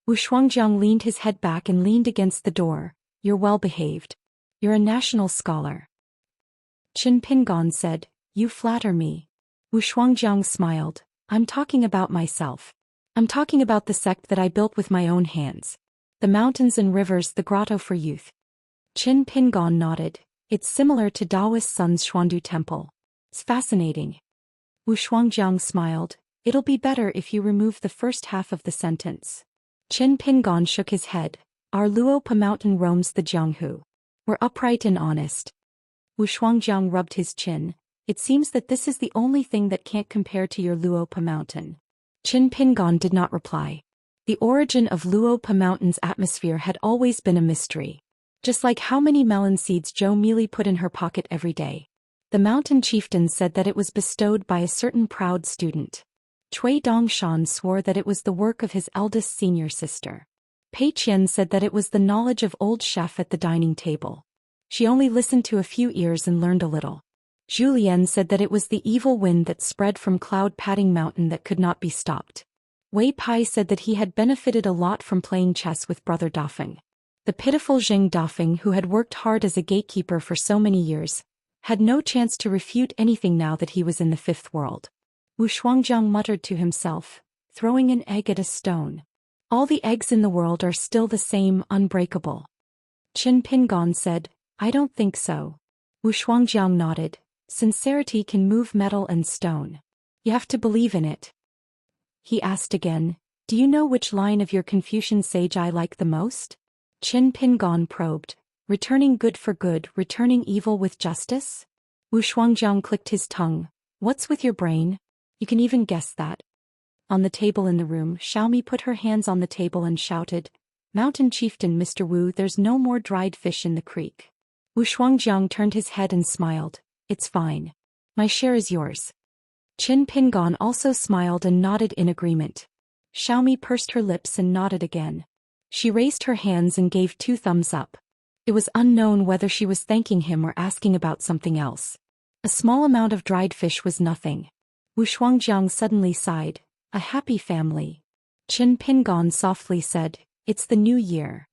Wu Shuangjiang leaned his head back and leaned against the door. You're well behaved. You're a national scholar. Qin Pingon said, You flatter me. Wu Shuangjiang smiled. I'm talking about myself. I'm talking about the sect that I built with my own hands. The mountains and rivers, the grotto for youth. Qin Pingon nodded. It's similar to Daoist Sun's Xuandu Temple. It's fascinating. Wu Shuangjiang smiled. It'll be better if you remove the first half of the sentence. Qin Pingon shook his head. Our Luopa mountain roams the Jianghu. We're upright and honest. Wu Shuangjiang rubbed his chin. It seems that this is the only thing that can't compare to your Luopa mountain. Qin Pingon did not reply. The origin of Luopa mountain's atmosphere had always been a mystery. Just like how many melon seeds Zhou Mili put in her pocket every day. The mountain chieftain said that it was bestowed by a certain proud student. Cui Dongshan swore that it was the work of his eldest senior sister. Pei Qian said that it was the knowledge of old chef at the dining table. She only listened to a few ears and learned a little. Zhu Lian said that it was the evil wind that spread from Cloud Padding Mountain that could not be stopped. Wei Pai said that he had benefited a lot from playing chess with brother Dafeng. The pitiful Zheng Dafeng, who had worked hard as a gatekeeper for so many years, had no chance to refute anything now that he was in the 5th world. Wu Shuangjiang muttered to himself, throwing an egg at a stone. All the eggs in the world are still the same, unbreakable. Qin Pingon said, I don't think so. Wu Shuangjiang nodded. Sincerity can move metal and stone. You have to believe in it. He asked again, do you know which line of your Confucian sage I like the most? Qin Pingon probed. Returning good for good, returning evil with justice? Wu Shuangjiang clicked his tongue. What's with your brain? You can even guess that. On the table in the room, Xiaomi put her hands on the table and shouted, Mountain Chieftain Mr. Wu, there's no more dried fish in the creek. Wu Shuangjiang turned his head and smiled. It's fine. My share is yours. Qin Pingon also smiled and nodded in agreement. Xiaomi pursed her lips and nodded again. She raised her hands and gave 2 thumbs up. It was unknown whether she was thanking him or asking about something else. A small amount of dried fish was nothing. Wu Shuangjiang suddenly sighed. A happy family. Qin Pingon softly said, It's the new year.